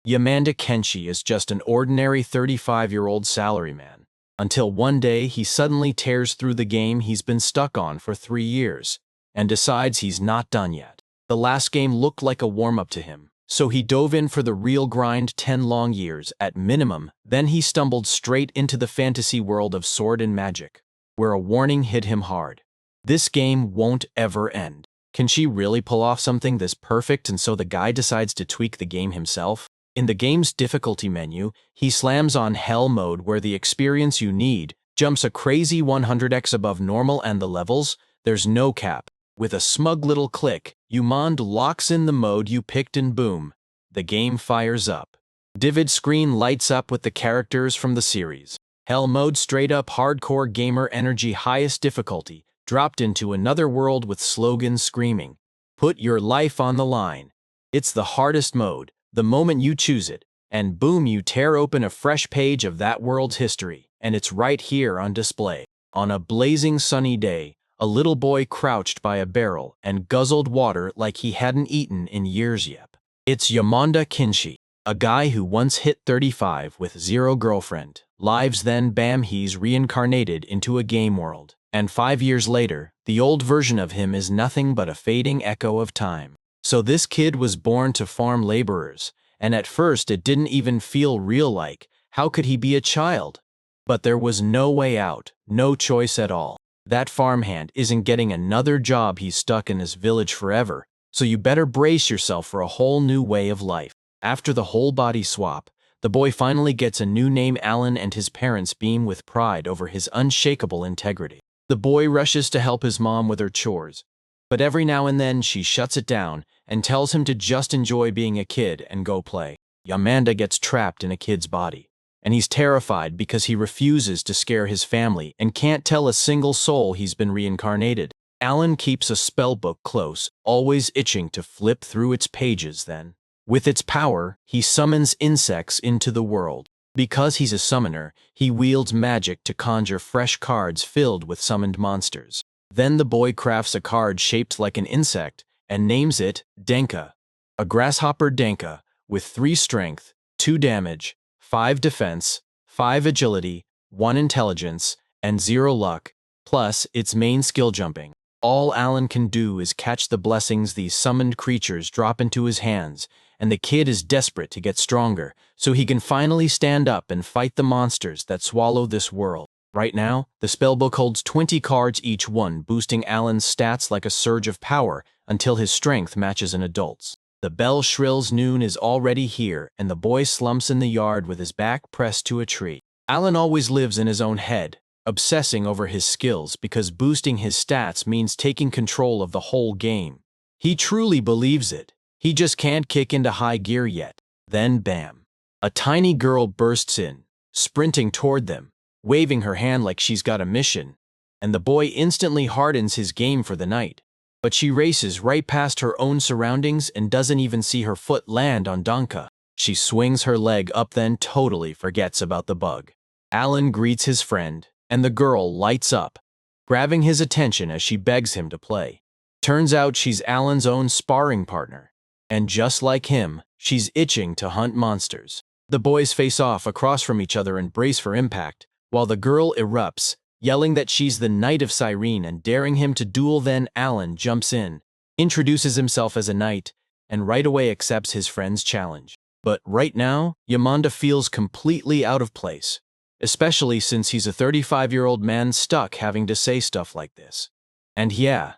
Yamanda Kenshi is just an ordinary 35-year-old salaryman, until one day he suddenly tears through the game he's been stuck on for 3 years, and decides he's not done yet. The last game looked like a warm-up to him, so he dove in for the real grind 10 long years at minimum. Then he stumbled straight into the fantasy world of sword and magic, where a warning hit him hard. This game won't ever end. Can she really pull off something this perfect? And so the guy decides to tweak the game himself. In the game's difficulty menu, he slams on Hell mode, where the experience you need jumps a crazy 100x above normal, and the levels, there's no cap. With a smug little click, Yamanda locks in the mode you picked and boom, the game fires up. Vivid screen lights up with the characters from the series. Hell mode, straight up hardcore gamer energy, highest difficulty, dropped into another world with slogans screaming, "Put your life on the line." It's the hardest mode. The moment you choose it, and boom, you tear open a fresh page of that world's history, and it's right here on display. On a blazing sunny day, a little boy crouched by a barrel and guzzled water like he hadn't eaten in years yet. It's Yamanda Kenshi, a guy who once hit 35 with 0 girlfriend lives, then bam, he's reincarnated into a game world. And 5 years later, the old version of him is nothing but a fading echo of time. So this kid was born to farm laborers, and at first it didn't even feel real. Like, how could he be a child? But there was no way out, no choice at all. That farmhand isn't getting another job. He's stuck in this village forever, so you better brace yourself for a whole new way of life. After the whole body swap, the boy finally gets a new name, Alan, and his parents beam with pride over his unshakable integrity. The boy rushes to help his mom with her chores, but every now and then she shuts it down and tells him to just enjoy being a kid and go play. Yamanda gets trapped in a kid's body, and he's terrified because he refuses to scare his family and can't tell a single soul he's been reincarnated. Alan keeps a spellbook close, always itching to flip through its pages. Then, with its power, he summons insects into the world. Because he's a summoner, he wields magic to conjure fresh cards filled with summoned monsters. Then the boy crafts a card shaped like an insect and names it Denka, a grasshopper Denka with 3 strength, 2 damage, 5 defense, 5 agility, 1 intelligence, and 0 luck, plus its main skill jumping. All Alan can do is catch the blessings these summoned creatures drop into his hands, and the kid is desperate to get stronger so he can finally stand up and fight the monsters that swallow this world. Right now, the spellbook holds 20 cards each one, boosting Alan's stats like a surge of power until his strength matches an adult's. The bell shrills, noon is already here, and the boy slumps in the yard with his back pressed to a tree. Alan always lives in his own head, obsessing over his skills because boosting his stats means taking control of the whole game. He truly believes it. He just can't kick into high gear yet. Then bam. A tiny girl bursts in, sprinting toward them, waving her hand like she's got a mission, and the boy instantly hardens his game for the night. But she races right past her own surroundings and doesn't even see her foot land on Denka. She swings her leg up, then totally forgets about the bug. Alan greets his friend, and the girl lights up, grabbing his attention as she begs him to play. Turns out she's Alan's own sparring partner, and just like him, she's itching to hunt monsters. The boys face off across from each other and brace for impact, while the girl erupts, yelling that she's the Knight of Cyrene and daring him to duel. Then Alan jumps in, introduces himself as a knight, and right away accepts his friend's challenge. But right now, Yamanda feels completely out of place, especially since he's a 35-year-old man stuck having to say stuff like this. And yeah,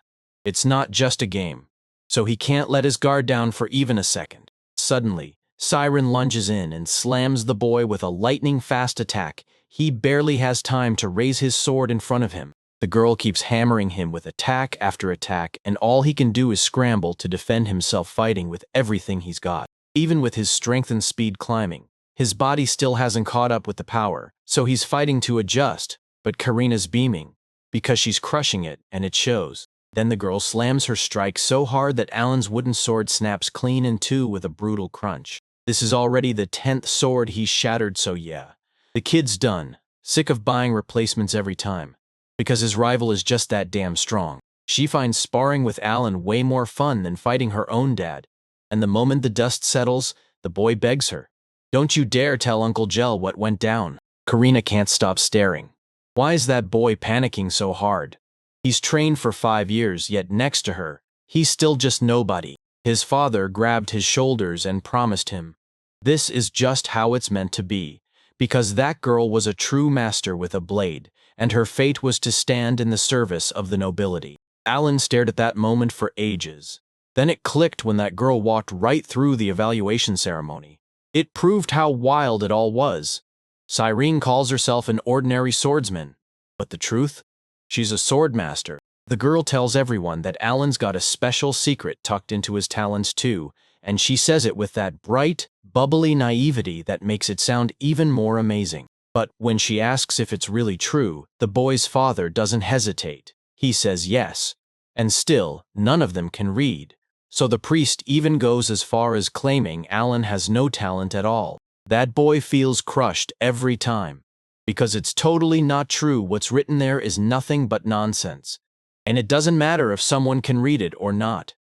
it's not just a game, so he can't let his guard down for even a second. Suddenly, Siren lunges in and slams the boy with a lightning-fast attack. He barely has time to raise his sword in front of him. The girl keeps hammering him with attack after attack, and all he can do is scramble to defend himself, fighting with everything he's got. Even with his strength and speed climbing, his body still hasn't caught up with the power, so he's fighting to adjust. But Karina's beaming, because she's crushing it, and it shows. Then the girl slams her strike so hard that Alan's wooden sword snaps clean in two with a brutal crunch. This is already the 10th sword he's shattered, so yeah. The kid's done, sick of buying replacements every time, because his rival is just that damn strong. She finds sparring with Alan way more fun than fighting her own dad, and the moment the dust settles, the boy begs her, Don't you dare tell Uncle Jell what went down. Karina can't stop staring. Why is that boy panicking so hard? He's trained for 5 years, yet next to her, he's still just nobody. His father grabbed his shoulders and promised him, "This is just how it's meant to be, because that girl was a true master with a blade, and her fate was to stand in the service of the nobility." Alan stared at that moment for ages. Then it clicked when that girl walked right through the evaluation ceremony. It proved how wild it all was. Cyrene calls herself an ordinary swordsman, but the truth? She's a swordmaster. The girl tells everyone that Alan's got a special secret tucked into his talents too, and she says it with that bright, bubbly naivety that makes it sound even more amazing. But when she asks if it's really true, the boy's father doesn't hesitate. He says yes. And still, none of them can read. So the priest even goes as far as claiming Alan has no talent at all. That boy feels crushed every time, because it's totally not true. What's written there is nothing but nonsense. And it doesn't matter if someone can read it or not.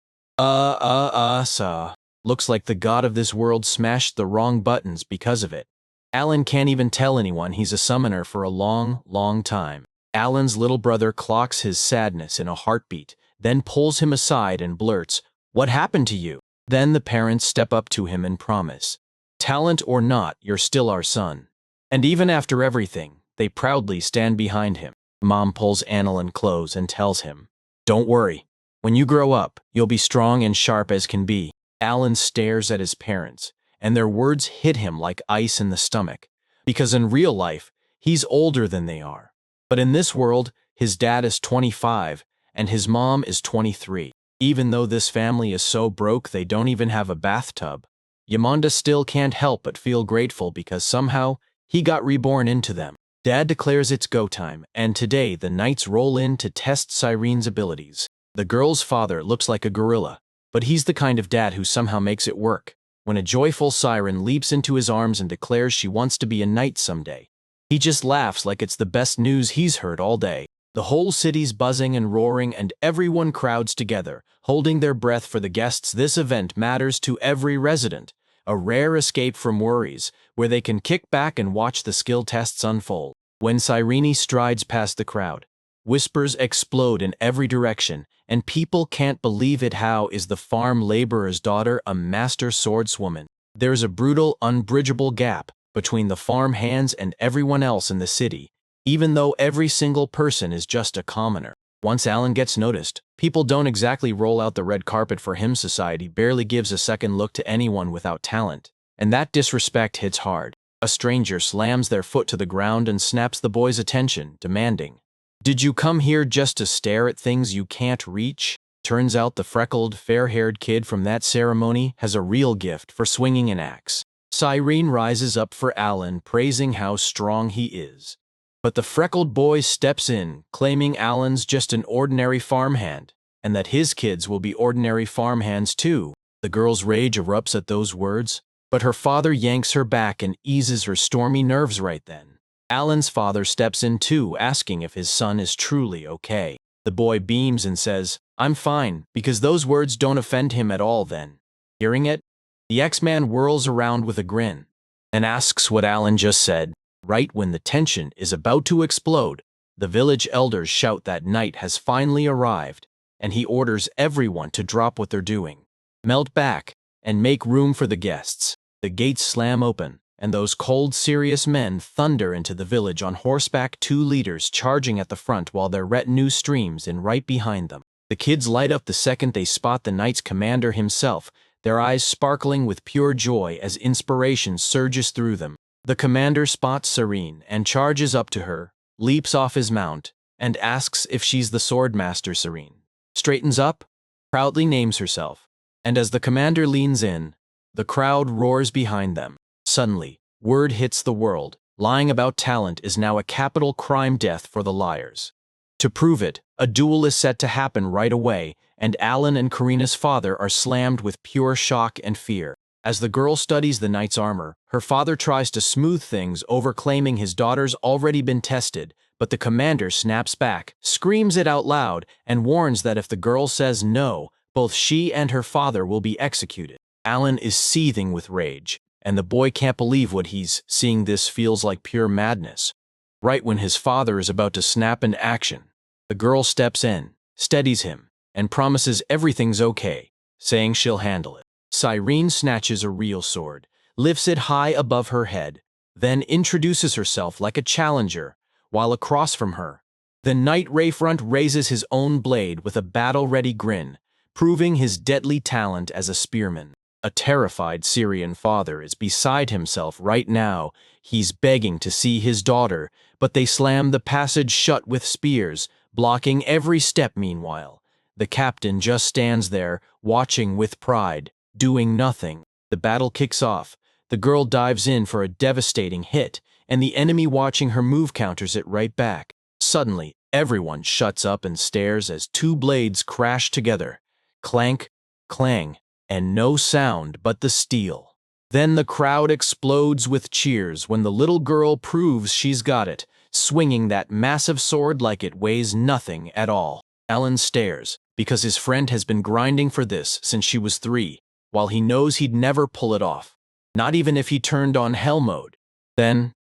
Looks like the god of this world smashed the wrong buttons because of it. Alan can't even tell anyone he's a summoner for a long, long time. Alan's little brother clocks his sadness in a heartbeat, then pulls him aside and blurts, "What happened to you?" Then the parents step up to him and promise, "Talent or not, you're still our son." And even after everything, they proudly stand behind him. Mom pulls Annalyn close and tells him, "Don't worry. When you grow up, you'll be strong and sharp as can be." Alan stares at his parents, and their words hit him like ice in the stomach, because in real life, he's older than they are. But in this world, his dad is 25, and his mom is 23. Even though this family is so broke they don't even have a bathtub, Yamanda still can't help but feel grateful because somehow he got reborn into them. Dad declares it's go time, and today the knights roll in to test Cyrene's abilities. The girl's father looks like a gorilla, but he's the kind of dad who somehow makes it work. When a joyful siren leaps into his arms and declares she wants to be a knight someday, he just laughs like it's the best news he's heard all day. The whole city's buzzing and roaring, and everyone crowds together, holding their breath for the guests. This event matters to every resident, a rare escape from worries, where they can kick back and watch the skill tests unfold. When Cyrene strides past the crowd, whispers explode in every direction, and people can't believe it. How is the farm laborer's daughter a master swordswoman? There's a brutal, unbridgeable gap between the farm hands and everyone else in the city, even though every single person is just a commoner. Once Alan gets noticed, people don't exactly roll out the red carpet for him. Society barely gives a second look to anyone without talent, and that disrespect hits hard. A stranger slams their foot to the ground and snaps the boy's attention, demanding, "Did you come here just to stare at things you can't reach?" Turns out the freckled, fair-haired kid from that ceremony has a real gift for swinging an axe. Cyrene rises up for Alan, praising how strong he is. But the freckled boy steps in, claiming Alan's just an ordinary farmhand, and that his kids will be ordinary farmhands too. The girl's rage erupts at those words, but her father yanks her back and eases her stormy nerves right then. Alan's father steps in too, asking if his son is truly okay. The boy beams and says, "I'm fine," because those words don't offend him at all then. Hearing it, the X-Man whirls around with a grin and asks what Alan just said. Right when the tension is about to explode, the village elders shout that night has finally arrived, and he orders everyone to drop what they're doing, melt back, and make room for the guests. The gates slam open, and those cold, serious men thunder into the village on horseback, 2 leaders charging at the front while their retinue streams in right behind them. The kids light up the second they spot the knight's commander himself, their eyes sparkling with pure joy as inspiration surges through them. The commander spots Cyrene and charges up to her, leaps off his mount, and asks if she's the swordmaster. Cyrene straightens up, proudly names herself, and as the commander leans in, the crowd roars behind them. Suddenly, word hits the world. Lying about talent is now a capital crime, death for the liars. To prove it, a duel is set to happen right away, and Alan and Karina's father are slammed with pure shock and fear. As the girl studies the knight's armor, her father tries to smooth things over, claiming his daughter's already been tested, but the commander snaps back, screams it out loud, and warns that if the girl says no, both she and her father will be executed. Alan is seething with rage, and the boy can't believe what he's seeing. This feels like pure madness. Right when his father is about to snap into action, the girl steps in, steadies him, and promises everything's okay, saying she'll handle it. Cyrene snatches a real sword, lifts it high above her head, then introduces herself like a challenger, while across from her, the knight Rayfront raises his own blade with a battle-ready grin, proving his deadly talent as a spearman. A terrified Syrian father is beside himself right now. He's begging to see his daughter, but they slam the passage shut with spears, blocking every step. Meanwhile, the captain just stands there, watching with pride, doing nothing. The battle kicks off. The girl dives in for a devastating hit, and the enemy watching her move counters it right back. Suddenly, everyone shuts up and stares as two blades crash together. Clank, clang, and no sound but the steel. Then the crowd explodes with cheers when the little girl proves she's got it, swinging that massive sword like it weighs nothing at all. Alan stares, because his friend has been grinding for this since she was 3, while he knows he'd never pull it off, not even if he turned on hell mode. Then,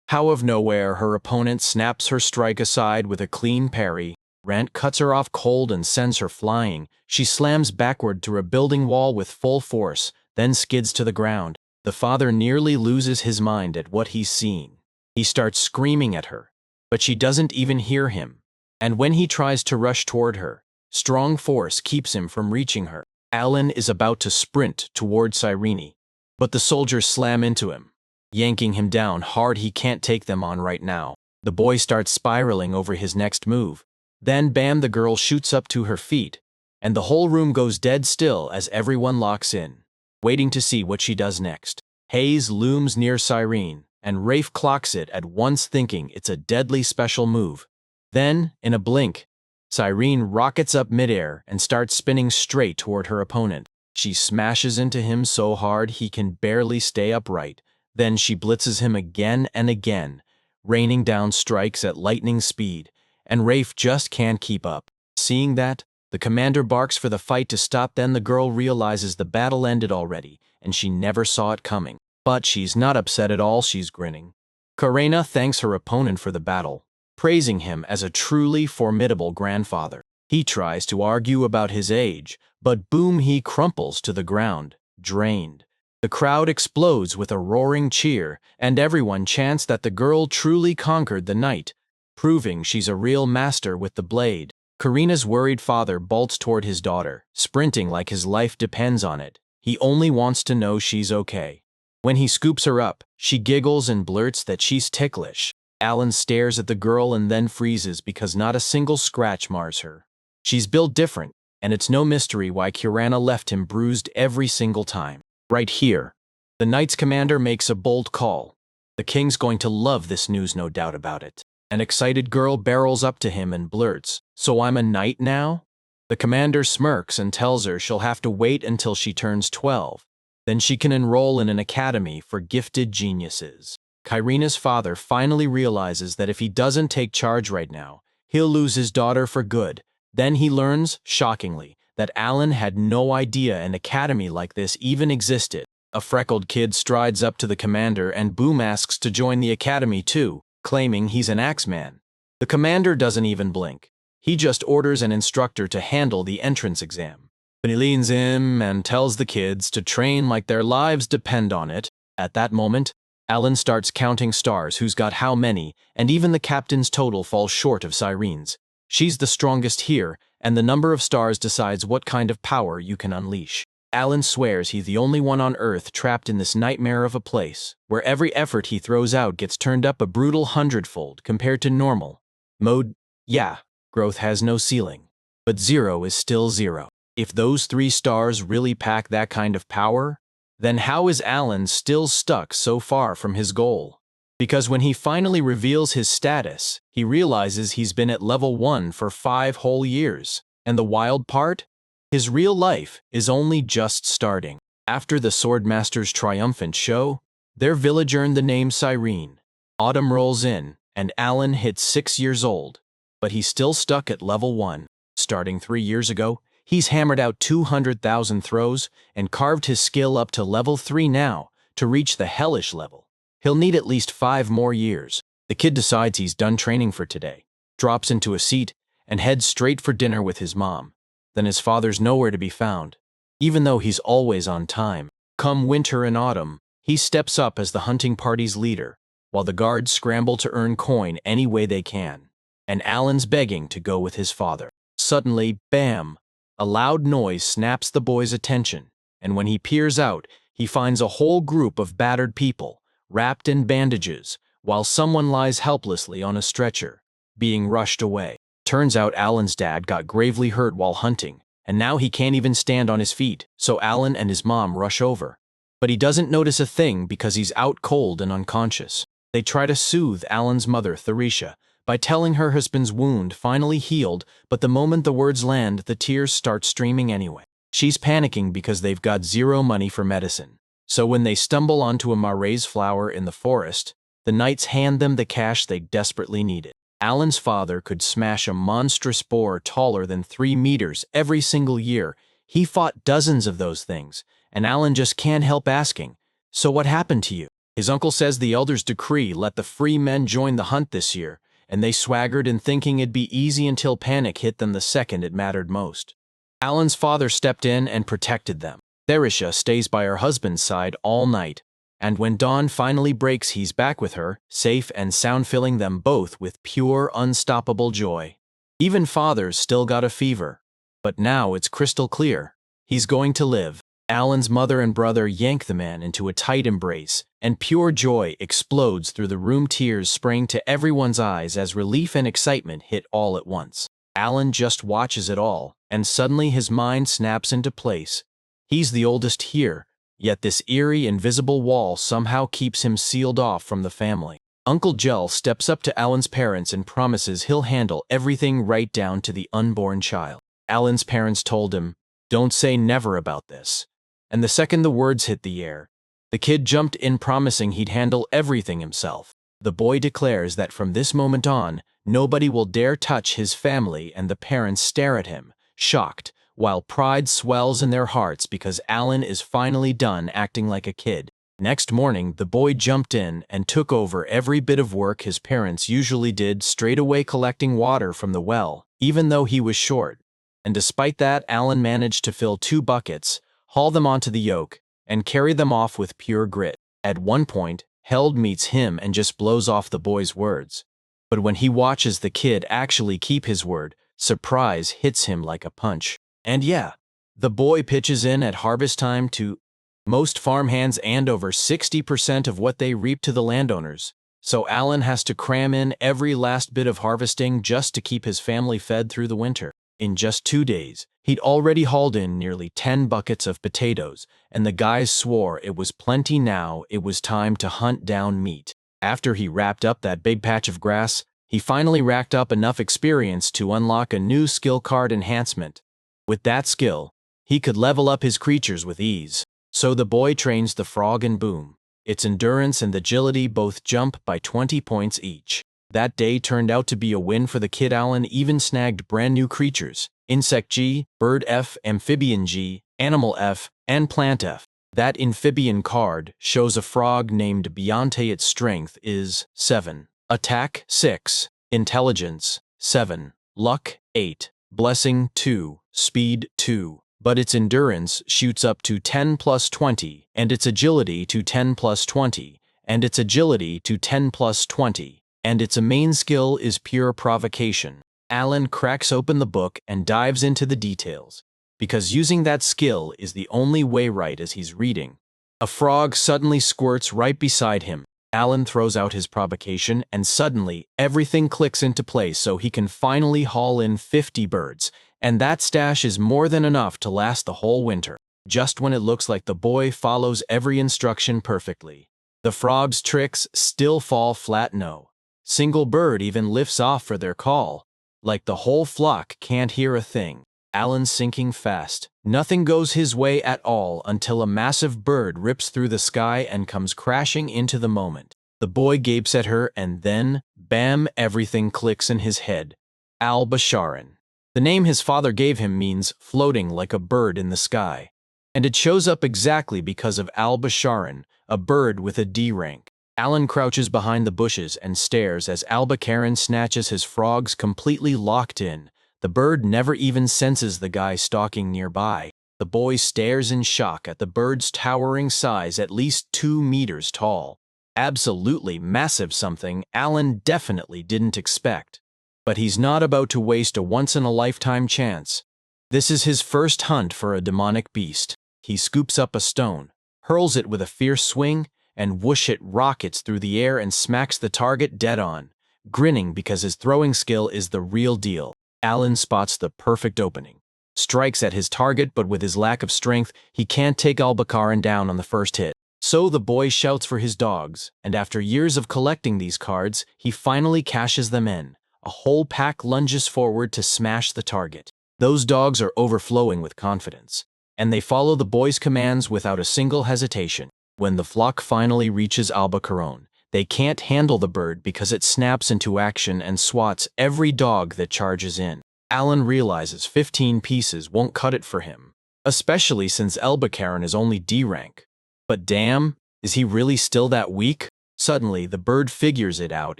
out of nowhere, her opponent snaps her strike aside with a clean parry. Rant cuts her off cold and sends her flying. She slams backward through a building wall with full force, then skids to the ground. The father nearly loses his mind at what he's seeing. He starts screaming at her, but she doesn't even hear him. And when he tries to rush toward her, strong force keeps him from reaching her. Alan is about to sprint toward Cyrene, but the soldiers slam into him, yanking him down hard. He can't take them on right now. The boy starts spiraling over his next move. Then bam, the girl shoots up to her feet, and the whole room goes dead still as everyone locks in, waiting to see what she does next. Haze looms near Cyrene, and Rafe clocks it at once, thinking it's a deadly special move. Then, in a blink, Cyrene rockets up midair and starts spinning straight toward her opponent. She smashes into him so hard he can barely stay upright. Then she blitzes him again and again, raining down strikes at lightning speed, and Rafe just can't keep up. Seeing that, the commander barks for the fight to stop. Then the girl realizes the battle ended already, and she never saw it coming. But she's not upset at all, she's grinning. Karena thanks her opponent for the battle, praising him as a truly formidable grandfather. He tries to argue about his age, but boom, he crumples to the ground, drained. The crowd explodes with a roaring cheer, and everyone chants that the girl truly conquered the knight, proving she's a real master with the blade. Karena's worried father bolts toward his daughter, sprinting like his life depends on it. He only wants to know she's okay. When he scoops her up, she giggles and blurts that she's ticklish. Alan stares at the girl and then freezes because not a single scratch mars her. She's built different, and it's no mystery why Karena left him bruised every single time. Right here, the knight's commander makes a bold call. The king's going to love this news, no doubt about it. An excited girl barrels up to him and blurts, "So I'm a knight now?" The commander smirks and tells her she'll have to wait until she turns 12. Then she can enroll in an academy for gifted geniuses. Karena's father finally realizes that if he doesn't take charge right now, he'll lose his daughter for good. Then he learns, shockingly, that Alan had no idea an academy like this even existed. A freckled kid strides up to the commander and boom asks to join the academy too, claiming he's an axeman. The commander doesn't even blink. He just orders an instructor to handle the entrance exam. But he leans in and tells the kids to train like their lives depend on it. At that moment, Alan starts counting stars, who's got how many, and even the captain's total falls short of Cyrene's. She's the strongest here, and the number of stars decides what kind of power you can unleash. Alan swears he's the only one on Earth trapped in this nightmare of a place, where every effort he throws out gets turned up a brutal 100-fold compared to normal mode. Yeah, growth has no ceiling, but 0 is still 0. If those 3 stars really pack that kind of power, then how is Alan still stuck so far from his goal? Because when he finally reveals his status, he realizes he's been at level 1 for 5 whole years. And the wild part? His real life is only just starting. After the Swordmaster's triumphant show, their village earned the name Cyrene. Autumn rolls in, and Alan hits 6 years old, but he's still stuck at level 1. Starting 3 years ago, he's hammered out 200,000 throws and carved his skill up to level 3 now, to reach the hellish level. He'll need at least 5 more years. The kid decides he's done training for today, drops into a seat, and heads straight for dinner with his mom. Then his father's nowhere to be found, even though he's always on time. Come winter and autumn, he steps up as the hunting party's leader, while the guards scramble to earn coin any way they can. And Alan's begging to go with his father. Suddenly, bam! A loud noise snaps the boy's attention, and when he peers out, he finds a whole group of battered people, wrapped in bandages, while someone lies helplessly on a stretcher, being rushed away. Turns out Alan's dad got gravely hurt while hunting, and now he can't even stand on his feet, so Alan and his mom rush over. But he doesn't notice a thing because he's out cold and unconscious. They try to soothe Alan's mother, Theresia, by telling her husband's wound finally healed, but the moment the words land, the tears start streaming anyway. She's panicking because they've got zero money for medicine. So when they stumble onto a maraise flower in the forest, the knights hand them the cash they desperately needed. Alan's father could smash a monstrous boar taller than 3 meters every single year. He fought dozens of those things, and Alan just can't help asking, "So what happened to you?" His uncle says the elders' decree let the free men join the hunt this year, and they swaggered in thinking it'd be easy until panic hit them the second it mattered most. Alan's father stepped in and protected them. Theresia stays by her husband's side all night, and when dawn finally breaks, he's back with her, safe and sound, filling them both with pure, unstoppable joy. Even father's still got a fever, but now it's crystal clear. He's going to live. Alan's mother and brother yank the man into a tight embrace, and pure joy explodes through the room, tears spraying to everyone's eyes as relief and excitement hit all at once. Alan just watches it all, and suddenly his mind snaps into place. He's the oldest here, yet this eerie, invisible wall somehow keeps him sealed off from the family. Uncle Jell steps up to Alan's parents and promises he'll handle everything right down to the unborn child. Alan's parents told him, "Don't say never about this." And the second the words hit the air, the kid jumped in, promising he'd handle everything himself. The boy declares that from this moment on, nobody will dare touch his family, and the parents stare at him, shocked, while pride swells in their hearts because Alan is finally done acting like a kid. Next morning, the boy jumped in and took over every bit of work his parents usually did, straight away collecting water from the well, even though he was short. And despite that, Alan managed to fill 2 buckets, haul them onto the yoke, and carry them off with pure grit. At one point, Held meets him and just blows off the boy's words. But when he watches the kid actually keep his word, surprise hits him like a punch. And yeah, the boy pitches in at harvest time to most farmhands and over 60% of what they reap to the landowners. So Alan has to cram in every last bit of harvesting just to keep his family fed through the winter. In just 2 days, he'd already hauled in nearly 10 buckets of potatoes, and the guys swore it was plenty now. It was time to hunt down meat. After he wrapped up that big patch of grass, he finally racked up enough experience to unlock a new skill card enhancement. With that skill, he could level up his creatures with ease. So the boy trains the frog and boom. Its endurance and agility both jump by 20 points each. That day turned out to be a win for the kid. Alan even snagged brand new creatures: Insect G, Bird F, Amphibian G, Animal F, and Plant F. That amphibian card shows a frog named Beyonce. Its strength is 7, attack 6, intelligence 7, luck 8, blessing 2, speed 2. But its endurance shoots up to 10 plus 20, and its agility to 10 plus 20, and its agility to 10 plus 20. And its main skill is pure provocation. Alan cracks open the book and dives into the details, because using that skill is the only way right as he's reading. A frog suddenly squirts right beside him. Alan throws out his provocation, and suddenly everything clicks into place so he can finally haul in 50 birds, and that stash is more than enough to last the whole winter. Just when it looks like the boy follows every instruction perfectly, the frog's tricks still fall flat. No single bird even lifts off for their call. Like the whole flock can't hear a thing. Alan's sinking fast. Nothing goes his way at all until a massive bird rips through the sky and comes crashing into the moment. The boy gapes at her, and then, bam, everything clicks in his head. Al-Basharan. The name his father gave him means floating like a bird in the sky. And it shows up exactly because of Al-Basharan, a bird with a D rank. Alan crouches behind the bushes and stares as Albacaran snatches his frogs completely locked in. The bird never even senses the guy stalking nearby. The boy stares in shock at the bird's towering size, at least 2 meters tall. Absolutely massive, something Alan definitely didn't expect. But he's not about to waste a once-in-a-lifetime chance. This is his first hunt for a demonic beast. He scoops up a stone, hurls it with a fierce swing, and whoosh, it rockets through the air and smacks the target dead on. Grinning because his throwing skill is the real deal, Alan spots the perfect opening. Strikes at his target, but with his lack of strength, he can't take Albacaran down on the first hit. So the boy shouts for his dogs, and after years of collecting these cards, he finally cashes them in. A whole pack lunges forward to smash the target. Those dogs are overflowing with confidence, and they follow the boy's commands without a single hesitation. When the flock finally reaches Albacaran, they can't handle the bird because it snaps into action and swats every dog that charges in. Alan realizes 15 pieces won't cut it for him, especially since Albacaran is only D rank. But damn, is he really still that weak? Suddenly, the bird figures it out.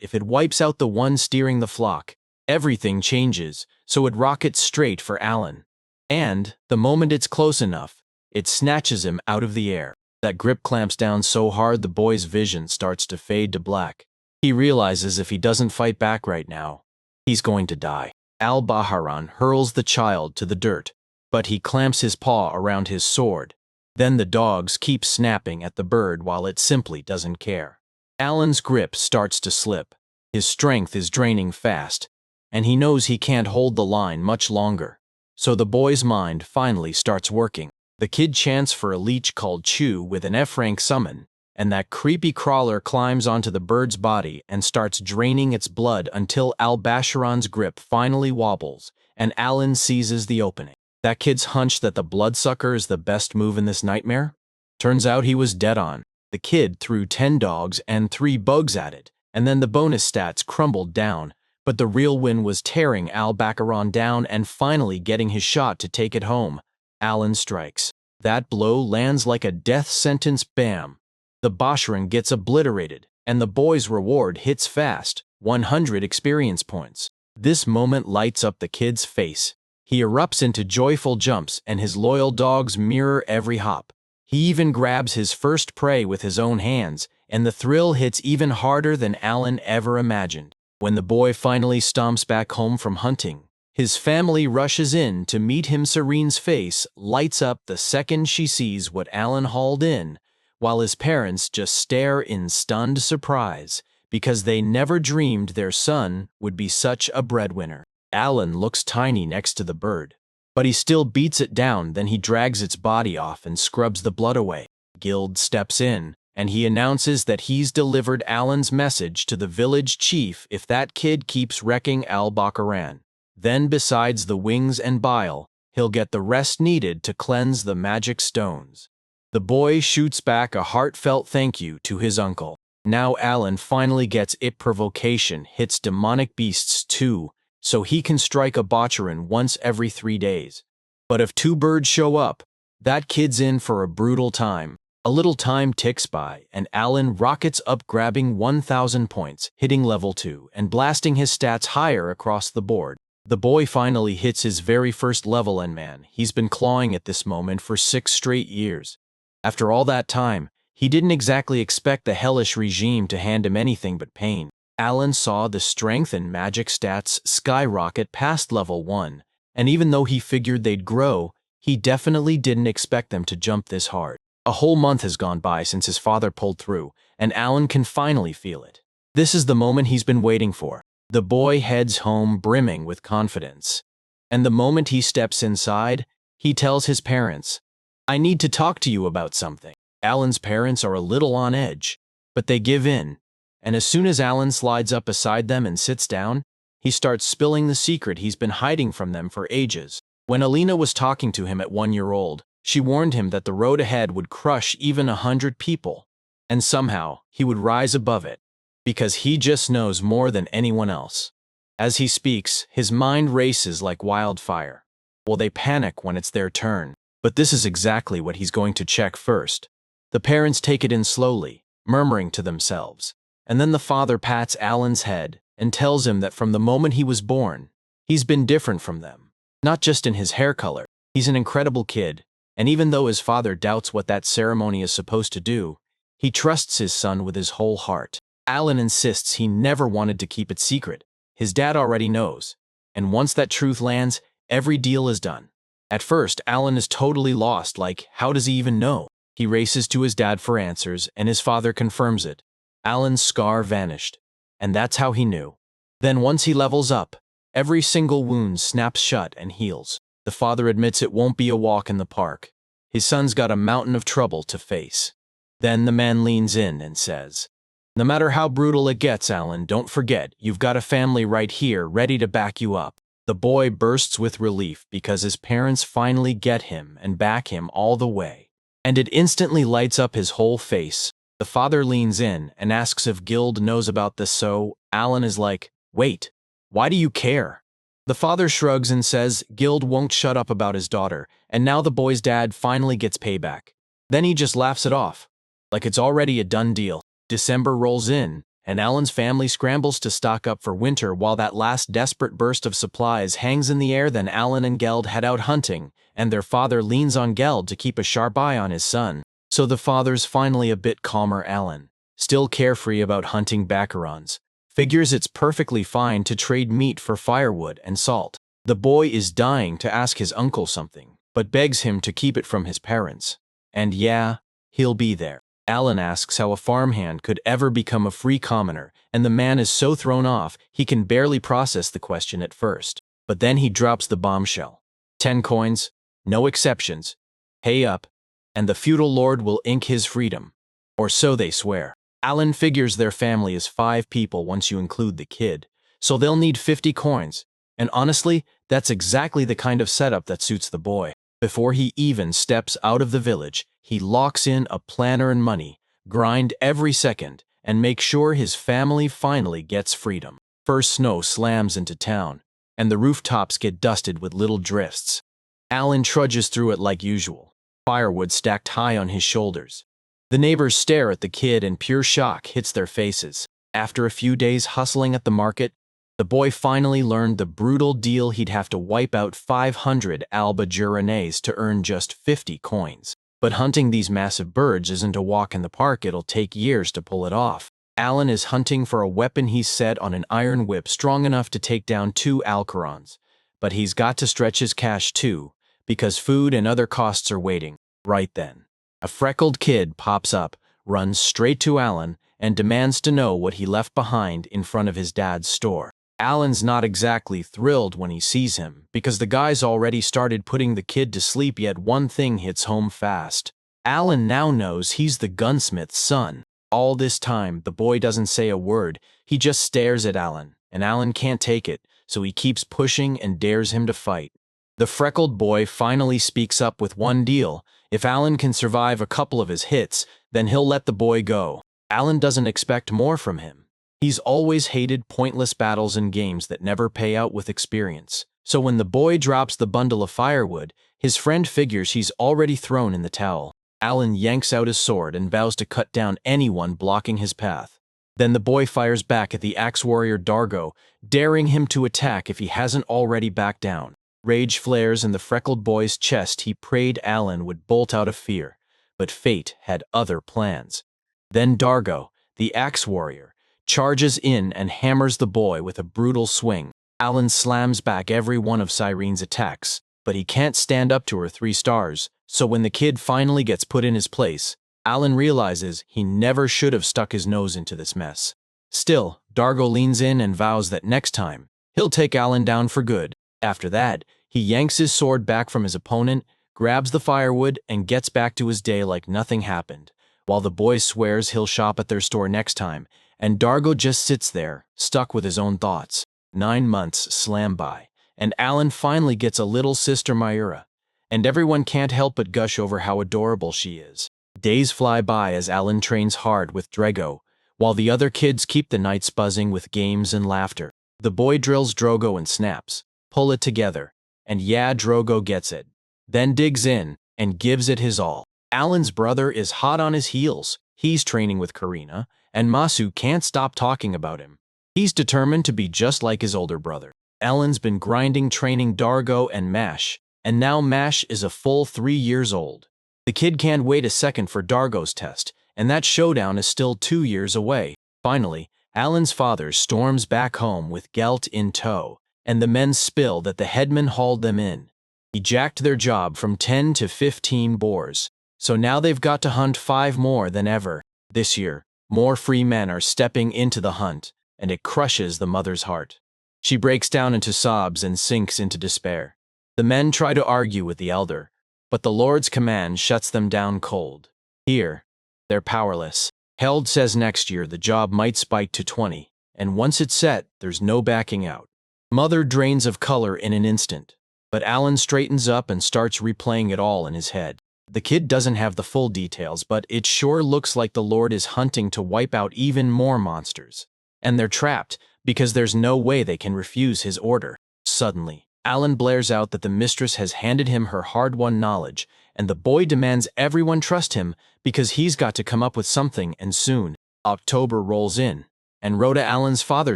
If it wipes out the one steering the flock, everything changes, so it rockets straight for Alan. And, the moment it's close enough, it snatches him out of the air. That grip clamps down so hard the boy's vision starts to fade to black. He realizes if he doesn't fight back right now, he's going to die. Albacaran hurls the child to the dirt, but he clamps his paw around his sword. Then the dogs keep snapping at the bird while it simply doesn't care. Alan's grip starts to slip. His strength is draining fast, and he knows he can't hold the line much longer. So the boy's mind finally starts working. The kid chants for a leech called Chew with an F-rank summon, and that creepy crawler climbs onto the bird's body and starts draining its blood until Albacaran's grip finally wobbles, and Alan seizes the opening. That kid's hunch that the bloodsucker is the best move in this nightmare? Turns out he was dead on. The kid threw 10 dogs and 3 bugs at it, and then the bonus stats crumbled down, but the real win was tearing Albacaran down and finally getting his shot to take it home. Alan strikes. That blow lands like a death sentence. Bam! The Basharan gets obliterated, and the boy's reward hits fast, 100 experience points. This moment lights up the kid's face. He erupts into joyful jumps, and his loyal dogs mirror every hop. He even grabs his first prey with his own hands, and the thrill hits even harder than Alan ever imagined. When the boy finally stomps back home from hunting, his family rushes in to meet him. Serene's face lights up the second she sees what Alan hauled in, while his parents just stare in stunned surprise because they never dreamed their son would be such a breadwinner. Alan looks tiny next to the bird, but he still beats it down. Then he drags its body off and scrubs the blood away. Guild steps in, and he announces that he's delivered Alan's message to the village chief if that kid keeps wrecking Albacaran. Then besides the wings and bile, he'll get the rest needed to cleanse the magic stones. The boy shoots back a heartfelt thank you to his uncle. Now Alan finally gets it. Provocation hits demonic beasts too, so he can strike a Botcharan once every 3 days. But if 2 birds show up, that kid's in for a brutal time. A little time ticks by, and Alan rockets up, grabbing 1,000 points, hitting level 2, and blasting his stats higher across the board. The boy finally hits his very first level, and man, he's been clawing at this moment for 6 straight years. After all that time, he didn't exactly expect the hellish regime to hand him anything but pain. Alan saw the strength and magic stats skyrocket past level 1, and even though he figured they'd grow, he definitely didn't expect them to jump this hard. A whole month has gone by since his father pulled through, and Alan can finally feel it. This is the moment he's been waiting for. The boy heads home brimming with confidence. And the moment he steps inside, he tells his parents, "I need to talk to you about something." Alan's parents are a little on edge, but they give in. And as soon as Alan slides up beside them and sits down, he starts spilling the secret he's been hiding from them for ages. When Alina was talking to him at 1 year old, she warned him that the road ahead would crush even 100 people, and somehow he would rise above it, because he just knows more than anyone else. As he speaks, his mind races like wildfire. Well, they panic when it's their turn, but this is exactly what he's going to check first. The parents take it in slowly, murmuring to themselves. And then the father pats Alan's head and tells him that from the moment he was born, he's been different from them. Not just in his hair color, he's an incredible kid, and even though his father doubts what that ceremony is supposed to do, he trusts his son with his whole heart. Alan insists he never wanted to keep it secret. His dad already knows, and once that truth lands, every deal is done. At first, Alan is totally lost, like, how does he even know? He races to his dad for answers, and his father confirms it. Alan's scar vanished, and that's how he knew. Then once he levels up, every single wound snaps shut and heals. The father admits it won't be a walk in the park. His son's got a mountain of trouble to face. Then the man leans in and says, "No matter how brutal it gets, Alan, don't forget, you've got a family right here ready to back you up." The boy bursts with relief because his parents finally get him and back him all the way. And it instantly lights up his whole face. The father leans in and asks if Guild knows about this, so Alan is like, "Wait, why do you care?" The father shrugs and says Guild won't shut up about his daughter, and now the boy's dad finally gets payback. Then he just laughs it off, like it's already a done deal. December rolls in, and Alan's family scrambles to stock up for winter while that last desperate burst of supplies hangs in the air. Then Alan and Geld head out hunting, and their father leans on Geld to keep a sharp eye on his son. So the father's finally a bit calmer. Alan, still carefree about hunting macarons, figures it's perfectly fine to trade meat for firewood and salt. The boy is dying to ask his uncle something, but begs him to keep it from his parents. And yeah, he'll be there. Alan asks how a farmhand could ever become a free commoner, and the man is so thrown off he can barely process the question at first. But then he drops the bombshell. 10 coins, no exceptions, pay up, and the feudal lord will ink his freedom. Or so they swear. Alan figures their family is 5 people once you include the kid, so they'll need 50 coins. And honestly, that's exactly the kind of setup that suits the boy. Before he even steps out of the village, he locks in a planner and money, grind every second, and make sure his family finally gets freedom. First snow slams into town, and the rooftops get dusted with little drifts. Alan trudges through it like usual, firewood stacked high on his shoulders. The neighbors stare at the kid and pure shock hits their faces. After a few days hustling at the market, the boy finally learned the brutal deal. He'd have to wipe out 500 alba juranes to earn just 50 coins. But hunting these massive birds isn't a walk in the park. It'll take years to pull it off. Alan is hunting for a weapon he's set on an iron whip strong enough to take down 2 alcarons. But he's got to stretch his cash too, because food and other costs are waiting. Right then, a freckled kid pops up, runs straight to Alan, and demands to know what he left behind in front of his dad's store. Alan's not exactly thrilled when he sees him, because the guy's already started putting the kid to sleep. Yet one thing hits home fast. Alan now knows he's the gunsmith's son. All this time, the boy doesn't say a word. He just stares at Alan, and Alan can't take it, so he keeps pushing and dares him to fight. The freckled boy finally speaks up with one deal. If Alan can survive a couple of his hits, then he'll let the boy go. Alan doesn't expect more from him. He's always hated pointless battles and games that never pay out with experience. So when the boy drops the bundle of firewood, his friend figures he's already thrown in the towel. Alan yanks out his sword and vows to cut down anyone blocking his path. Then the boy fires back at the axe warrior Dargo, daring him to attack if he hasn't already backed down. Rage flares in the freckled boy's chest. He prayed Alan would bolt out of fear, but fate had other plans. Then Dargo, the axe warrior, charges in and hammers the boy with a brutal swing. Alan slams back every one of Cyrene's attacks, but he can't stand up to her 3 stars, so when the kid finally gets put in his place, Alan realizes he never should have stuck his nose into this mess. Still, Dargo leans in and vows that next time, he'll take Alan down for good. After that, he yanks his sword back from his opponent, grabs the firewood, and gets back to his day like nothing happened, while the boy swears he'll shop at their store next time, and Dargo just sits there, stuck with his own thoughts. 9 months slam by, and Alan finally gets a little sister Mayura, and everyone can't help but gush over how adorable she is. Days fly by as Alan trains hard with Drago, while the other kids keep the nights buzzing with games and laughter. The boy drills Drogo and snaps, pull it together, and yeah, Drogo gets it, then digs in and gives it his all. Alan's brother is hot on his heels. He's training with Karina, and Masu can't stop talking about him. He's determined to be just like his older brother. Alan's been grinding training Dargo and Mash, and now Mash is a full 3 years old. The kid can't wait a second for Dargo's test, and that showdown is still 2 years away. Finally, Alan's father storms back home with Gelt in tow, and the men spill that the headman hauled them in. He jacked their job from 10 to 15 boars, so now they've got to hunt 5 more than ever. This year, more free men are stepping into the hunt, and it crushes the mother's heart. She breaks down into sobs and sinks into despair. The men try to argue with the elder, but the Lord's command shuts them down cold. Here, they're powerless. Held says next year the job might spike to 20, and once it's set, there's no backing out. Mother drains of color in an instant, but Alan straightens up and starts replaying it all in his head. The kid doesn't have the full details, but it sure looks like the Lord is hunting to wipe out even more monsters. And they're trapped, because there's no way they can refuse his order. Suddenly, Alan blares out that the mistress has handed him her hard-won knowledge, and the boy demands everyone trust him because he's got to come up with something, and soon. October rolls in, and Rhoda Allen's father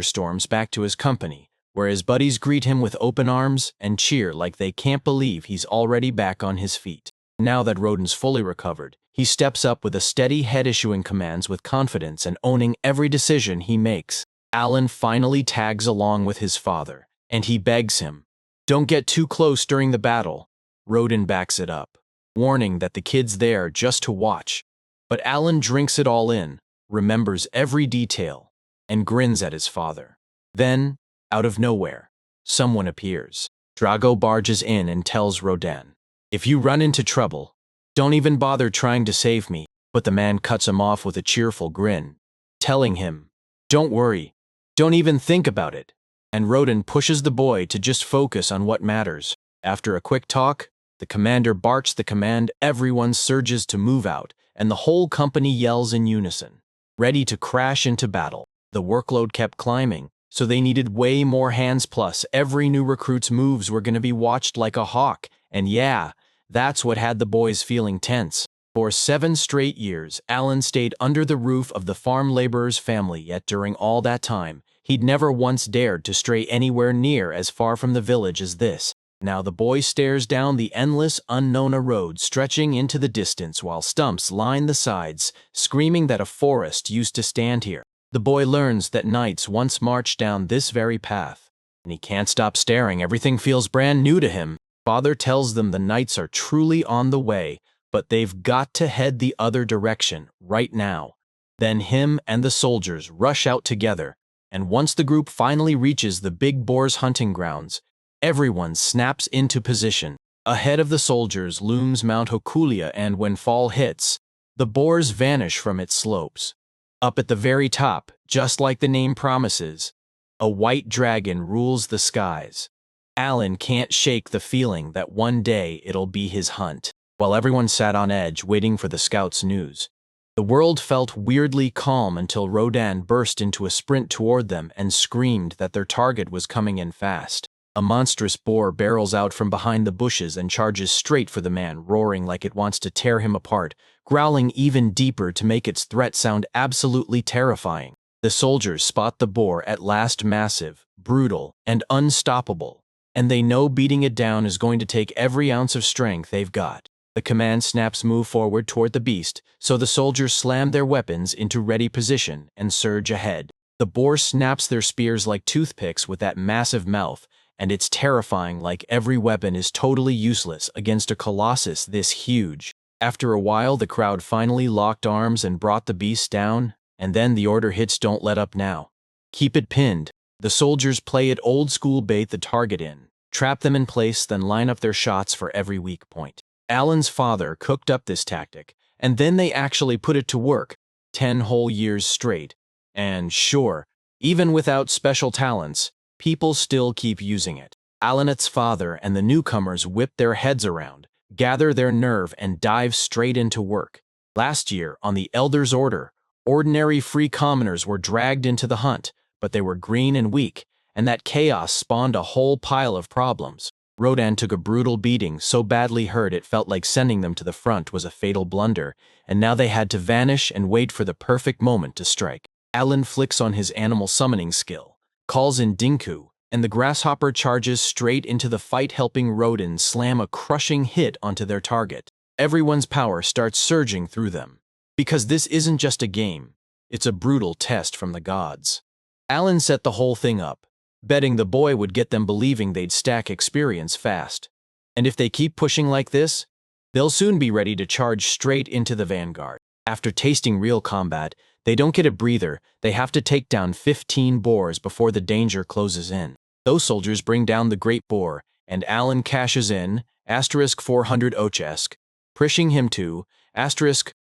storms back to his company, where his buddies greet him with open arms and cheer like they can't believe he's already back on his feet. Now that Rodin's fully recovered, he steps up with a steady head issuing commands with confidence and owning every decision he makes. Alan finally tags along with his father, and he begs him, "Don't get too close during the battle." Rodin backs it up, warning that the kid's there just to watch. But Alan drinks it all in, remembers every detail, and grins at his father. Then, out of nowhere, someone appears. Drago barges in and tells Rodin, "If you run into trouble, don't even bother trying to save me." But the man cuts him off with a cheerful grin, telling him, "Don't worry, don't even think about it." And Rodin pushes the boy to just focus on what matters. After a quick talk, the commander barks the command, everyone surges to move out, and the whole company yells in unison, ready to crash into battle. The workload kept climbing, so they needed way more hands, plus every new recruit's moves were going to be watched like a hawk, and yeah, that's what had the boys feeling tense. For 7 straight years, Alan stayed under the roof of the farm laborer's family, yet during all that time, he'd never once dared to stray anywhere near as far from the village as this. Now the boy stares down the endless, unknown road stretching into the distance while stumps line the sides, screaming that a forest used to stand here. The boy learns that knights once marched down this very path, and he can't stop staring. Everything feels brand new to him. Father tells them the knights are truly on the way, but they've got to head the other direction right now. Then him and the soldiers rush out together, and once the group finally reaches the big boar's hunting grounds, everyone snaps into position. Ahead of the soldiers looms Mount Hokulia, and when fall hits, the boars vanish from its slopes. Up at the very top, just like the name promises, a white dragon rules the skies. Alan can't shake the feeling that one day it'll be his hunt. While everyone sat on edge waiting for the scouts' news, the world felt weirdly calm until Rodin burst into a sprint toward them and screamed that their target was coming in fast. A monstrous boar barrels out from behind the bushes and charges straight for the man, roaring like it wants to tear him apart, growling even deeper to make its threat sound absolutely terrifying. The soldiers spot the boar at last, massive, brutal, and unstoppable, and they know beating it down is going to take every ounce of strength they've got. The command snaps move forward toward the beast, so the soldiers slam their weapons into ready position and surge ahead. The boar snaps their spears like toothpicks with that massive mouth, and it's terrifying, like every weapon is totally useless against a colossus this huge. After a while, the crowd finally locked arms and brought the beast down, and then the order hits: don't let up now. Keep it pinned. The soldiers play it old school, bait the target in, trap them in place, then line up their shots for every weak point. Alan's father cooked up this tactic, and then they actually put it to work, 10 whole years straight. And sure, even without special talents, people still keep using it. Alan's father and the newcomers whip their heads around, gather their nerve, and dive straight into work. Last year, on the Elder's order, ordinary free commoners were dragged into the hunt, but they were green and weak, and that chaos spawned a whole pile of problems. Rodan took a brutal beating, so badly hurt it felt like sending them to the front was a fatal blunder, and now they had to vanish and wait for the perfect moment to strike. Alan flicks on his animal summoning skill, calls in Dinku, and the grasshopper charges straight into the fight, helping Rodan slam a crushing hit onto their target. Everyone's power starts surging through them. Because this isn't just a game, it's a brutal test from the gods. Alan set the whole thing up, betting the boy would get them believing they'd stack experience fast. And if they keep pushing like this, they'll soon be ready to charge straight into the vanguard. After tasting real combat, they don't get a breather. They have to take down 15 boars before the danger closes in. Those soldiers bring down the great boar, and Alan cashes in, *400 Ochesk, pushing him to, *2000,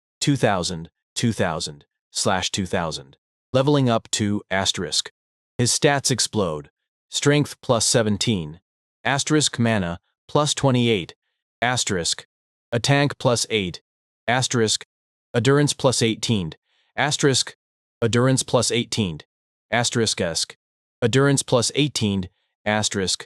2000, leveling up to, *. His stats explode. Strength plus 17, mana plus 28, a tank plus 8, endurance plus 18, endurance plus 18, endurance plus 18, adelegisk,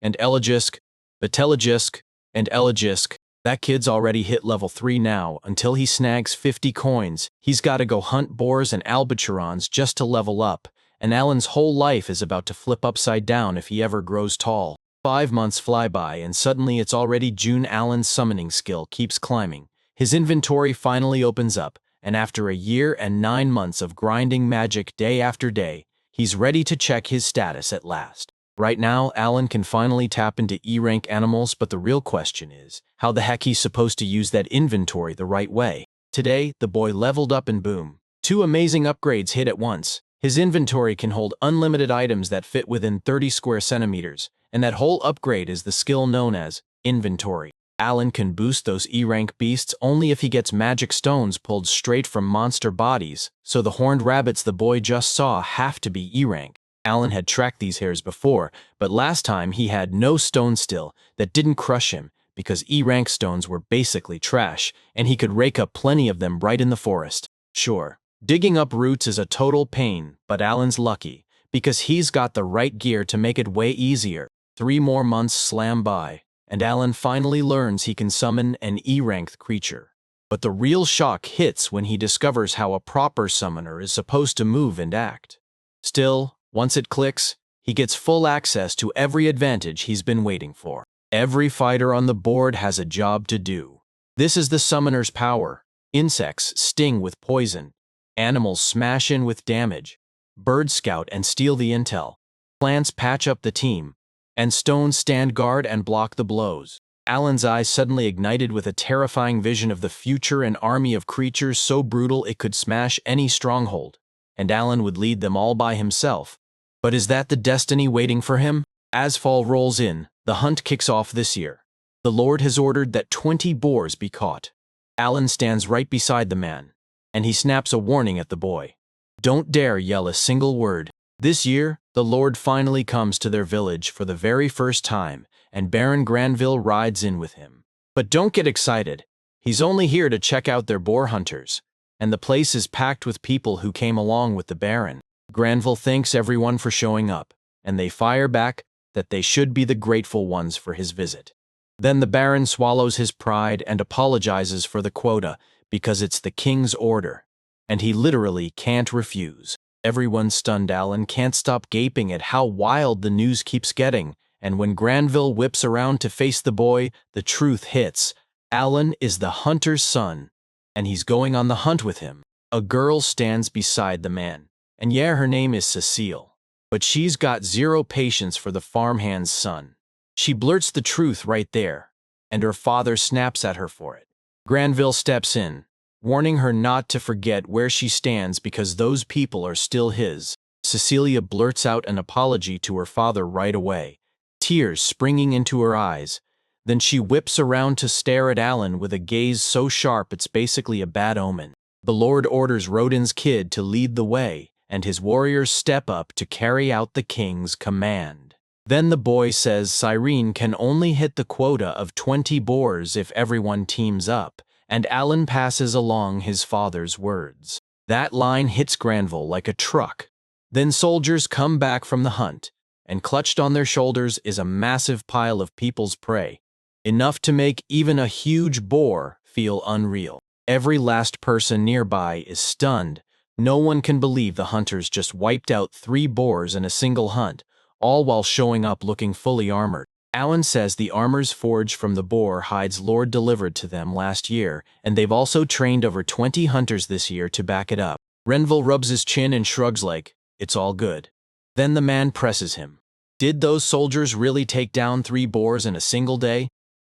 and elegisk, batelegisk, and elegisk. That kid's already hit level 3 now. Until he snags 50 coins, he's gotta go hunt boars and albichurons just to level up, and Alan's whole life is about to flip upside down if he ever grows tall. 5 months fly by and suddenly it's already June. Alan's summoning skill keeps climbing. His inventory finally opens up, and after a year and 9 months of grinding magic day after day, he's ready to check his status at last. Right now, Alan can finally tap into E-rank animals, but the real question is, how the heck he's supposed to use that inventory the right way? Today, the boy leveled up and boom. 2 amazing upgrades hit at once. His inventory can hold unlimited items that fit within 30 square centimeters, and that whole upgrade is the skill known as inventory. Alan can boost those E-rank beasts only if he gets magic stones pulled straight from monster bodies, so the horned rabbits the boy just saw have to be E-rank. Alan had tracked these hares before, but last time he had no stone still that didn't crush him because E-rank stones were basically trash, and he could rake up plenty of them right in the forest. Sure, digging up roots is a total pain, but Alan's lucky because he's got the right gear to make it way easier. 3 more months slam by, and Alan finally learns he can summon an E-ranked creature. But the real shock hits when he discovers how a proper summoner is supposed to move and act. Still, once it clicks, he gets full access to every advantage he's been waiting for. Every fighter on the board has a job to do. This is the summoner's power. Insects sting with poison. Animals smash in with damage. Birds scout and steal the intel. Plants patch up the team. And stones stand guard and block the blows. Alan's eyes suddenly ignited with a terrifying vision of the future, an army of creatures so brutal it could smash any stronghold. And Alan would lead them all by himself. But is that the destiny waiting for him? As fall rolls in, the hunt kicks off this year. The Lord has ordered that 20 boars be caught. Alan stands right beside the man, and he snaps a warning at the boy. Don't dare yell a single word. This year, the Lord finally comes to their village for the very first time, and Baron Granville rides in with him. But don't get excited. He's only here to check out their boar hunters, and the place is packed with people who came along with the Baron. Granville thanks everyone for showing up, and they fire back that they should be the grateful ones for his visit. Then the Baron swallows his pride and apologizes for the quota because it's the king's order, and he literally can't refuse. Everyone stunned. Alan can't stop gaping at how wild the news keeps getting, and when Granville whips around to face the boy, the truth hits. Alan is the hunter's son, and he's going on the hunt with him. A girl stands beside the man. And yeah, her name is Cecile, but she's got zero patience for the farmhand's son. She blurts the truth right there, and her father snaps at her for it. Granville steps in, warning her not to forget where she stands because those people are still his. Cecilia blurts out an apology to her father right away, tears springing into her eyes. Then she whips around to stare at Alan with a gaze so sharp it's basically a bad omen. The Lord orders Rodin's kid to lead the way, and his warriors step up to carry out the king's command. Then the boy says Cyrene can only hit the quota of 20 boars if everyone teams up, and Alan passes along his father's words. That line hits Granville like a truck. Then soldiers come back from the hunt, and clutched on their shoulders is a massive pile of people's prey, enough to make even a huge boar feel unreal. Every last person nearby is stunned. No one can believe the hunters just wiped out 3 boars in a single hunt, all while showing up looking fully armored. Alan says the armors forged from the boar hides Lord delivered to them last year, and they've also trained over 20 hunters this year to back it up. Renville rubs his chin and shrugs like, it's all good. Then the man presses him. Did those soldiers really take down 3 boars in a single day?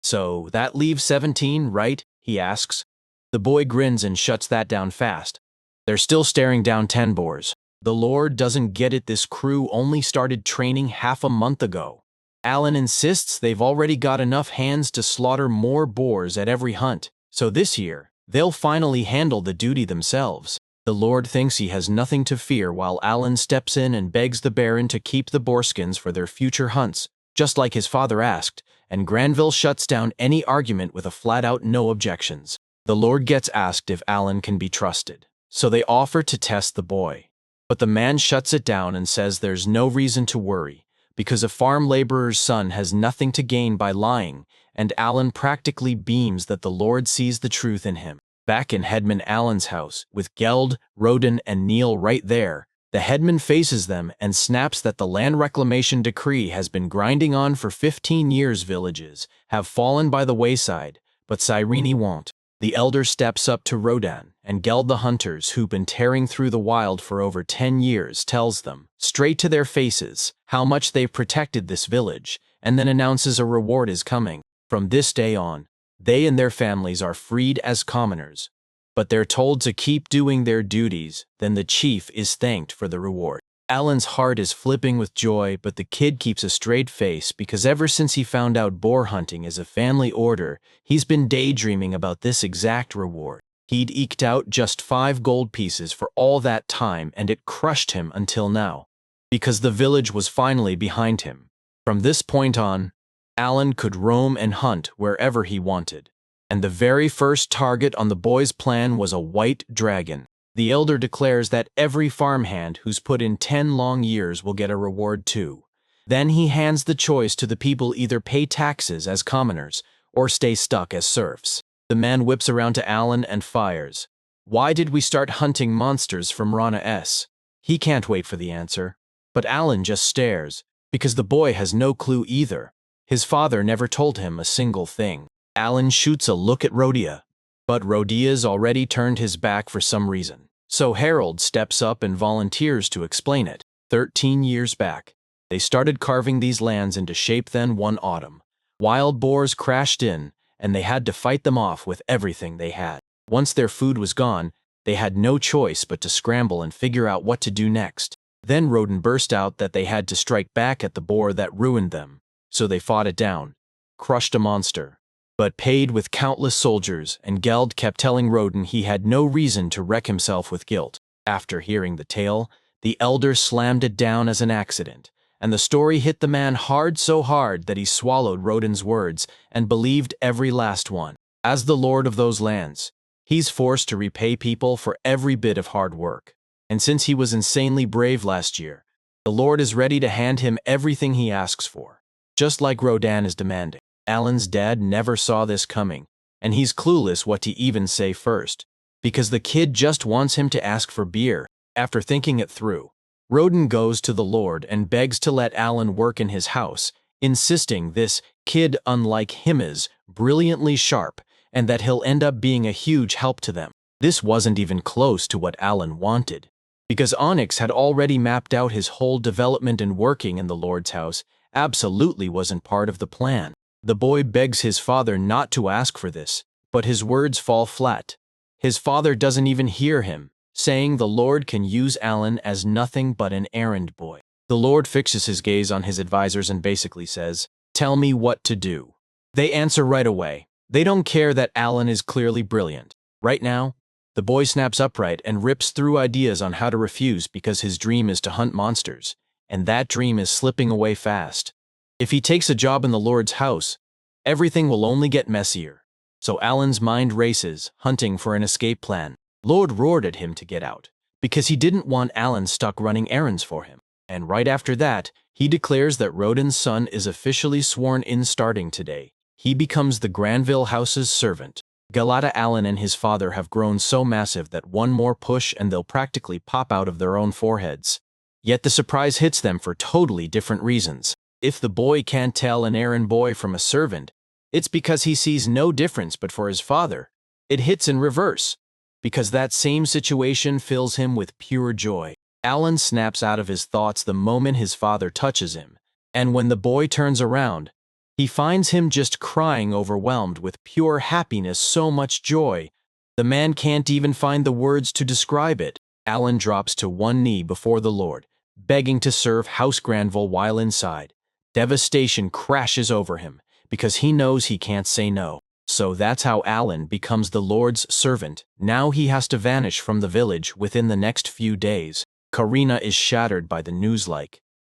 So that leaves 17, right? He asks. The boy grins and shuts that down fast. They're still staring down 10 boars. The Lord doesn't get it. This crew only started training half a month ago. Alan insists they've already got enough hands to slaughter more boars at every hunt, so this year, they'll finally handle the duty themselves. The Lord thinks he has nothing to fear while Alan steps in and begs the Baron to keep the boarskins for their future hunts, just like his father asked, and Granville shuts down any argument with a flat-out no objections. The Lord gets asked if Alan can be trusted, so they offer to test the boy. But the man shuts it down and says there's no reason to worry, because a farm laborer's son has nothing to gain by lying, and Alan practically beams that the Lord sees the truth in him. Back in Headman Alan's house, with Geld, Roden, and Neil right there, the headman faces them and snaps that the land reclamation decree has been grinding on for 15 years. Villages have fallen by the wayside, but Cyrene won't. The elder steps up to Rodan, and Geld, the hunters who've been tearing through the wild for over 10 years, tells them, straight to their faces, how much they've protected this village, and then announces a reward is coming. From this day on, they and their families are freed as commoners, but they're told to keep doing their duties, then the chief is thanked for the reward. Alan's heart is flipping with joy, but the kid keeps a straight face because ever since he found out boar hunting is a family order, he's been daydreaming about this exact reward. He'd eked out just 5 gold pieces for all that time, and it crushed him until now, because the village was finally behind him. From this point on, Alan could roam and hunt wherever he wanted, and the very first target on the boy's plan was a white dragon. The elder declares that every farmhand who's put in 10 long years will get a reward too. Then he hands the choice to the people: either pay taxes as commoners or stay stuck as serfs. The man whips around to Alan and fires. Why did we start hunting monsters from Rana S? He can't wait for the answer. But Alan just stares, because the boy has no clue either. His father never told him a single thing. Alan shoots a look at Rhodia, but Rhodia's already turned his back for some reason. So Harold steps up and volunteers to explain it. 13 years back, they started carving these lands into shape. Then one autumn, wild boars crashed in, and they had to fight them off with everything they had. Once their food was gone, they had no choice but to scramble and figure out what to do next. Then Roden burst out that they had to strike back at the boar that ruined them, so they fought it down, crushed a monster, but paid with countless soldiers, and Geld kept telling Roden he had no reason to wreck himself with guilt. After hearing the tale, the elder slammed it down as an accident, and the story hit the man hard, so hard that he swallowed Roden's words and believed every last one. As the lord of those lands, he's forced to repay people for every bit of hard work. And since he was insanely brave last year, the Lord is ready to hand him everything he asks for, just like Rodan is demanding. Alan's dad never saw this coming, and he's clueless what to even say first, because the kid just wants him to ask for beer. After thinking it through, Roden goes to the Lord and begs to let Alan work in his house, insisting this kid, unlike him, is brilliantly sharp, and that he'll end up being a huge help to them. This wasn't even close to what Alan wanted, because Onyx had already mapped out his whole development and working in the Lord's house absolutely wasn't part of the plan. The boy begs his father not to ask for this, but his words fall flat. His father doesn't even hear him, saying the Lord can use Alan as nothing but an errand boy. The Lord fixes his gaze on his advisors and basically says, "Tell me what to do." They answer right away. They don't care that Alan is clearly brilliant. Right now, the boy snaps upright and rips through ideas on how to refuse, because his dream is to hunt monsters, and that dream is slipping away fast. If he takes a job in the Lord's house, everything will only get messier. So Alan's mind races, hunting for an escape plan. Lord roared at him to get out, because he didn't want Alan stuck running errands for him. And right after that, he declares that Rodin's son is officially sworn in starting today. He becomes the Granville house's servant. Galata Allen and his father have grown so massive that one more push and they'll practically pop out of their own foreheads. Yet the surprise hits them for totally different reasons. If the boy can't tell an errand boy from a servant, it's because he sees no difference but for his father. It hits in reverse, because that same situation fills him with pure joy. Allen snaps out of his thoughts the moment his father touches him, and when the boy turns around, he finds him just crying, overwhelmed with pure happiness, so much joy. The man can't even find the words to describe it. Allen drops to one knee before the Lord, begging to serve House Granville while inside. Devastation crashes over him, because he knows he can't say no. So that's how Allen becomes the Lord's servant. Now he has to vanish from the village within the next few days. Karina is shattered by the news.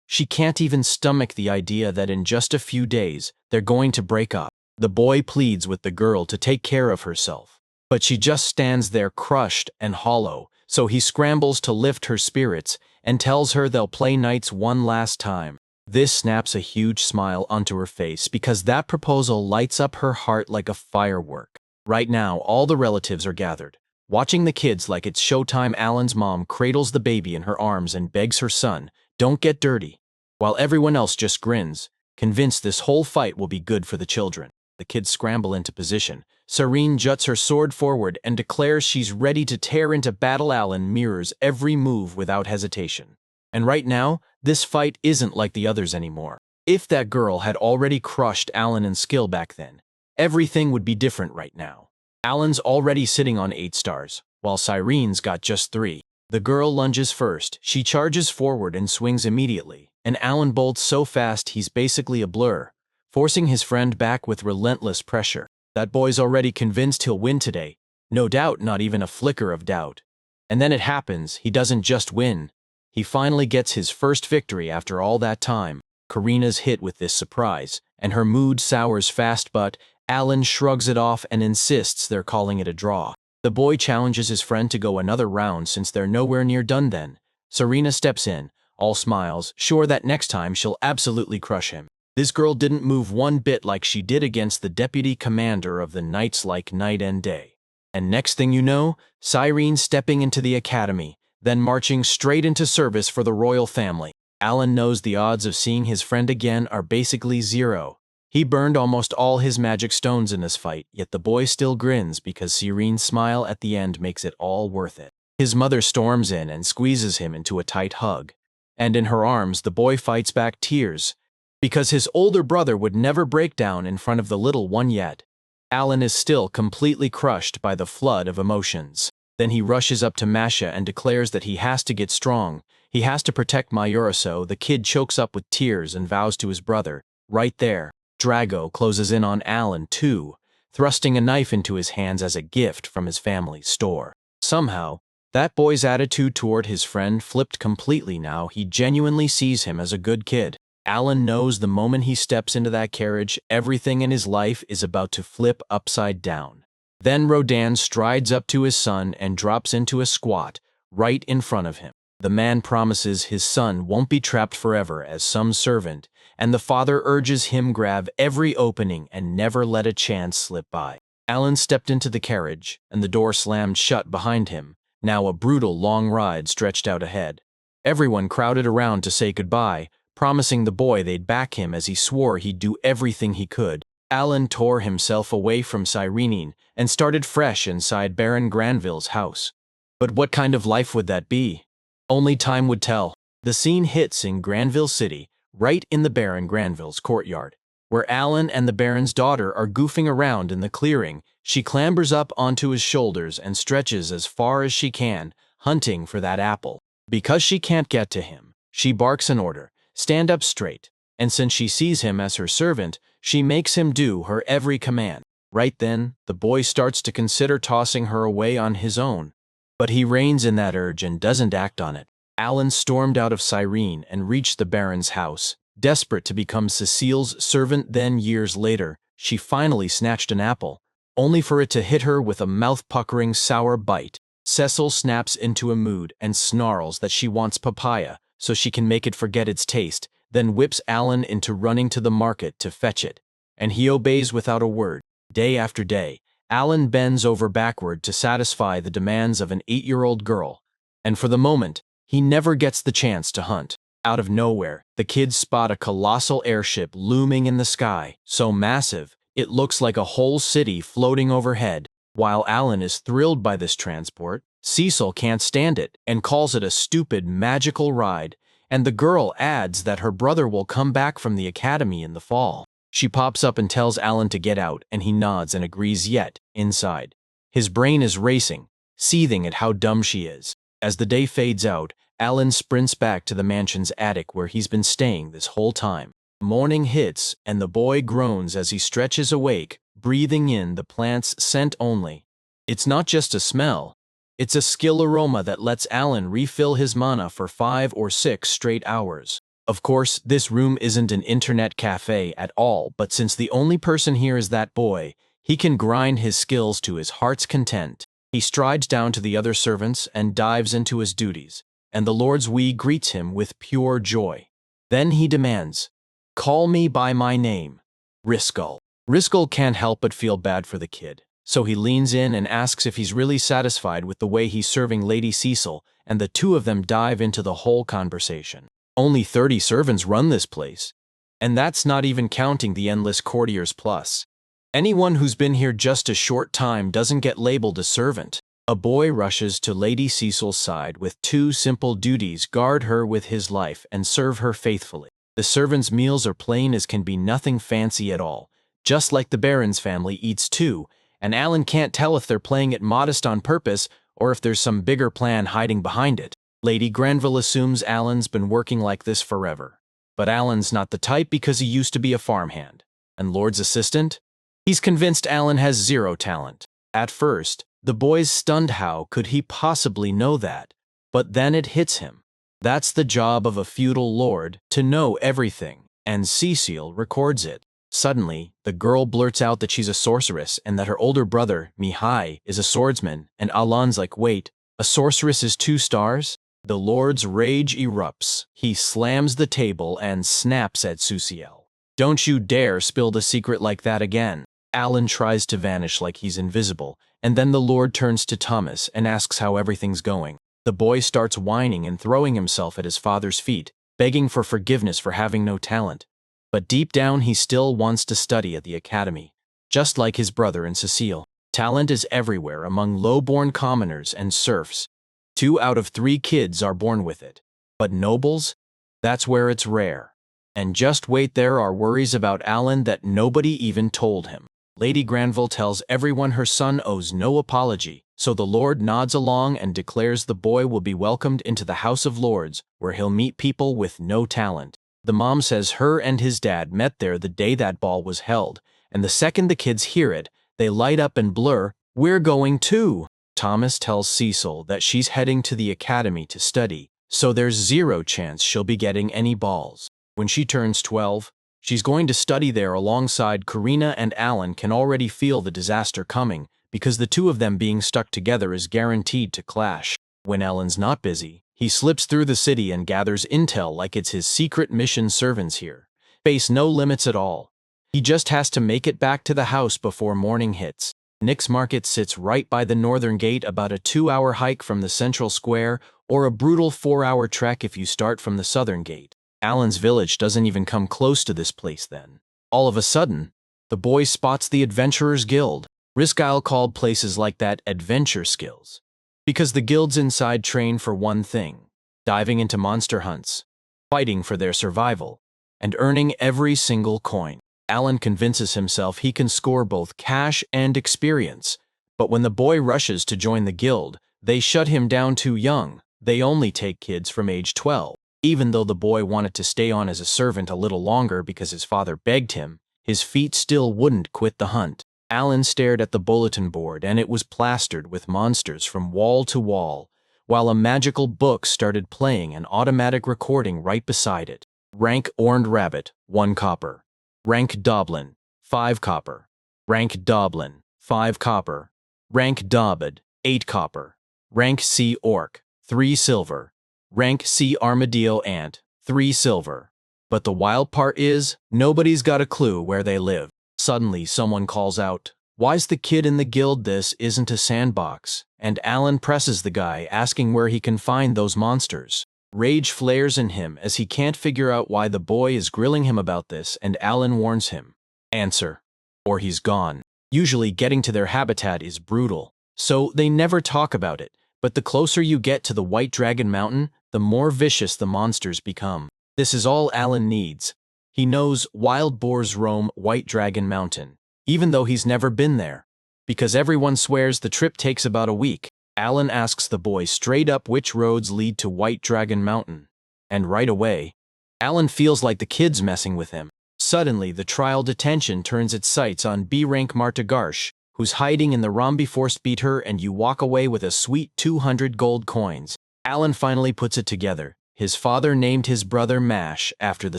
She can't even stomach the idea that in just a few days, they're going to break up. The boy pleads with the girl to take care of herself, but she just stands there crushed and hollow, so he scrambles to lift her spirits and tells her they'll play nights one last time. This snaps a huge smile onto her face because that proposal lights up her heart like a firework. Right now, all the relatives are gathered, watching the kids like it's showtime. Allen's mom cradles the baby in her arms and begs her son, "Don't get dirty," while everyone else just grins, convinced this whole fight will be good for the children. The kids scramble into position. Serene juts her sword forward and declares she's ready to tear into battle. Allen mirrors every move without hesitation. And right now, this fight isn't like the others anymore. If that girl had already crushed Allen in skill back then, everything would be different right now. Allen's already sitting on 8 stars, while Cyrene's got just 3. The girl lunges first. She charges forward and swings immediately, and Allen bolts so fast he's basically a blur, forcing his friend back with relentless pressure. That boy's already convinced he'll win today. No doubt, not even a flicker of doubt. And then it happens. He doesn't just win. He finally gets his first victory after all that time. Karina's hit with this surprise, and her mood sours fast, but Allen shrugs it off and insists they're calling it a draw. The boy challenges his friend to go another round since they're nowhere near done then. Serena steps in, all smiles, sure that next time she'll absolutely crush him. This girl didn't move one bit like she did against the deputy commander of the Knights like night and day. And next thing you know, Cyrene's stepping into the academy, then marching straight into service for the royal family. Allen knows the odds of seeing his friend again are basically 0. He burned almost all his magic stones in this fight, yet the boy still grins because Cyrene's smile at the end makes it all worth it. His mother storms in and squeezes him into a tight hug. And in her arms, the boy fights back tears, because his older brother would never break down in front of the little one yet. Allen is still completely crushed by the flood of emotions. Then he rushes up to Masha and declares that he has to get strong. He has to protect Mayuriso. The kid chokes up with tears and vows to his brother. Right there, Drago closes in on Allen too, thrusting a knife into his hands as a gift from his family's store. Somehow, that boy's attitude toward his friend flipped completely now. He genuinely sees him as a good kid. Allen knows the moment he steps into that carriage, everything in his life is about to flip upside down. Then Rodan strides up to his son and drops into a squat right in front of him. The man promises his son won't be trapped forever as some servant, and the father urges him grab every opening and never let a chance slip by. Allen stepped into the carriage, and the door slammed shut behind him. Now a brutal long ride stretched out ahead. Everyone crowded around to say goodbye, promising the boy they'd back him as he swore he'd do everything he could. Allen tore himself away from Cyrene and started fresh inside Baron Granville's house. But what kind of life would that be? Only time would tell. The scene hits in Granville City, right in the Baron Granville's courtyard, where Allen and the Baron's daughter are goofing around in the clearing. She clambers up onto his shoulders and stretches as far as she can, hunting for that apple. Because she can't get to him, she barks an order, "Stand up straight," and since she sees him as her servant, she makes him do her every command. Right then, the boy starts to consider tossing her away on his own, but he reins in that urge and doesn't act on it. Allen stormed out of Cyrene and reached the Baron's house, desperate to become Cecile's servant. Then, years later, she finally snatched an apple, only for it to hit her with a mouth-puckering sour bite. Cecil snaps into a mood and snarls that she wants papaya, so she can make it forget its taste, then whips Alan into running to the market to fetch it. And he obeys without a word. Day after day, Alan bends over backward to satisfy the demands of an 8-year-old girl. And for the moment, he never gets the chance to hunt. Out of nowhere, the kids spot a colossal airship looming in the sky, so massive, it looks like a whole city floating overhead. While Alan is thrilled by this transport, Cecil can't stand it and calls it a stupid, magical ride, and the girl adds that her brother will come back from the academy in the fall. She pops up and tells Alan to get out, and he nods and agrees, yet, inside, his brain is racing, seething at how dumb she is. As the day fades out, Alan sprints back to the mansion's attic where he's been staying this whole time. Morning hits, and the boy groans as he stretches awake, breathing in the plant's scent only. It's not just a smell, it's a skill aroma that lets Alan refill his mana for 5 or 6 straight hours. Of course, this room isn't an internet cafe at all, but since the only person here is that boy, he can grind his skills to his heart's content. He strides down to the other servants and dives into his duties, and the Lord's Wee greets him with pure joy. Then he demands, "Call me by my name, Riskull." Riskull can't help but feel bad for the kid, so he leans in and asks if he's really satisfied with the way he's serving Lady Cecil, and the two of them dive into the whole conversation. Only 30 servants run this place, and that's not even counting the endless courtiers plus. Anyone who's been here just a short time doesn't get labeled a servant. A boy rushes to Lady Cecil's side with 2 simple duties: guard her with his life and serve her faithfully. The servants' meals are plain as can be, nothing fancy at all, just like the Baron's family eats too, and Alan can't tell if they're playing it modest on purpose or if there's some bigger plan hiding behind it. Lady Granville assumes Alan's been working like this forever. But Alan's not the type because he used to be a farmhand. And Lord's assistant? He's convinced Alan has 0 talent. At first, the boy's stunned. How could he possibly know that? But then it hits him. That's the job of a feudal lord, to know everything, and Cecile records it. Suddenly, the girl blurts out that she's a sorceress and that her older brother, Mihai, is a swordsman, and Alan's like, wait, a sorceress is 2 stars? The Lord's rage erupts. He slams the table and snaps at Cecile. Don't you dare spill the secret like that again. Alan tries to vanish like he's invisible, and then the Lord turns to Thomas and asks how everything's going. The boy starts whining and throwing himself at his father's feet, begging for forgiveness for having no talent. But deep down he still wants to study at the academy, just like his brother and Cecile. Talent is everywhere among low-born commoners and serfs. 2 out of 3 kids are born with it. But nobles? That's where it's rare. And just wait, there are worries about Alan that nobody even told him. Lady Granville tells everyone her son owes no apology, so the Lord nods along and declares the boy will be welcomed into the House of Lords, where he'll meet people with no talent. The mom says her and his dad met there the day that ball was held, and the second the kids hear it, they light up and blur, "We're going too!" Thomas tells Cecil that she's heading to the academy to study, so there's 0 chance she'll be getting any balls. When she turns 12, she's going to study there alongside Karina, and Alan can already feel the disaster coming because the 2 of them being stuck together is guaranteed to clash. When Alan's not busy, he slips through the city and gathers intel like it's his secret mission. Servants here face no limits at all. He just has to make it back to the house before morning hits. Nick's Market sits right by the northern gate, about a 2-hour hike from the central square, or a brutal 4-hour trek if you start from the southern gate. Alan's village doesn't even come close to this place then. All of a sudden, the boy spots the Adventurers Guild. Riskull called places like that adventure skills, because the guilds inside train for one thing: diving into monster hunts, fighting for their survival, and earning every single coin. Alan convinces himself he can score both cash and experience, but when the boy rushes to join the guild, they shut him down too young. They only take kids from age 12. Even though the boy wanted to stay on as a servant a little longer because his father begged him, his feet still wouldn't quit the hunt. Alan stared at the bulletin board, and it was plastered with monsters from wall to wall, while a magical book started playing an automatic recording right beside it. Rank Horned Rabbit, 1 copper. Rank Doblin, 5 copper. Rank Doblin, 5 copper. Rank Dobbid, 8 copper. Rank Sea Orc, 3 silver. Rank C armadillo ant, 3 silver. But the wild part is, nobody's got a clue where they live. Suddenly someone calls out, "Why's the kid in the guild? This isn't a sandbox." And Alan presses the guy, asking where he can find those monsters. Rage flares in him as he can't figure out why the boy is grilling him about this, and Alan warns him, "Answer, or he's gone." Usually getting to their habitat is brutal, so they never talk about it, but the closer you get to the White Dragon Mountain, the more vicious the monsters become. This is all Alan needs. He knows wild boars roam White Dragon Mountain, even though he's never been there. Because everyone swears the trip takes about a week, Alan asks the boy straight up which roads lead to White Dragon Mountain. And right away, Alan feels like the kid's messing with him. Suddenly, the trial detention turns its sights on B-rank Marta Garsh, who's hiding in the ROM before beat her, and you walk away with a sweet 200 gold coins. Alan finally puts it together. His father named his brother Mash after the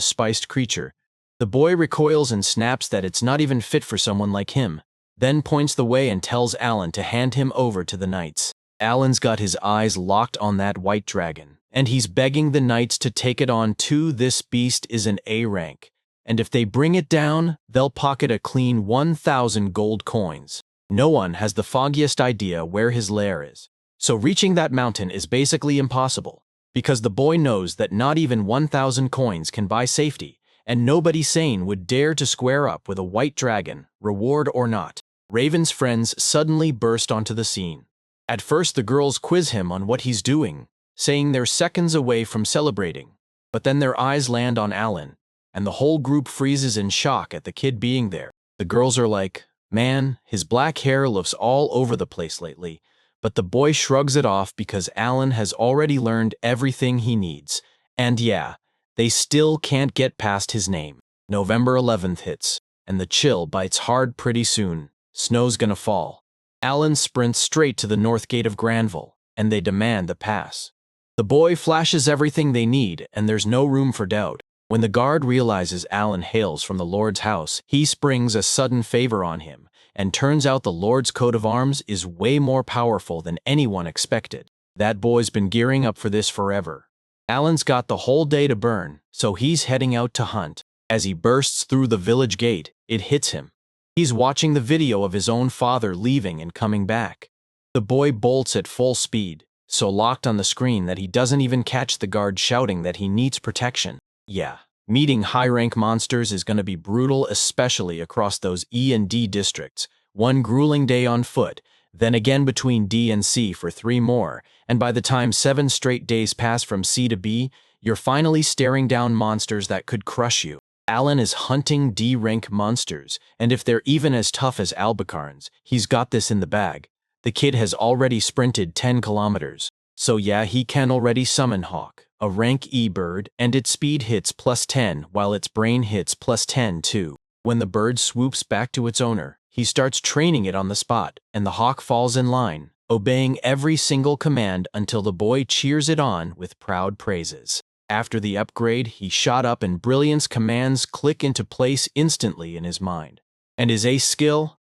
spiced creature. The boy recoils and snaps that it's not even fit for someone like him, then points the way and tells Alan to hand him over to the knights. Alan's got his eyes locked on that white dragon, and he's begging the knights to take it on too. This beast is an A rank, and if they bring it down, they'll pocket a clean 1,000 gold coins. No one has the foggiest idea where his lair is, so reaching that mountain is basically impossible, because the boy knows that not even 1,000 coins can buy safety, and nobody sane would dare to square up with a white dragon, reward or not. Raven's friends suddenly burst onto the scene. At first the girls quiz him on what he's doing, saying they're seconds away from celebrating, but then their eyes land on Alan, and the whole group freezes in shock at the kid being there. The girls are like, "Man, his black hair looks all over the place lately," but the boy shrugs it off because Alan has already learned everything he needs. And yeah, they still can't get past his name. November 11th hits, and the chill bites hard pretty soon. Snow's gonna fall. Alan sprints straight to the north gate of Granville, and they demand the pass. The boy flashes everything they need, and there's no room for doubt. When the guard realizes Alan hails from the Lord's house, he springs a sudden favor on him, and turns out the Lord's coat of arms is way more powerful than anyone expected. That boy's been gearing up for this forever. Alan's got the whole day to burn, so he's heading out to hunt. As he bursts through the village gate, it hits him. He's watching the video of his own father leaving and coming back. The boy bolts at full speed, so locked on the screen that he doesn't even catch the guard shouting that he needs protection. Yeah, meeting high-rank monsters is going to be brutal, especially across those E and D districts. One grueling day on foot, then again between D and C for 3 more, and by the time 7 straight days pass from C to B, you're finally staring down monsters that could crush you. Alan is hunting D-rank monsters, and if they're even as tough as albacarns, he's got this in the bag. The kid has already sprinted 10 kilometers, so yeah, he can already summon Hawk, a rank E bird, and its speed hits +10 while its brain hits +10 too. When the bird swoops back to its owner, he starts training it on the spot, and the hawk falls in line, obeying every single command until the boy cheers it on with proud praises. After the upgrade, he shot up and Brilliant's commands click into place instantly in his mind. And his ace skill?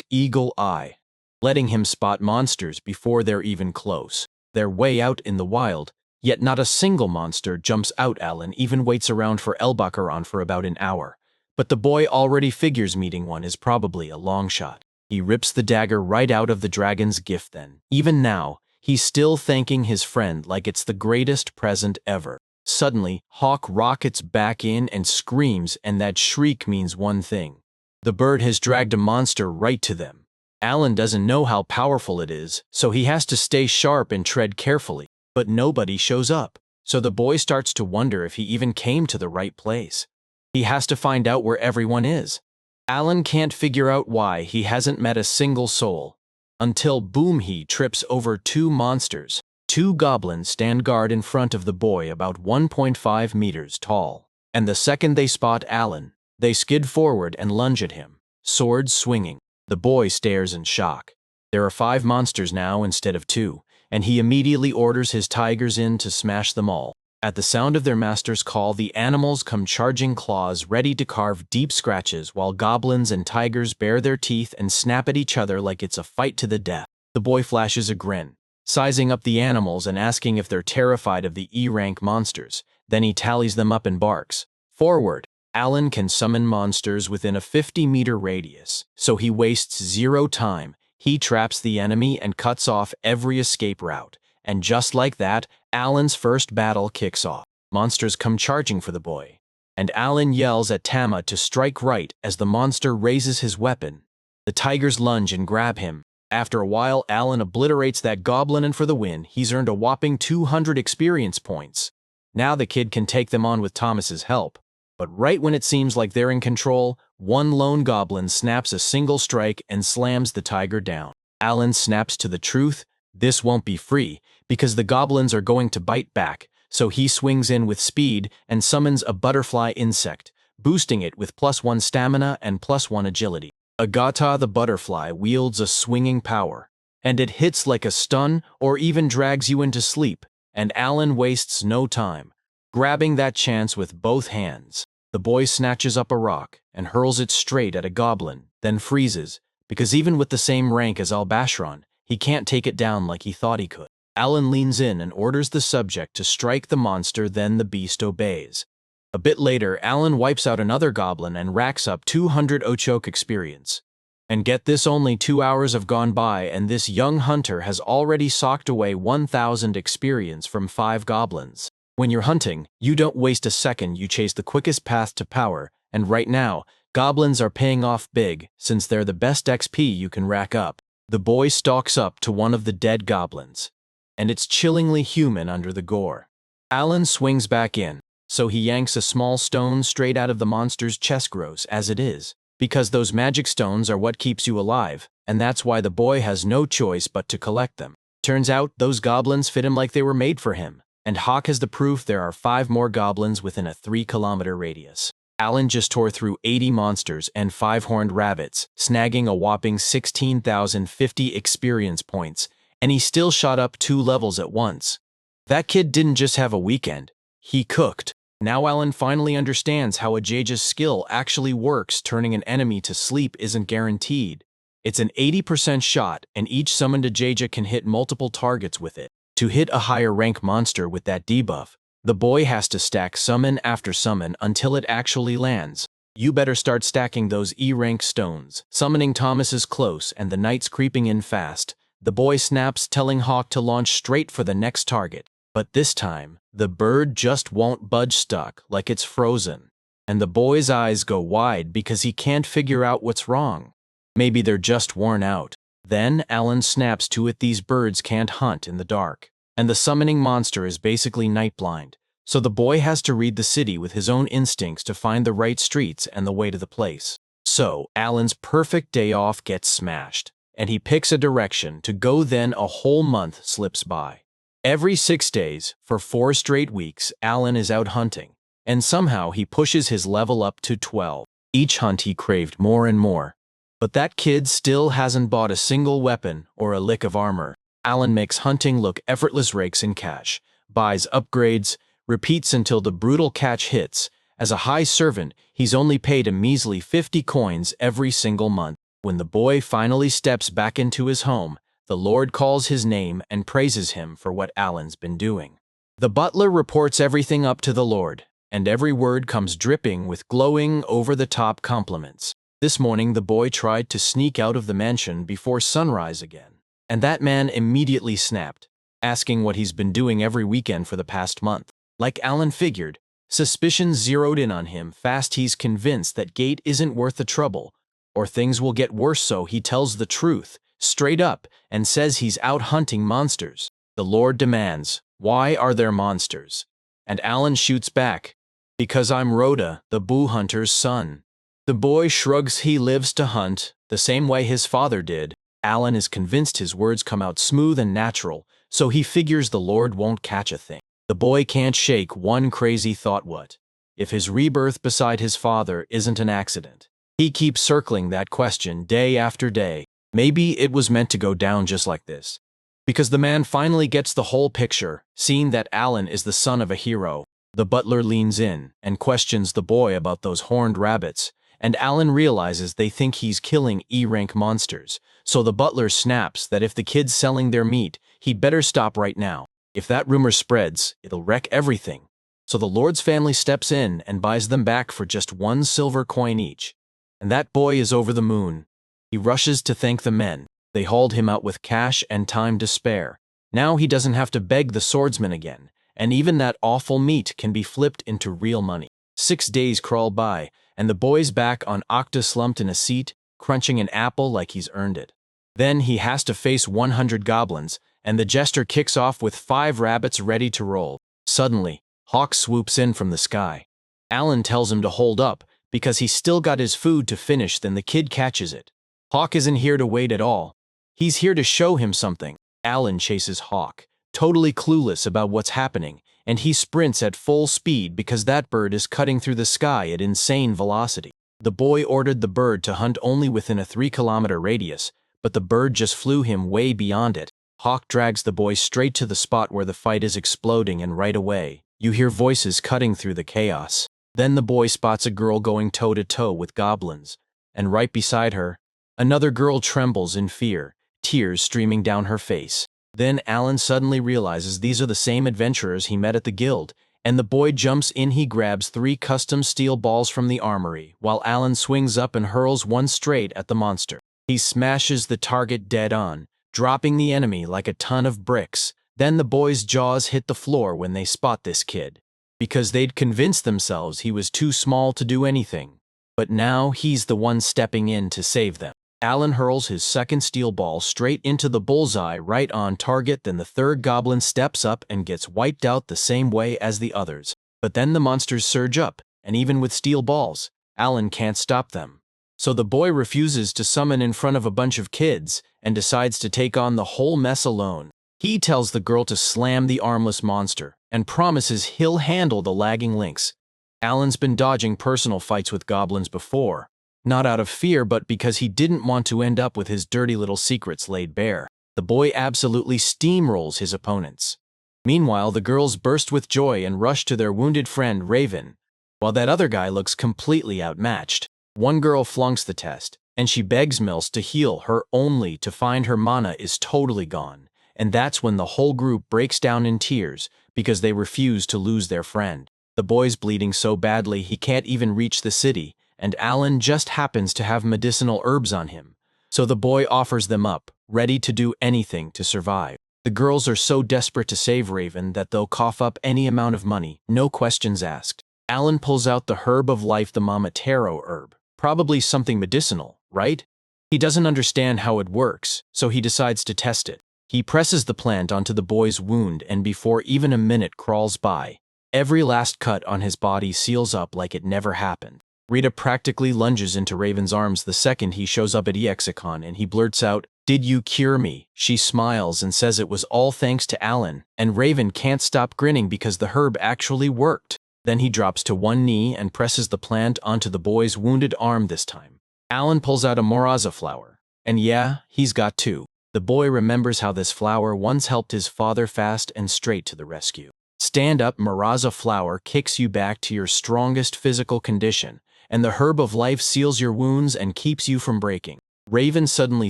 Eagle Eye, letting him spot monsters before they're even close. They're way out in the wild, yet not a single monster jumps out. Alan even waits around for Elbacaran for about an hour. But the boy already figures meeting one is probably a long shot. He rips the dagger right out of the dragon's gift then. Even now, he's still thanking his friend like it's the greatest present ever. Suddenly, Hawk rockets back in and screams, and that shriek means one thing. The bird has dragged a monster right to them. Alan doesn't know how powerful it is, so he has to stay sharp and tread carefully. But nobody shows up, so the boy starts to wonder if he even came to the right place. He has to find out where everyone is. Alan can't figure out why he hasn't met a single soul. Until boom, he trips over 2 monsters. 2 goblins stand guard in front of the boy about 1.5 meters tall. And the second they spot Alan, they skid forward and lunge at him, swords swinging. The boy stares in shock. There are 5 monsters now instead of 2, and he immediately orders his tigers in to smash them all. At the sound of their master's call, the animals come charging, claws ready to carve deep scratches, while goblins and tigers bare their teeth and snap at each other like it's a fight to the death. The boy flashes a grin. sizing up the animals and asking if they're terrified of the E-rank monsters. Then he tallies them up and barks, "Forward!" Alan can summon monsters within a 50-meter radius, so he wastes zero time. He traps the enemy and cuts off every escape route. And just like that, Alan's first battle kicks off. Monsters come charging for the boy, and Alan yells at Tama to strike right as the monster raises his weapon. The tigers lunge and grab him. After a while, Alan obliterates that goblin, and for the win, he's earned a whopping 200 experience points. Now the kid can take them on with Thomas's help. But right when it seems like they're in control, one lone goblin snaps a single strike and slams the tiger down. Alan snaps to the truth. This won't be free, because the goblins are going to bite back, so he swings in with speed and summons a butterfly insect, boosting it with +1 stamina and +1 agility. Agata the butterfly wields a swinging power, and it hits like a stun or even drags you into sleep, and Alan wastes no time, grabbing that chance with both hands. The boy snatches up a rock and hurls it straight at a goblin, then freezes, because even with the same rank as Al-Bashran, he can't take it down like he thought he could. Alan leans in and orders the subject to strike the monster, then the beast obeys. A bit later, Alan wipes out another goblin and racks up 200 Ochok experience. And get this, only 2 hours have gone by and this young hunter has already socked away 1,000 experience from 5 goblins. When you're hunting, you don't waste a second, you chase the quickest path to power, and right now, goblins are paying off big since they're the best XP you can rack up. The boy stalks up to one of the dead goblins, and it's chillingly human under the gore. Alan swings back in, so he yanks a small stone straight out of the monster's chest, gross as it is, because those magic stones are what keeps you alive, and that's why the boy has no choice but to collect them. Turns out those goblins fit him like they were made for him, and Hawk has the proof. There are 5 more goblins within a 3-kilometer radius. Alan just tore through 80 monsters and 5 horned rabbits, snagging a whopping 16,050 experience points, and he still shot up 2 levels at once. That kid didn't just have a weekend, he cooked. Now Alan finally understands how Ajaja's skill actually works. Turning an enemy to sleep isn't guaranteed. It's an 80% shot, and each summoned Ajaja can hit multiple targets with it. To hit a higher rank monster with that debuff, the boy has to stack summon after summon until it actually lands. You better start stacking those E-rank stones. Summoning Thomas is close and the night's creeping in fast. The boy snaps, telling Hawk to launch straight for the next target. But this time, the bird just won't budge, stuck like it's frozen. And the boy's eyes go wide because he can't figure out what's wrong. Maybe they're just worn out. Then Alan snaps to it. These birds can't hunt in the dark, and the summoning monster is basically night blind. So the boy has to read the city with his own instincts to find the right streets and the way to the place. So Alan's perfect day off gets smashed, and he picks a direction to go. Then a whole month slips by. Every 6 days, for 4 straight weeks, Alan is out hunting, and somehow he pushes his level up to 12. Each hunt he craved more and more. But that kid still hasn't bought a single weapon or a lick of armor. Alan makes hunting look effortless, rakes in cash, buys upgrades, repeats until the brutal catch hits. As a high servant, he's only paid a measly 50 coins every single month. When the boy finally steps back into his home, the Lord calls his name and praises him for what Alan's been doing. The butler reports everything up to the Lord, and every word comes dripping with glowing, over-the-top compliments. This morning the boy tried to sneak out of the mansion before sunrise again, and that man immediately snapped, asking what he's been doing every weekend for the past month. Like Alan figured, suspicion zeroed in on him fast. He's convinced that Gate isn't worth the trouble, or things will get worse, so he tells the truth, straight up, and says he's out hunting monsters. The Lord demands, "Why are there monsters?" And Alan shoots back, "Because I'm Rhoda, the boo hunter's son." The boy shrugs. He lives to hunt, the same way his father did. Alan is convinced his words come out smooth and natural, so he figures the Lord won't catch a thing. The boy can't shake one crazy thought: what if his rebirth beside his father isn't an accident? He keeps circling that question day after day. Maybe it was meant to go down just like this. Because the man finally gets the whole picture, seeing that Alan is the son of a hero. The butler leans in and questions the boy about those horned rabbits, and Alan realizes they think he's killing E-rank monsters. So the butler snaps that if the kid's selling their meat, He'd better stop right now. If that rumor spreads, it'll wreck everything. So the Lord's family steps in and buys them back for just 1 silver coin each. And that boy is over the moon. He rushes to thank the men. They hauled him out with cash and time to spare. Now he doesn't have to beg the swordsman again, and even that awful meat can be flipped into real money. 6 days crawl by, and the boy's back on Octa slumped in a seat, crunching an apple like he's earned it. Then he has to face 100 goblins, and the jester kicks off with 5 rabbits ready to roll. Suddenly, Hawk swoops in from the sky. Alan tells him to hold up, because he's still got his food to finish. Then the kid catches it. Hawk isn't here to wait at all. He's here to show him something. Alan chases Hawk, totally clueless about what's happening, and he sprints at full speed because that bird is cutting through the sky at insane velocity. The boy ordered the bird to hunt only within a 3-kilometer radius, but the bird just flew him way beyond it. Hawk drags the boy straight to the spot where the fight is exploding, and right away, you hear voices cutting through the chaos. Then the boy spots a girl going toe-to-toe with goblins, and right beside her, another girl trembles in fear, tears streaming down her face. Then Alan suddenly realizes these are the same adventurers he met at the guild, and the boy jumps in. He grabs 3 custom steel balls from the armory, while Alan swings up and hurls one straight at the monster. He smashes the target dead on, dropping the enemy like a ton of bricks. Then the boys' jaws hit the floor when they spot this kid, because they'd convinced themselves he was too small to do anything. But now he's the one stepping in to save them. Alan hurls his second steel ball straight into the bullseye, right on target. Then the 3rd goblin steps up and gets wiped out the same way as the others. But then the monsters surge up, and even with steel balls, Alan can't stop them. So the boy refuses to summon in front of a bunch of kids and decides to take on the whole mess alone. He tells the girl to slam the armless monster and promises he'll handle the lagging links. Alan's been dodging personal fights with goblins before, not out of fear but because he didn't want to end up with his dirty little secrets laid bare. The boy absolutely steamrolls his opponents. Meanwhile, the girls burst with joy and rush to their wounded friend Raven, while that other guy looks completely outmatched. One girl flunks the test, and she begs Mills to heal her, only to find her mana is totally gone. And that's when the whole group breaks down in tears because they refuse to lose their friend. The boy's bleeding so badly he can't even reach the city, and Alan just happens to have medicinal herbs on him. So the boy offers them up, ready to do anything to survive. The girls are so desperate to save Raven that they'll cough up any amount of money, no questions asked. Alan pulls out the herb of life, the Mamatero herb. Probably something medicinal, right? He doesn't understand how it works, so he decides to test it. He presses the plant onto the boy's wound, and before even a minute crawls by, every last cut on his body seals up like it never happened. Rita practically lunges into Raven's arms the second he shows up at Exicon, and he blurts out, "Did you cure me?" She smiles and says it was all thanks to Alan, and Raven can't stop grinning because the herb actually worked. Then he drops to one knee and presses the plant onto the boy's wounded arm this time. Alan pulls out a moraza flower, and yeah, he's got 2. The boy remembers how this flower once helped his father fast and straight to the rescue. Stand up moraza flower kicks you back to your strongest physical condition, and the herb of life seals your wounds and keeps you from breaking. Raven suddenly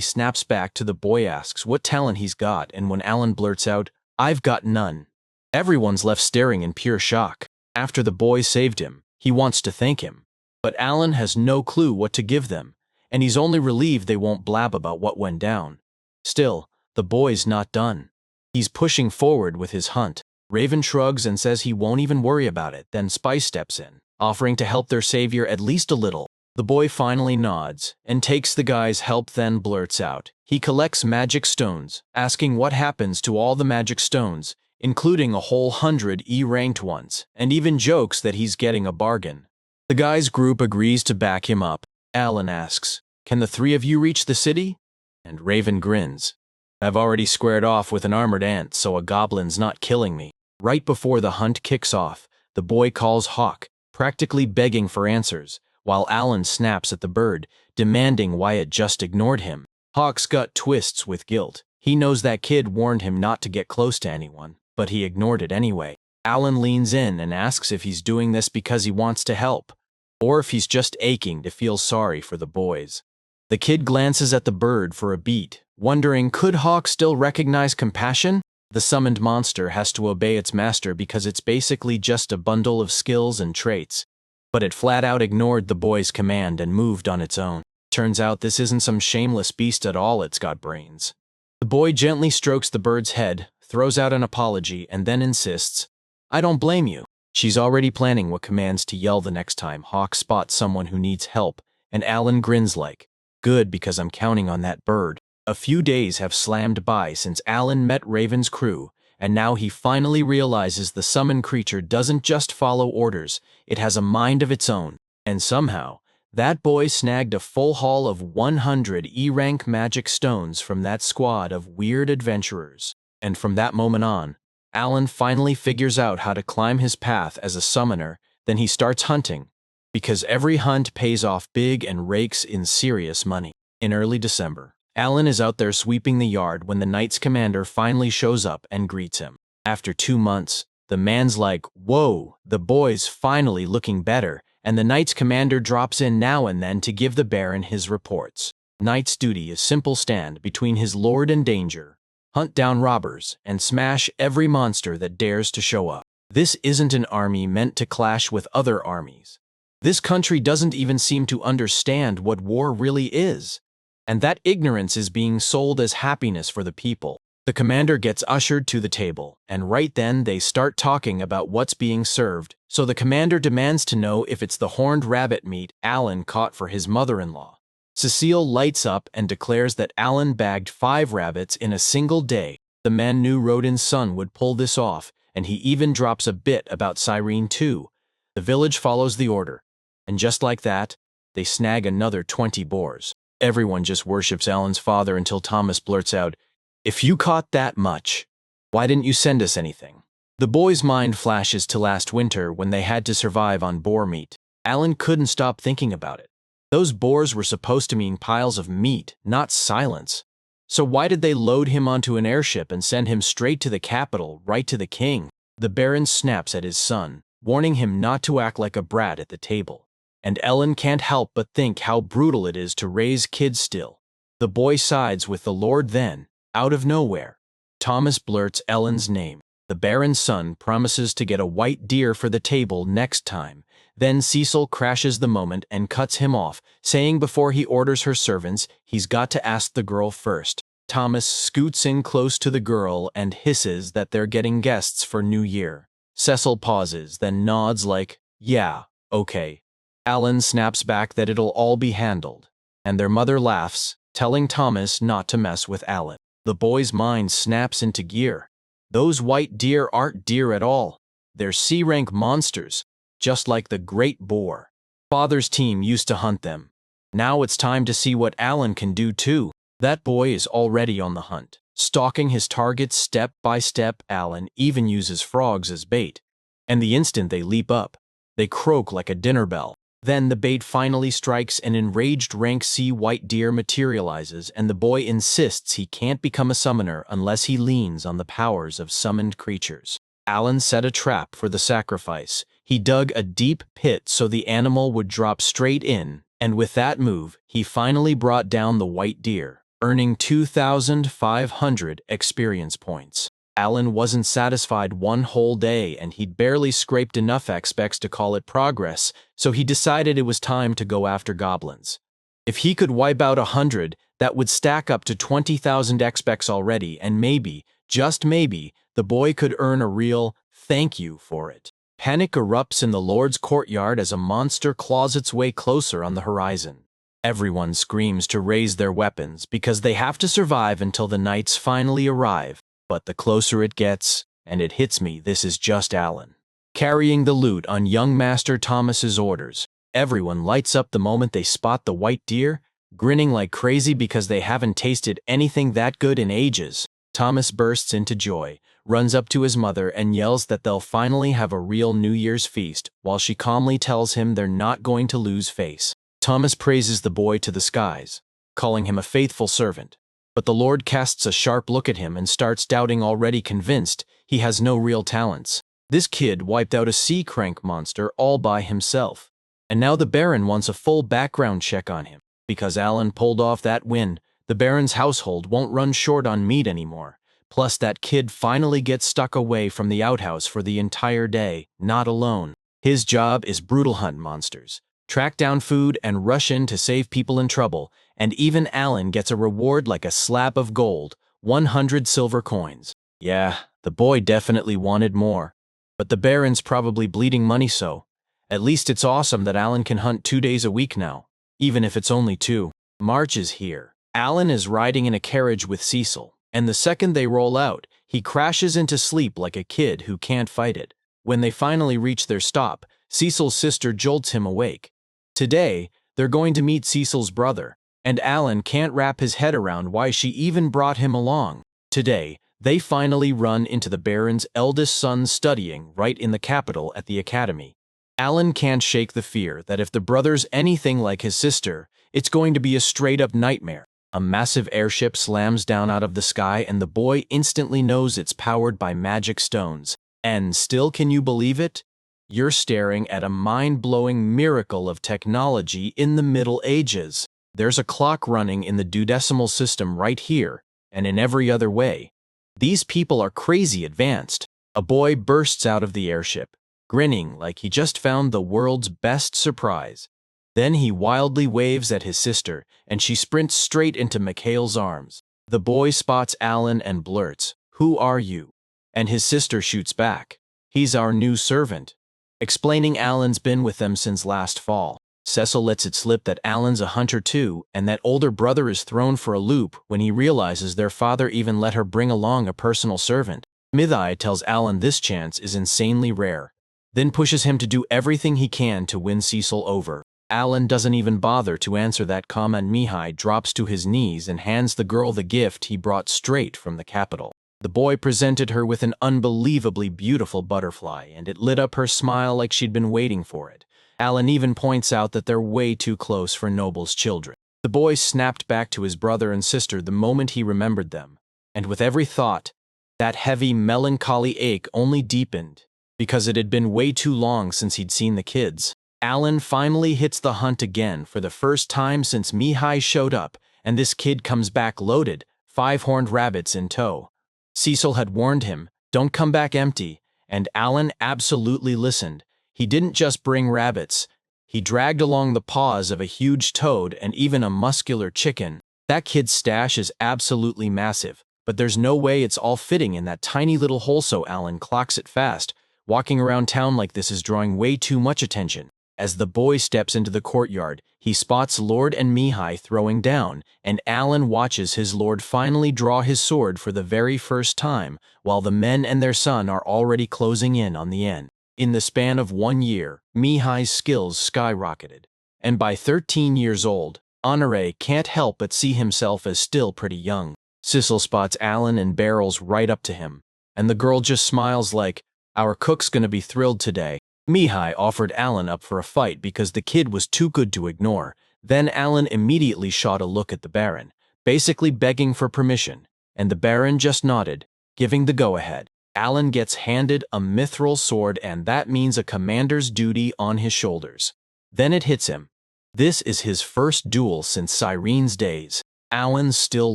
snaps back to the boy, asks what talent he's got, and when Alan blurts out, "I've got none," everyone's left staring in pure shock. After the boy saved him, he wants to thank him, but Alan has no clue what to give them, and he's only relieved they won't blab about what went down. Still, the boy's not done. He's pushing forward with his hunt. Raven shrugs and says he won't even worry about it. Then Spice steps in, offering to help their savior at least a little. The boy finally nods and takes the guy's help, then blurts out he collects magic stones, asking what happens to all the magic stones, including a whole 100 E-ranked ones, and even jokes that he's getting a bargain. The guy's group agrees to back him up. Alan asks, "Can the 3 of you reach the city?" And Raven grins. "I've already squared off with an armored ant, so a goblin's not killing me." Right before the hunt kicks off, the boy calls Hawk, practically begging for answers, while Alan snaps at the bird, demanding why it just ignored him. Hawk's gut twists with guilt. He knows that kid warned him not to get close to anyone, but he ignored it anyway. Alan leans in and asks if he's doing this because he wants to help, or if he's just aching to feel sorry for the boys. The kid glances at the bird for a beat, wondering could Hawk still recognize compassion? The summoned monster has to obey its master because it's basically just a bundle of skills and traits. But it flat out ignored the boy's command and moved on its own. Turns out this isn't some shameless beast at all, it's got brains. The boy gently strokes the bird's head, throws out an apology, and then insists, "I don't blame you." She's already planning what commands to yell the next time Hawk spots someone who needs help, and Alan grins like, "Good, because I'm counting on that bird." A few days have slammed by since Alan met Raven's crew, and now he finally realizes the summoned creature doesn't just follow orders, it has a mind of its own. And somehow, that boy snagged a full haul of 100 E-rank magic stones from that squad of weird adventurers. And from that moment on, Alan finally figures out how to climb his path as a summoner, then he starts hunting, because every hunt pays off big and rakes in serious money. In early December, Alan is out there sweeping the yard when the Knight's commander finally shows up and greets him. After 2 months, the man's like, "Whoa, the boy's finally looking better," and the Knight's commander drops in now and then to give the Baron his reports. Knight's duty is simple: stand between his lord and danger, hunt down robbers, and smash every monster that dares to show up. This isn't an army meant to clash with other armies. This country doesn't even seem to understand what war really is. And that ignorance is being sold as happiness for the people. The commander gets ushered to the table, and right then they start talking about what's being served. So the commander demands to know if it's the horned rabbit meat Alan caught for his mother-in-law. Cecile lights up and declares that Alan bagged 5 rabbits in a single day. The man knew Rodin's son would pull this off, and he even drops a bit about Cyrene too. The village follows the order, and just like that, they snag another 20 boars. Everyone just worships Alan's father until Thomas blurts out, "If you caught that much, why didn't you send us anything?" The boy's mind flashes to last winter when they had to survive on boar meat. Alan couldn't stop thinking about it. Those boars were supposed to mean piles of meat, not silence. So why did they load him onto an airship and send him straight to the capital, right to the king? The Baron snaps at his son, warning him not to act like a brat at the table. And Ellen can't help but think how brutal it is to raise kids still. The boy sides with the Lord then, out of nowhere. Thomas blurts Ellen's name. The Baron's son promises to get a white deer for the table next time. Then Cecil crashes the moment and cuts him off, saying before he orders her servants, he's got to ask the girl first. Thomas scoots in close to the girl and hisses that they're getting guests for New Year. Cecil pauses, then nods like, "Yeah, okay." Alan snaps back that it'll all be handled, and their mother laughs, telling Thomas not to mess with Alan. The boy's mind snaps into gear. Those white deer aren't deer at all. They're C-rank monsters, just like the great boar. Father's team used to hunt them. Now it's time to see what Alan can do too. That boy is already on the hunt, stalking his targets step by step. Alan even uses frogs as bait, and the instant they leap up, they croak like a dinner bell. Then the bait finally strikes, an enraged rank C white deer materializes, and the boy insists he can't become a summoner unless he leans on the powers of summoned creatures. Alan set a trap for the sacrifice. He dug a deep pit so the animal would drop straight in, and with that move, he finally brought down the white deer, earning 2,500 experience points. Alan wasn't satisfied one whole day, and he'd barely scraped enough XP to call it progress, so he decided it was time to go after goblins. If he could wipe out 100, that would stack up to 20,000 XP already, and maybe, just maybe, the boy could earn a real thank you for it. Panic erupts in the Lord's courtyard as a monster claws its way closer on the horizon. Everyone screams to raise their weapons because they have to survive until the knights finally arrive. But the closer it gets, and it hits me, this is just Alan, carrying the loot on young Master Thomas's orders. Everyone lights up the moment they spot the white deer, grinning like crazy because they haven't tasted anything that good in ages. Thomas bursts into joy, runs up to his mother and yells that they'll finally have a real New Year's feast, while she calmly tells him they're not going to lose face. Thomas praises the boy to the skies, calling him a faithful servant. But the Lord casts a sharp look at him and starts doubting, already convinced he has no real talents. This kid wiped out a sea-crank monster all by himself. And now the Baron wants a full background check on him. Because Alan pulled off that win, the Baron's household won't run short on meat anymore. Plus, that kid finally gets stuck away from the outhouse for the entire day, not alone. His job is brutal hunt monsters, track down food, and rush in to save people in trouble, and even Alan gets a reward like a slab of gold, 100 silver coins. Yeah, the boy definitely wanted more. But the Baron's probably bleeding money, so at least it's awesome that Alan can hunt 2 days a week now, even if it's only 2. March is here. Alan is riding in a carriage with Cecil, and the second they roll out, he crashes into sleep like a kid who can't fight it. When they finally reach their stop, Cecil's sister jolts him awake. Today, they're going to meet Cecil's brother, and Alan can't wrap his head around why she even brought him along. Today, they finally run into the Baron's eldest son studying right in the capital at the academy. Alan can't shake the fear that if the brother's anything like his sister, it's going to be a straight-up nightmare. A massive airship slams down out of the sky and the boy instantly knows it's powered by magic stones. And still, can you believe it? You're staring at a mind-blowing miracle of technology in the Middle Ages. There's a clock running in the duodecimal system right here, and in every other way. These people are crazy advanced. A boy bursts out of the airship, grinning like he just found the world's best surprise. Then he wildly waves at his sister, and she sprints straight into Mikhail's arms. The boy spots Alan and blurts, "Who are you?" And his sister shoots back, "He's our new servant," explaining Alan's been with them since last fall. Cecil lets it slip that Alan's a hunter too, and that older brother is thrown for a loop when he realizes their father even let her bring along a personal servant. Mithai tells Alan this chance is insanely rare, then pushes him to do everything he can to win Cecil over. Alan doesn't even bother to answer that call, and Mihai drops to his knees and hands the girl the gift he brought straight from the capital. The boy presented her with an unbelievably beautiful butterfly, and it lit up her smile like she'd been waiting for it. Alan even points out that they're way too close for nobles' children. The boy snapped back to his brother and sister the moment he remembered them, and with every thought, that heavy, melancholy ache only deepened, because it had been way too long since he'd seen the kids. Alan finally hits the hunt again for the first time since Mihai showed up, and this kid comes back loaded, 5 horned rabbits in tow. Cecil had warned him, "Don't come back empty," and Alan absolutely listened. He didn't just bring rabbits. He dragged along the paws of a huge toad and even a muscular chicken. That kid's stash is absolutely massive, but there's no way it's all fitting in that tiny little hole, so Alan clocks it fast. Walking around town like this is drawing way too much attention. As the boy steps into the courtyard, he spots Lord and Mihai throwing down, and Alan watches his lord finally draw his sword for the very first time, while the men and their son are already closing in on the end. In the span of 1 year, Mihai's skills skyrocketed, and by 13 years old, Honore can't help but see himself as still pretty young. Cecil spots Alan and barrels right up to him, and the girl just smiles like, "Our cook's gonna be thrilled today." Mihai offered Alan up for a fight because the kid was too good to ignore. Then Alan immediately shot a look at the Baron, basically begging for permission, and the Baron just nodded, giving the go-ahead. Alan gets handed a mithril sword, and that means a commander's duty on his shoulders. Then it hits him. This is his first duel since Cyrene's days. Alan's still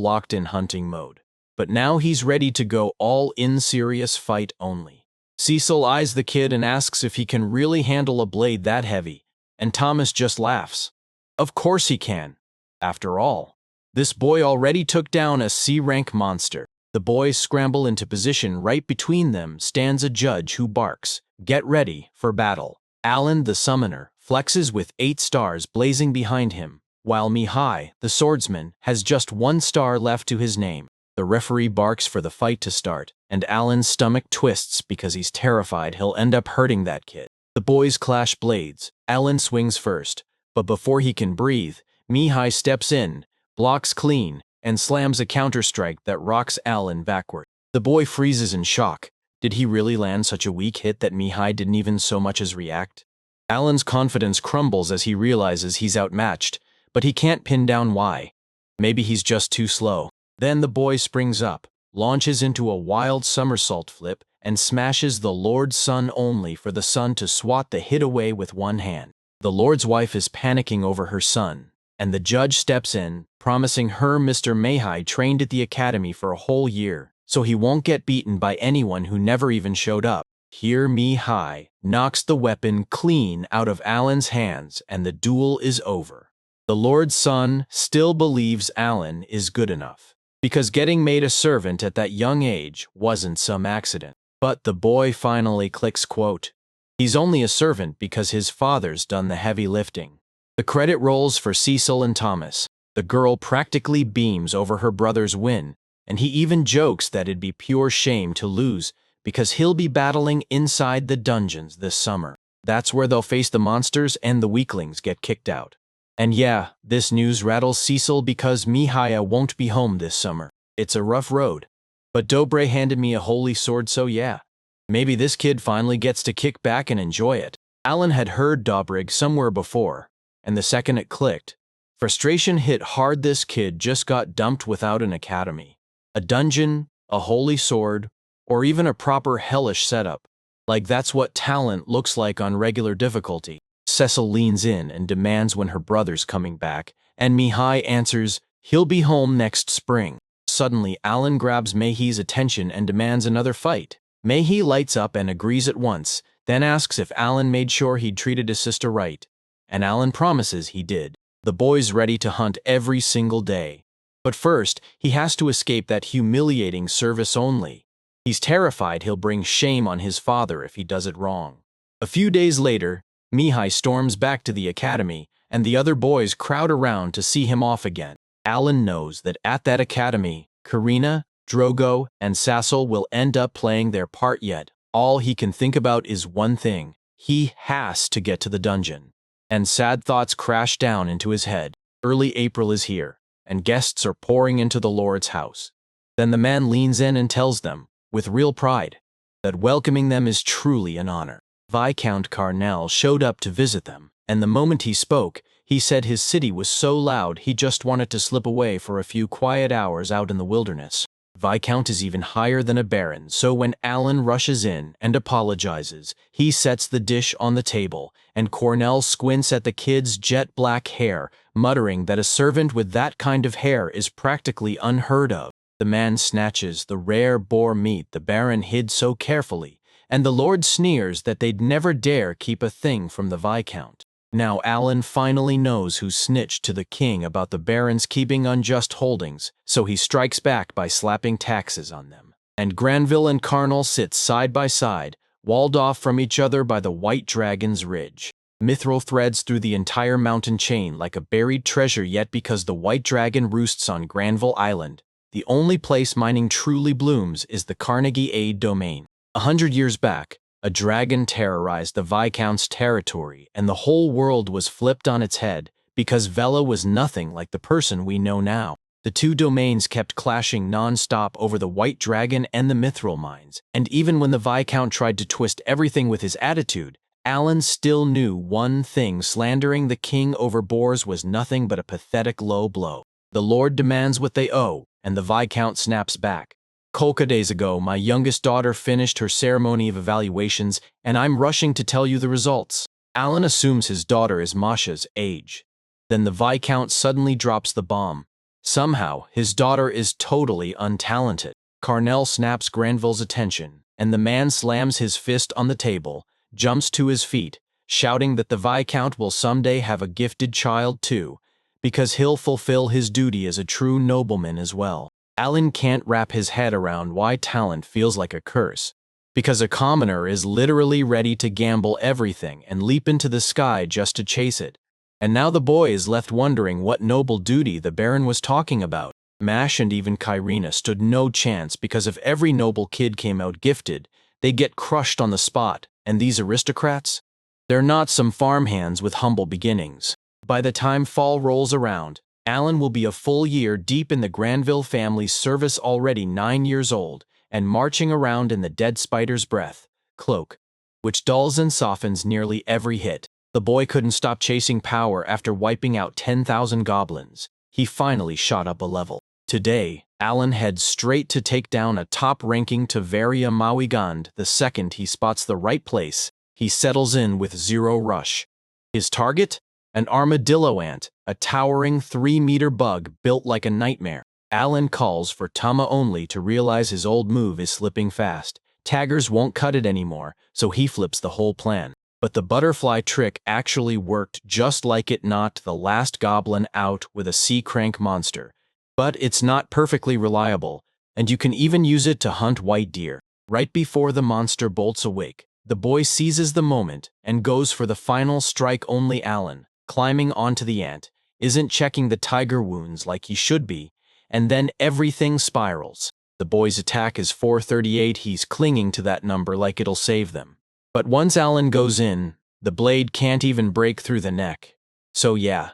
locked in hunting mode, but now he's ready to go all in, serious fight only. Cecil eyes the kid and asks if he can really handle a blade that heavy, and Thomas just laughs. Of course he can. After all, this boy already took down a C-rank monster. The boys scramble into position. Right between them stands a judge who barks, "Get ready for battle." Alan, the summoner, flexes with 8 stars blazing behind him, while Mihai, the swordsman, has just 1 star left to his name. The referee barks for the fight to start, and Alan's stomach twists because he's terrified he'll end up hurting that kid. The boys clash blades. Alan swings first, but before he can breathe, Mihai steps in, blocks clean, and slams a counterstrike that rocks Alan backward. The boy freezes in shock. Did he really land such a weak hit that Mihai didn't even so much as react? Alan's confidence crumbles as he realizes he's outmatched, but he can't pin down why. Maybe he's just too slow. Then the boy springs up, launches into a wild somersault flip, and smashes the Lord's son, only for the son to swat the hit away with one hand. The Lord's wife is panicking over her son, and the judge steps in, promising her Mr. Mihai trained at the academy for a whole year, so he won't get beaten by anyone who never even showed up. Here Mihai knocks the weapon clean out of Alan's hands and the duel is over. The Lord's son still believes Alan is good enough, because getting made a servant at that young age wasn't some accident. But the boy finally clicks, quote, he's only a servant because his father's done the heavy lifting. The credit rolls for Cecil and Thomas. The girl practically beams over her brother's win, and he even jokes that it'd be pure shame to lose because he'll be battling inside the dungeons this summer. That's where they'll face the monsters and the weaklings get kicked out. And yeah, this news rattles Cecil because Mihai won't be home this summer. It's a rough road. But Dobre handed me a holy sword, so yeah. Maybe this kid finally gets to kick back and enjoy it. Alan had heard Dobrig somewhere before, and the second it clicked, frustration hit hard. This kid just got dumped without an academy, a dungeon, a holy sword, or even a proper hellish setup. Like that's what talent looks like on regular difficulty. Cecil leans in and demands when her brother's coming back, and Mihai answers, he'll be home next spring. Suddenly, Alan grabs Meihi's attention and demands another fight. Meihi lights up and agrees at once, then asks if Alan made sure he'd treated his sister right. And Alan promises he did. The boy's ready to hunt every single day. But first, he has to escape that humiliating service only. He's terrified he'll bring shame on his father if he does it wrong. A few days later, Mihai storms back to the academy, and the other boys crowd around to see him off again. Alan knows that at that academy, Karina, Drogo, and Sassel will end up playing their part yet. All he can think about is one thing. He has to get to the dungeon. And sad thoughts crash down into his head. Early April is here, and guests are pouring into the Lord's house. Then the man leans in and tells them, with real pride, that welcoming them is truly an honor. Viscount Carnell showed up to visit them, and the moment he spoke, he said his city was so loud he just wanted to slip away for a few quiet hours out in the wilderness. Viscount is even higher than a baron, so when Alan rushes in and apologizes, he sets the dish on the table, and Cornell squints at the kid's jet black hair, muttering that a servant with that kind of hair is practically unheard of. The man snatches the rare boar meat the baron hid so carefully, and the lord sneers that they'd never dare keep a thing from the Viscount. Now Alan finally knows who snitched to the king about the barons keeping unjust holdings, so he strikes back by slapping taxes on them. And Granville and Carnell sit side by side, walled off from each other by the White Dragon's Ridge. Mithril threads through the entire mountain chain like a buried treasure, yet because the White Dragon roosts on Granville Island, the only place mining truly blooms is the Carnegie Aid domain. 100 years back, a dragon terrorized the Viscount's territory, and the whole world was flipped on its head because Vela was nothing like the person we know now. The two domains kept clashing non-stop over the White Dragon and the Mithril mines, and even when the Viscount tried to twist everything with his attitude, Alan still knew one thing: slandering the king over boars was nothing but a pathetic low blow. The Lord demands what they owe, and the Viscount snaps back. Kolka days ago, my youngest daughter finished her ceremony of evaluations, and I'm rushing to tell you the results. Alan assumes his daughter is Masha's age. Then the Viscount suddenly drops the bomb. Somehow, his daughter is totally untalented. Carnell snaps Granville's attention, and the man slams his fist on the table, jumps to his feet, shouting that the Viscount will someday have a gifted child too, because he'll fulfill his duty as a true nobleman as well. Alan can't wrap his head around why talent feels like a curse, because a commoner is literally ready to gamble everything and leap into the sky just to chase it. And now the boy is left wondering what noble duty the Baron was talking about. Mash and even Kyrina stood no chance because if every noble kid came out gifted, they'd get crushed on the spot. And these aristocrats? They're not some farmhands with humble beginnings. By the time fall rolls around, Alan will be a full year deep in the Granville family's service, already 9 years old, and marching around in the dead spider's breath, cloak, which dulls and softens nearly every hit. The boy couldn't stop chasing power after wiping out 10,000 goblins. He finally shot up a level. Today, Alan heads straight to take down a top-ranking Tavaria Mawigand. The second he spots the right place, he settles in with zero rush. His target? An armadillo ant, a towering 3-meter bug built like a nightmare. Alan calls for Tama only to realize his old move is slipping fast. Taggers won't cut it anymore, so he flips the whole plan. But the butterfly trick actually worked just like it knocked the last goblin out with a sea crank monster. But it's not perfectly reliable, and you can even use it to hunt white deer. Right before the monster bolts awake, the boy seizes the moment and goes for the final strike. Only Alan, climbing onto the ant, isn't checking the tiger wounds like he should be, and then everything spirals. The boy's attack is 438. He's clinging to that number like it'll save them. But once Alan goes in, the blade can't even break through the neck. So yeah,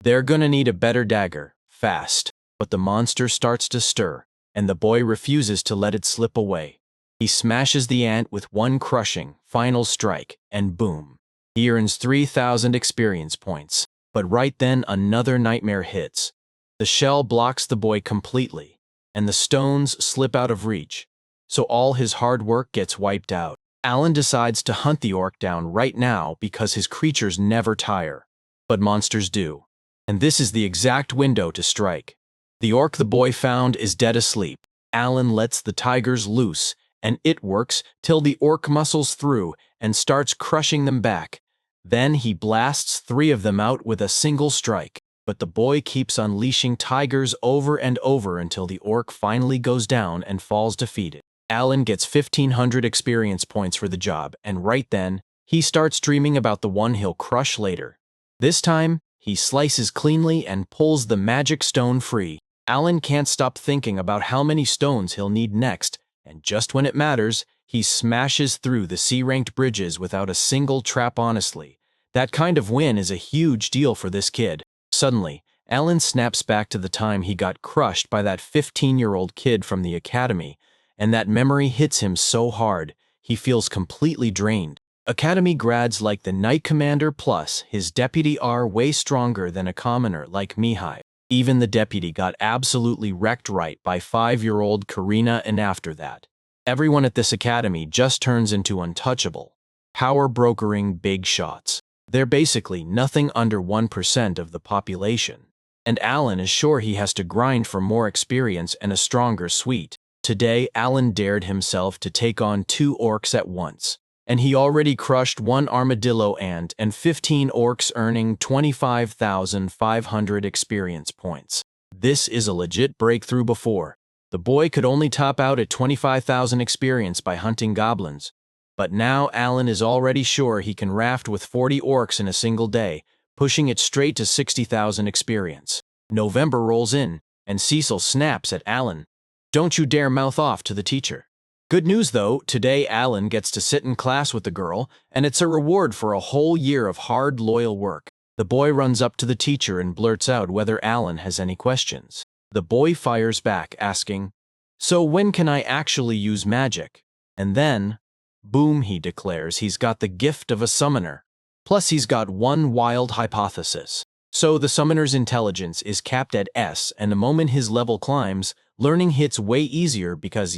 they're gonna need a better dagger, fast. But the monster starts to stir, and the boy refuses to let it slip away. He smashes the ant with one crushing, final strike, and boom. He earns 3,000 experience points. But right then another nightmare hits. The shell blocks the boy completely, and the stones slip out of reach, so all his hard work gets wiped out. Alan decides to hunt the orc down right now because his creatures never tire. But monsters do, and this is the exact window to strike. The orc the boy found is dead asleep. Alan lets the tigers loose, and it works till the orc muscles through and starts crushing them back. Then he blasts 3 of them out with a single strike. But the boy keeps unleashing tigers over and over until the orc finally goes down and falls defeated. Alan gets 1,500 experience points for the job, and right then, he starts dreaming about the one he'll crush later. This time, he slices cleanly and pulls the magic stone free. Alan can't stop thinking about how many stones he'll need next, and just when it matters, he smashes through the C-ranked bridges without a single trap. Honestly, that kind of win is a huge deal for this kid. Suddenly, Alan snaps back to the time he got crushed by that 15-year-old kid from the academy, and that memory hits him so hard, he feels completely drained. Academy grads like the Knight Commander plus his deputy are way stronger than a commoner like Mihai. Even the deputy got absolutely wrecked right by 5-year-old Karina, and after that, everyone at this academy just turns into untouchable, power-brokering big shots. They're basically nothing under 1% of the population, and Alan is sure he has to grind for more experience and a stronger suite. Today, Alan dared himself to take on 2 orcs at once, and he already crushed 1 armadillo ant and 15 orcs, earning 25,500 experience points. This is a legit breakthrough. Before, the boy could only top out at 25,000 experience by hunting goblins. But now Alan is already sure he can raft with 40 orcs in a single day, pushing it straight to 60,000 experience. November rolls in, and Cecil snaps at Alan. "Don't you dare mouth off to the teacher." Good news though, today Alan gets to sit in class with the girl, and it's a reward for a whole year of hard, loyal work. The boy runs up to the teacher and blurts out whether Alan has any questions. The boy fires back, asking, "So when can I actually use magic?" And then, boom, he declares he's got the gift of a summoner. Plus he's got one wild hypothesis. So the summoner's intelligence is capped at S, and the moment his level climbs, learning hits way easier because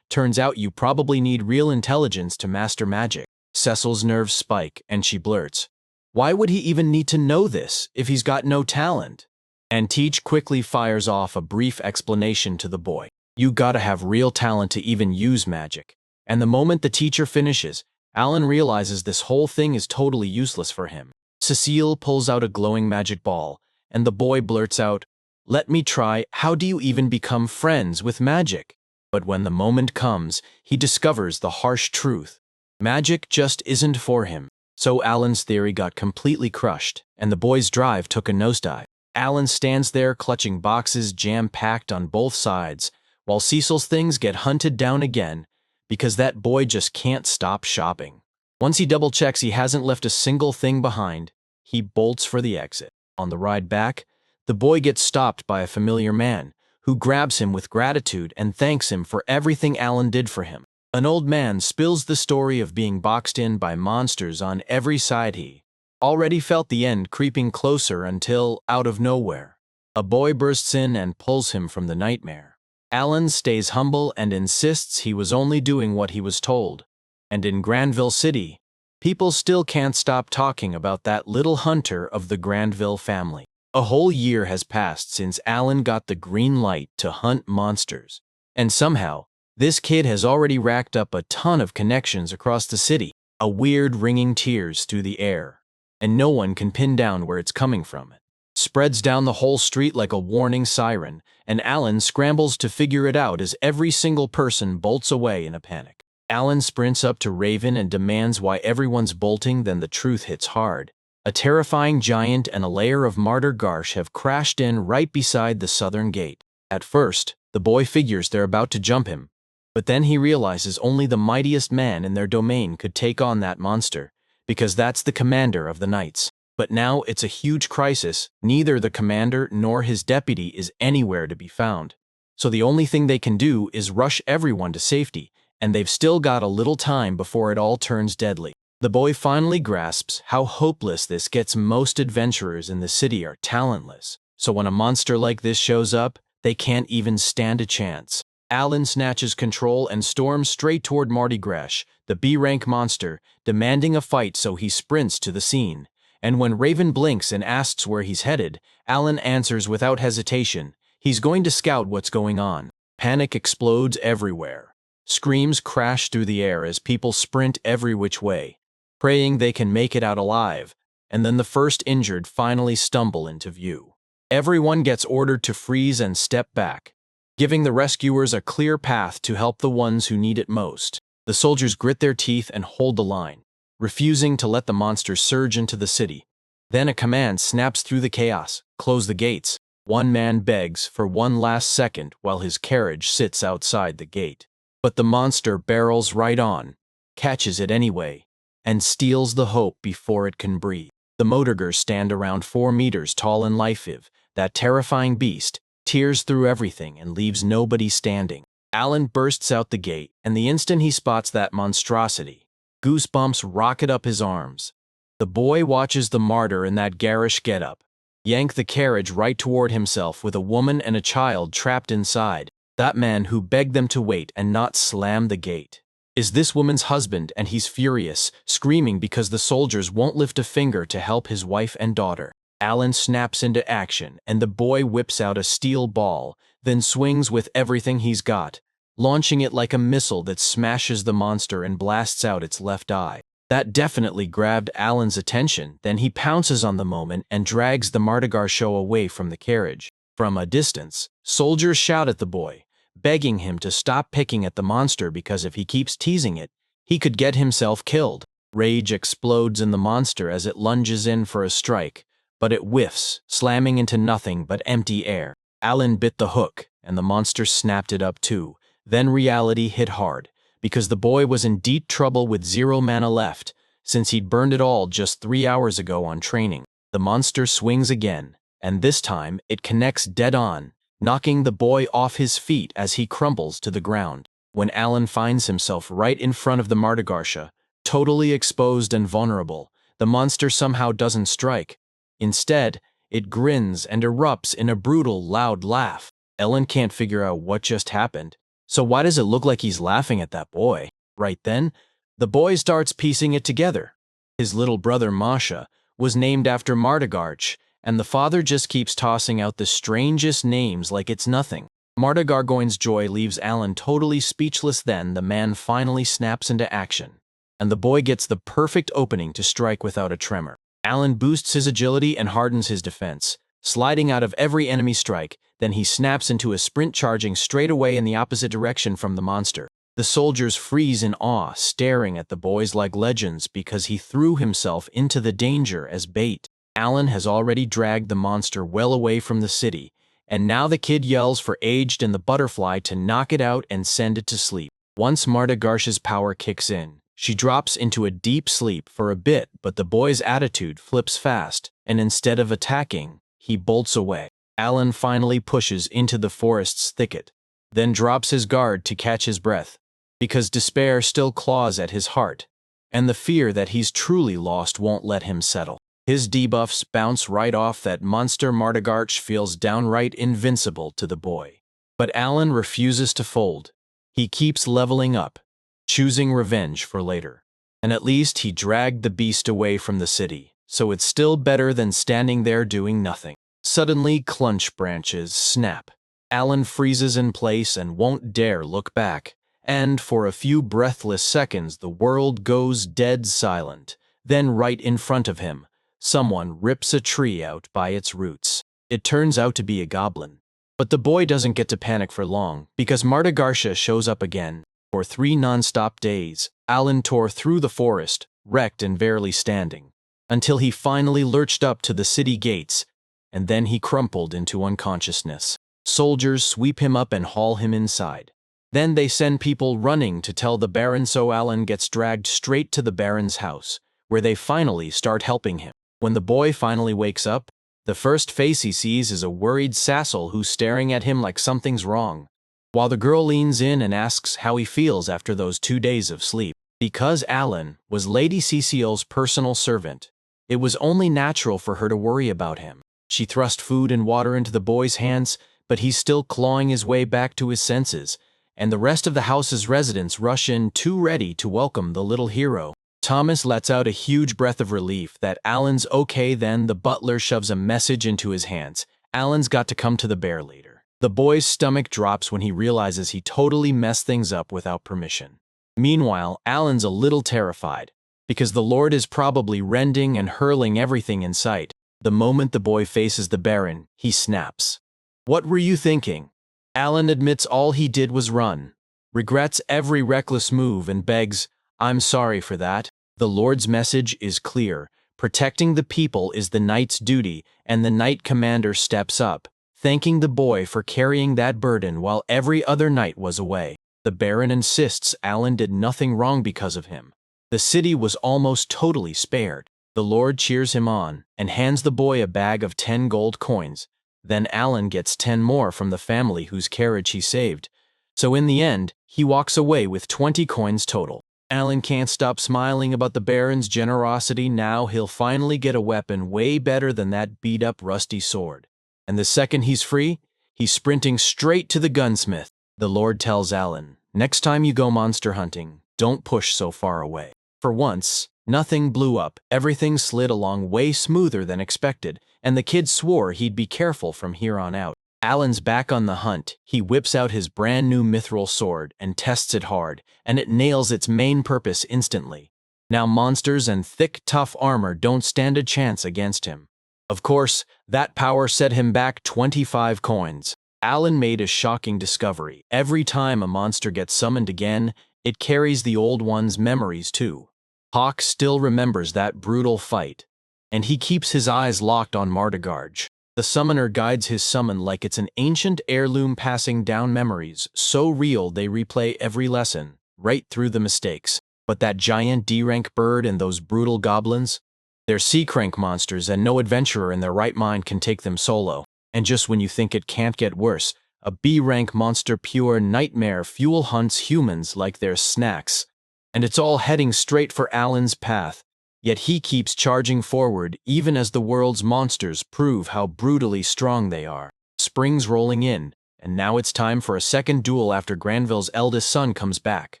turns out you probably need real intelligence to master magic. Cecil's nerves spike, and she blurts, "Why would he even need to know this if he's got no talent?" And Teach quickly fires off a brief explanation to the boy. You gotta have real talent to even use magic. And the moment the teacher finishes, Alan realizes this whole thing is totally useless for him. Cecile pulls out a glowing magic ball, and the boy blurts out, "Let me try. How do you even become friends with magic?" But when the moment comes, he discovers the harsh truth. Magic just isn't for him. So Alan's theory got completely crushed, and the boy's drive took a nosedive. Alan stands there clutching boxes jam-packed on both sides, while Cecil's things get hunted down again, because that boy just can't stop shopping. Once he double-checks he hasn't left a single thing behind, he bolts for the exit. On the ride back, the boy gets stopped by a familiar man, who grabs him with gratitude and thanks him for everything Alan did for him. An old man spills the story of being boxed in by monsters on every side. He already felt the end creeping closer until, out of nowhere, a boy bursts in and pulls him from the nightmare. Alan stays humble and insists he was only doing what he was told. And in Granville City, people still can't stop talking about that little hunter of the Granville family. A whole year has passed since Alan got the green light to hunt monsters. And somehow, this kid has already racked up a ton of connections across the city, a weird ringing tears through the air. And no one can pin down where it's coming from. It spreads down the whole street like a warning siren, and Alan scrambles to figure it out as every single person bolts away in a panic. Alan sprints up to Raven and demands why everyone's bolting, then the truth hits hard. A terrifying giant and a layer of martyr garsh have crashed in right beside the southern gate. At first, the boy figures they're about to jump him, but then he realizes only the mightiest man in their domain could take on that monster, because that's the commander of the knights. But now it's a huge crisis. Neither the commander nor his deputy is anywhere to be found. So the only thing they can do is rush everyone to safety, and they've still got a little time before it all turns deadly. The boy finally grasps how hopeless this gets. Most adventurers in the city are talentless, so when a monster like this shows up, they can't even stand a chance. Alan snatches control and storms straight toward Marty Gresh, the B-rank monster, demanding a fight, so he sprints to the scene. And when Raven blinks and asks where he's headed, Alan answers without hesitation. He's going to scout what's going on. Panic explodes everywhere. Screams crash through the air as people sprint every which way, praying they can make it out alive, and then the first injured finally stumble into view. Everyone gets ordered to freeze and step back, giving the rescuers a clear path to help the ones who need it most. The soldiers grit their teeth and hold the line, refusing to let the monster surge into the city. Then a command snaps through the chaos: close the gates. One man begs for one last second while his carriage sits outside the gate. But the monster barrels right on, catches it anyway, and steals the hope before it can breathe. The motorgers stand around 4 meters tall and live. That terrifying beast tears through everything and leaves nobody standing. Alan bursts out the gate, and the instant he spots that monstrosity, goosebumps rocket up his arms. The boy watches the martyr in that garish getup yank the carriage right toward himself with a woman and a child trapped inside. That man who begged them to wait and not slam the gate is this woman's husband, and he's furious, screaming because the soldiers won't lift a finger to help his wife and daughter. Alan snaps into action, and the boy whips out a steel ball, then swings with everything he's got, launching it like a missile that smashes the monster and blasts out its left eye. That definitely grabbed Alan's attention. Then he pounces on the moment and drags the Mardigar show away from the carriage. From a distance, soldiers shout at the boy, begging him to stop picking at the monster because if he keeps teasing it, he could get himself killed. Rage explodes in the monster as it lunges in for a strike, but it whiffs, slamming into nothing but empty air. Alan bit the hook, and the monster snapped it up too. Then reality hit hard, because the boy was in deep trouble with 0 mana left, since he'd burned it all just 3 hours ago on training. The monster swings again, and this time it connects dead on, knocking the boy off his feet as he crumbles to the ground. When Alan finds himself right in front of the Mardigarsha, totally exposed and vulnerable, the monster somehow doesn't strike. Instead, it grins and erupts in a brutal, loud laugh. Alan can't figure out what just happened, so why does it look like he's laughing at that boy? Right then, the boy starts piecing it together. His little brother Masha was named after Mardigarch, and the father just keeps tossing out the strangest names like it's nothing. Mardigargoyne's joy leaves Alan totally speechless. Then the man finally snaps into action, and the boy gets the perfect opening to strike without a tremor. Alan boosts his agility and hardens his defense, sliding out of every enemy strike. Then he snaps into a sprint, charging straight away in the opposite direction from the monster. The soldiers freeze in awe, staring at the boys like legends because he threw himself into the danger as bait. Alan has already dragged the monster well away from the city, and now the kid yells for Aged and the butterfly to knock it out and send it to sleep. Once Mardigarsha's power kicks in, she drops into a deep sleep for a bit, but the boy's attitude flips fast, and instead of attacking, he bolts away. Alan finally pushes into the forest's thicket, then drops his guard to catch his breath, because despair still claws at his heart, and the fear that he's truly lost won't let him settle. His debuffs bounce right off that monster. Mardigarch feels downright invincible to the boy. But Alan refuses to fold. He keeps leveling up, choosing revenge for later. And at least he dragged the beast away from the city, so it's still better than standing there doing nothing. Suddenly, clunch branches snap. Alan freezes in place and won't dare look back. And for a few breathless seconds, the world goes dead silent. Then right in front of him, someone rips a tree out by its roots. It turns out to be a goblin. But the boy doesn't get to panic for long, because Marta shows up again. For 3 non-stop days, Alan tore through the forest, wrecked and barely standing, until he finally lurched up to the city gates, and then he crumpled into unconsciousness. Soldiers sweep him up and haul him inside. Then they send people running to tell the Baron, so Alan gets dragged straight to the Baron's house, where they finally start helping him. When the boy finally wakes up, the first face he sees is a worried Sassel who's staring at him like something's wrong, while the girl leans in and asks how he feels after those 2 days of sleep. Because Alan was Lady Cecil's personal servant, it was only natural for her to worry about him. She thrust food and water into the boy's hands, but he's still clawing his way back to his senses, and the rest of the house's residents rush in too ready to welcome the little hero. Thomas lets out a huge breath of relief that Alan's okay. Then the butler shoves a message into his hands. Alan's got to come to the bear later. The boy's stomach drops when he realizes he totally messed things up without permission. Meanwhile, Alan's a little terrified, because the Lord is probably rending and hurling everything in sight. The moment the boy faces the Baron, he snaps. "What were you thinking?" Alan admits all he did was run, regrets every reckless move, and begs, "I'm sorry for that." The Lord's message is clear. Protecting the people is the knight's duty, and the knight commander steps up, thanking the boy for carrying that burden while every other knight was away. The Baron insists Alan did nothing wrong because of him. The city was almost totally spared. The Lord cheers him on and hands the boy a bag of 10 gold coins. Then Alan gets 10 more from the family whose carriage he saved. So in the end, he walks away with 20 coins total. Alan can't stop smiling about the Baron's generosity. Now he'll finally get a weapon way better than that beat-up rusty sword. And the second he's free, he's sprinting straight to the gunsmith. The Lord tells Alan, "Next time you go monster hunting, don't push so far away." For once, nothing blew up. Everything slid along way smoother than expected, and the kid swore he'd be careful from here on out. Alan's back on the hunt. He whips out his brand new mithril sword and tests it hard, and it nails its main purpose instantly. Now monsters and thick, tough armor don't stand a chance against him. Of course, that power set him back 25 coins. Alan made a shocking discovery. Every time a monster gets summoned again, it carries the old one's memories too. Hawk still remembers that brutal fight, and he keeps his eyes locked on Martagarge. The summoner guides his summon like it's an ancient heirloom, passing down memories so real they replay every lesson, right through the mistakes. But that giant D-rank bird and those brutal goblins, they're C-crank monsters, and no adventurer in their right mind can take them solo. And just when you think it can't get worse, a B-rank monster pure nightmare fuel hunts humans like they're snacks. And it's all heading straight for Alan's path. Yet he keeps charging forward even as the world's monsters prove how brutally strong they are. Spring's rolling in, and now it's time for a second duel after Granville's eldest son comes back.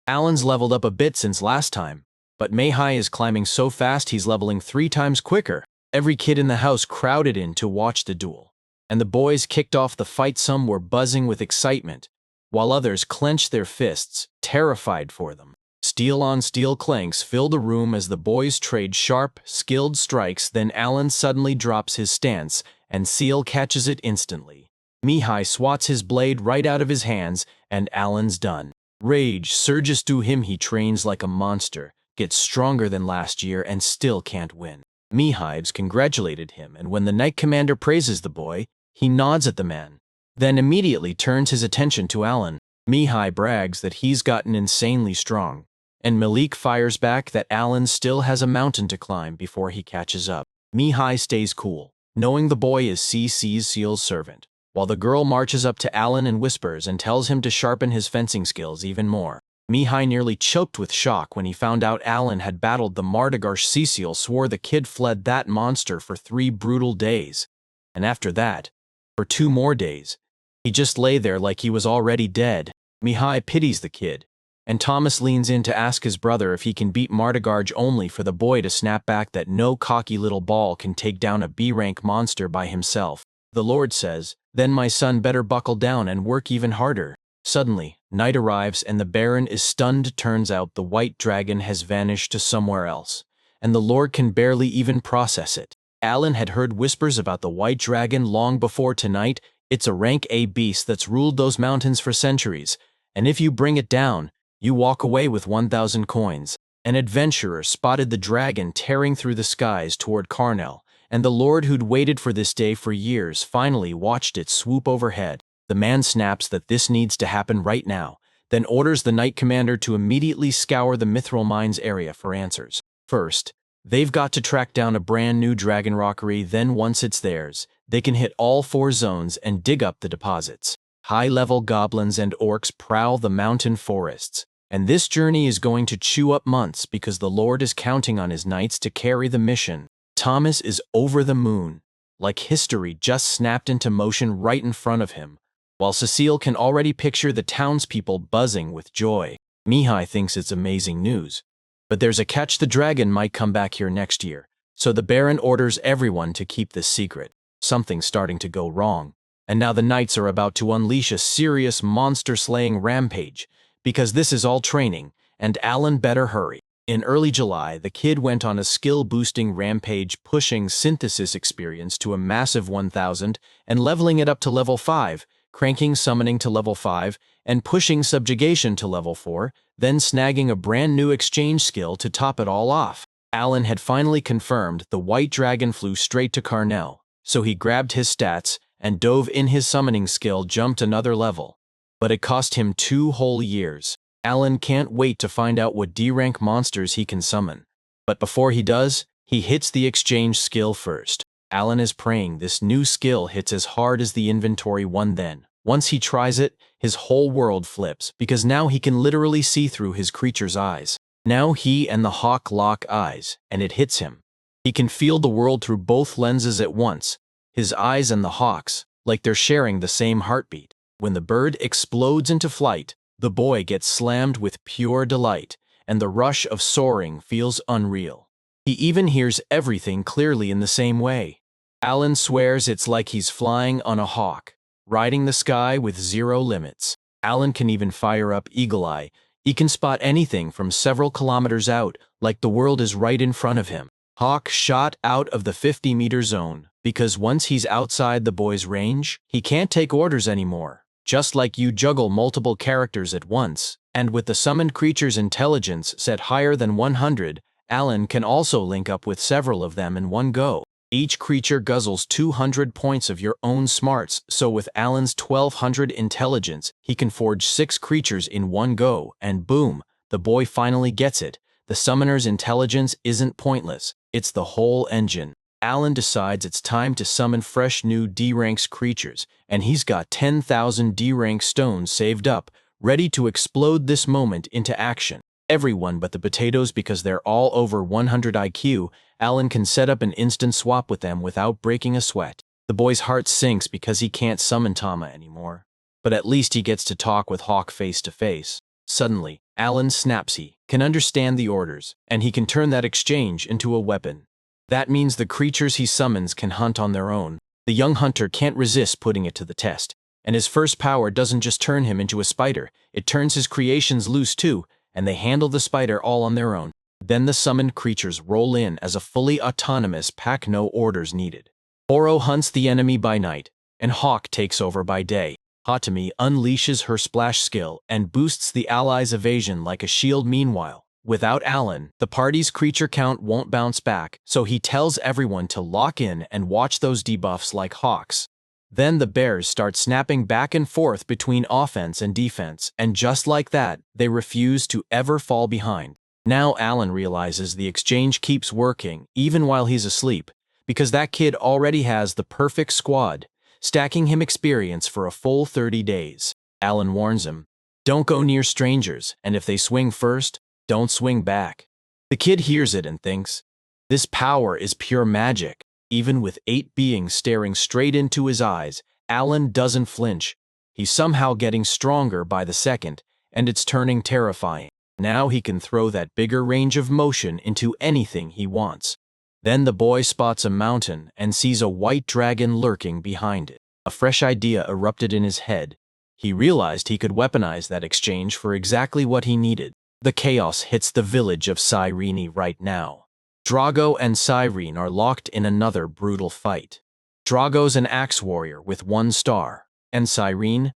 Alan's leveled up a bit since last time, but Mayhai is climbing so fast he's leveling 3 times quicker. Every kid in the house crowded in to watch the duel, and the boys kicked off the fight. Some were buzzing with excitement, while others clenched their fists, terrified for them. Steel on steel clanks fill the room as the boys trade sharp, skilled strikes. Then Alan suddenly drops his stance, and Seal catches it instantly. Mihai swats his blade right out of his hands, and Alan's done. Rage surges through him. He trains like a monster, gets stronger than last year, and still can't win. Mihai's congratulated him, and when the Knight Commander praises the boy, he nods at the man, then immediately turns his attention to Alan. Mihai brags that he's gotten insanely strong, and Malik fires back that Alan still has a mountain to climb before he catches up. Mihai stays cool, knowing the boy is CC's Seal's servant, while the girl marches up to Alan and whispers and tells him to sharpen his fencing skills even more. Mihai nearly choked with shock when he found out Alan had battled the Martagarsh. Cecil swore the kid fled that monster for 3 brutal days, and after that, for 2 more days, he just lay there like he was already dead. Mihai pities the kid, and Thomas leans in to ask his brother if he can beat Martigarge, only for the boy to snap back that no cocky little ball can take down a B-rank monster by himself. The Lord says, "Then my son better buckle down and work even harder." Suddenly, night arrives and the Baron is stunned. Turns out the white dragon has vanished to somewhere else, and the Lord can barely even process it. Alan had heard whispers about the white dragon long before tonight. It's a rank A beast that's ruled those mountains for centuries, and if you bring it down, you walk away with 1,000 coins. An adventurer spotted the dragon tearing through the skies toward Carnell, and the Lord, who'd waited for this day for years, finally watched it swoop overhead. The man snaps that this needs to happen right now, then orders the Knight Commander to immediately scour the Mithril Mines area for answers. First, they've got to track down a brand new dragon rockery, then once it's theirs, they can hit all 4 zones and dig up the deposits. High-level goblins and orcs prowl the mountain forests, and this journey is going to chew up months because the Lord is counting on his knights to carry the mission. Thomas is over the moon, like history just snapped into motion right in front of him, while Cecile can already picture the townspeople buzzing with joy. Mihai thinks it's amazing news, but there's a catch: the dragon might come back here next year, so the Baron orders everyone to keep this secret. Something's starting to go wrong, and now the knights are about to unleash a serious monster-slaying rampage, because this is all training, and Alan better hurry. In early July, the kid went on a skill-boosting rampage, pushing synthesis experience to a massive 1,000 and leveling it up to level 5, cranking summoning to level 5, and pushing subjugation to level 4, then snagging a brand new exchange skill to top it all off. Alan had finally confirmed the white dragon flew straight to Carnell, so he grabbed his stats and dove in. His summoning skill jumped another level, but it cost him 2 whole years. Alan can't wait to find out what D-rank monsters he can summon. But before he does, he hits the exchange skill first. Alan is praying this new skill hits as hard as the inventory one. Then, once he tries it, his whole world flips, because now he can literally see through his creature's eyes. Now he and the hawk lock eyes, and it hits him. He can feel the world through both lenses at once, his eyes and the hawk's, like they're sharing the same heartbeat. When the bird explodes into flight, the boy gets slammed with pure delight, and the rush of soaring feels unreal. He even hears everything clearly in the same way. Alan swears it's like he's flying on a hawk, riding the sky with 0 limits. Alan can even fire up Eagle Eye. He can spot anything from several kilometers out, like the world is right in front of him. Hawk shot out of the 50-meter zone, because once he's outside the boy's range, he can't take orders anymore. Just like you juggle multiple characters at once, and with the summoned creature's intelligence set higher than 100, Alan can also link up with several of them in one go. Each creature guzzles 200 points of your own smarts, so with Alan's 1,200 intelligence, he can forge 6 creatures in one go, and boom, the boy finally gets it. The summoner's intelligence isn't pointless, it's the whole engine. Alan decides it's time to summon fresh new D-ranks creatures, and he's got 10,000 D-rank stones saved up, ready to explode this moment into action. Everyone but the potatoes, because they're all over 100 IQ, Alan can set up an instant swap with them without breaking a sweat. The boy's heart sinks because he can't summon Tama anymore, but at least he gets to talk with Hawk face to face. Suddenly, Alan snaps. He can understand the orders, and he can turn that exchange into a weapon. That means the creatures he summons can hunt on their own. The young hunter can't resist putting it to the test, and his first power doesn't just turn him into a spider, it turns his creations loose too, and they handle the spider all on their own. Then the summoned creatures roll in as a fully autonomous pack, no orders needed. Oro hunts the enemy by night, and Hawk takes over by day. Hatami unleashes her splash skill and boosts the allies' evasion like a shield. Meanwhile, without Alan, the party's creature count won't bounce back, so he tells everyone to lock in and watch those debuffs like hawks. Then the bears start snapping back and forth between offense and defense, and just like that, they refuse to ever fall behind. Now Alan realizes the exchange keeps working even while he's asleep, because that kid already has the perfect squad, stacking him experience for a full 30 days. Alan warns him, "Don't go near strangers, and if they swing first, don't swing back." The kid hears it and thinks, this power is pure magic. Even with 8 beings staring straight into his eyes, Alan doesn't flinch. He's somehow getting stronger by the second, and it's turning terrifying. Now he can throw that bigger range of motion into anything he wants. Then the boy spots a mountain and sees a white dragon lurking behind it. A fresh idea erupted in his head. He realized he could weaponize that exchange for exactly what he needed. The chaos hits the village of Cyrene right now. Drago and Cyrene are locked in another brutal fight. Drago's an axe warrior with 1 star, and Cyrene?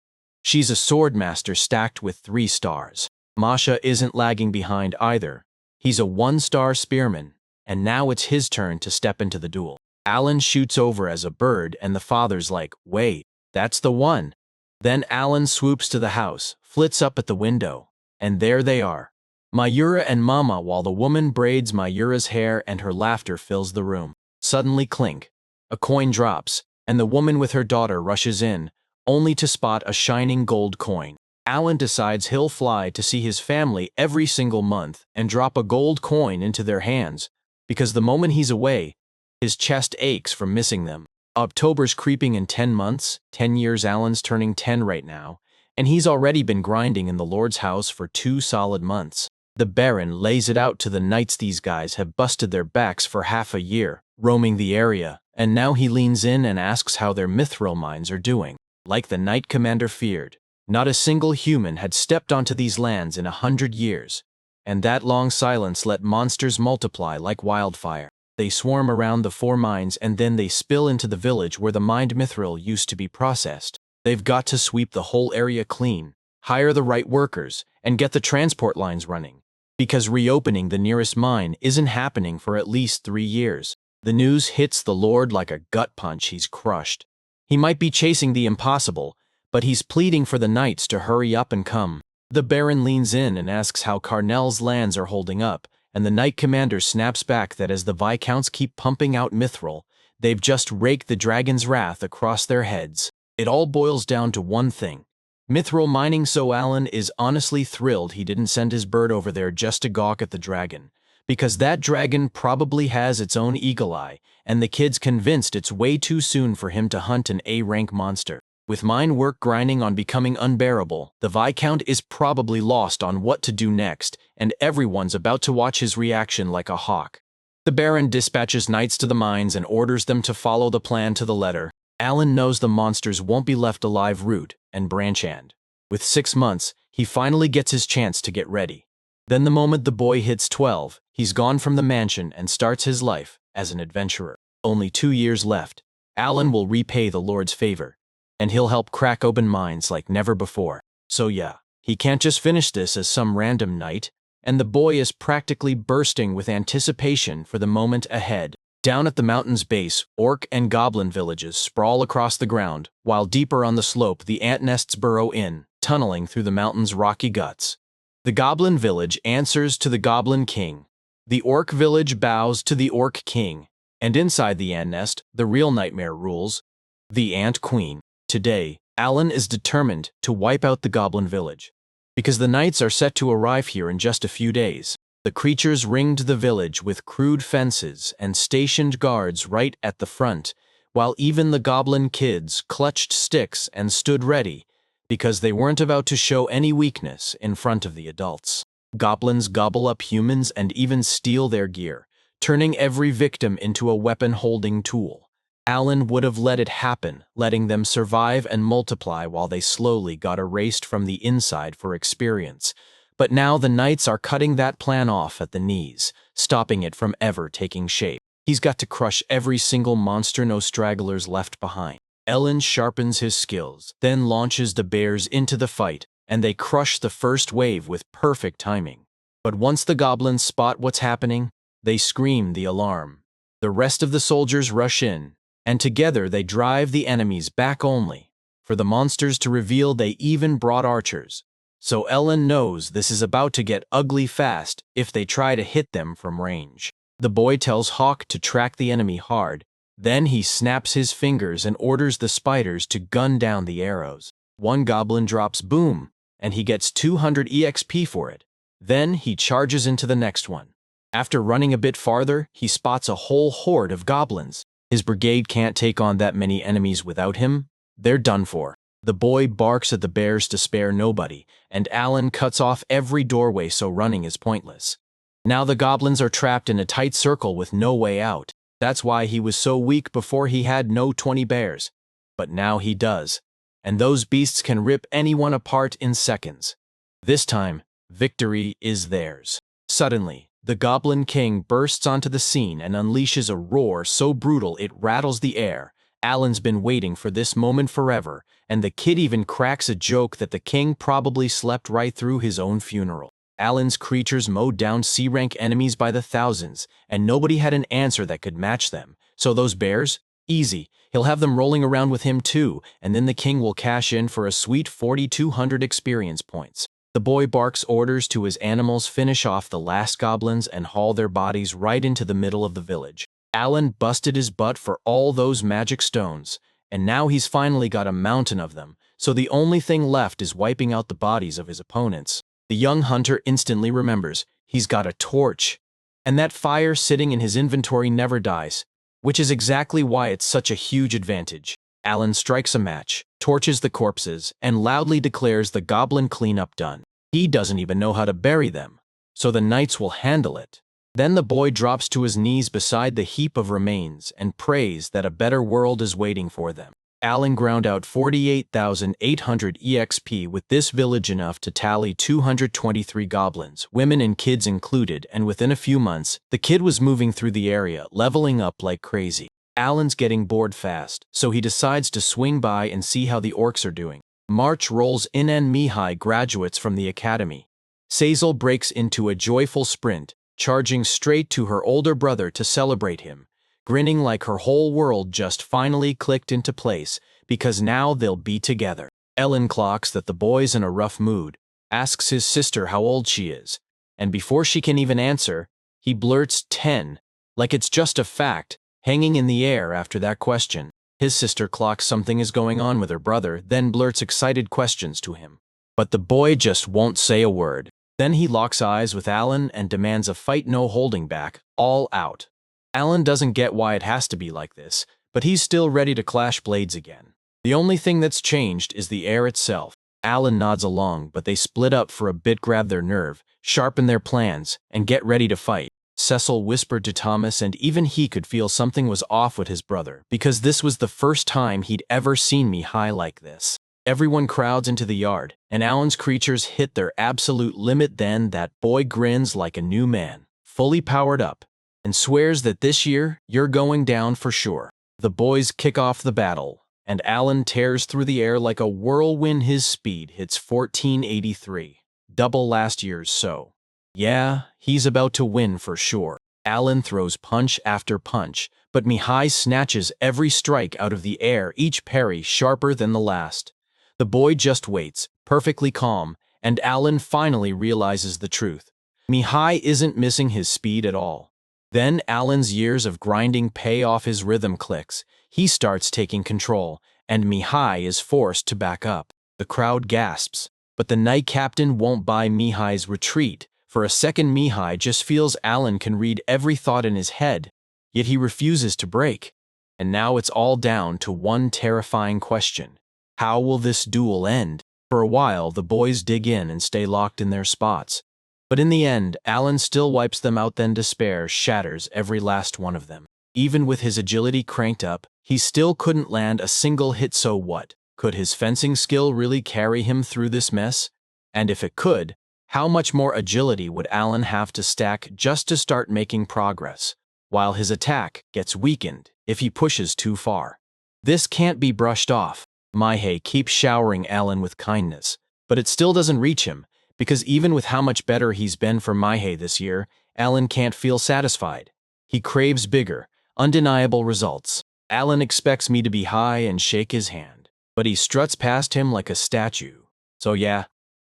She's a sword master stacked with 3 stars. Masha isn't lagging behind either. He's a 1-star spearman, and now it's his turn to step into the duel. Alan shoots over as a bird, and the father's like, "Wait, that's the one." Then Alan swoops to the house, flits up at the window, and there they are. Mayura and Mama, while the woman braids Mayura's hair and her laughter fills the room. Suddenly clink. A coin drops, and the woman with her daughter rushes in, only to spot a shining gold coin. Alan decides he'll fly to see his family every single month and drop a gold coin into their hands, because the moment he's away, his chest aches from missing them. October's creeping in 10 months, 10 years. Alan's turning 10 right now, and he's already been grinding in the Lord's house for 2 solid months. The Baron lays it out to the knights. These guys have busted their backs for half a year, roaming the area, and now he leans in and asks how their mithril mines are doing. Like the knight commander feared, not a single human had stepped onto these lands in 100 years, and that long silence let monsters multiply like wildfire. They swarm around the 4 mines, and then they spill into the village where the mined mithril used to be processed. They've got to sweep the whole area clean, hire the right workers, and get the transport lines running, because reopening the nearest mine isn't happening for at least 3 years. The news hits the Lord like a gut punch. He's crushed. He might be chasing the impossible, but he's pleading for the knights to hurry up and come. The Baron leans in and asks how Carnell's lands are holding up, and the knight commander snaps back that as the Viscounts keep pumping out mithril, they've just raked the dragon's wrath across their heads. It all boils down to one thing: mithril mining. So Alan is honestly thrilled he didn't send his bird over there just to gawk at the dragon, because that dragon probably has its own eagle eye, and the kid's convinced it's way too soon for him to hunt an A-rank monster. With mine work grinding on becoming unbearable, the Viscount is probably lost on what to do next, and everyone's about to watch his reaction like a hawk. The Baron dispatches knights to the mines and orders them to follow the plan to the letter. Alan knows the monsters won't be left alive root and branch end. With 6 months, he finally gets his chance to get ready. Then the moment the boy hits 12, he's gone from the mansion and starts his life as an adventurer. Only 2 years left. Alan will repay the Lord's favor, and he'll help crack open mines like never before. So yeah, he can't just finish this as some random night, and the boy is practically bursting with anticipation for the moment ahead. Down at the mountain's base, orc and goblin villages sprawl across the ground, while deeper on the slope the ant nests burrow in, tunneling through the mountain's rocky guts. The goblin village answers to the goblin king. The orc village bows to the orc king, and inside the ant nest, the real nightmare rules: the ant queen. Today, Alan is determined to wipe out the goblin village, because the knights are set to arrive here in just a few days. The creatures ringed the village with crude fences and stationed guards right at the front, while even the goblin kids clutched sticks and stood ready, because they weren't about to show any weakness in front of the adults. Goblins gobble up humans and even steal their gear, turning every victim into a weapon-holding tool. Alan would have let it happen, letting them survive and multiply while they slowly got erased from the inside for experience. But now the knights are cutting that plan off at the knees, stopping it from ever taking shape. He's got to crush every single monster, no stragglers left behind. Ellen sharpens his skills, then launches the bears into the fight, and they crush the first wave with perfect timing. But once the goblins spot what's happening, they scream the alarm. The rest of the soldiers rush in, and together they drive the enemies back, only for the monsters to reveal they even brought archers. So Ellen knows this is about to get ugly fast if they try to hit them from range. The boy tells Hawk to track the enemy hard. Then he snaps his fingers and orders the spiders to gun down the arrows. One goblin drops boom, and he gets 200 EXP for it. Then he charges into the next one. After running a bit farther, he spots a whole horde of goblins. His brigade can't take on that many enemies without him. They're done for. The boy barks at the bears to spare nobody, and Alan cuts off every doorway so running is pointless. Now the goblins are trapped in a tight circle with no way out. That's why he was so weak before he had no 20 bears. But now he does. And those beasts can rip anyone apart in seconds. This time, victory is theirs. Suddenly, the Goblin King bursts onto the scene and unleashes a roar so brutal it rattles the air. Alan's been waiting for this moment forever, and the kid even cracks a joke that the king probably slept right through his own funeral. Alan's creatures mowed down C-rank enemies by the thousands, and nobody had an answer that could match them. So those bears? Easy. He'll have them rolling around with him too, and then the king will cash in for a sweet 4,200 experience points. The boy barks orders to his animals finish off the last goblins and haul their bodies right into the middle of the village. Alan busted his butt for all those magic stones, and now he's finally got a mountain of them, so the only thing left is wiping out the bodies of his opponents. The young hunter instantly remembers he's got a torch, and that fire sitting in his inventory never dies, which is exactly why it's such a huge advantage. Alan strikes a match, torches the corpses, and loudly declares the goblin cleanup done. He doesn't even know how to bury them, so the knights will handle it. Then the boy drops to his knees beside the heap of remains and prays that a better world is waiting for them. Alan ground out 48,800 EXP with this village enough to tally 223 goblins, women and kids included, and within a few months, the kid was moving through the area, leveling up like crazy. Alan's getting bored fast, so he decides to swing by and see how the orcs are doing. March rolls in and Mihai graduates from the academy. Sazel breaks into a joyful sprint, charging straight to her older brother to celebrate him, grinning like her whole world just finally clicked into place, because now they'll be together. Ellen clocks that the boy's in a rough mood, asks his sister how old she is, and before she can even answer, he blurts 10, like it's just a fact, hanging in the air after that question. His sister clocks something is going on with her brother, then blurts excited questions to him. But the boy just won't say a word. Then he locks eyes with Alan and demands a fight no holding back, all out. Alan doesn't get why it has to be like this, but he's still ready to clash blades again. The only thing that's changed is the air itself. Alan nods along, but they split up for a bit, grab their nerve, sharpen their plans, and get ready to fight. Cecil whispered to Thomas, and even he could feel something was off with his brother, because this was the first time he'd ever seen Mihai like this. Everyone crowds into the yard, and Alan's creatures hit their absolute limit. Then that boy grins like a new man, fully powered up, and swears that this year, you're going down for sure. The boys kick off the battle, and Alan tears through the air like a whirlwind. His speed hits 1483, double last year's, so yeah, he's about to win for sure. Alan throws punch after punch, but Mihai snatches every strike out of the air, each parry sharper than the last. The boy just waits, perfectly calm, and Alan finally realizes the truth. Mihai isn't missing his speed at all. Then Alan's years of grinding pay off. His rhythm clicks. He starts taking control, and Mihai is forced to back up. The crowd gasps, but the knight captain won't buy Mihai's retreat. For a second, Mihai just feels Alan can read every thought in his head, yet he refuses to break. And now it's all down to one terrifying question. How will this duel end? For a while, the boys dig in and stay locked in their spots. But in the end, Alan still wipes them out, then despair shatters every last one of them. Even with his agility cranked up, he still couldn't land a single hit. So what? Could his fencing skill really carry him through this mess? And if it could, how much more agility would Alan have to stack just to start making progress, while his attack gets weakened if he pushes too far? This can't be brushed off. Mihai keeps showering Alan with kindness, but it still doesn't reach him, because even with how much better he's been for Mihai this year, Alan can't feel satisfied. He craves bigger, undeniable results. Alan expects me to be high and shake his hand, but he struts past him like a statue. So yeah,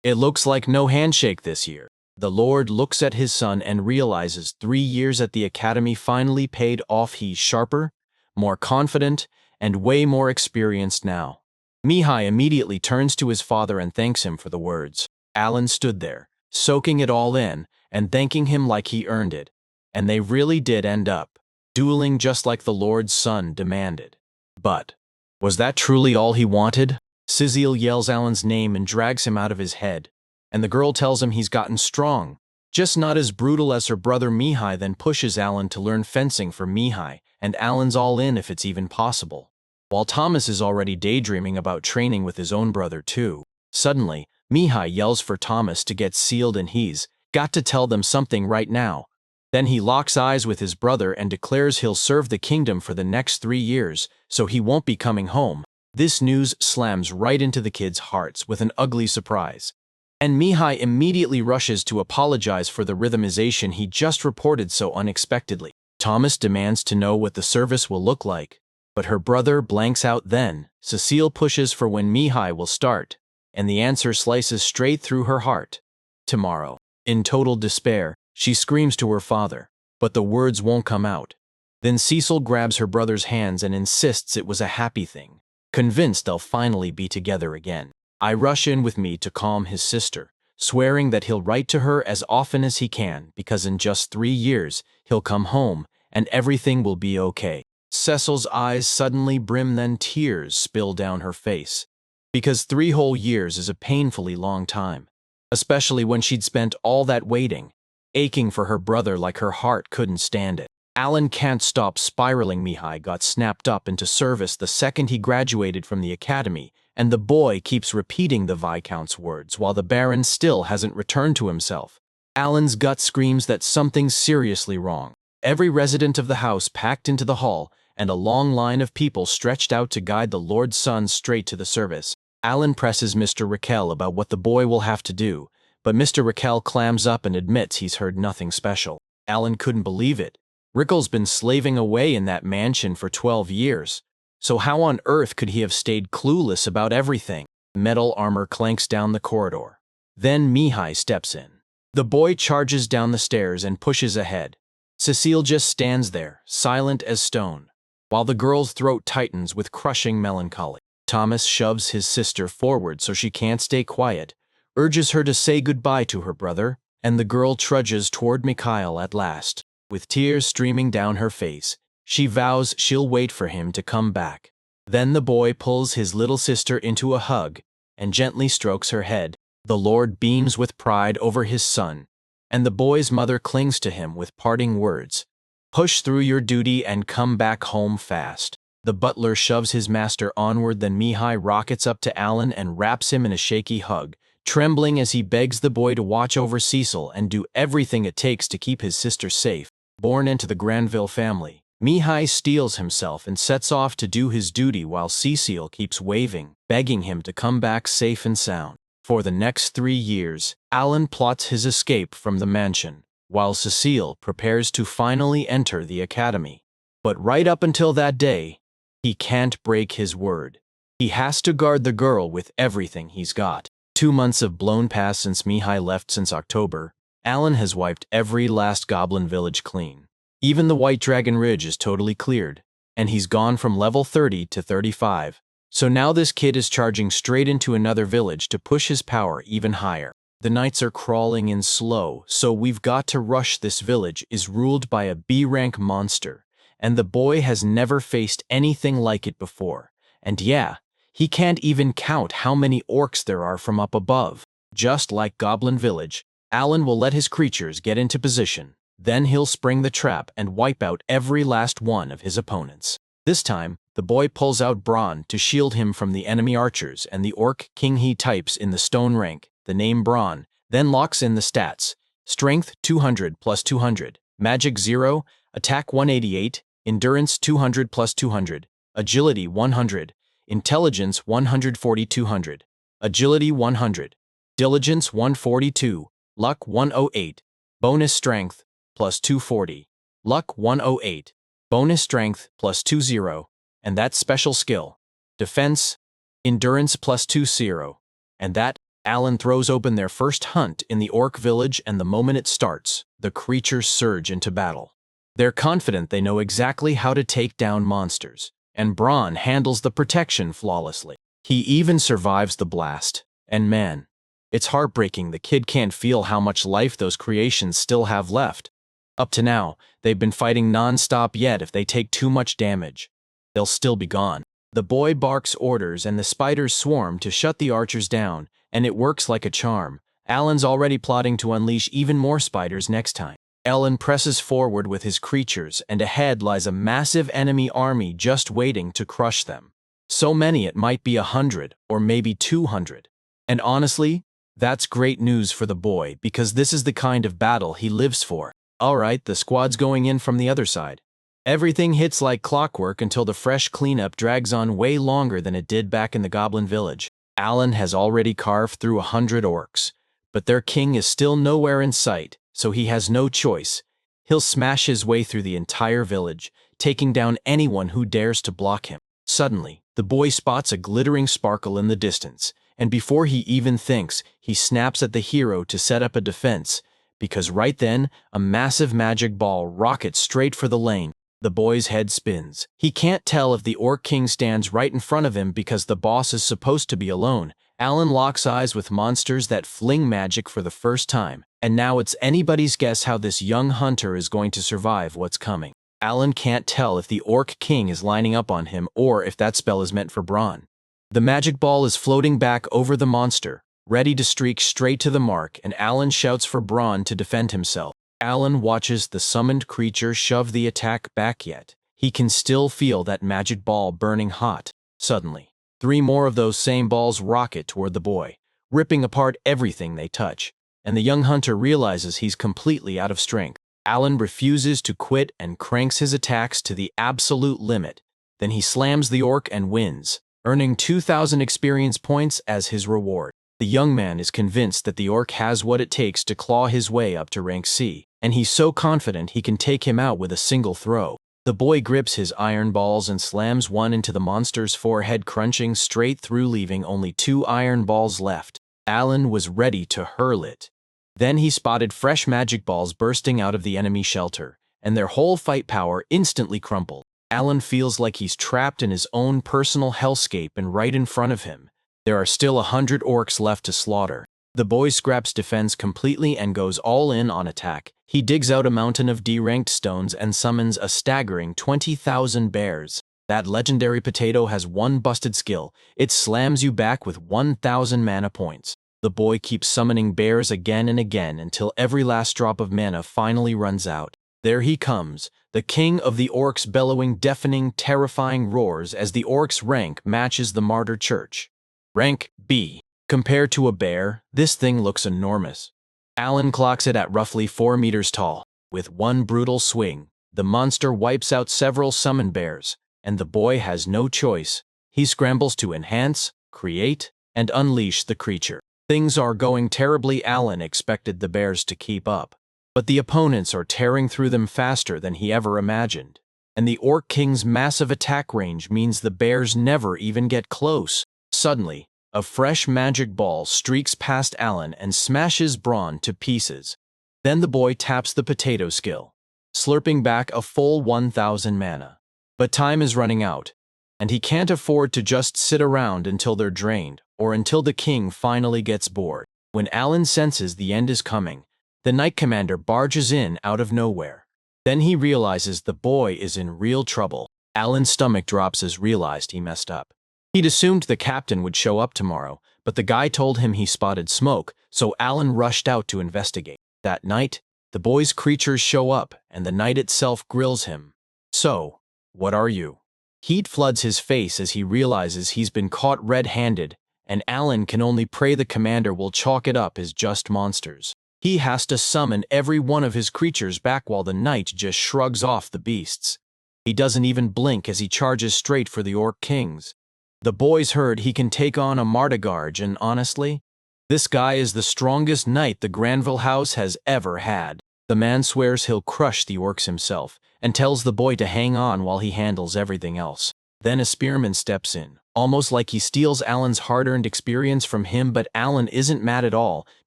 it looks like no handshake this year. The Lord looks at his son and realizes 3 years at the academy finally paid off. He's sharper, more confident, and way more experienced now. Mihai immediately turns to his father and thanks him for the words. Alan stood there, soaking it all in, and thanking him like he earned it. And they really did end up dueling just like the Lord's son demanded. But was that truly all he wanted? Cecile yells Alan's name and drags him out of his head, and the girl tells him he's gotten strong, just not as brutal as her brother Mihai, then pushes Alan to learn fencing for Mihai, and Alan's all in if it's even possible. While Thomas is already daydreaming about training with his own brother too. Suddenly, Mihai yells for Thomas to get sealed and he's got to tell them something right now. Then he locks eyes with his brother and declares he'll serve the kingdom for the next 3 years, so he won't be coming home. This news slams right into the kids' hearts with an ugly surprise. And Mihai immediately rushes to apologize for the rhythmization he just reported so unexpectedly. Thomas demands to know what the service will look like, but her brother blanks out then. Cecile pushes for when Mihai will start, and the answer slices straight through her heart. Tomorrow. In total despair, she screams to her father, but the words won't come out. Then Cecil grabs her brother's hands and insists it was a happy thing, convinced they'll finally be together again. I rush in with me to calm his sister, swearing that he'll write to her as often as he can because in just 3 years he'll come home and everything will be okay. Cecil's eyes suddenly brim, then tears spill down her face, because 3 whole years is a painfully long time, especially when she'd spent all that waiting, aching for her brother like her heart couldn't stand it. Alan can't stop spiraling. Mihai got snapped up into service the second he graduated from the academy, and the boy keeps repeating the Viscount's words while the Baron still hasn't returned to himself. Alan's gut screams that something's seriously wrong. Every resident of the house packed into the hall, and a long line of people stretched out to guide the Lord's son straight to the service. Alan presses Mr. Raquel about what the boy will have to do, but Mr. Raquel clams up and admits he's heard nothing special. Alan couldn't believe it. Rickle's been slaving away in that mansion for 12 years, so how on earth could he have stayed clueless about everything? Metal armor clanks down the corridor. Then Mihai steps in. The boy charges down the stairs and pushes ahead. Cecile just stands there, silent as stone, while the girl's throat tightens with crushing melancholy. Thomas shoves his sister forward so she can't stay quiet, urges her to say goodbye to her brother, and the girl trudges toward Mikhail at last. With tears streaming down her face, she vows she'll wait for him to come back. Then the boy pulls his little sister into a hug and gently strokes her head. The Lord beams with pride over his son, and the boy's mother clings to him with parting words. Push through your duty and come back home fast. The butler shoves his master onward, then Mihai rockets up to Alan and wraps him in a shaky hug, trembling as he begs the boy to watch over Cecil and do everything it takes to keep his sister safe. Born into the Granville family, Mihai steels himself and sets off to do his duty while Cecile keeps waving, begging him to come back safe and sound. For the next 3 years, Alan plots his escape from the mansion, while Cecile prepares to finally enter the academy. But right up until that day, he can't break his word. He has to guard the girl with everything he's got. 2 months have blown past since Mihai left. Since October, Alan has wiped every last goblin village clean. Even the White Dragon Ridge is totally cleared, and he's gone from level 30 to 35. So now this kid is charging straight into another village to push his power even higher. The knights are crawling in slow, so we've got to rush. This village is ruled by a B-rank monster, and the boy has never faced anything like it before. And yeah, he can't even count how many orcs there are from up above. Just like Goblin Village, Alan will let his creatures get into position. Then he'll spring the trap and wipe out every last one of his opponents. This time, the boy pulls out Braun to shield him from the enemy archers and the orc king. He types in the stone rank the name Braun, then locks in the stats. Strength 200 plus 200, Magic 0, Attack 188, Endurance 200 plus 200, Agility 100, Intelligence 140 200, Agility 100, Diligence 142, Luck 108, Bonus Strength plus 240, Luck 108, Bonus Strength plus 20, and that special skill. Defense, Endurance plus 20, and that. Alan throws open their first hunt in the orc village, and the moment it starts, the creatures surge into battle. They're confident they know exactly how to take down monsters, and Braun handles the protection flawlessly. He even survives the blast, and man, it's heartbreaking the kid can't feel how much life those creations still have left. Up to now, they've been fighting non-stop, yet if they take too much damage, they'll still be gone. The boy barks orders and the spiders swarm to shut the archers down, and it works like a charm. Alan's already plotting to unleash even more spiders next time. Alan presses forward with his creatures, and ahead lies a massive enemy army just waiting to crush them. So many it might be 100 or maybe 200. And honestly, that's great news for the boy because this is the kind of battle he lives for. Alright, the squad's going in from the other side. Everything hits like clockwork until the fresh cleanup drags on way longer than it did back in the Goblin Village. Alan has already carved through 100 orcs, but their king is still nowhere in sight, so he has no choice. He'll smash his way through the entire village, taking down anyone who dares to block him. Suddenly, the boy spots a glittering sparkle in the distance, and before he even thinks, he snaps at the hero to set up a defense, because right then, a massive magic ball rockets straight for the lane. The boy's head spins. He can't tell if the Orc King stands right in front of him because the boss is supposed to be alone. Alan locks eyes with monsters that fling magic for the first time, and now it's anybody's guess how this young hunter is going to survive what's coming. Alan can't tell if the Orc King is lining up on him or if that spell is meant for Braun. The magic ball is floating back over the monster, ready to streak straight to the mark, and Alan shouts for Braun to defend himself. Alan watches the summoned creature shove the attack back yet. He can still feel that magic ball burning hot. Suddenly, 3 more of those same balls rocket toward the boy, ripping apart everything they touch, and the young hunter realizes he's completely out of strength. Alan refuses to quit and cranks his attacks to the absolute limit. Then he slams the orc and wins, earning 2,000 experience points as his reward. The young man is convinced that the orc has what it takes to claw his way up to rank C, and he's so confident he can take him out with a single throw. The boy grips his iron balls and slams one into the monster's forehead, crunching straight through, leaving only 2 iron balls left. Alan was ready to hurl it. Then he spotted fresh magic balls bursting out of the enemy shelter, and their whole fight power instantly crumpled. Alan feels like he's trapped in his own personal hellscape, and right in front of him, there are still 100 orcs left to slaughter. The boy scraps defense completely and goes all in on attack. He digs out a mountain of D-ranked stones and summons a staggering 20,000 bears. That legendary potato has one busted skill. It slams you back with 1,000 mana points. The boy keeps summoning bears again and again until every last drop of mana finally runs out. There he comes, the king of the orcs, bellowing deafening, terrifying roars as the orcs' rank matches the martyr church. Rank B. Compared to a bear, this thing looks enormous. Alan clocks it at roughly 4 meters tall. With one brutal swing, the monster wipes out several summoned bears, and the boy has no choice. He scrambles to enhance, create, and unleash the creature. Things are going terribly. Alan expected the bears to keep up, but the opponents are tearing through them faster than he ever imagined, and the Orc King's massive attack range means the bears never even get close. Suddenly, a fresh magic ball streaks past Alan and smashes Braun to pieces. Then the boy taps the potato skill, slurping back a full 1,000 mana. But time is running out, and he can't afford to just sit around until they're drained, or until the king finally gets bored. When Alan senses the end is coming, the Knight Commander barges in out of nowhere. Then he realizes the boy is in real trouble. Alan's stomach drops as realized he messed up. He'd assumed the captain would show up tomorrow, but the guy told him he spotted smoke, so Alan rushed out to investigate. That night, the boy's creatures show up, and the knight itself grills him. "So, what are you?" Heat floods his face as he realizes he's been caught red-handed, and Alan can only pray the commander will chalk it up as just monsters. He has to summon every one of his creatures back while the knight just shrugs off the beasts. He doesn't even blink as he charges straight for the Orc Kings. The boys heard he can take on a Martigarge, and honestly, this guy is the strongest knight the Granville house has ever had. The man swears he'll crush the orcs himself, and tells the boy to hang on while he handles everything else. Then a spearman steps in, almost like he steals Alan's hard-earned experience from him, but Alan isn't mad at all,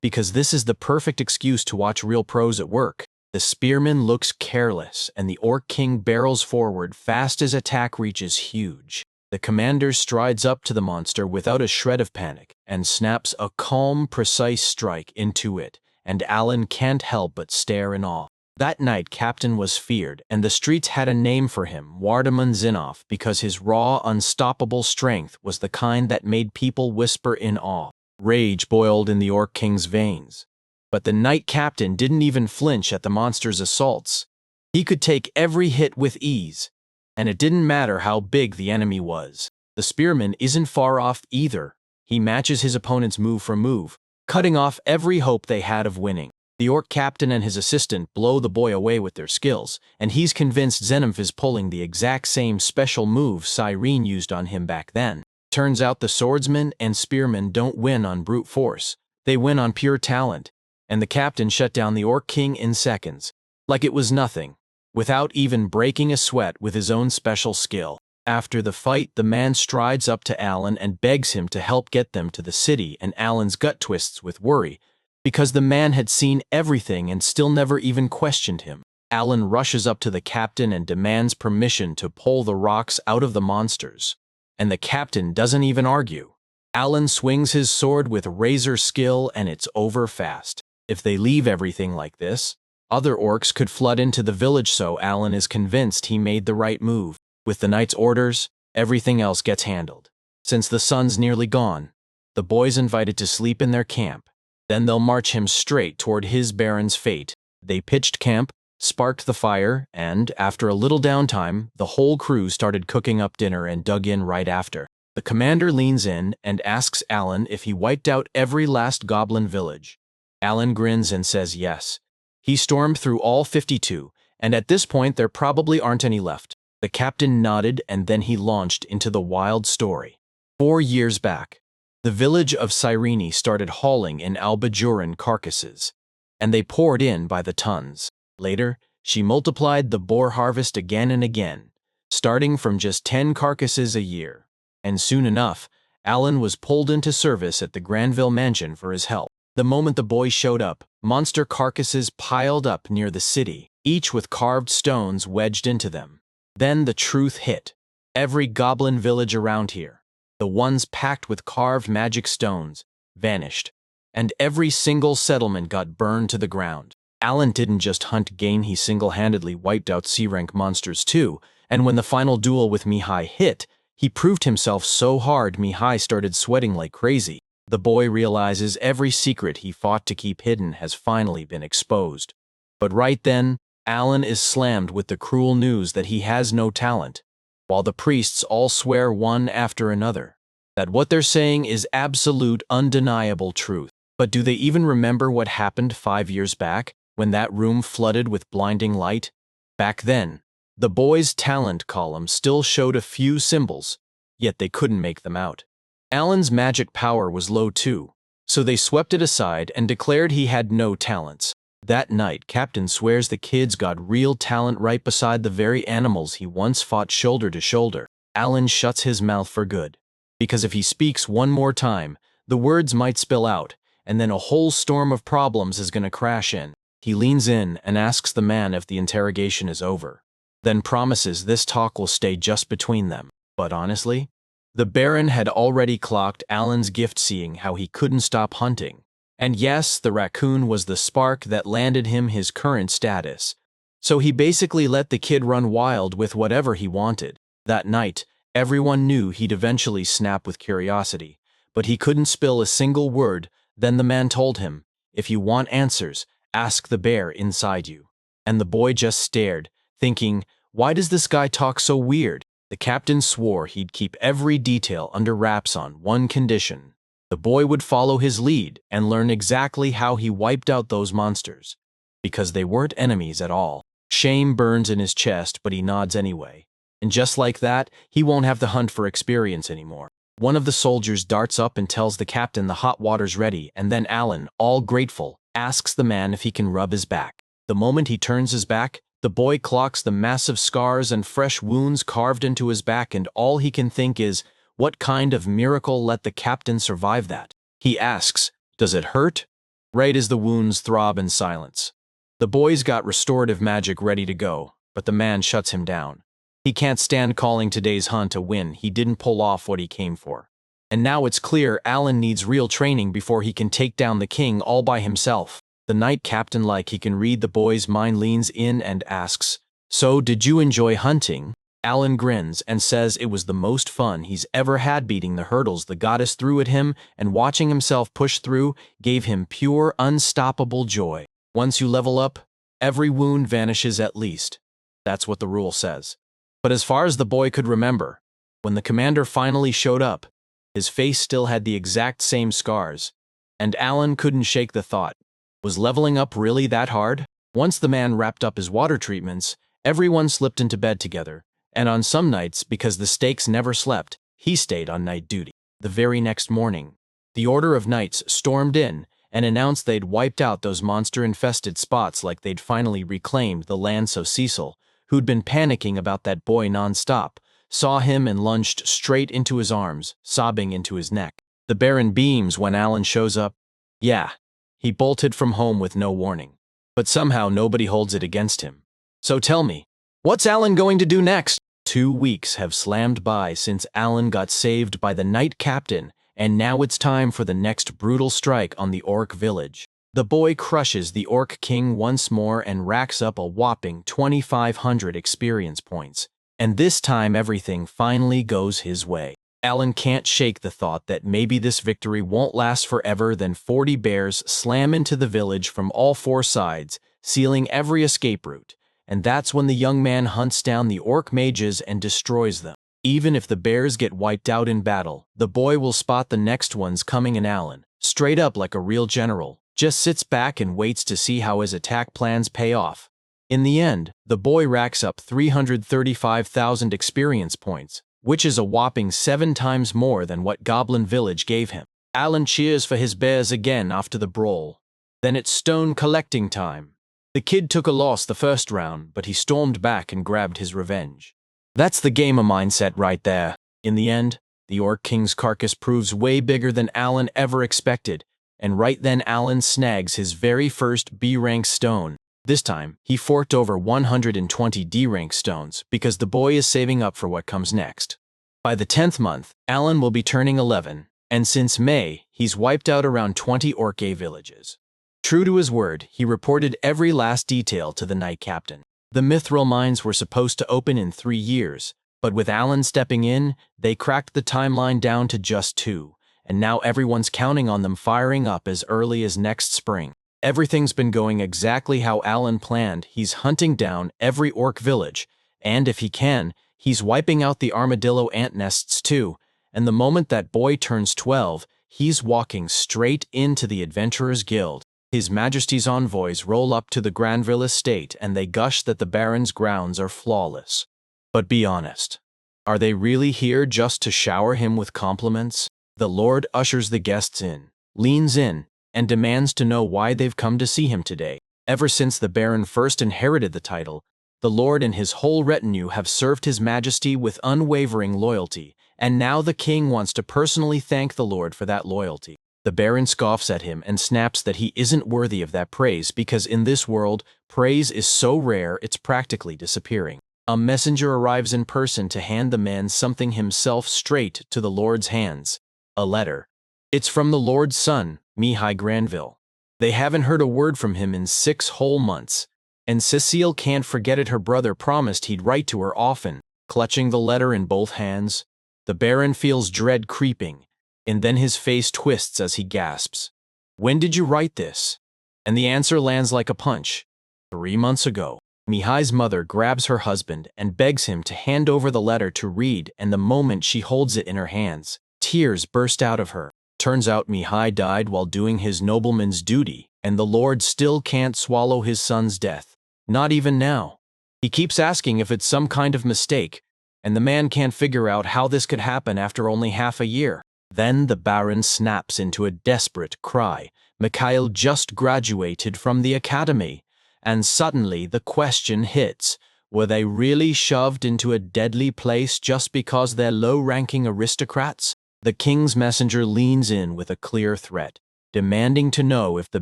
because this is the perfect excuse to watch real pros at work. The spearman looks careless, and the Orc King barrels forward fast as attack reaches huge. The commander strides up to the monster without a shred of panic, and snaps a calm, precise strike into it, and Alan can't help but stare in awe. That night, Captain was feared, and the streets had a name for him, Wardaman Zinov, because his raw, unstoppable strength was the kind that made people whisper in awe. Rage boiled in the Orc King's veins. But the Knight Captain didn't even flinch at the monster's assaults. He could take every hit with ease, and it didn't matter how big the enemy was. The spearman isn't far off either. He matches his opponent's move for move, cutting off every hope they had of winning. The Orc Captain and his assistant blow the boy away with their skills, and he's convinced Zenimf is pulling the exact same special move Cyrene used on him back then. Turns out the swordsman and spearman don't win on brute force. They win on pure talent, and the captain shut down the Orc King in seconds, like it was nothing, without even breaking a sweat with his own special skill. After the fight, the man strides up to Alan and begs him to help get them to the city, and Alan's gut twists with worry, because the man had seen everything and still never even questioned him. Alan rushes up to the captain and demands permission to pull the rocks out of the monsters, and the captain doesn't even argue. Alan swings his sword with razor skill, and it's over fast. If they leave everything like this, other orcs could flood into the village, so Alan is convinced he made the right move. With the knight's orders, everything else gets handled. Since the sun's nearly gone, the boy's invited to sleep in their camp. Then they'll march him straight toward his baron's fate. They pitched camp, sparked the fire, and, after a little downtime, the whole crew started cooking up dinner and dug in right after. The commander leans in and asks Alan if he wiped out every last goblin village. Alan grins and says yes. He stormed through all 52, and at this point there probably aren't any left. The captain nodded, and then he launched into the wild story. 4 years back, the village of Cyrene started hauling in Albajuran carcasses, and they poured in by the tons. Later, she multiplied the boar harvest again and again, starting from just 10 carcasses a year. And soon enough, Alan was pulled into service at the Granville mansion for his help. The moment the boy showed up, monster carcasses piled up near the city, each with carved stones wedged into them. Then the truth hit. Every goblin village around here, the ones packed with carved magic stones, vanished, and every single settlement got burned to the ground. Alan didn't just hunt game, he single-handedly wiped out C-rank monsters too, and when the final duel with Mihai hit, he proved himself so hard Mihai started sweating like crazy. The boy realizes every secret he fought to keep hidden has finally been exposed. But right then, Alan is slammed with the cruel news that he has no talent, while the priests all swear one after another that what they're saying is absolute, undeniable truth. But do they even remember what happened 5 years back, when that room flooded with blinding light? Back then, the boys' talent column still showed a few symbols, yet they couldn't make them out. Alan's magic power was low too, so they swept it aside and declared he had no talents. That night, Captain swears the kids got real talent right beside the very animals he once fought shoulder to shoulder. Alan shuts his mouth for good, because if he speaks one more time, the words might spill out, and then a whole storm of problems is gonna crash in. He leans in and asks the man if the interrogation is over, then promises this talk will stay just between them. But honestly, the Baron had already clocked Alan's gift, seeing how he couldn't stop hunting. And yes, the raccoon was the spark that landed him his current status. So he basically let the kid run wild with whatever he wanted. That night, everyone knew he'd eventually snap with curiosity, but he couldn't spill a single word. Then the man told him, "If you want answers, ask the bear inside you." And the boy just stared, thinking, why does this guy talk so weird? The captain swore he'd keep every detail under wraps on one condition. The boy would follow his lead and learn exactly how he wiped out those monsters, because they weren't enemies at all. Shame burns in his chest, but he nods anyway. And just like that, he won't have to hunt for experience anymore. One of the soldiers darts up and tells the captain the hot water's ready, and then Alan, all grateful, asks the man if he can rub his back. The moment he turns his back, the boy clocks the massive scars and fresh wounds carved into his back, and all he can think is, what kind of miracle let the captain survive that? He asks, "Does it hurt?" right as the wounds throb in silence. The boy's got restorative magic ready to go, but the man shuts him down. He can't stand calling today's hunt a win. He didn't pull off what he came for. And now it's clear Alan needs real training before he can take down the king all by himself. The knight captain, like he can read the boy's mind, leans in and asks, "So, did you enjoy hunting?" Alan grins and says it was the most fun he's ever had, beating the hurdles the goddess threw at him and watching himself push through gave him pure, unstoppable joy. Once you level up, every wound vanishes at least. That's what the rule says. But as far as the boy could remember, when the commander finally showed up, his face still had the exact same scars, and Alan couldn't shake the thought, was leveling up really that hard? Once the man wrapped up his water treatments, everyone slipped into bed together, and on some nights, because the stakes never slept, he stayed on night duty. The very next morning, the Order of Knights stormed in and announced they'd wiped out those monster-infested spots, like they'd finally reclaimed the land. So Cecil, who'd been panicking about that boy non-stop, saw him and lunged straight into his arms, sobbing into his neck. The Baron beams when Alan shows up. Yeah, he bolted from home with no warning. But somehow nobody holds it against him. So tell me, what's Alan going to do next? 2 weeks have slammed by since Alan got saved by the knight captain, and now it's time for the next brutal strike on the orc village. The boy crushes the orc king once more and racks up a whopping 2,500 experience points. And this time everything finally goes his way. Alan can't shake the thought that maybe this victory won't last forever. Then 40 bears slam into the village from all 4 sides, sealing every escape route. And that's when the young man hunts down the orc mages and destroys them. Even if the bears get wiped out in battle, the boy will spot the next ones coming, and Alan, straight up like a real general, just sits back and waits to see how his attack plans pay off. In the end, the boy racks up 335,000 experience points, which is a whopping 7 times more than what Goblin Village gave him. Alan cheers for his bears again after the brawl. Then it's stone collecting time. The kid took a loss the first round, but he stormed back and grabbed his revenge. That's the gamer mindset right there. In the end, the Orc King's carcass proves way bigger than Alan ever expected, and right then Alan snags his very first B-rank stone. This time, he forked over 120 D-rank stones because the boy is saving up for what comes next. By the 10th month, Alan will be turning 11, and since May, he's wiped out around 20 Orc villages. True to his word, he reported every last detail to the knight captain. The mithril mines were supposed to open in 3 years, but with Alan stepping in, they cracked the timeline down to just 2, and now everyone's counting on them firing up as early as next spring. Everything's been going exactly how Alan planned. He's hunting down every orc village, and if he can, he's wiping out the armadillo ant nests too, and the moment that boy turns 12, he's walking straight into the Adventurers Guild. His Majesty's envoys roll up to the Granville estate and they gush that the Baron's grounds are flawless. But be honest, are they really here just to shower him with compliments? The Lord ushers the guests in, leans in, and demands to know why they've come to see him today. Ever since the Baron first inherited the title, the Lord and his whole retinue have served His Majesty with unwavering loyalty, and now the king wants to personally thank the Lord for that loyalty. The Baron scoffs at him and snaps that he isn't worthy of that praise because in this world, praise is so rare it's practically disappearing. A messenger arrives in person to hand the man something himself straight to the Lord's hands. A letter. It's from the Lord's son, Mihai Granville. They haven't heard a word from him in 6 whole months, and Cecile can't forget it. Her brother promised he'd write to her often. Clutching the letter in both hands, the Baron feels dread creeping, and then his face twists as he gasps. When did you write this? And the answer lands like a punch. 3 months ago. Mihai's mother grabs her husband and begs him to hand over the letter to read, and the moment she holds it in her hands, tears burst out of her. Turns out Mihai died while doing his nobleman's duty, and the Lord still can't swallow his son's death. Not even now. He keeps asking if it's some kind of mistake, and the man can't figure out how this could happen after only half a year. Then the Baron snaps into a desperate cry. Mikhail just graduated from the academy, and suddenly the question hits. Were they really shoved into a deadly place just because they're low-ranking aristocrats? The king's messenger leans in with a clear threat, demanding to know if the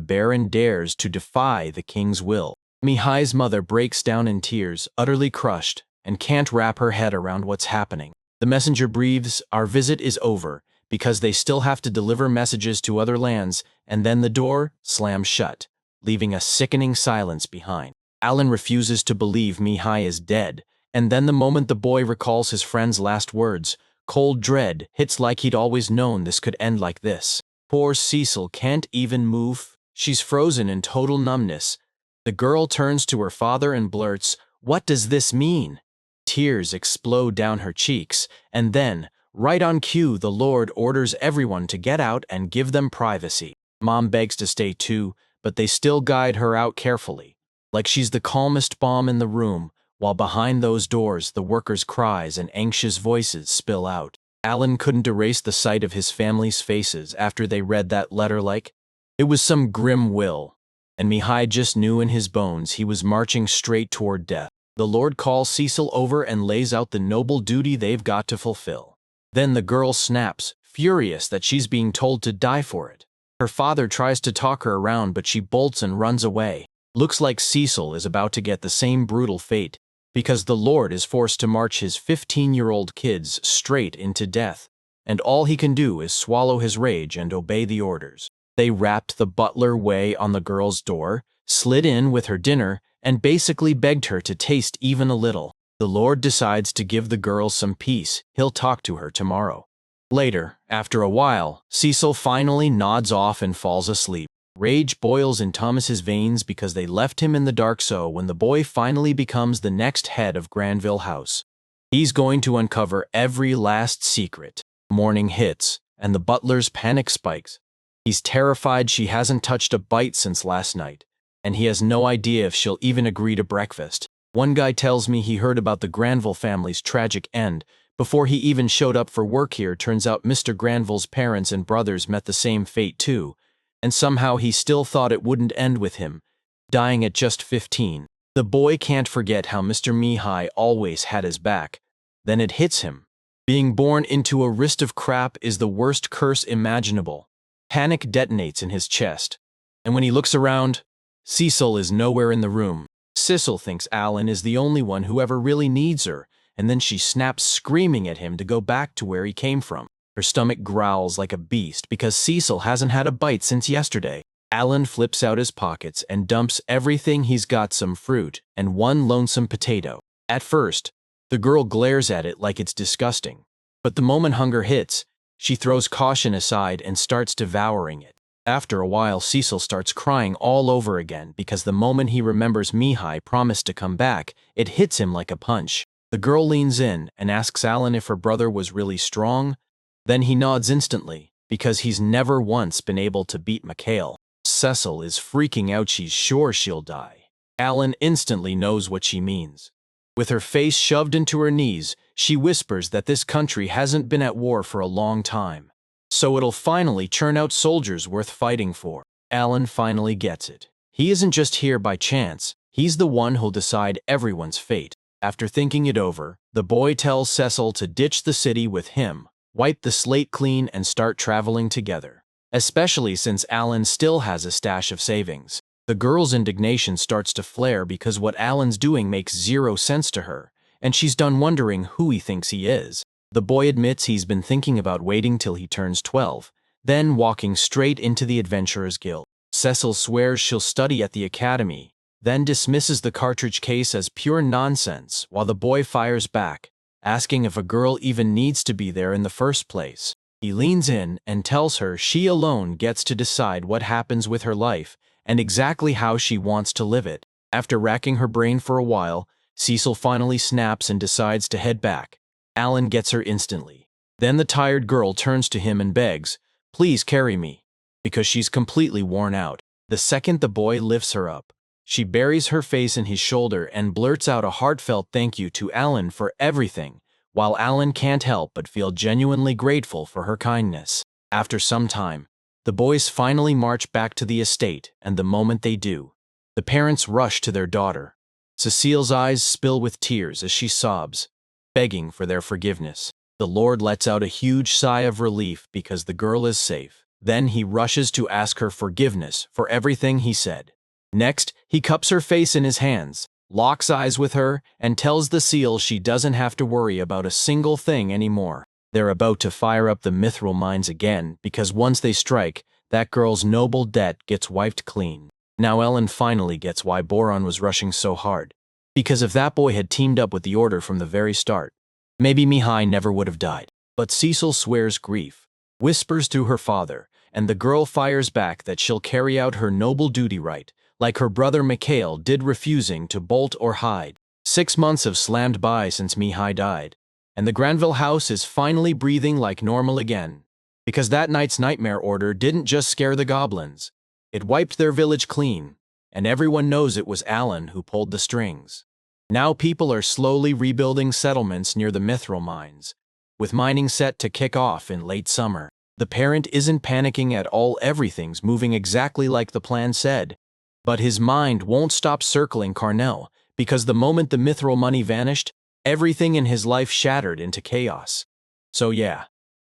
Baron dares to defy the king's will. Mihai's mother breaks down in tears, utterly crushed, and can't wrap her head around what's happening. The messenger breathes, "Our visit is over," because they still have to deliver messages to other lands, and then the door slams shut. leaving a sickening silence behind. Alan refuses to believe Mihai is dead, and then the moment the boy recalls his friend's last words, cold dread hits like he'd always known this could end like this. Poor Cecil can't even move. She's frozen in total numbness. The girl turns to her father and blurts, "What does this mean?" Tears explode down her cheeks, and then, right on cue, the Lord orders everyone to get out and give them privacy. Mom begs to stay too, but they still guide her out carefully, like she's the calmest bomb in the room, while behind those doors the workers' cries and anxious voices spill out. Alan couldn't erase the sight of his family's faces after they read that letter like it was some grim will, and Mihai just knew in his bones he was marching straight toward death. The Lord calls Cecil over and lays out the noble duty they've got to fulfill. Then the girl snaps, furious that she's being told to die for it. Her father tries to talk her around, but she bolts and runs away. Looks like Cecil is about to get the same brutal fate, because the Lord is forced to march his 15-year-old kids straight into death, and all he can do is swallow his rage and obey the orders. They rapped the butler way on the girl's door, slid in with her dinner, and basically begged her to taste even a little. The Lord decides to give the girl some peace. He'll talk to her tomorrow. Later, after a while, Cecil finally nods off and falls asleep. Rage boils in Thomas's veins because they left him in the dark, so when the boy finally becomes the next head of Granville House, he's going to uncover every last secret. Morning hits, and the butler's panic spikes. He's terrified she hasn't touched a bite since last night, and he has no idea if she'll even agree to breakfast. One guy tells me he heard about the Granville family's tragic end before he even showed up for work here. Turns out Mr. Granville's parents and brothers met the same fate too, and somehow he still thought it wouldn't end with him, dying at just 15. The boy can't forget how Mr. Mihai always had his back. Then it hits him. Being born into a wrist of crap is the worst curse imaginable. Panic detonates in his chest, and when he looks around, Cecil is nowhere in the room. Cecil thinks Alan is the only one who ever really needs her, and then she snaps, screaming at him to go back to where he came from. Her stomach growls like a beast because Cecil hasn't had a bite since yesterday. Alan flips out his pockets and dumps everything he's got, some fruit and one lonesome potato. At first, the girl glares at it like it's disgusting, but the moment hunger hits, she throws caution aside and starts devouring it. After a while, Cecil starts crying all over again because the moment he remembers Mihai promised to come back, it hits him like a punch. The girl leans in and asks Alan if her brother was really strong. Then he nods instantly, because he's never once been able to beat Mikhail. Cecil is freaking out. She's sure she'll die. Alan instantly knows what she means. With her face shoved into her knees, she whispers that this country hasn't been at war for a long time, so it'll finally churn out soldiers worth fighting for. Alan finally gets it. He isn't just here by chance. He's the one who'll decide everyone's fate. After thinking it over, the boy tells Cecil to ditch the city with him, wipe the slate clean, and start traveling together, especially since Alan still has a stash of savings. The girl's indignation starts to flare because what Alan's doing makes zero sense to her, and she's done wondering who he thinks he is. The boy admits he's been thinking about waiting till he turns 12, then walking straight into the Adventurers Guild. Cecil swears she'll study at the academy, then dismisses the cartridge case as pure nonsense, while the boy fires back, asking if a girl even needs to be there in the first place. He leans in and tells her she alone gets to decide what happens with her life and exactly how she wants to live it. After racking her brain for a while, Cecil finally snaps and decides to head back. Alan gets her instantly. Then the tired girl turns to him and begs, "Please carry me," because she's completely worn out. The second the boy lifts her up, she buries her face in his shoulder and blurts out a heartfelt thank you to Alan for everything, while Alan can't help but feel genuinely grateful for her kindness. After some time, the boys finally march back to the estate, and the moment they do, the parents rush to their daughter. Cecile's eyes spill with tears as she sobs, begging for their forgiveness. The Lord lets out a huge sigh of relief because the girl is safe. Then he rushes to ask her forgiveness for everything he said. Next, he cups her face in his hands, locks eyes with her, and tells the seal she doesn't have to worry about a single thing anymore. They're about to fire up the mithril mines again because once they strike, that girl's noble debt gets wiped clean. Now Ellen finally gets why Boron was rushing so hard. Because if that boy had teamed up with the Order from the very start, maybe Mihai never would have died. But Cecil swears grief, whispers to her father, and the girl fires back that she'll carry out her noble duty right, like her brother Mikhail did, refusing to bolt or hide. 6 months have slammed by since Mihai died, and the Granville house is finally breathing like normal again. Because that night's nightmare order didn't just scare the goblins, it wiped their village clean, and everyone knows it was Alan who pulled the strings. Now people are slowly rebuilding settlements near the mithril mines, with mining set to kick off in late summer. The parent isn't panicking at all, everything's moving exactly like the plan said. But his mind won't stop circling Carnell, because the moment the mithril money vanished, everything in his life shattered into chaos. So yeah,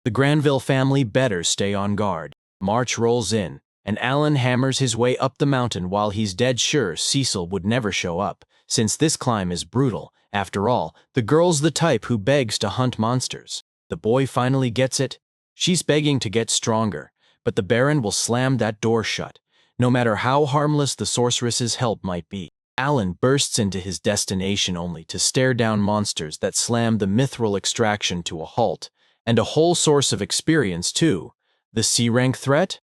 the Granville family better stay on guard. March rolls in, and Alan hammers his way up the mountain while he's dead sure Cecil would never show up, since this climb is brutal. After all, the girl's the type who begs to hunt monsters. The boy finally gets it. She's begging to get stronger, but the Baron will slam that door shut, no matter how harmless the sorceress's help might be. Alan bursts into his destination only to stare down monsters that slam the mithril extraction to a halt, and a whole source of experience too. The C-rank threat?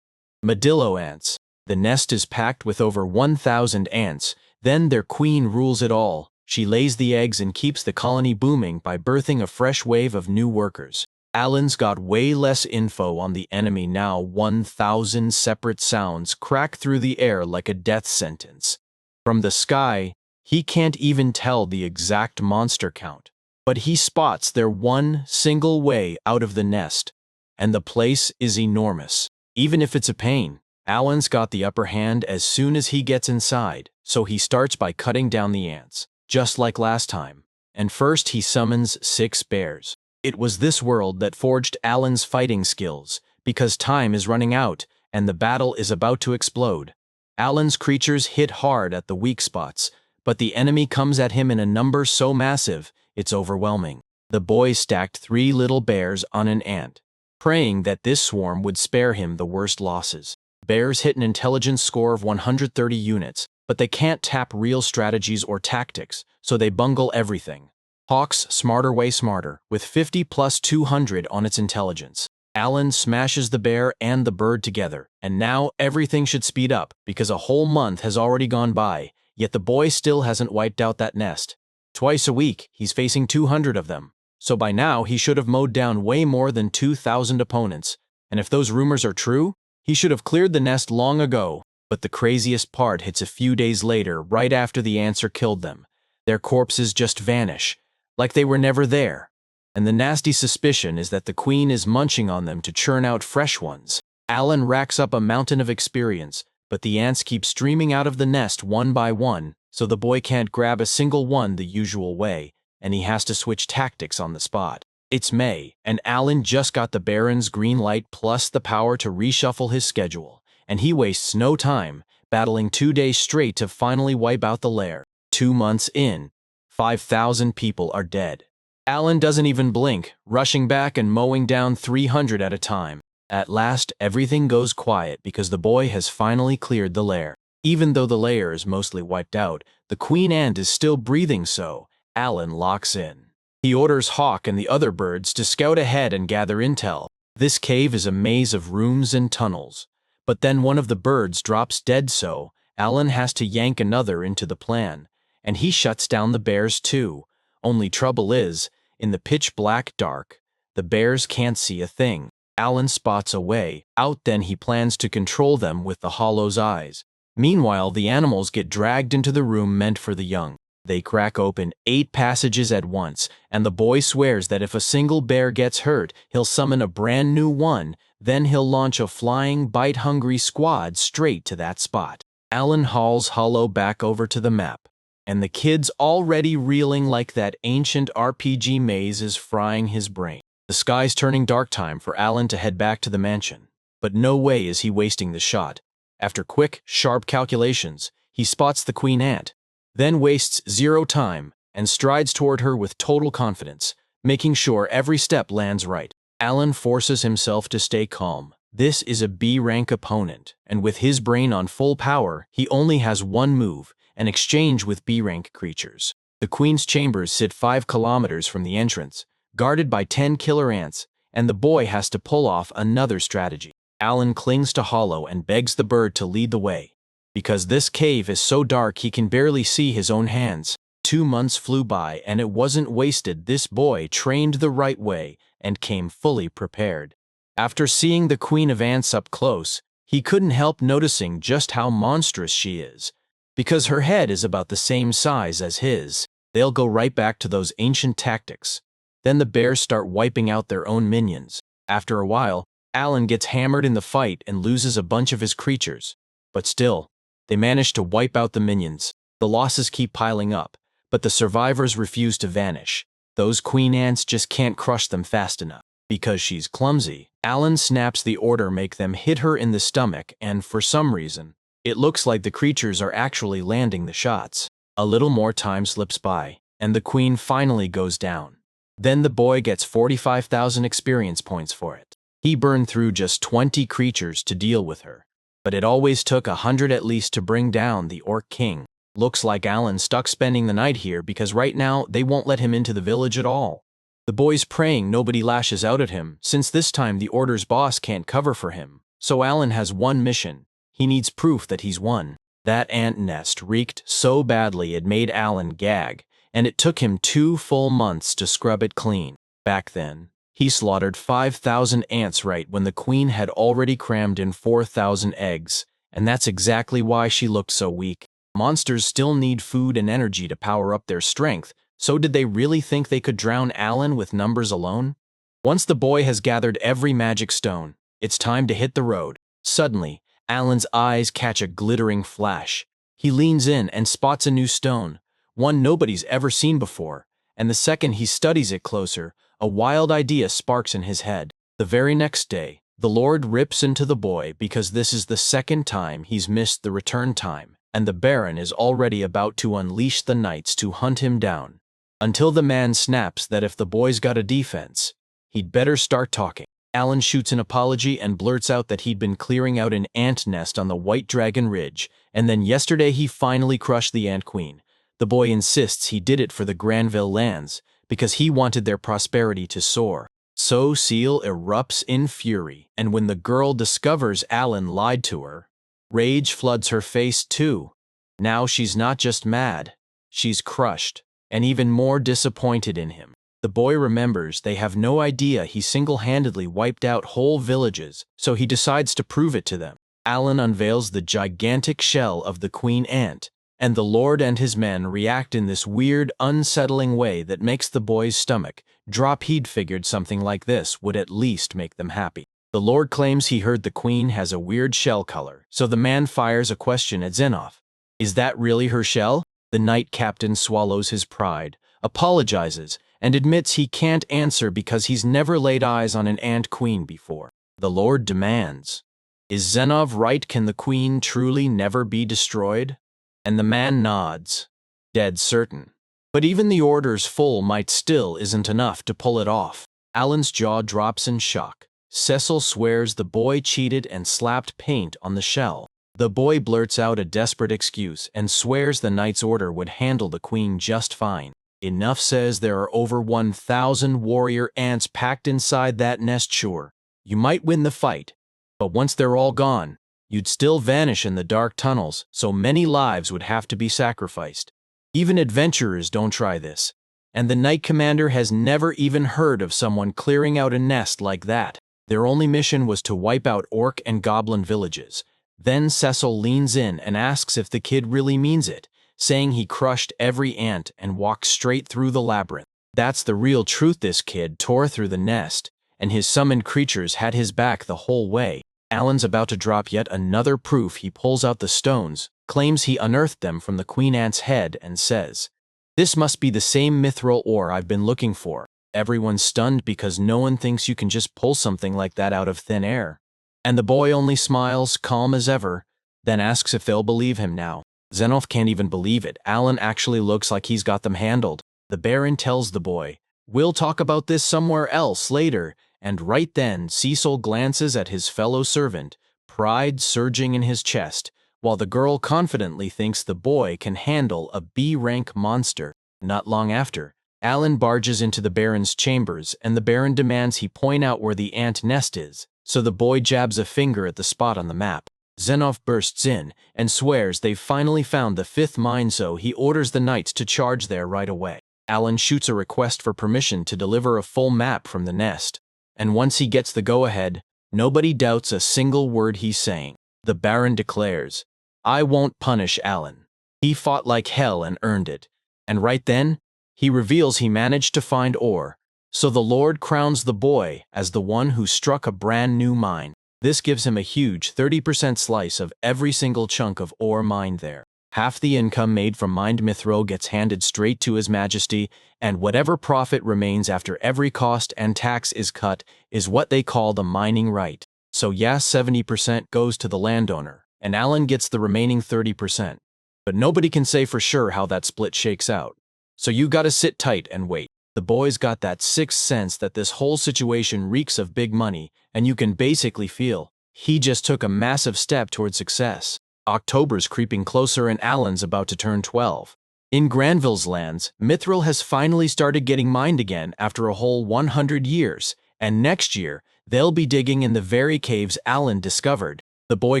Medillo ants. The nest is packed with over 1,000 ants, then their queen rules it all. She lays the eggs and keeps the colony booming by birthing a fresh wave of new workers. Alan's got way less info on the enemy now. 1,000 separate sounds crack through the air like a death sentence. From the sky, he can't even tell the exact monster count, but he spots their one single way out of the nest, and the place is enormous. Even if it's a pain, Alan's got the upper hand as soon as he gets inside, so he starts by cutting down the ants, just like last time. And first he summons 6 bears. It was this world that forged Alan's fighting skills, because time is running out and the battle is about to explode. Alan's creatures hit hard at the weak spots, but the enemy comes at him in a number so massive, it's overwhelming. The boy stacked 3 little bears on an ant, praying that this swarm would spare him the worst losses. Bears hit an intelligence score of 130 units, but they can't tap real strategies or tactics, so they bungle everything. Hawk's smarter, way smarter, with 50 plus 200 on its intelligence. Alan smashes the bear and the bird together, and now everything should speed up because a whole month has already gone by, yet the boy still hasn't wiped out that nest. Twice a week, he's facing 200 of them, so by now he should have mowed down way more than 2,000 opponents, and if those rumors are true, he should have cleared the nest long ago. But the craziest part hits a few days later, right after the answer killed them. Their corpses just vanish, like they were never there. And the nasty suspicion is that the queen is munching on them to churn out fresh ones. Alan racks up a mountain of experience, but the ants keep streaming out of the nest one by one, so the boy can't grab a single one the usual way, and he has to switch tactics on the spot. It's May, and Alan just got the Baron's green light plus the power to reshuffle his schedule, and he wastes no time, battling 2 days straight to finally wipe out the lair. 2 months in, 5,000 people are dead. Alan doesn't even blink, rushing back and mowing down 300 at a time. At last, everything goes quiet because the boy has finally cleared the lair. Even though the lair is mostly wiped out, the queen ant is still breathing, so Alan locks in. He orders Hawk and the other birds to scout ahead and gather intel. This cave is a maze of rooms and tunnels. But then one of the birds drops dead, so Alan has to yank another into the plan, and he shuts down the bears too. Only trouble is, in the pitch black dark, the bears can't see a thing. Alan spots a way out, then he plans to control them with the hollow's eyes. Meanwhile, the animals get dragged into the room meant for the young. They crack open 8 passages at once, and the boy swears that if a single bear gets hurt, he'll summon a brand new one, then he'll launch a flying, bite-hungry squad straight to that spot. Alan hauls Hollow back over to the map, and the kid's already reeling like that ancient RPG maze is frying his brain. The sky's turning dark, time for Alan to head back to the mansion. But no way is he wasting the shot. After quick, sharp calculations, he spots the queen ant, then wastes 0 time and strides toward her with total confidence, making sure every step lands right. Alan forces himself to stay calm, This is a B-rank opponent, and with his brain on full power, he only has one move, an exchange with B-rank creatures. The queen's chambers sit 5 kilometers from the entrance, guarded by 10 killer ants, and the boy has to pull off another strategy. Alan clings to Hollow and begs the bird to lead the way. Because this cave is so dark he can barely see his own hands. 2 months flew by and it wasn't wasted. This boy trained the right way and came fully prepared. After seeing the Queen of Ants up close, he couldn't help noticing just how monstrous she is. Because her head is about the same size as his, they'll go right back to those ancient tactics. Then the bears start wiping out their own minions. After a while, Alan gets hammered in the fight and loses a bunch of his creatures. But still, they manage to wipe out the minions. The losses keep piling up, but the survivors refuse to vanish. Those queen ants just can't crush them fast enough. Because she's clumsy, Alan snaps the order make them hit her in the stomach, and for some reason, it looks like the creatures are actually landing the shots. A little more time slips by, and the queen finally goes down. Then the boy gets 45,000 experience points for it. He burned through just 20 creatures to deal with her, but it always took 100 at least to bring down the Orc King. Looks like Alan's stuck spending the night here because right now they won't let him into the village at all. The boy's praying nobody lashes out at him, since this time the Order's boss can't cover for him. So Alan has one mission. He needs proof that he's won. That ant nest reeked so badly it made Alan gag, and it took him 2 full months to scrub it clean. Back then, he slaughtered 5,000 ants right when the queen had already crammed in 4,000 eggs, and that's exactly why she looked so weak. Monsters still need food and energy to power up their strength, so did they really think they could drown Alan with numbers alone? Once the boy has gathered every magic stone, it's time to hit the road. Suddenly, Alan's eyes catch a glittering flash. He leans in and spots a new stone, one nobody's ever seen before, and the second he studies it closer, a wild idea sparks in his head. The very next day, the Lord rips into the boy because this is the second time he's missed the return time, and the Baron is already about to unleash the knights to hunt him down. Until the man snaps that if the boy's got a defense, he'd better start talking. Alan shoots an apology and blurts out that he'd been clearing out an ant nest on the White Dragon Ridge, and then yesterday he finally crushed the Ant Queen. The boy insists he did it for the Granville lands, because he wanted their prosperity to soar. So Seal erupts in fury, and when the girl discovers Alan lied to her, rage floods her face too. Now she's not just mad, she's crushed, and even more disappointed in him. The boy remembers they have no idea he single-handedly wiped out whole villages, so he decides to prove it to them. Alan unveils the gigantic shell of the queen ant, and the Lord and his men react in this weird, unsettling way that makes the boy's stomach drop. He'd figured something like this would at least make them happy. The Lord claims he heard the queen has a weird shell color, so the man fires a question at Zenoff. Is that really her shell? The knight captain swallows his pride, apologizes, and admits he can't answer because he's never laid eyes on an ant queen before. The Lord demands, is Zenov right? Can the queen truly never be destroyed? And the man nods, dead certain. But even the order's full might still isn't enough to pull it off. Alan's jaw drops in shock. Cecil swears the boy cheated and slapped paint on the shell. The boy blurts out a desperate excuse and swears the knight's order would handle the queen just fine. Enough says there are over 1,000 warrior ants packed inside that nest. Sure, you might win the fight, but once they're all gone, you'd still vanish in the dark tunnels, so many lives would have to be sacrificed. Even adventurers don't try this, and the knight commander has never even heard of someone clearing out a nest like that. Their only mission was to wipe out orc and goblin villages. Then Cecil leans in and asks if the kid really means it, saying he crushed every ant and walked straight through the labyrinth. That's the real truth. This kid tore through the nest, and his summoned creatures had his back the whole way. Alan's about to drop yet another proof. He pulls out the stones, claims he unearthed them from the queen ant's head, and says, "This must be the same mithril ore I've been looking for." Everyone's stunned because no one thinks you can just pull something like that out of thin air. And the boy only smiles, calm as ever, then asks if they'll believe him now. Zenoff can't even believe it. Alan actually looks like he's got them handled. The Baron tells the boy, "We'll talk about this somewhere else later," and right then Cecil glances at his fellow servant, pride surging in his chest, while the girl confidently thinks the boy can handle a B-rank monster. Not long after, Alan barges into the Baron's chambers and the Baron demands he point out where the ant nest is, so the boy jabs a finger at the spot on the map. Zenov bursts in and swears they've finally found the fifth mine, so he orders the knights to charge there right away. Alan shoots a request for permission to deliver a full map from the nest, and once he gets the go-ahead, nobody doubts a single word he's saying. The Baron declares, "I won't punish Alan. He fought like hell and earned it." And right then, he reveals he managed to find ore, so the Lord crowns the boy as the one who struck a brand new mine. This gives him a huge 30% slice of every single chunk of ore mined there. Half the income made from mined mithril gets handed straight to His Majesty, and whatever profit remains after every cost and tax is cut is what they call the mining right. So yes, 70% goes to the landowner, and Alan gets the remaining 30%. But nobody can say for sure how that split shakes out. So you gotta sit tight and wait. The boy's got that sixth sense that this whole situation reeks of big money, and you can basically feel he just took a massive step toward success. October's creeping closer and Alan's about to turn 12. In Granville's lands, mithril has finally started getting mined again after a whole 100 years, and next year, they'll be digging in the very caves Alan discovered. The boy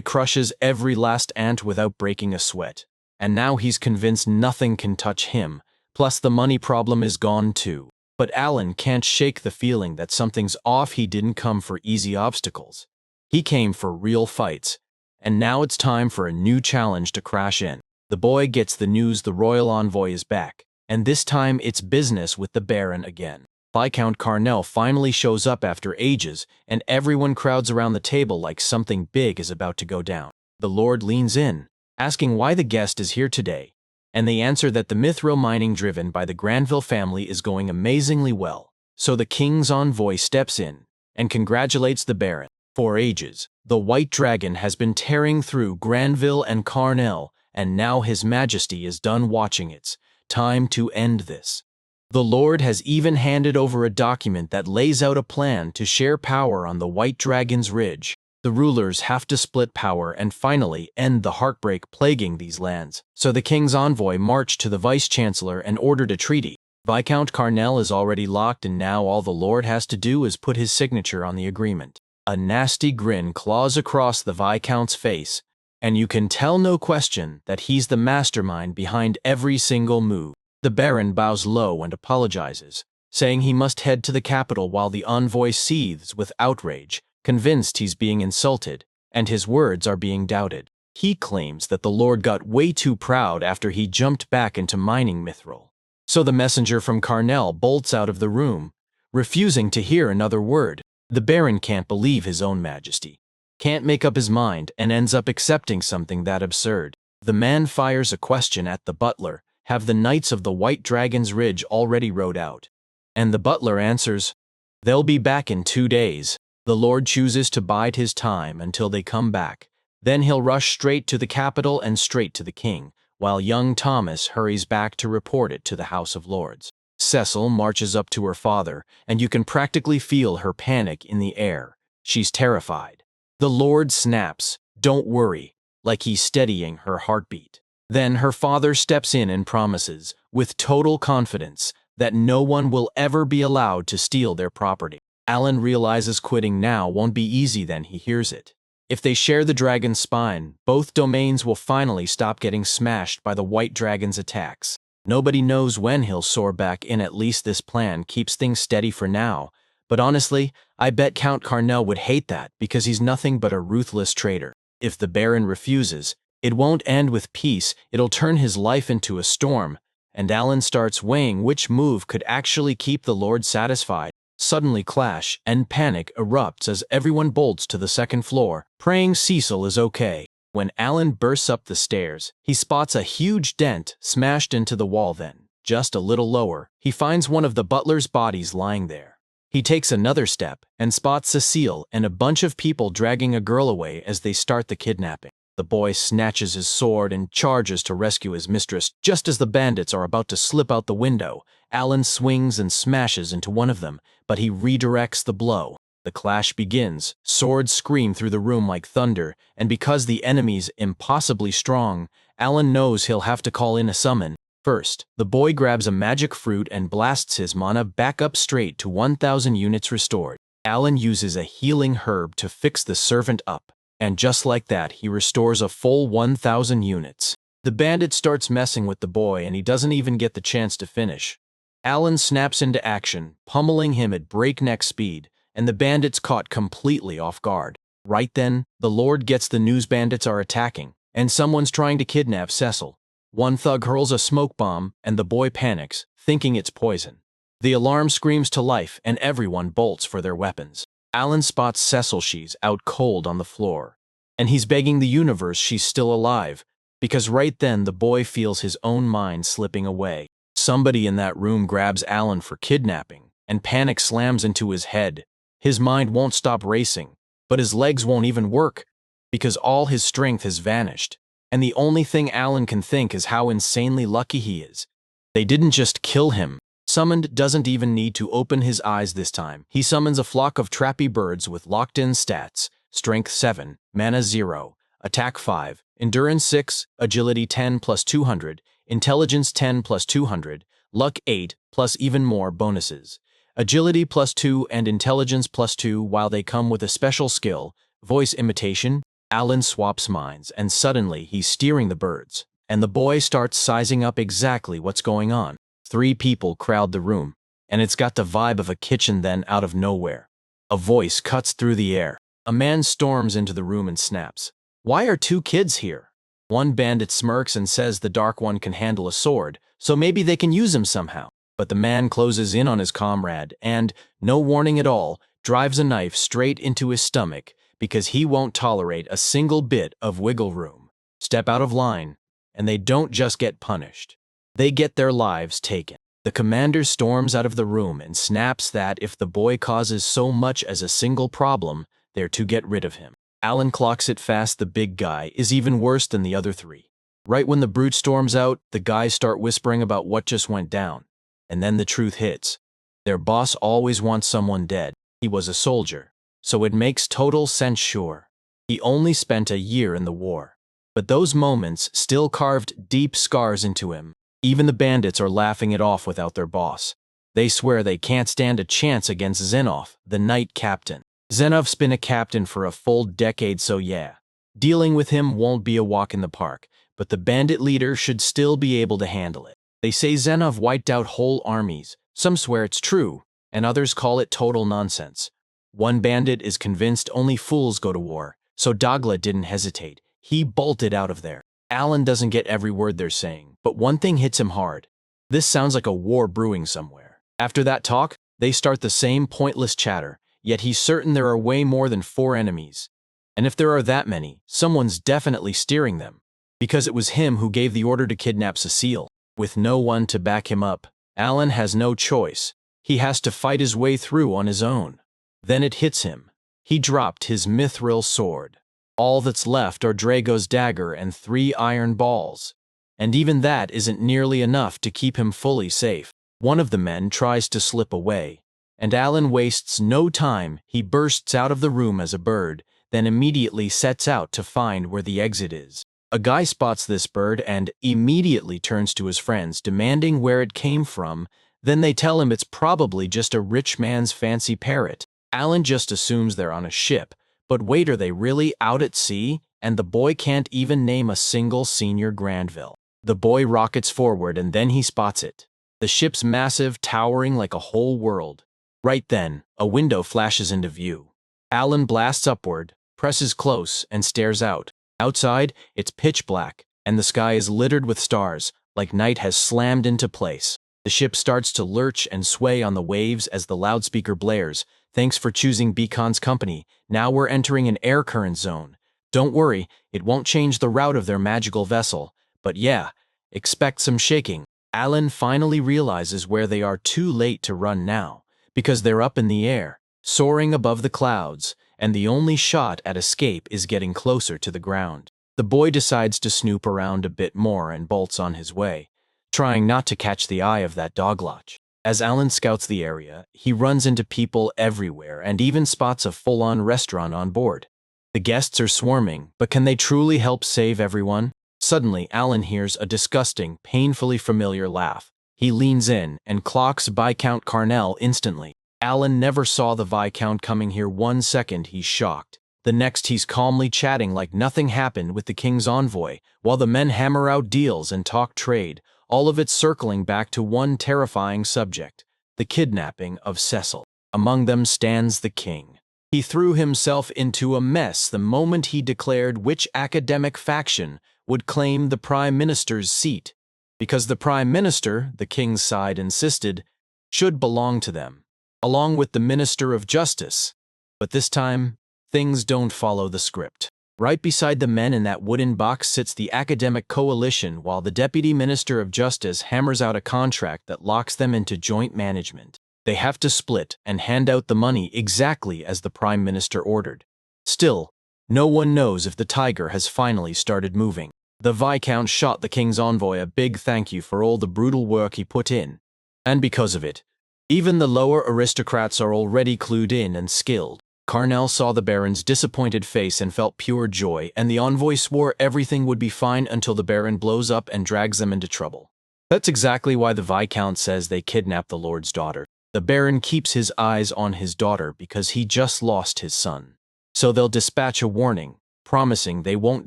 crushes every last ant without breaking a sweat, and now he's convinced nothing can touch him. Plus the money problem is gone too. But Alan can't shake the feeling that something's off. He didn't come for easy obstacles. He came for real fights. And now it's time for a new challenge to crash in. The boy gets the news the royal envoy is back, and this time it's business with the Baron again. Viscount Carnell finally shows up after ages, and everyone crowds around the table like something big is about to go down. The Lord leans in, asking why the guest is here today, and they answer that the mithril mining driven by the Granville family is going amazingly well. So the king's envoy steps in and congratulates the Baron. For ages, the White Dragon has been tearing through Granville and Carnell, and now His Majesty is done watching. It's time to end this. The Lord has even handed over a document that lays out a plan to share power on the White Dragon's Ridge. The rulers have to split power and finally end the heartbreak plaguing these lands. So the king's envoy marched to the vice-chancellor and ordered a treaty. Viscount Carnell is already locked, and now all the Lord has to do is put his signature on the agreement. A nasty grin claws across the Viscount's face, and you can tell no question that he's the mastermind behind every single move. The Baron bows low and apologizes, saying he must head to the capital while the envoy seethes with outrage, convinced he's being insulted, and his words are being doubted. He claims that the Lord got way too proud after he jumped back into mining mithril. So the messenger from Carnell bolts out of the room, refusing to hear another word. The Baron can't believe his own majesty, can't make up his mind, and ends up accepting something that absurd. The man fires a question at the butler. Have the Knights of the White Dragon's Ridge already rode out? And the butler answers, they'll be back in 2 days. The Lord chooses to bide his time until they come back. Then he'll rush straight to the capital and straight to the king, while young Thomas hurries back to report it to the House of Lords. Cecil marches up to her father, and you can practically feel her panic in the air. She's terrified. The Lord snaps, "Don't worry," like he's steadying her heartbeat. Then her father steps in and promises, with total confidence, that no one will ever be allowed to steal their property. Alan realizes quitting now won't be easy. Then he hears it. If they share the dragon's spine, both domains will finally stop getting smashed by the White Dragon's attacks. Nobody knows when he'll soar back in. At least this plan keeps things steady for now. But honestly, I bet Count Carnell would hate that because he's nothing but a ruthless traitor. If the Baron refuses, it won't end with peace. It'll turn his life into a storm. And Alan starts weighing which move could actually keep the Lord satisfied. Suddenly clash and panic erupts as everyone bolts to the second floor, praying Cecil is okay. When Alan bursts up the stairs, he spots a huge dent smashed into the wall. Then, just a little lower, he finds one of the butler's bodies lying there. He takes another step and spots Cecile and a bunch of people dragging a girl away as they start the kidnapping. The boy snatches his sword and charges to rescue his mistress. Just as the bandits are about to slip out the window, Alan swings and smashes into one of them, but he redirects the blow. The clash begins, swords scream through the room like thunder, and because the enemy's impossibly strong, Alan knows he'll have to call in a summon. First, the boy grabs a magic fruit and blasts his mana back up straight to 1,000 units restored. Alan uses a healing herb to fix the servant up, and just like that he restores a full 1,000 units. The bandit starts messing with the boy and he doesn't even get the chance to finish. Alan snaps into action, pummeling him at breakneck speed, and the bandit's caught completely off guard. Right then, the Lord gets the news bandits are attacking, and someone's trying to kidnap Cecil. One thug hurls a smoke bomb, and the boy panics, thinking it's poison. The alarm screams to life, and everyone bolts for their weapons. Alan spots Cecil. She's out cold on the floor, and he's begging the universe she's still alive, because right then the boy feels his own mind slipping away. Somebody in that room grabs Alan for kidnapping, and panic slams into his head. His mind won't stop racing, but his legs won't even work, because all his strength has vanished. And the only thing Alan can think is how insanely lucky he is. They didn't just kill him. Summoned doesn't even need to open his eyes this time. He summons a flock of trappy birds with locked-in stats: Strength 7, Mana 0, Attack 5, Endurance 6, Agility 10 plus 200, Intelligence 10 plus 200, Luck 8 plus even more bonuses. Agility plus 2 and Intelligence plus 2 while they come with a special skill, Voice Imitation. Alan swaps minds, and suddenly he's steering the birds, and the boy starts sizing up exactly what's going on. 3 people crowd the room, and it's got the vibe of a kitchen. Then, out of nowhere, a voice cuts through the air. A man storms into the room and snaps, "Why are 2 kids here?" One bandit smirks and says the Dark One can handle a sword, so maybe they can use him somehow. But the man closes in on his comrade and, no warning at all, drives a knife straight into his stomach, because he won't tolerate a single bit of wiggle room. Step out of line, and they don't just get punished. They get their lives taken. The commander storms out of the room and snaps that if the boy causes so much as a single problem, they're to get rid of him. Alan clocks it fast. The big guy is even worse than the other 3. Right when the brute storms out, the guys start whispering about what just went down. And then the truth hits. Their boss always wants someone dead. He was a soldier, so it makes total sense. Sure, he only spent a year in the war, but those moments still carved deep scars into him. Even the bandits are laughing it off without their boss. They swear they can't stand a chance against Zenov, the knight captain. Zenov's been a captain for a full decade, so yeah, dealing with him won't be a walk in the park, but the bandit leader should still be able to handle it. They say Zenov wiped out whole armies. Some swear it's true, and others call it total nonsense. One bandit is convinced only fools go to war, so Dagla didn't hesitate. He bolted out of there. Alan doesn't get every word they're saying, but one thing hits him hard. This sounds like a war brewing somewhere. After that talk, they start the same pointless chatter, yet he's certain there are way more than 4 enemies. And if there are that many, someone's definitely steering them, because it was him who gave the order to kidnap Cecile. With no one to back him up, Alan has no choice. He has to fight his way through on his own. Then it hits him. He dropped his mithril sword. All that's left are Drago's dagger and 3 iron balls. And even that isn't nearly enough to keep him fully safe. One of the men tries to slip away, and Alan wastes no time. He bursts out of the room as a bird, then immediately sets out to find where the exit is. A guy spots this bird and immediately turns to his friends, demanding where it came from. Then they tell him it's probably just a rich man's fancy parrot. Alan just assumes they're on a ship, but wait, are they really out at sea? And the boy can't even name a single senior Granville. The boy rockets forward and then he spots it. The ship's massive, towering like a whole world. Right then, a window flashes into view. Alan blasts upward, presses close, and stares out. Outside, it's pitch black, and the sky is littered with stars, like night has slammed into place. The ship starts to lurch and sway on the waves as the loudspeaker blares. "Thanks for choosing Beacon's company. Now we're entering an air current zone. Don't worry, it won't change the route of their magical vessel. But yeah, expect some shaking." Alan finally realizes where they are too late to run now, because they're up in the air, soaring above the clouds, and the only shot at escape is getting closer to the ground. The boy decides to snoop around a bit more and bolts on his way, trying not to catch the eye of that doglotch. As Alan scouts the area, he runs into people everywhere and even spots a full-on restaurant on board. The guests are swarming, but can they truly help save everyone? Suddenly, Alan hears a disgusting, painfully familiar laugh. He leans in and clocks Viscount Carnell instantly. Alan never saw the Viscount coming here 1 second. He's shocked. The next, he's calmly chatting like nothing happened with the king's envoy, while the men hammer out deals and talk trade, all of it circling back to one terrifying subject: the kidnapping of Cecil. Among them stands the king. He threw himself into a mess the moment he declared which academic faction would claim the prime minister's seat, because the prime minister, the king's side insisted, should belong to them, along with the minister of justice. But this time, things don't follow the script. Right beside the men in that wooden box sits the academic coalition, while the deputy minister of justice hammers out a contract that locks them into joint management. They have to split and hand out the money exactly as the prime minister ordered. Still, no one knows if the tiger has finally started moving. The Viscount shot the king's envoy a big thank you for all the brutal work he put in. And because of it, even the lower aristocrats are already clued in and skilled. Carnell saw the Baron's disappointed face and felt pure joy, and the envoy swore everything would be fine until the Baron blows up and drags them into trouble. That's exactly why the Viscount says they kidnapped the Lord's daughter. The Baron keeps his eyes on his daughter because he just lost his son. So they'll dispatch a warning, promising they won't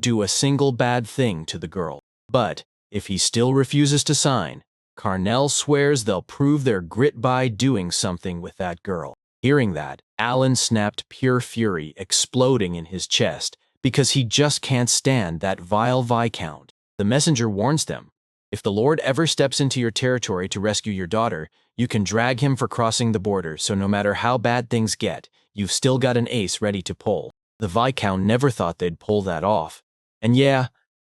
do a single bad thing to the girl. But if he still refuses to sign, Carnell swears they'll prove their grit by doing something with that girl. Hearing that, Alan snapped pure fury, exploding in his chest, because he just can't stand that vile Viscount. The messenger warns them, if the Lord ever steps into your territory to rescue your daughter, you can drag him for crossing the border, so no matter how bad things get, you've still got an ace ready to pull. The Viscount never thought they'd pull that off. And yeah,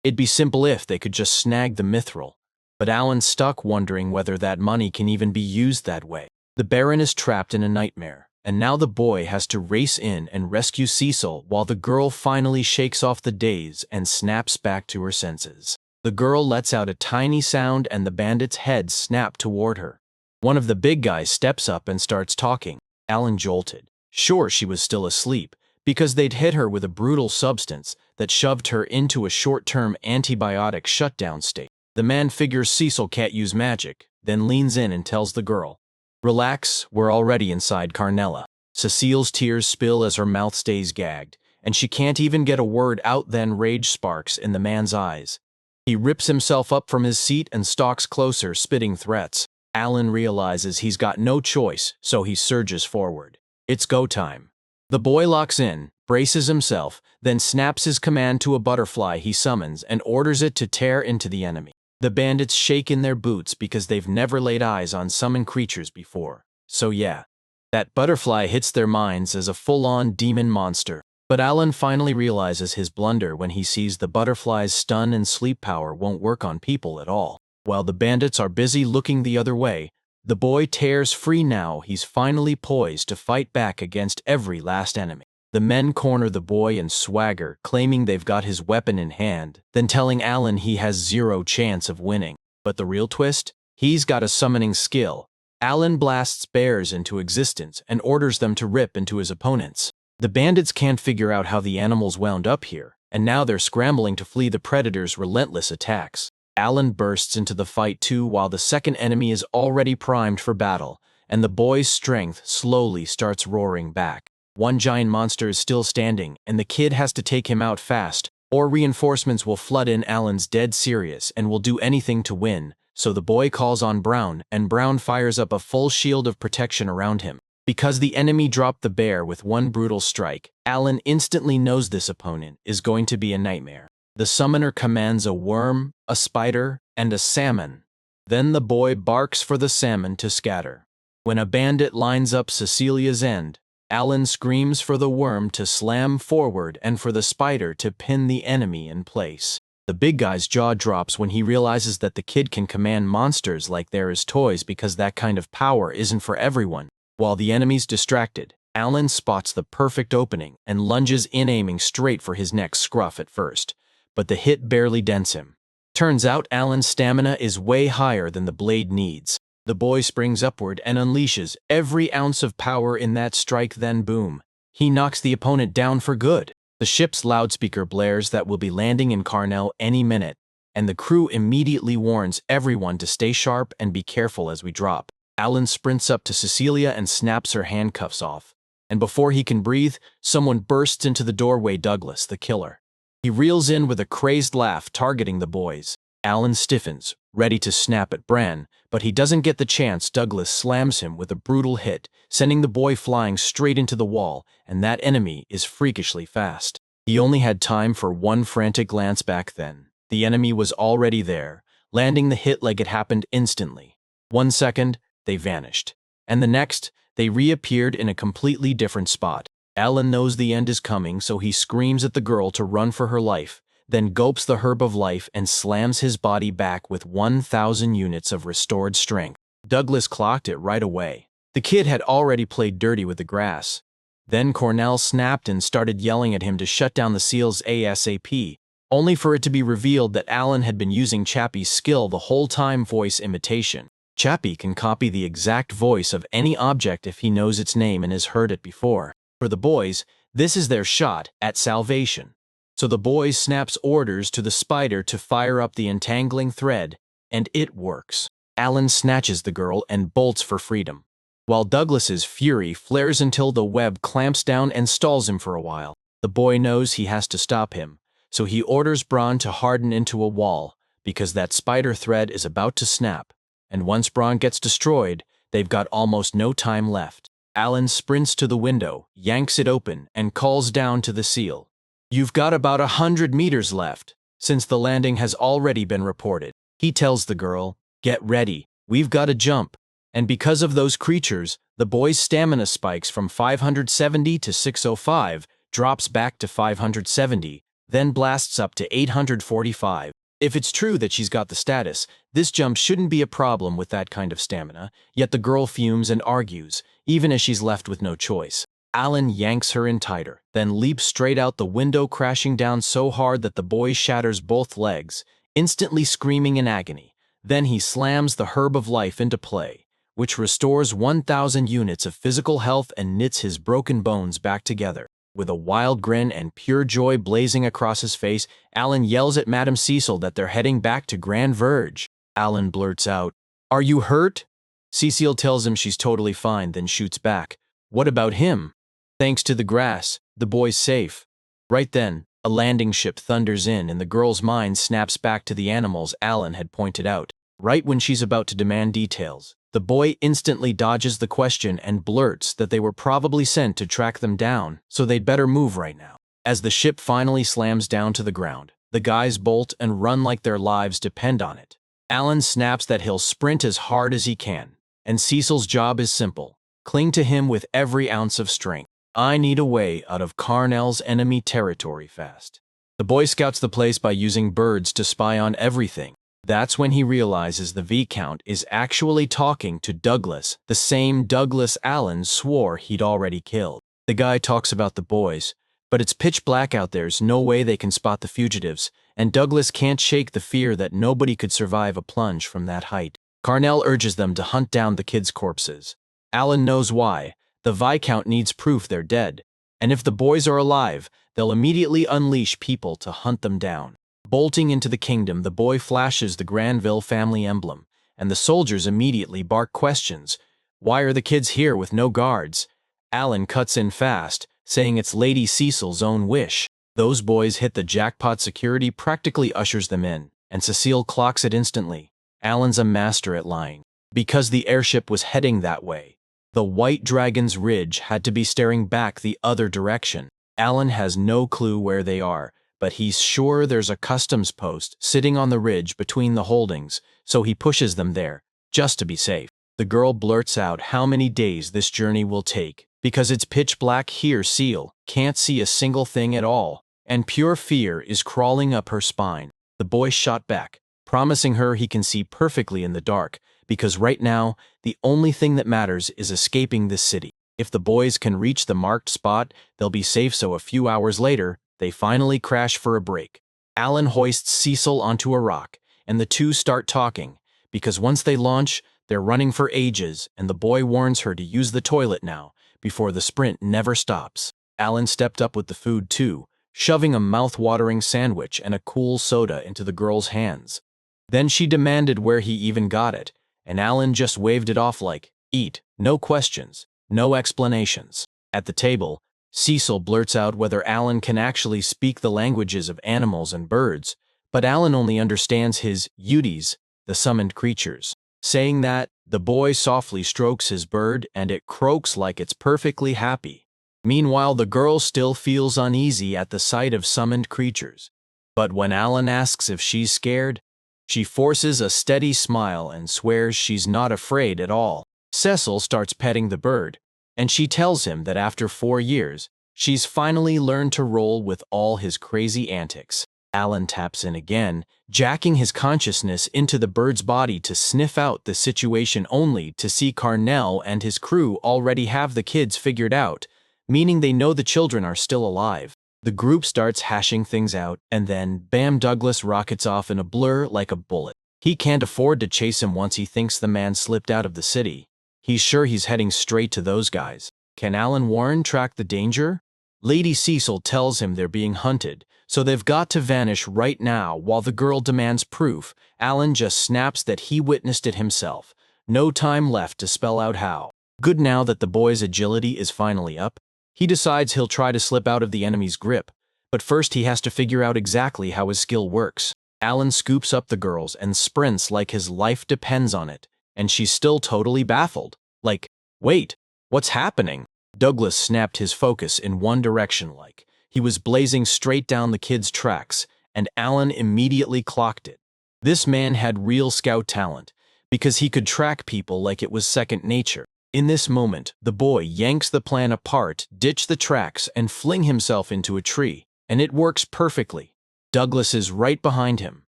it'd be simple if they could just snag the mithril. But Alan's stuck wondering whether that money can even be used that way. The Baron is trapped in a nightmare, and now the boy has to race in and rescue Cecil while the girl finally shakes off the daze and snaps back to her senses. The girl lets out a tiny sound and the bandit's head snaps toward her. One of the big guys steps up and starts talking. Alan jolted. Sure, she was still asleep, because they'd hit her with a brutal substance that shoved her into a short-term antibiotic shutdown state. The man figures Cecil can't use magic, then leans in and tells the girl, "Relax, we're already inside Carnella." Cecile's tears spill as her mouth stays gagged, and she can't even get a word out. Then rage sparks in the man's eyes. He rips himself up from his seat and stalks closer, spitting threats. Alan realizes he's got no choice, so he surges forward. It's go time. The boy locks in, braces himself, then snaps his command to a butterfly he summons and orders it to tear into the enemy. The bandits shake in their boots because they've never laid eyes on summoned creatures before. So yeah, that butterfly hits their minds as a full-on demon monster. But Alan finally realizes his blunder when he sees the butterfly's stun and sleep power won't work on people at all. While the bandits are busy looking the other way, the boy tears free. Now he's finally poised to fight back against every last enemy. The men corner the boy and swagger, claiming they've got his weapon in hand, then telling Alan he has zero chance of winning. But the real twist? He's got a summoning skill. Alan blasts bears into existence and orders them to rip into his opponents. The bandits can't figure out how the animals wound up here, and now they're scrambling to flee the predator's relentless attacks. Alan bursts into the fight too, while the second enemy is already primed for battle, and the boy's strength slowly starts roaring back. One giant monster is still standing, and the kid has to take him out fast, or reinforcements will flood in. Alan's dead serious and will do anything to win, so the boy calls on Brown, and Brown fires up a full shield of protection around him. Because the enemy dropped the bear with one brutal strike, Alan instantly knows this opponent is going to be a nightmare. The summoner commands a worm, a spider, and a salmon. Then the boy barks for the salmon to scatter. When a bandit lines up Cecilia's end, Alan screams for the worm to slam forward and for the spider to pin the enemy in place. The big guy's jaw drops when he realizes that the kid can command monsters like they're his toys, because that kind of power isn't for everyone. While the enemy's distracted, Alan spots the perfect opening and lunges in, aiming straight for his neck's scruff at first, but the hit barely dents him. Turns out Alan's stamina is way higher than the blade needs. The boy springs upward and unleashes every ounce of power in that strike, then boom. He knocks the opponent down for good. The ship's loudspeaker blares that we'll be landing in Carnell any minute, and the crew immediately warns everyone to stay sharp and be careful as we drop. Alan sprints up to Cecilia and snaps her handcuffs off. And before he can breathe, someone bursts into the doorway. Douglas, the killer. He reels in with a crazed laugh, targeting the boys. Alan stiffens, ready to snap at Bran, but he doesn't get the chance. Douglas slams him with a brutal hit, sending the boy flying straight into the wall, and that enemy is freakishly fast. He only had time for one frantic glance back then. The enemy was already there, landing the hit like it happened instantly. 1 second, they vanished. And the next, they reappeared in a completely different spot. Alan knows the end is coming, so he screams at the girl to run for her life, then gulps the herb of life and slams his body back with 1,000 units of restored strength. Douglas clocked it right away. The kid had already played dirty with the grass. Then Cornell snapped and started yelling at him to shut down the seals ASAP, only for it to be revealed that Alan had been using Chappie's skill the whole time, voice imitation. Chappie can copy the exact voice of any object if he knows its name and has heard it before. For the boys, this is their shot at salvation. So the boy snaps orders to the spider to fire up the entangling thread, and it works. Alan snatches the girl and bolts for freedom, while Douglas's fury flares until the web clamps down and stalls him for a while. The boy knows he has to stop him, so he orders Bronn to harden into a wall, because that spider thread is about to snap, and once Bronn gets destroyed, they've got almost no time left. Alan sprints to the window, yanks it open, and calls down to the seal. "You've got about 100 meters left, since the landing has already been reported." He tells the girl, "Get ready, we've got to jump." And because of those creatures, the boy's stamina spikes from 570 to 605, drops back to 570, then blasts up to 845. If it's true that she's got the status, this jump shouldn't be a problem with that kind of stamina, yet the girl fumes and argues, even as she's left with no choice. Alan yanks her in tighter, then leaps straight out the window, crashing down so hard that the boy shatters both legs, instantly screaming in agony. Then he slams the herb of life into play, which restores 1,000 units of physical health and knits his broken bones back together. With a wild grin and pure joy blazing across his face, Alan yells at Madame Cecil that they're heading back to Grand Verge. Alan blurts out, "Are you hurt?" Cecil tells him she's totally fine, then shoots back, "What about him?" Thanks to the grass, the boy's safe. Right then, a landing ship thunders in and the girl's mind snaps back to the animals Alan had pointed out. Right when she's about to demand details, the boy instantly dodges the question and blurts that they were probably sent to track them down, so they'd better move right now. As the ship finally slams down to the ground, the guys bolt and run like their lives depend on it. Alan snaps that he'll sprint as hard as he can, and Cecil's job is simple: cling to him with every ounce of strength. "I need a way out of Carnell's enemy territory fast." The boy scouts the place by using birds to spy on everything. That's when he realizes the Viscount is actually talking to Douglas, the same Douglas Alan swore he'd already killed. The guy talks about the boys, but it's pitch black out, there's no way they can spot the fugitives, and Douglas can't shake the fear that nobody could survive a plunge from that height. Carnell urges them to hunt down the kids' corpses. Alan knows why. The Viscount needs proof they're dead, and if the boys are alive, they'll immediately unleash people to hunt them down. Bolting into the kingdom, the boy flashes the Granville family emblem, and the soldiers immediately bark questions. Why are the kids here with no guards? Alan cuts in fast, saying it's Lady Cecil's own wish. Those boys hit the jackpot. Security practically ushers them in, and Cecile clocks it instantly. Alan's a master at lying. Because the airship was heading that way, the White Dragon's ridge had to be staring back the other direction. Alan has no clue where they are, but he's sure there's a customs post sitting on the ridge between the holdings, so he pushes them there, just to be safe. The girl blurts out how many days this journey will take, because it's pitch black here. Seal can't see a single thing at all, and pure fear is crawling up her spine. The boy shot back, promising her he can see perfectly in the dark, because right now, the only thing that matters is escaping this city. If the boys can reach the marked spot, they'll be safe. So a few hours later, they finally crash for a break. Alan hoists Cecil onto a rock, and the two start talking, because once they launch, They're running for ages, and the boy warns her to use the toilet now, before the sprint never stops. Alan stepped up with the food too, shoving a mouth-watering sandwich and a cool soda into the girl's hands. Then she demanded where he even got it, and Alan just waved it off like, "Eat, no questions, no explanations." At the table, Cecil blurts out whether Alan can actually speak the languages of animals and birds, but Alan only understands his "Uties," the summoned creatures. Saying that, the boy softly strokes his bird and it croaks like it's perfectly happy. Meanwhile, the girl still feels uneasy at the sight of summoned creatures. But when Alan asks if she's scared, she forces a steady smile and swears she's not afraid at all. Cecil starts petting the bird, and she tells him that after 4 years, she's finally learned to roll with all his crazy antics. Alan taps in again, jacking his consciousness into the bird's body to sniff out the situation only to see Carnell and his crew already have the kids figured out, meaning they know the children are still alive. The group starts hashing things out, and then, bam, Douglas rockets off in a blur like a bullet. He can't afford to chase him once he thinks the man slipped out of the city. He's sure he's heading straight to those guys. Can Alan Warren track the danger? Lady Cecil tells him they're being hunted, so they've got to vanish right now. While the girl demands proof, Alan just snaps that he witnessed it himself. No time left to spell out how. Good now that the boy's agility is finally up, he decides he'll try to slip out of the enemy's grip, but first he has to figure out exactly how his skill works. Alan scoops up the girls and sprints like his life depends on it, and she's still totally baffled. Like, wait, what's happening? Douglas snapped his focus in one direction like he was blazing straight down the kid's tracks, and Alan immediately clocked it. This man had real scout talent, because he could track people like it was second nature. In this moment, the boy yanks the plan apart, ditch the tracks, and fling himself into a tree, and it works perfectly. Douglas is right behind him.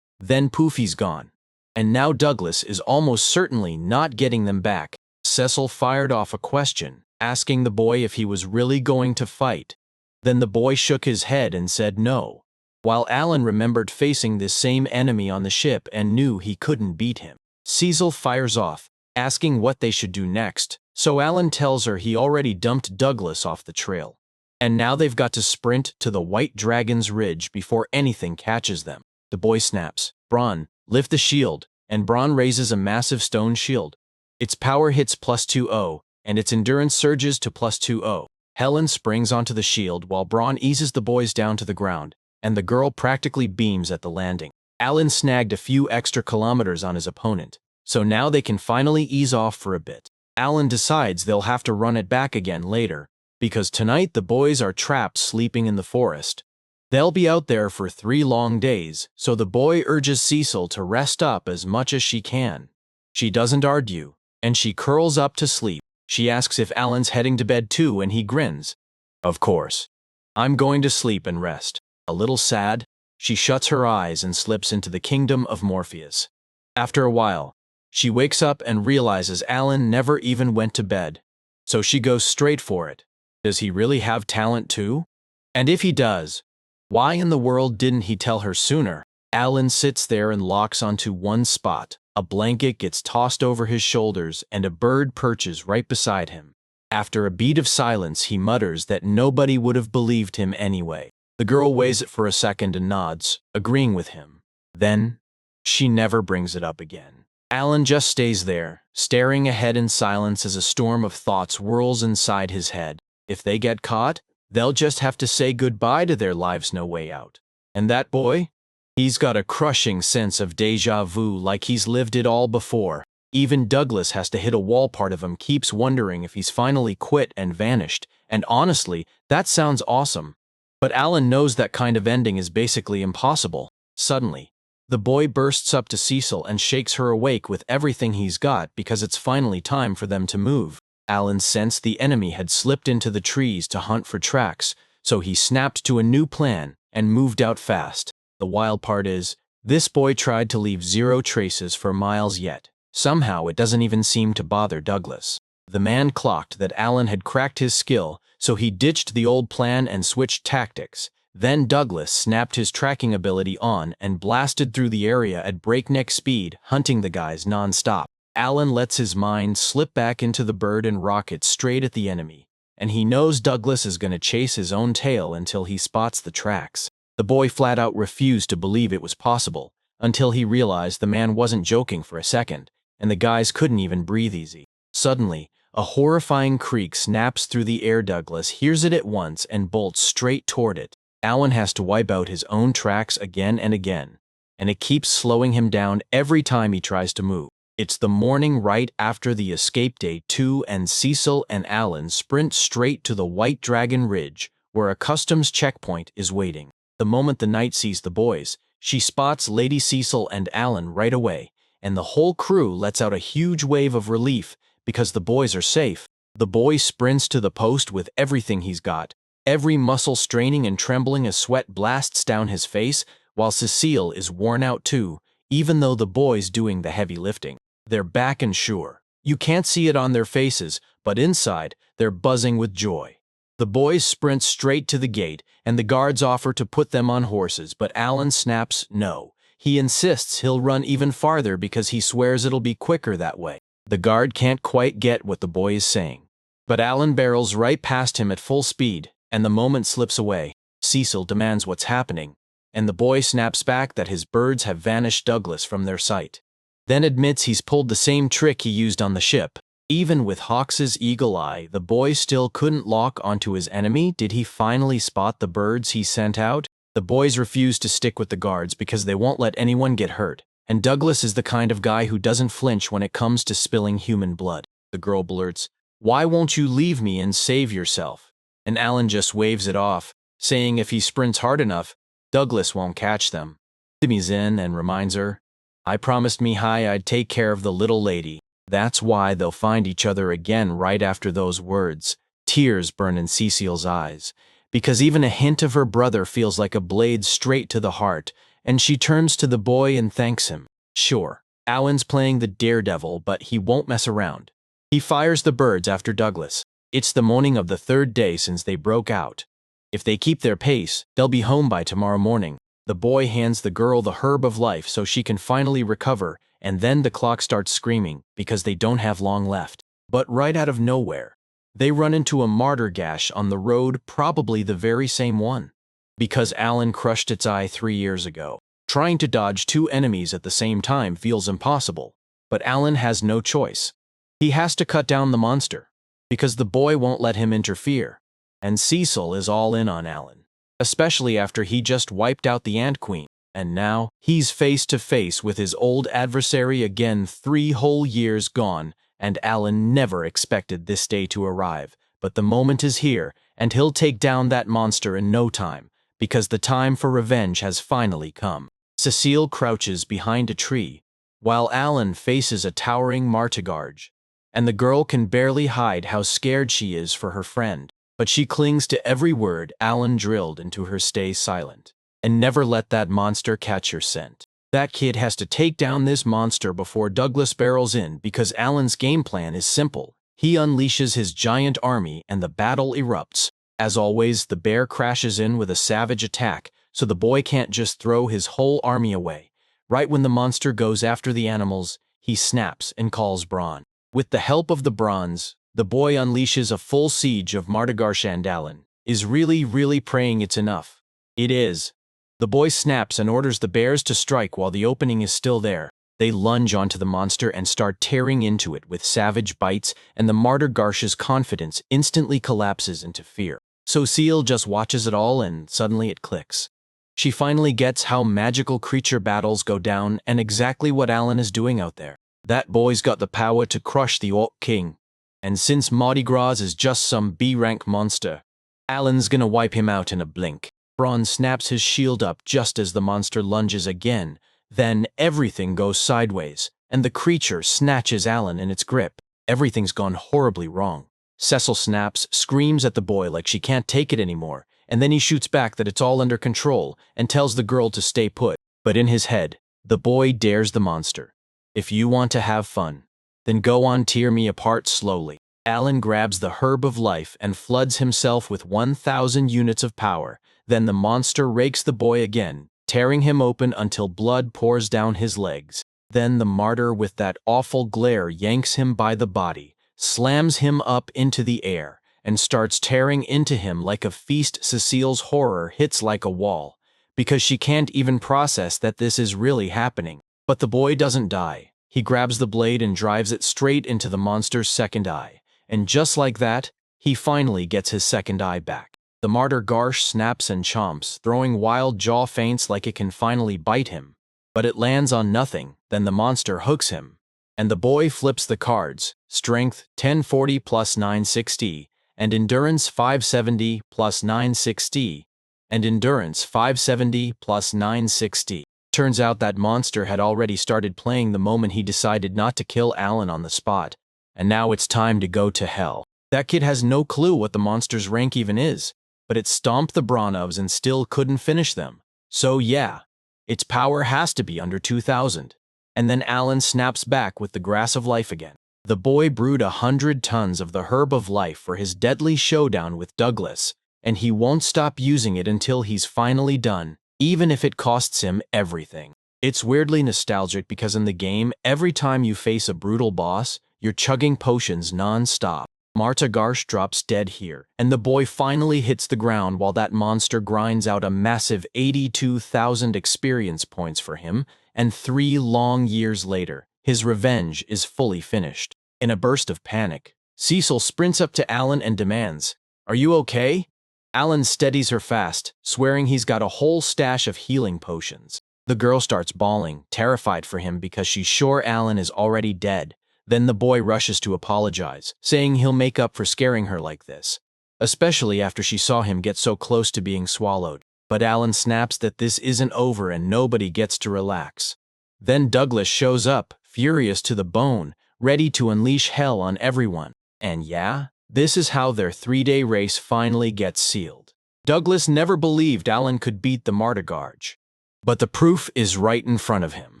Then poof, he's gone. And now Douglas is almost certainly not getting them back. Cecil fired off a question, asking the boy if he was really going to fight. Then the boy shook his head and said no, while Alan remembered facing this same enemy on the ship and knew he couldn't beat him. Cecil fires off, asking what they should do next, so Alan tells her he already dumped Douglas off the trail. And now they've got to sprint to the White Dragon's Ridge before anything catches them. The boy snaps, "Bronn, lift the shield," and Bronn raises a massive stone shield. Its power hits +20, and its endurance surges to +20. Helen springs onto the shield while Bronn eases the boys down to the ground, and the girl practically beams at the landing. Alan snagged a few extra kilometers on his opponent, so now they can finally ease off for a bit. Alan decides they'll have to run it back again later, because tonight the boys are trapped sleeping in the forest. They'll be out there for 3 long days, so the boy urges Cecil to rest up as much as she can. She doesn't argue, and she curls up to sleep. She asks if Alan's heading to bed too, and he grins. "Of course. I'm going to sleep and rest." A little sad, she shuts her eyes and slips into the kingdom of Morpheus. After a while, she wakes up and realizes Alan never even went to bed, so she goes straight for it. Does he really have talent too? And if he does, why in the world didn't he tell her sooner? Alan sits there and locks onto one spot. A blanket gets tossed over his shoulders and a bird perches right beside him. After a beat of silence, he mutters that nobody would have believed him anyway. The girl weighs it for a second and nods, agreeing with him. Then, she never brings it up again. Alan just stays there, staring ahead in silence as a storm of thoughts whirls inside his head. If they get caught, they'll just have to say goodbye to their lives no way out. And that boy? He's got a crushing sense of déjà vu, like he's lived it all before. Even Douglas has to hit a wall. Part of him keeps wondering if he's finally quit and vanished, and honestly, that sounds awesome. But Alan knows that kind of ending is basically impossible. Suddenly, the boy bursts up to Cecil and shakes her awake with everything he's got because it's finally time for them to move. Alan sensed the enemy had slipped into the trees to hunt for tracks, so he snapped to a new plan and moved out fast. The wild part is, this boy tried to leave 0 traces for miles yet. Somehow it doesn't even seem to bother Douglas. The man clocked that Alan had cracked his skill, so he ditched the old plan and switched tactics. Then Douglas snapped his tracking ability on and blasted through the area at breakneck speed, hunting the guys non-stop. Alan lets his mind slip back into the bird and rockets straight at the enemy, and he knows Douglas is going to chase his own tail until he spots the tracks. The boy flat out refused to believe it was possible, until he realized the man wasn't joking for a second, and the guys couldn't even breathe easy. Suddenly, a horrifying creak snaps through the air. Douglas hears it at once and bolts straight toward it. Alan has to wipe out his own tracks again and again, and it keeps slowing him down every time he tries to move. It's the morning right after the escape day too, and Cecil and Alan sprint straight to the White Dragon Ridge, where a customs checkpoint is waiting. The moment the knight sees the boys, she spots Lady Cecil and Alan right away, and the whole crew lets out a huge wave of relief because the boys are safe. The boy sprints to the post with everything he's got, every muscle straining and trembling as sweat blasts down his face, while Cecile is worn out too, even though the boy's doing the heavy lifting. They're back and sure. You can't see it on their faces, but inside, they're buzzing with joy. The boys sprint straight to the gate, and the guards offer to put them on horses, but Alan snaps no. He insists he'll run even farther because he swears it'll be quicker that way. The guard can't quite get what the boy is saying, but Alan barrels right past him at full speed, and the moment slips away. Cecil demands what's happening, and the boy snaps back that his birds have vanished Douglas from their sight. Then admits he's pulled the same trick he used on the ship. Even with Hawks's eagle eye, the boy still couldn't lock onto his enemy. Did he finally spot the birds he sent out? The boys refuse to stick with the guards because they won't let anyone get hurt, and Douglas is the kind of guy who doesn't flinch when it comes to spilling human blood. The girl blurts, "Why won't you leave me and save yourself?" And Alan just waves it off, saying if he sprints hard enough, Douglas won't catch them. Timmy's in and reminds her, "I promised Mihai I'd take care of the little lady." That's why they'll find each other again right after those words. Tears burn in Cecile's eyes, because even a hint of her brother feels like a blade straight to the heart, and she turns to the boy and thanks him. Sure, Alan's playing the daredevil, but he won't mess around. He fires the birds after Douglas. It's the morning of the third day since they broke out. If they keep their pace, they'll be home by tomorrow morning. The boy hands the girl the herb of life so she can finally recover, and then the clock starts screaming because they don't have long left. But right out of nowhere, they run into a martyr gash on the road, probably the very same one, because Alan crushed its eye 3 years ago. Trying to dodge two enemies at the same time feels impossible, but Alan has no choice. He has to cut down the monster, because the boy won't let him interfere, and Cecil is all in on Alan, especially after he just wiped out the Ant Queen, and now he's face to face with his old adversary again. 3 whole years gone, and Alan never expected this day to arrive, but the moment is here, and he'll take down that monster in no time, because the time for revenge has finally come. Cecile crouches behind a tree, while Alan faces a towering martygarge, and the girl can barely hide how scared she is for her friend. But she clings to every word Alan drilled into her. Stay silent, and never let that monster catch your scent. That kid has to take down this monster before Douglas barrels in, because Alan's game plan is simple. He unleashes his giant army and the battle erupts. As always, the bear crashes in with a savage attack, so the boy can't just throw his whole army away. Right when the monster goes after the animals, he snaps and calls Brawn. With the help of the bronze, the boy unleashes a full siege of Martygarsh, and Alan is really praying it's enough. It is. The boy snaps and orders the bears to strike while the opening is still there. They lunge onto the monster and start tearing into it with savage bites, and the Martygarsh's confidence instantly collapses into fear. So Cecile just watches it all, and suddenly it clicks. She finally gets how magical creature battles go down and exactly what Alan is doing out there. That boy's got the power to crush the Orc King. And since Mardi Gras is just some B-rank monster, Alan's gonna wipe him out in a blink. Brawn snaps his shield up just as the monster lunges again. Then everything goes sideways, and the creature snatches Alan in its grip. Everything's gone horribly wrong. Cecil snaps, screams at the boy like she can't take it anymore, and then he shoots back that it's all under control and tells the girl to stay put. But in his head, the boy dares the monster. If you want to have fun, then go on, tear me apart slowly. Alan grabs the herb of life and floods himself with 1,000 units of power. Then the monster rakes the boy again, tearing him open until blood pours down his legs. Then the martyr with that awful glare yanks him by the body, slams him up into the air, and starts tearing into him like a feast. Cecile's horror hits like a wall, because she can't even process that this is really happening. But the boy doesn't die. He grabs the blade and drives it straight into the monster's second eye, and just like that, he finally gets his second eye back. The martyr Garsh snaps and chomps, throwing wild jaw feints like it can finally bite him. But it lands on nothing, then the monster hooks him. And the boy flips the cards, strength 1040 plus 960, and endurance 570 plus 960, and endurance 570 plus 960. Turns out that monster had already started playing the moment he decided not to kill Alan on the spot, and now it's time to go to hell. That kid has no clue what the monster's rank even is, but it stomped the Branovs and still couldn't finish them. So yeah, its power has to be under 2,000. And then Alan snaps back with the grass of life again. The boy brewed 100 tons of the herb of life for his deadly showdown with Douglas, and he won't stop using it until he's finally done, even if it costs him everything. It's weirdly nostalgic because in the game, every time you face a brutal boss, you're chugging potions non-stop. Marta Garsh drops dead here, and the boy finally hits the ground while that monster grinds out a massive 82,000 experience points for him, and 3 long years later, his revenge is fully finished. In a burst of panic, Cecil sprints up to Alan and demands, "Are you okay?" Alan steadies her fast, swearing he's got a whole stash of healing potions. The girl starts bawling, terrified for him because she's sure Alan is already dead. Then the boy rushes to apologize, saying he'll make up for scaring her like this, especially after she saw him get so close to being swallowed. But Alan snaps that this isn't over and nobody gets to relax. Then Douglas shows up, furious to the bone, ready to unleash hell on everyone. And yeah, this is how their 3-day race finally gets sealed. Douglas never believed Alan could beat the Martagarge. But the proof is right in front of him.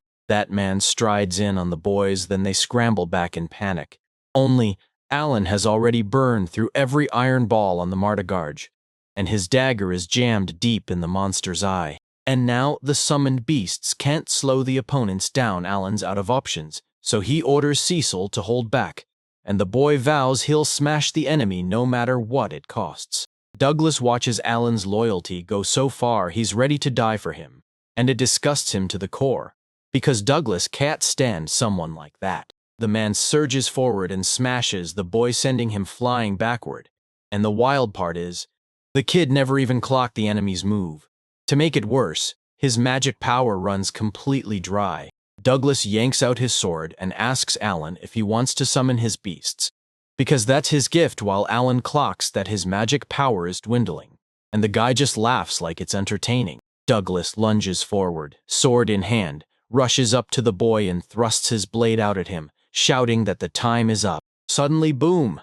That man strides in on the boys, then they scramble back in panic. Only, Alan has already burned through every iron ball on the Martagarge, and his dagger is jammed deep in the monster's eye. And now the summoned beasts can't slow the opponents down. Alan's out of options, so he orders Cecil to hold back, and the boy vows he'll smash the enemy no matter what it costs. Douglas watches Alan's loyalty go so far he's ready to die for him, and it disgusts him to the core, because Douglas can't stand someone like that. The man surges forward and smashes the boy, sending him flying backward. And the wild part is, the kid never even clocked the enemy's move. To make it worse, his magic power runs completely dry. Douglas yanks out his sword and asks Alan if he wants to summon his beasts, because that's his gift, while Alan clocks that his magic power is dwindling. And the guy just laughs like it's entertaining. Douglas lunges forward, sword in hand, rushes up to the boy and thrusts his blade out at him, shouting that the time is up. Suddenly, boom!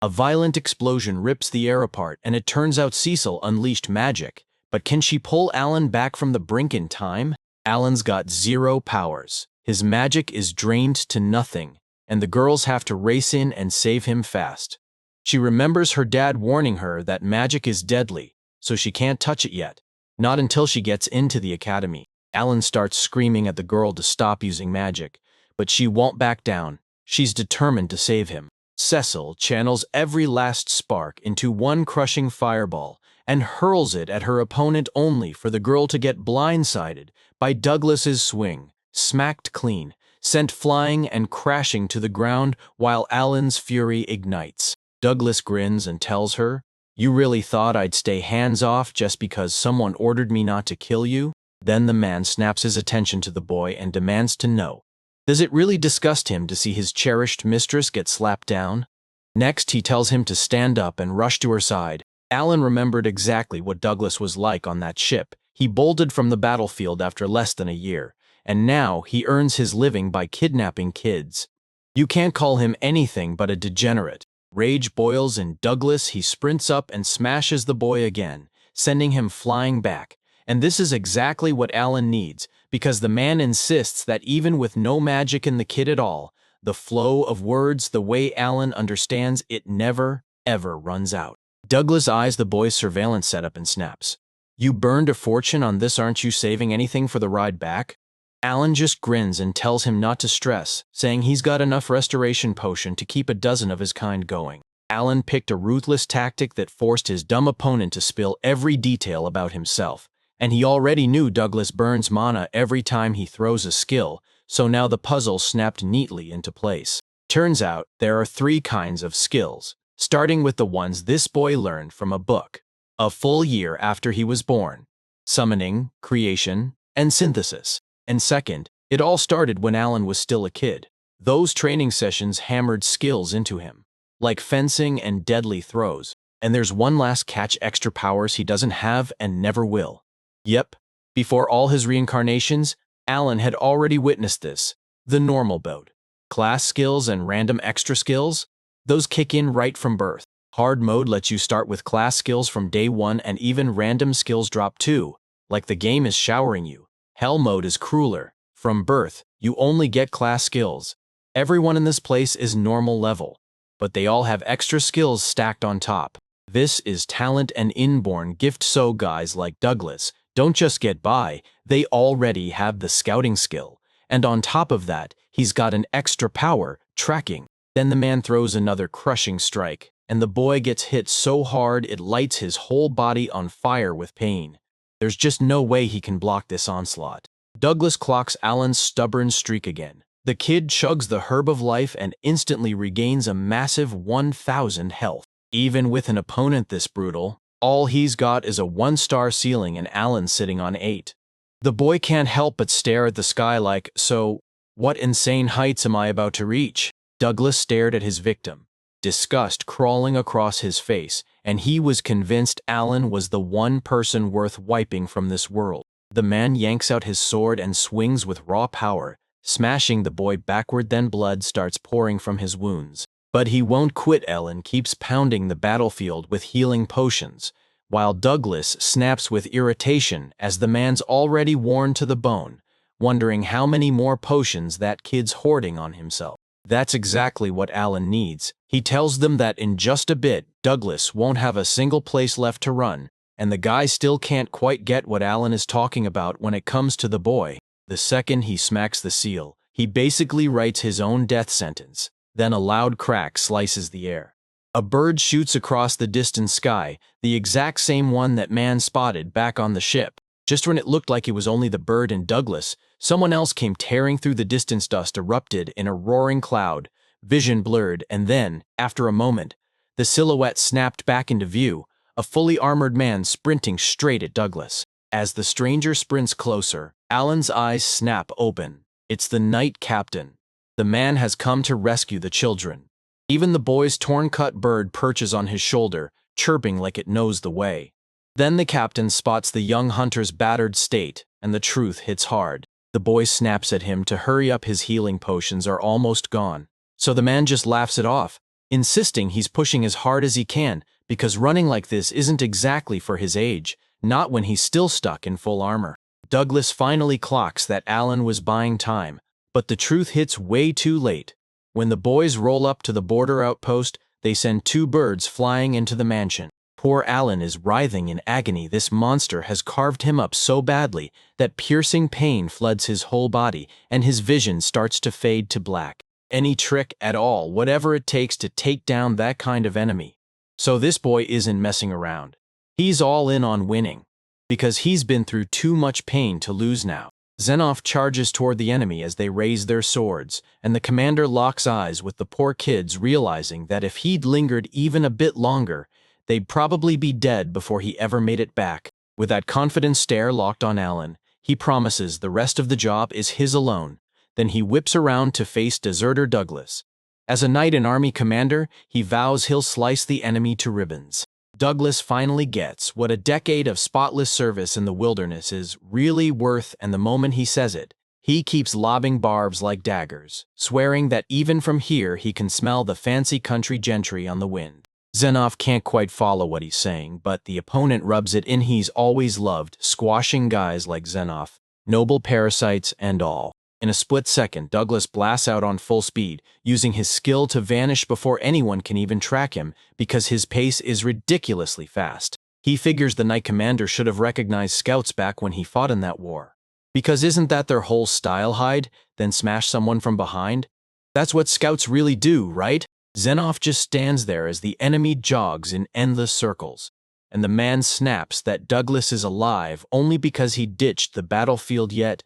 A violent explosion rips the air apart, and it turns out Cecil unleashed magic. But can she pull Alan back from the brink in time? Alan's got 0 powers. His magic is drained to nothing, and the girls have to race in and save him fast. She remembers her dad warning her that magic is deadly, so she can't touch it yet. Not until she gets into the academy. Alan starts screaming at the girl to stop using magic, but she won't back down. She's determined to save him. Cecil channels every last spark into one crushing fireball and hurls it at her opponent, only for the girl to get blindsided by Douglas's swing, smacked clean, sent flying and crashing to the ground while Alan's fury ignites. Douglas grins and tells her, "You really thought I'd stay hands off just because someone ordered me not to kill you?" Then the man snaps his attention to the boy and demands to know, does it really disgust him to see his cherished mistress get slapped down? Next, he tells him to stand up and rush to her side. Alan remembered exactly what Douglas was like on that ship. He bolted from the battlefield after less than a year, and now he earns his living by kidnapping kids. You can't call him anything but a degenerate. Rage boils in Douglas. He sprints up and smashes the boy again, sending him flying back. And this is exactly what Alan needs, because the man insists that even with no magic in the kid at all, the flow of words, the way Alan understands it, never, ever runs out. Douglas eyes the boy's surveillance setup and snaps, "You burned a fortune on this, aren't you saving anything for the ride back?" Alan just grins and tells him not to stress, saying he's got enough restoration potion to keep a dozen of his kind going. Alan picked a ruthless tactic that forced his dumb opponent to spill every detail about himself, and he already knew Douglas burns mana every time he throws a skill, so now the puzzle snapped neatly into place. Turns out there are 3 kinds of skills, starting with the ones this boy learned from a book, a full year after he was born: summoning, creation, and synthesis. And second, it all started when Alan was still a kid. Those training sessions hammered skills into him, like fencing and deadly throws. And there's one last catch: extra powers he doesn't have and never will. Yep, before all his reincarnations, Alan had already witnessed this. The normal boat. Class skills and random extra skills, those kick in right from birth. Hard mode lets you start with class skills from day 1 and even random skills drop too, like the game is showering you. Hell mode is crueler. From birth, you only get class skills. Everyone in this place is normal level, but they all have extra skills stacked on top. This is talent and inborn gift, so guys like Douglas don't just get by, they already have the scouting skill. And on top of that, he's got an extra power, tracking. Then the man throws another crushing strike, and the boy gets hit so hard it lights his whole body on fire with pain. There's just no way he can block this onslaught. Douglas clocks Alan's stubborn streak again. The kid chugs the herb of life and instantly regains a massive 1,000 health. Even with an opponent this brutal, all he's got is a 1-star ceiling and Alan's sitting on 8. The boy can't help but stare at the sky like, so, what insane heights am I about to reach? Douglas stared at his victim, disgust crawling across his face, and he was convinced Alan was the one person worth wiping from this world. The man yanks out his sword and swings with raw power, smashing the boy backward. Then blood starts pouring from his wounds. But he won't quit. Alan keeps pounding the battlefield with healing potions, while Douglas snaps with irritation as the man's already worn to the bone, wondering how many more potions that kid's hoarding on himself. That's exactly what Alan needs. He tells them that in just a bit, Douglas won't have a single place left to run, and the guy still can't quite get what Alan is talking about when it comes to the boy. The second he smacks the seal, he basically writes his own death sentence. Then a loud crack slices the air. A bird shoots across the distant sky, the exact same one that man spotted back on the ship. Just when it looked like it was only the bird and Douglas, someone else came tearing through. The distance dust erupted in a roaring cloud, vision blurred, and then, after a moment, the silhouette snapped back into view, a fully armored man sprinting straight at Douglas. As the stranger sprints closer, Alan's eyes snap open. It's the night captain. The man has come to rescue the children. Even the boy's torn-cut bird perches on his shoulder, chirping like it knows the way. Then the captain spots the young hunter's battered state, and the truth hits hard. The boy snaps at him to hurry up. His healing potions are almost gone. So the man just laughs it off, insisting he's pushing as hard as he can, because running like this isn't exactly for his age, not when he's still stuck in full armor. Douglas finally clocks that Alan was buying time, but the truth hits way too late. When the boys roll up to the border outpost, they send 2 birds flying into the mansion. Poor Alan is writhing in agony. This monster has carved him up so badly that piercing pain floods his whole body, and his vision starts to fade to black. Any trick at all, whatever it takes to take down that kind of enemy. So this boy isn't messing around. He's all in on winning, because he's been through too much pain to lose now. Zenoff charges toward the enemy as they raise their swords, and the commander locks eyes with the poor kids, realizing that if he'd lingered even a bit longer, they'd probably be dead before he ever made it back. With that confident stare locked on Alan, he promises the rest of the job is his alone. Then he whips around to face deserter Douglas. As a knight and army commander, he vows he'll slice the enemy to ribbons. Douglas finally gets what a decade of spotless service in the wilderness is really worth, and the moment he says it, he keeps lobbing barbs like daggers, swearing that even from here he can smell the fancy country gentry on the wind. Zenoff can't quite follow what he's saying, but the opponent rubs it in. He's always loved squashing guys like Zenoff, noble parasites and all. In a split second, Douglas blasts out on full speed, using his skill to vanish before anyone can even track him, because his pace is ridiculously fast. He figures the Knight Commander should have recognized scouts back when he fought in that war. Because isn't that their whole style, hide, then smash someone from behind? That's what scouts really do, right? Zenoff just stands there as the enemy jogs in endless circles, and the man snaps that Douglas is alive only because he ditched the battlefield yet.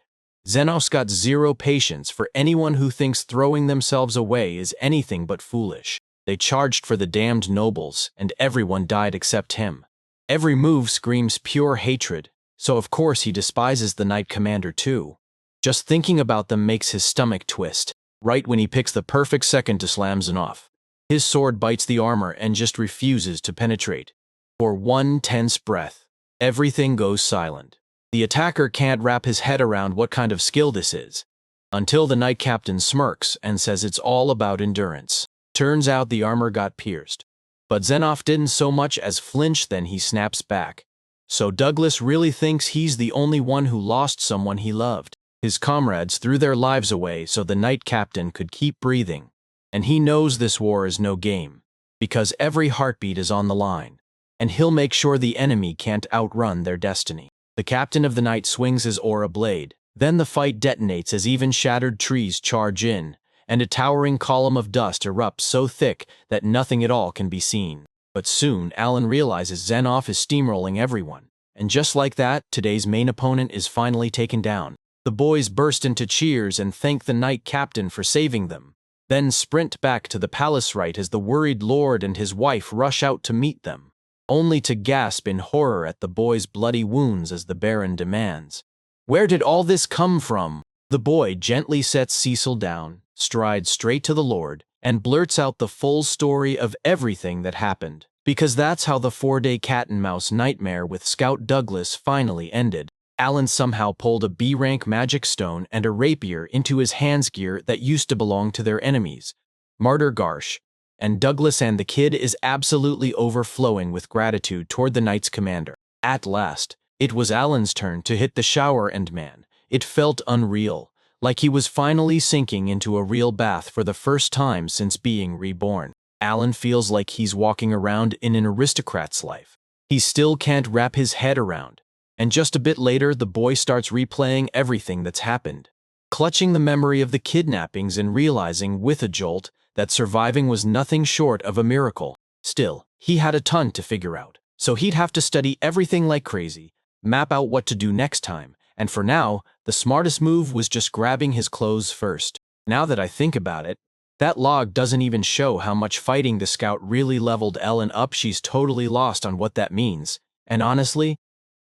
Zenoff's got zero patience for anyone who thinks throwing themselves away is anything but foolish. They charged for the damned nobles, and everyone died except him. Every move screams pure hatred, so of course he despises the Knight Commander too. Just thinking about them makes his stomach twist, right when he picks the perfect second to slam Zenoff. His sword bites the armor and just refuses to penetrate. For one tense breath, everything goes silent. The attacker can't wrap his head around what kind of skill this is, until the Knight Captain smirks and says it's all about endurance. Turns out the armor got pierced, but Zenoff didn't so much as flinch, then he snaps back. So Douglas really thinks he's the only one who lost someone he loved. His comrades threw their lives away so the Knight Captain could keep breathing. And he knows this war is no game, because every heartbeat is on the line, and he'll make sure the enemy can't outrun their destiny. The captain of the Knight swings his aura blade. Then the fight detonates as even shattered trees charge in, and a towering column of dust erupts so thick that nothing at all can be seen. But soon, Alan realizes Zenoff is steamrolling everyone, and just like that, today's main opponent is finally taken down. The boys burst into cheers and thank the Knight Captain for saving them, then sprint back to the palace right as the worried lord and his wife rush out to meet them, only to gasp in horror at the boy's bloody wounds as the Baron demands, "Where did all this come from?" The boy gently sets Cecil down, strides straight to the lord, and blurts out the full story of everything that happened, because that's how the 4-day cat-and-mouse nightmare with Scout Douglas finally ended. Alan somehow pulled a B-rank magic stone and a rapier into his hands gear that used to belong to their enemies, Martyr Garsh, and Douglas and the kid is absolutely overflowing with gratitude toward the Knight's commander. At last, it was Alan's turn to hit the shower, and man, it felt unreal, like he was finally sinking into a real bath for the first time since being reborn. Alan feels like he's walking around in an aristocrat's life. He still can't wrap his head around. And just a bit later, the boy starts replaying everything that's happened, clutching the memory of the kidnappings and realizing with a jolt that surviving was nothing short of a miracle. Still, he had a ton to figure out, so he'd have to study everything like crazy, map out what to do next time, and for now, the smartest move was just grabbing his clothes first. Now that I think about it, that log doesn't even show how much fighting the scout really leveled Ellen up. She's totally lost on what that means, and honestly,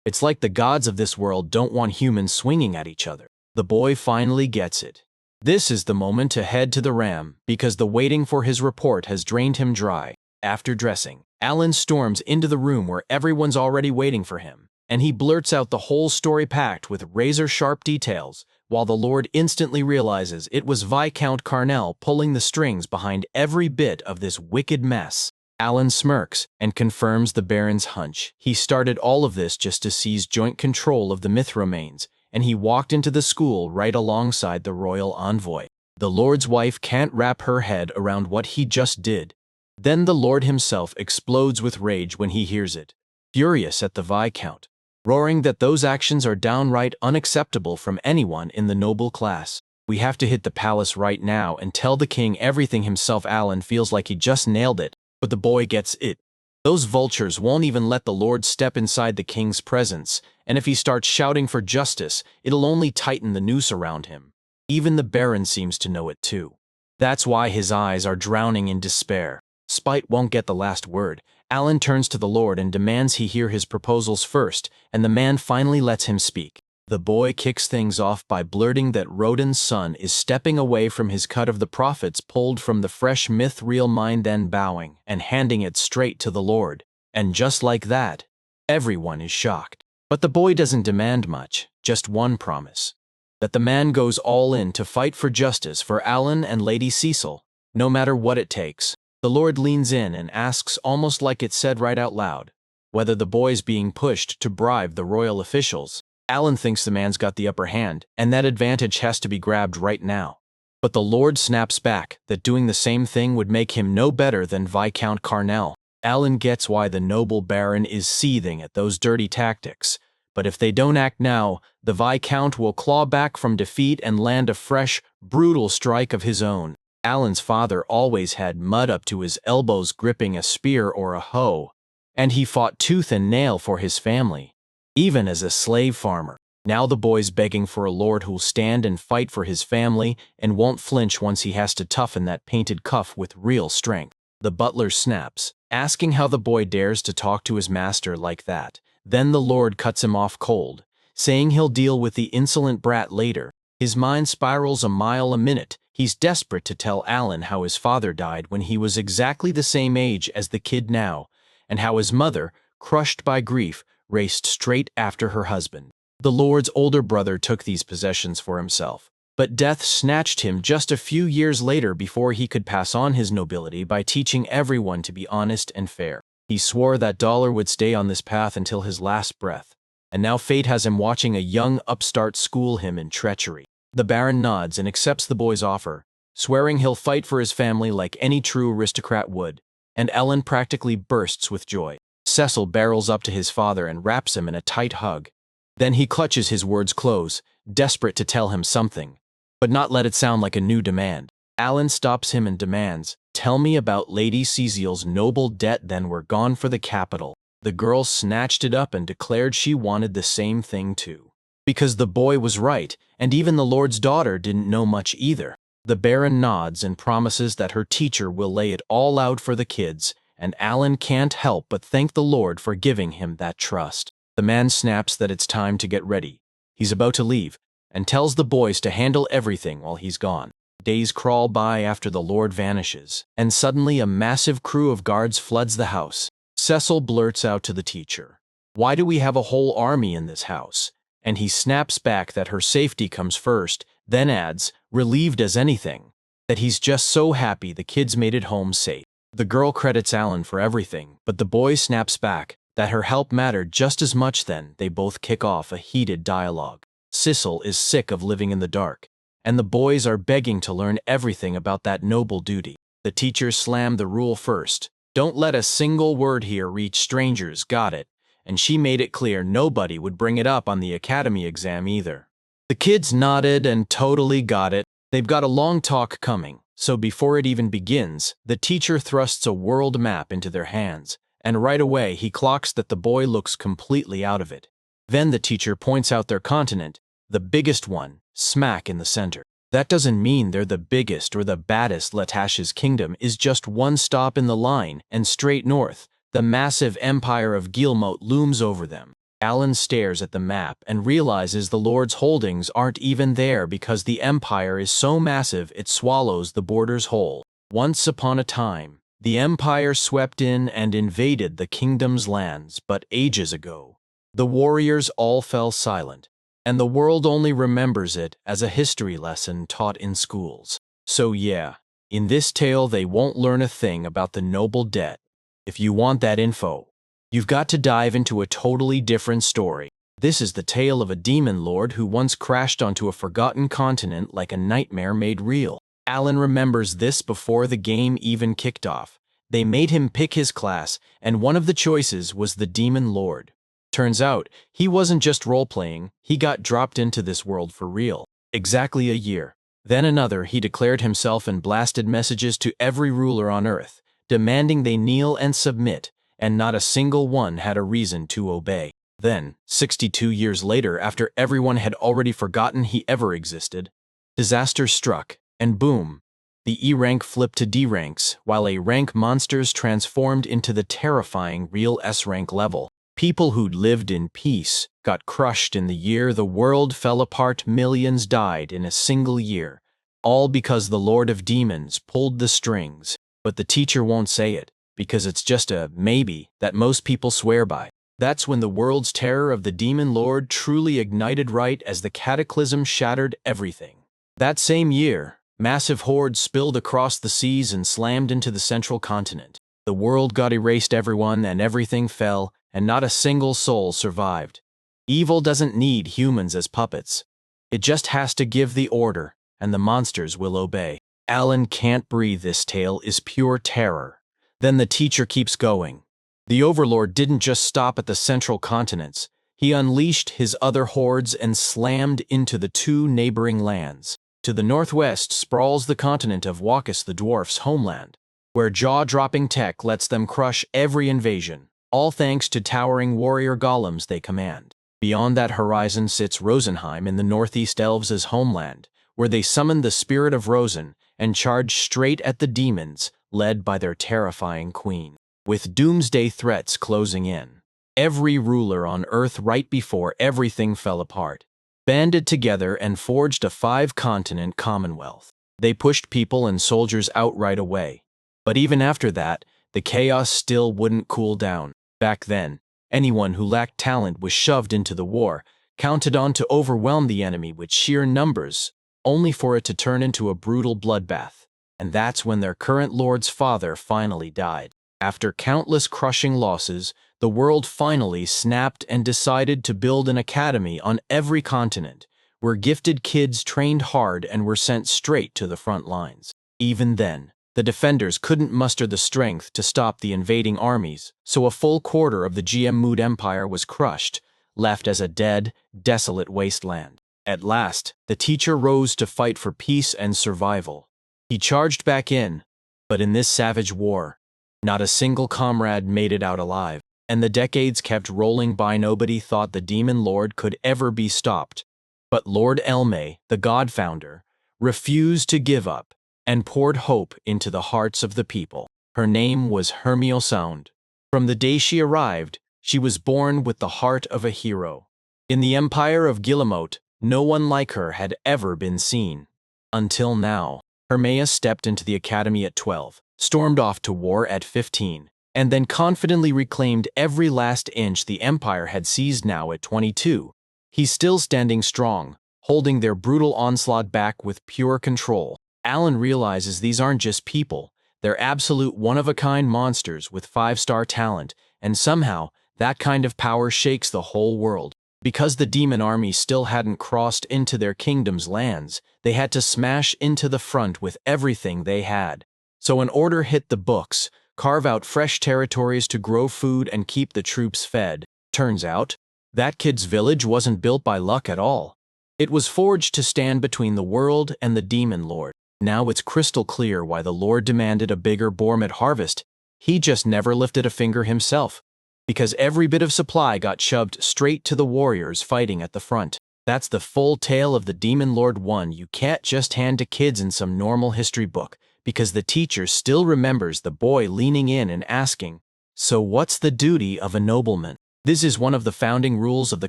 it's like the gods of this world don't want humans swinging at each other. The boy finally gets it. This is the moment to head to the Ram, because the waiting for his report has drained him dry. After dressing, Alan storms into the room where everyone's already waiting for him, and he blurts out the whole story packed with razor-sharp details, while the Lord instantly realizes it was Viscount Carnell pulling the strings behind every bit of this wicked mess. Alan smirks and confirms the Baron's hunch. He started all of this just to seize joint control of the myth remains, and he walked into the school right alongside the royal envoy. The Lord's wife can't wrap her head around what he just did. Then the Lord himself explodes with rage when he hears it, furious at the Viscount, roaring that those actions are downright unacceptable from anyone in the noble class. "We have to hit the palace right now and tell the king everything himself." Alan feels like he just nailed it. But the boy gets it. Those vultures won't even let the Lord step inside the king's presence, and if he starts shouting for justice, it'll only tighten the noose around him. Even the Baron seems to know it too. That's why his eyes are drowning in despair. Spite won't get the last word. Alan turns to the Lord and demands he hear his proposals first, and the man finally lets him speak. The boy kicks things off by blurting that Roden's son is stepping away from his cut of the prophets pulled from the fresh myth-real mind, then bowing and handing it straight to the Lord. And just like that, everyone is shocked. But the boy doesn't demand much, just one promise. That the man goes all in to fight for justice for Alan and Lady Cecil, no matter what it takes. The Lord leans in and asks, almost like it's said right out loud, whether the boy's being pushed to bribe the royal officials. Alan thinks the man's got the upper hand, and that advantage has to be grabbed right now. But the Lord snaps back that doing the same thing would make him no better than Viscount Carnell. Alan gets why the noble Baron is seething at those dirty tactics, But if they don't act now, the Viscount will claw back from defeat and land a fresh, brutal strike of his own. Alan's father always had mud up to his elbows gripping a spear or a hoe, and he fought tooth and nail for his family, even as a slave farmer. Now the boy's begging for a lord who'll stand and fight for his family and won't flinch once he has to toughen that painted cuff with real strength. The butler snaps, asking how the boy dares to talk to his master like that. Then the lord cuts him off cold, saying he'll deal with the insolent brat later. His mind spirals a mile a minute. He's desperate to tell Alan how his father died when he was exactly the same age as the kid now, and how his mother, crushed by grief, raced straight after her husband. The lord's older brother took these possessions for himself, but death snatched him just a few years later before he could pass on his nobility by teaching everyone to be honest and fair. He swore that dollar would stay on this path until his last breath, and now fate has him watching a young upstart school him in treachery. The Baron nods and accepts the boy's offer, swearing he'll fight for his family like any true aristocrat would, and Ellen practically bursts with joy. Cecil barrels up to his father and wraps him in a tight hug. Then he clutches his words close, desperate to tell him something, but not let it sound like a new demand. Alan stops him and demands, "Tell me about Lady Cecil's noble debt, then we're gone for the capital." The girl snatched it up and declared she wanted the same thing too. Because the boy was right, and even the lord's daughter didn't know much either. The Baron nods and promises that her teacher will lay it all out for the kids, and Alan can't help but thank the Lord for giving him that trust. The man snaps that it's time to get ready. He's about to leave, and tells the boys to handle everything while he's gone. Days crawl by after the Lord vanishes, and suddenly a massive crew of guards floods the house. Cecil blurts out to the teacher, "Why do we have a whole army in this house?" And he snaps back that her safety comes first, then adds, relieved as anything, that he's just so happy the kids made it home safe. The girl credits Alan for everything, but the boy snaps back that her help mattered just as much. Then they both kick off a heated dialogue. Cecil is sick of living in the dark, and the boys are begging to learn everything about that noble duty. The teacher slammed the rule first. "Don't let a single word here reach strangers, got it?" And she made it clear nobody would bring it up on the academy exam either. The kids nodded and totally got it. They've got a long talk coming, so before it even begins, the teacher thrusts a world map into their hands, and right away he clocks that the boy looks completely out of it. Then the teacher points out their continent, the biggest one, smack in the center. That doesn't mean they're the biggest or the baddest. Latash's kingdom is just one stop in the line, and straight north, the massive empire of Guillemot looms over them. Alan stares at the map and realizes the Lord's holdings aren't even there because the empire is so massive it swallows the borders whole. Once upon a time, the empire swept in and invaded the kingdom's lands, but ages ago, the warriors all fell silent, and the world only remembers it as a history lesson taught in schools. So yeah, in this tale they won't learn a thing about the noble debt. If you want that info, you've got to dive into a totally different story. This is the tale of a demon lord who once crashed onto a forgotten continent like a nightmare made real. Alan remembers this before the game even kicked off. They made him pick his class, and one of the choices was the demon lord. Turns out, he wasn't just role-playing, he got dropped into this world for real. Exactly a year. Then another, he declared himself and blasted messages to every ruler on Earth, demanding they kneel and submit, and not a single one had a reason to obey. Then, 62 years later, after everyone had already forgotten he ever existed, disaster struck, and boom, the E rank flipped to D ranks, while A rank monsters transformed into the terrifying real S rank level. People who'd lived in peace got crushed in the year the world fell apart. Millions died in a single year, all because the Lord of Demons pulled the strings. But the teacher won't say it, because it's just a maybe that most people swear by. That's when the world's terror of the Demon Lord truly ignited right as the cataclysm shattered everything. That same year, massive hordes spilled across the seas and slammed into the central continent. The world got erased, everyone and everything fell, and not a single soul survived. Evil doesn't need humans as puppets. It just has to give the order, and the monsters will obey. Alan can't breathe. This tale is pure terror. Then the teacher keeps going. The Overlord didn't just stop at the central continents. he unleashed his other hordes and slammed into the two neighboring lands. To the northwest sprawls the continent of Wakus the dwarf's homeland, where jaw-dropping tech lets them crush every invasion, all thanks to towering warrior golems they command. Beyond that horizon sits Rosenheim in the northeast elves' homeland, where they summon the spirit of Rosen and charge straight at the demons, led by their terrifying queen. With doomsday threats closing in, every ruler on Earth right before everything fell apart banded together and forged a 5-continent commonwealth. They pushed people and soldiers out right away. But even after that, the chaos still wouldn't cool down. Back then, anyone who lacked talent was shoved into the war, counted on to overwhelm the enemy with sheer numbers, only for it to turn into a brutal bloodbath. And that's when their current lord's father finally died. After countless crushing losses, the world finally snapped and decided to build an academy on every continent, where gifted kids trained hard and were sent straight to the front lines. Even then, the defenders couldn't muster the strength to stop the invading armies, so a full quarter of the GM Mood Empire was crushed, left as a dead, desolate wasteland. At last, the teacher rose to fight for peace and survival. He charged back in, but in this savage war, not a single comrade made it out alive. And the decades kept rolling by. Nobody thought the Demon Lord could ever be stopped. But Lord Elme, the God Founder, refused to give up and poured hope into the hearts of the people. Her name was Hermiosound. From the day she arrived, she was born with the heart of a hero. In the Empire of Guillemot, no one like her had ever been seen. Until now. Hermia stepped into the academy at 12, stormed off to war at 15, and then confidently reclaimed every last inch the Empire had seized. Now at 22. He's still standing strong, holding their brutal onslaught back with pure control. Alan realizes these aren't just people, they're absolute one-of-a-kind monsters with 5-star talent, and somehow, that kind of power shakes the whole world. Because the demon army still hadn't crossed into their kingdom's lands, they had to smash into the front with everything they had. So an order hit the books: carve out fresh territories to grow food and keep the troops fed. Turns out, that kid's village wasn't built by luck at all. It was forged to stand between the world and the Demon Lord. Now it's crystal clear why the Lord demanded a bigger Bormit harvest. He just never lifted a finger himself, because every bit of supply got shoved straight to the warriors fighting at the front. That's the full tale of the Demon Lord 1. You can't just hand to kids in some normal history book, because the teacher still remembers the boy leaning in and asking, "So what's the duty of a nobleman?" This is one of the founding rules of the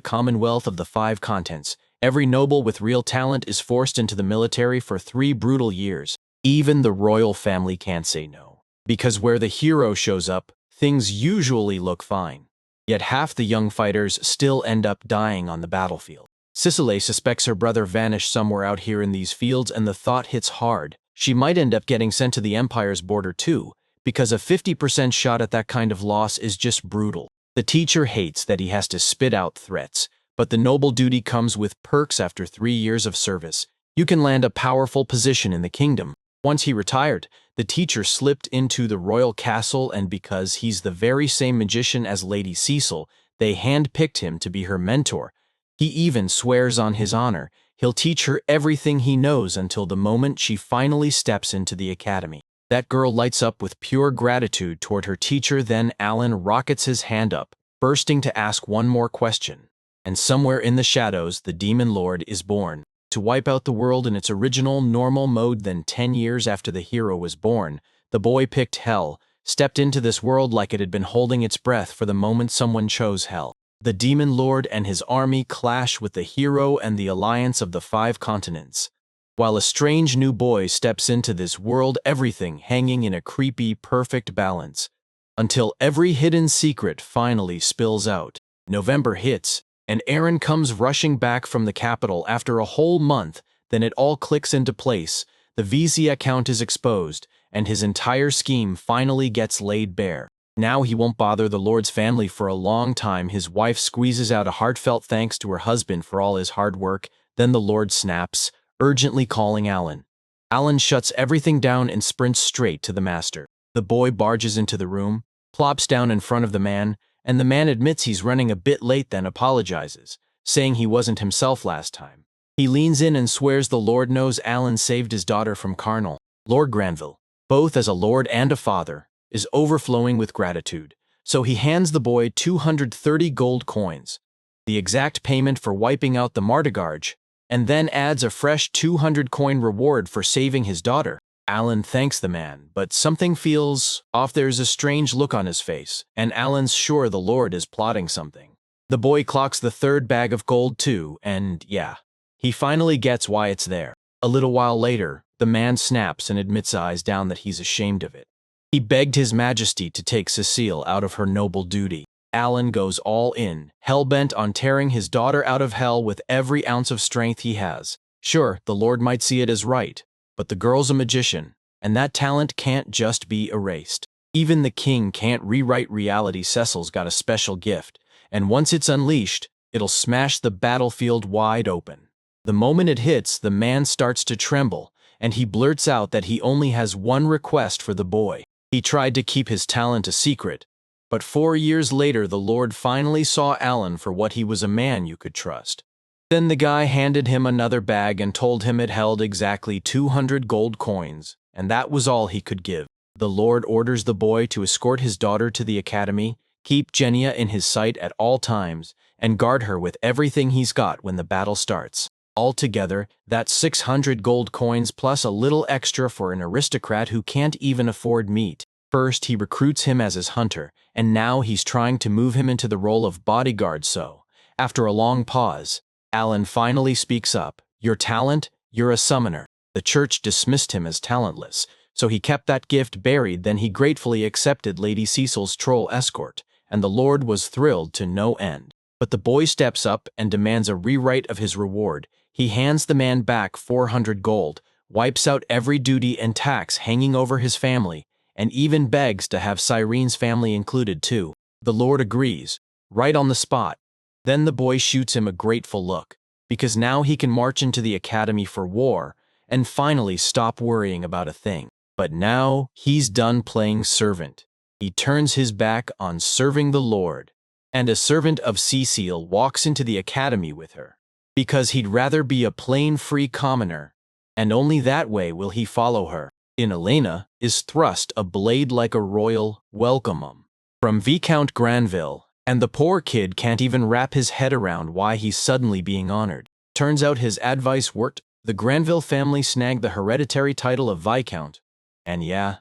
Commonwealth of the 5 Continents. Every noble with real talent is forced into the military for 3 brutal years. Even the royal family can't say no, because where the hero shows up, things usually look fine. Yet half the young fighters still end up dying on the battlefield. Cicely suspects her brother vanished somewhere out here in these fields, and the thought hits hard. She might end up getting sent to the Empire's border too, because a 50% shot at that kind of loss is just brutal. The teacher hates that he has to spit out threats, but the noble duty comes with perks. After 3 years of service, you can land a powerful position in the kingdom. Once he retired, the teacher slipped into the royal castle, and because he's the very same magician as Lady Cecil, they handpicked him to be her mentor. He even swears on his honor he'll teach her everything he knows until the moment she finally steps into the academy. That girl lights up with pure gratitude toward her teacher. Then Alan rockets his hand up, bursting to ask one more question. And somewhere in the shadows, the Demon Lord is born, to wipe out the world in its original normal mode. Then 10 years after the hero was born, the boy picked hell, stepped into this world like it had been holding its breath for the moment someone chose hell. The Demon Lord and his army clash with the hero and the alliance of the 5 continents. While a strange new boy steps into this world, everything hanging in a creepy, perfect balance, until every hidden secret finally spills out. November hits, and Aaron comes rushing back from the capital after a whole month. Then it all clicks into place. The VC account is exposed, and his entire scheme finally gets laid bare. Now he won't bother the Lord's family for a long time. His wife squeezes out a heartfelt thanks to her husband for all his hard work. Then the Lord snaps, urgently calling Alan. Alan shuts everything down and sprints straight to the master. The boy barges into the room, plops down in front of the man, and the man admits he's running a bit late then apologizes, saying he wasn't himself last time. He leans in and swears the Lord knows Alan saved his daughter from Carnal. Lord Granville, both as a lord and a father, is overflowing with gratitude, so he hands the boy 230 gold coins, the exact payment for wiping out the Martigarge, and then adds a fresh 200 coin reward for saving his daughter. Alan thanks the man, but something feels off. There's a strange look on his face, and Alan's sure the Lord is plotting something. The boy clocks the third bag of gold too, and yeah, he finally gets why it's there. A little while later, the man snaps and admits eyes down that he's ashamed of it. He begged His Majesty to take Cecile out of her noble duty. Alan goes all in, hell-bent on tearing his daughter out of hell with every ounce of strength he has. Sure, the Lord might see it as right, but the girl's a magician, and that talent can't just be erased. Even the king can't rewrite reality. Cecil's got a special gift, and once it's unleashed, it'll smash the battlefield wide open. The moment it hits, the man starts to tremble, and he blurts out that he only has one request for the boy. He tried to keep his talent a secret, but 4 years later the Lord finally saw Alan for what he was, a man you could trust. Then the guy handed him another bag and told him it held exactly 200 gold coins, and that was all he could give. The Lord orders the boy to escort his daughter to the academy, keep Genia in his sight at all times, and guard her with everything he's got when the battle starts. Altogether, that's 600 gold coins plus a little extra for an aristocrat who can't even afford meat. First, he recruits him as his hunter, and now he's trying to move him into the role of bodyguard. So, after a long pause, Alan finally speaks up. Your talent? You're a summoner. The church dismissed him as talentless, so he kept that gift buried. Then he gratefully accepted Lady Cecile's troll escort, and the Lord was thrilled to no end. But the boy steps up and demands a rewrite of his reward. He hands the man back 400 gold, wipes out every duty and tax hanging over his family, and even begs to have Cyrene's family included too. The Lord agrees, right on the spot. Then the boy shoots him a grateful look, because now he can march into the academy for war, and finally stop worrying about a thing. But now he's done playing servant. He turns his back on serving the Lord, and a servant of Cecile walks into the academy with her, because he'd rather be a plain free commoner, and only that way will he follow her. In Elena is thrust a blade like a royal welcome from Viscount Granville, and the poor kid can't even wrap his head around why he's suddenly being honored. Turns out his advice worked. The Granville family snagged the hereditary title of Viscount, and yeah,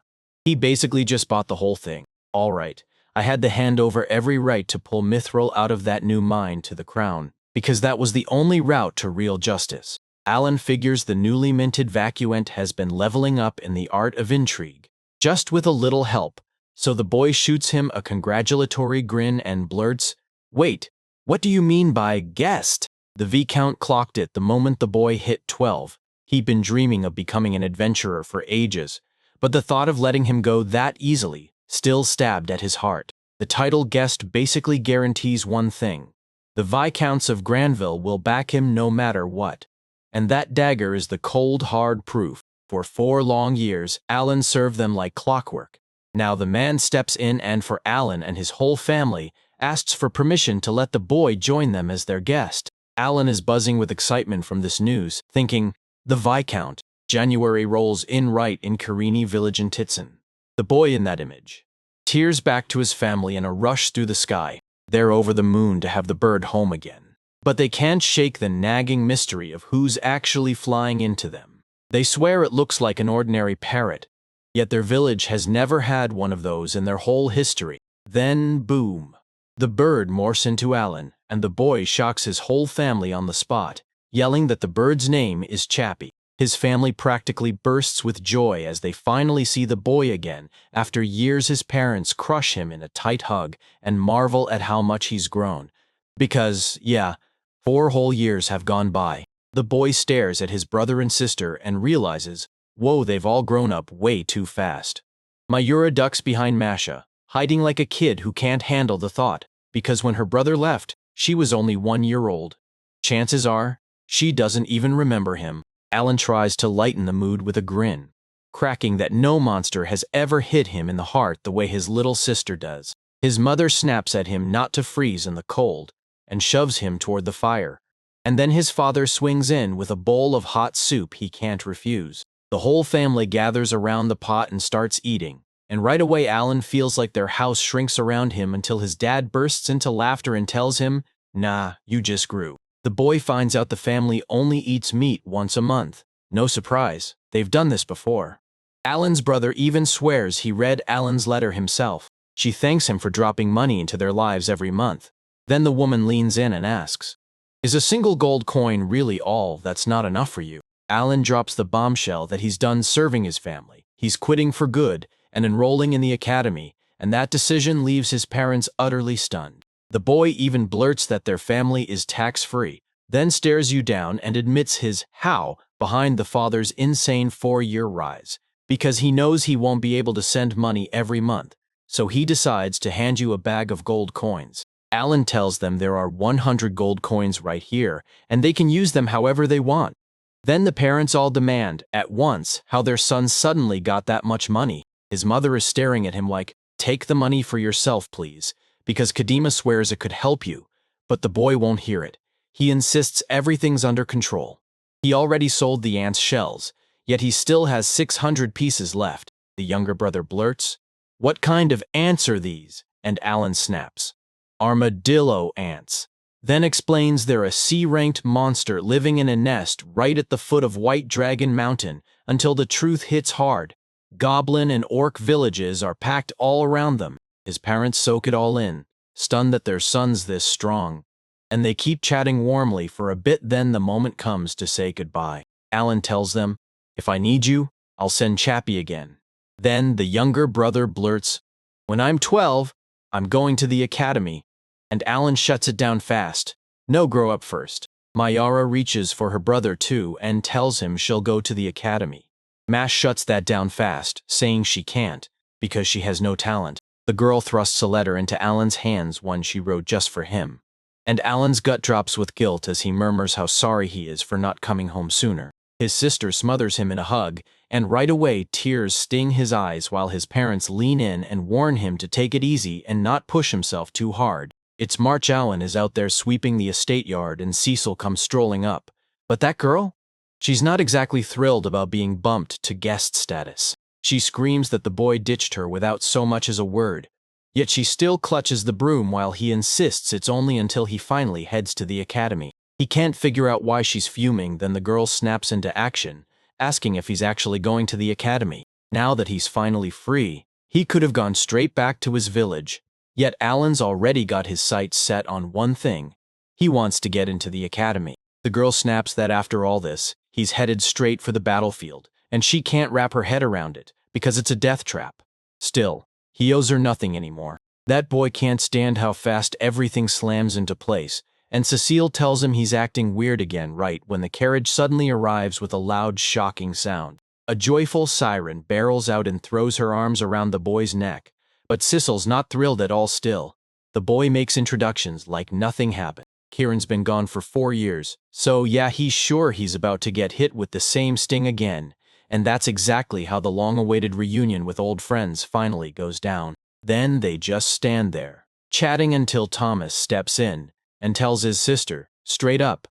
he basically just bought the whole thing. All right, I had to hand over every right to pull Mithril out of that new mine to the crown, because that was the only route to real justice. Alan figures the newly minted vacuant has been leveling up in the art of intrigue, just with a little help, so the boy shoots him a congratulatory grin and blurts, "Wait, what do you mean by guest?" The Viscount clocked it the moment the boy hit 12. He'd been dreaming of becoming an adventurer for ages, but the thought of letting him go that easily still stabbed at his heart. The title guest basically guarantees one thing: the Viscounts of Granville will back him no matter what. And that dagger is the cold, hard proof. For 4 long years, Alan served them like clockwork. Now the man steps in and, for Alan and his whole family, asks for permission to let the boy join them as their guest. Alan is buzzing with excitement from this news, thinking, the Viscount. January rolls in right in Carini village in Titson. The boy in that image tears back to his family in a rush through the sky. They're over the moon to have the bird home again. But they can't shake the nagging mystery of who's actually flying into them. They swear it looks like an ordinary parrot, yet their village has never had one of those in their whole history. Then, boom. The bird morphs into Alan, and the boy shocks his whole family on the spot, yelling that the bird's name is Chappie. His family practically bursts with joy as they finally see the boy again. After years, his parents crush him in a tight hug and marvel at how much he's grown. Because, yeah, 4 whole years have gone by. The boy stares at his brother and sister and realizes, whoa, they've all grown up way too fast. Mayura ducks behind Masha, hiding like a kid who can't handle the thought, because when her brother left, she was only 1 year old. Chances are, she doesn't even remember him. Alan tries to lighten the mood with a grin, cracking that no monster has ever hit him in the heart the way his little sister does. His mother snaps at him not to freeze in the cold and shoves him toward the fire. And then his father swings in with a bowl of hot soup he can't refuse. The whole family gathers around the pot and starts eating. And right away Alan feels like their house shrinks around him until his dad bursts into laughter and tells him, "Nah, you just grew." The boy finds out the family only eats meat once a month. No surprise, they've done this before. Alan's brother even swears he read Alan's letter himself. She thanks him for dropping money into their lives every month. Then the woman leans in and asks, "Is a single gold coin really all that's not enough for you?" Alan drops the bombshell that he's done serving his family. He's quitting for good and enrolling in the academy, and that decision leaves his parents utterly stunned. The boy even blurts that their family is tax-free, then stares you down and admits his how behind the father's insane 4-year rise, because he knows he won't be able to send money every month, so he decides to hand you a bag of gold coins. Alan tells them there are 100 gold coins right here, and they can use them however they want. Then the parents all demand, at once, how their son suddenly got that much money. His mother is staring at him like, "Take the money for yourself, please," because Kadima swears it could help you, but the boy won't hear it. He insists everything's under control. He already sold the ant's shells, yet he still has 600 pieces left. The younger brother blurts, "What kind of ants are these?" And Alan snaps, "Armadillo ants." Then explains they're a C-ranked monster living in a nest right at the foot of White Dragon Mountain until the truth hits hard. Goblin and orc villages are packed all around them. His parents soak it all in, stunned that their son's this strong. And they keep chatting warmly for a bit, then the moment comes to say goodbye. Alan tells them, "If I need you, I'll send Chappie again." Then the younger brother blurts, "When I'm 12, I'm going to the academy." And Alan shuts it down fast. "No, grow up first." Mayara reaches for her brother too and tells him she'll go to the academy. Mash shuts that down fast, saying she can't, because she has no talent. The girl thrusts a letter into Alan's hands, one she wrote just for him. And Alan's gut drops with guilt as he murmurs how sorry he is for not coming home sooner. His sister smothers him in a hug, and right away tears sting his eyes while his parents lean in and warn him to take it easy and not push himself too hard. It's March. Alan is out there sweeping the estate yard and Cecil comes strolling up. But that girl? She's not exactly thrilled about being bumped to guest status. She screams that the boy ditched her without so much as a word. Yet she still clutches the broom while he insists it's only until he finally heads to the academy. He can't figure out why she's fuming, then the girl snaps into action, asking if he's actually going to the academy. Now that he's finally free, he could have gone straight back to his village. Yet Alan's already got his sights set on one thing. He wants to get into the academy. The girl snaps that after all this, he's headed straight for the battlefield, and she can't wrap her head around it, because it's a death trap. Still, he owes her nothing anymore. That boy can't stand how fast everything slams into place, and Cecile tells him he's acting weird again right when the carriage suddenly arrives with a loud, shocking sound. A joyful siren barrels out and throws her arms around the boy's neck, but Cecil's not thrilled at all still. The boy makes introductions like nothing happened. Kieran's been gone for 4 years, so yeah, he's sure he's about to get hit with the same sting again, and that's exactly how the long-awaited reunion with old friends finally goes down. Then they just stand there, chatting until Thomas steps in and tells his sister, straight up,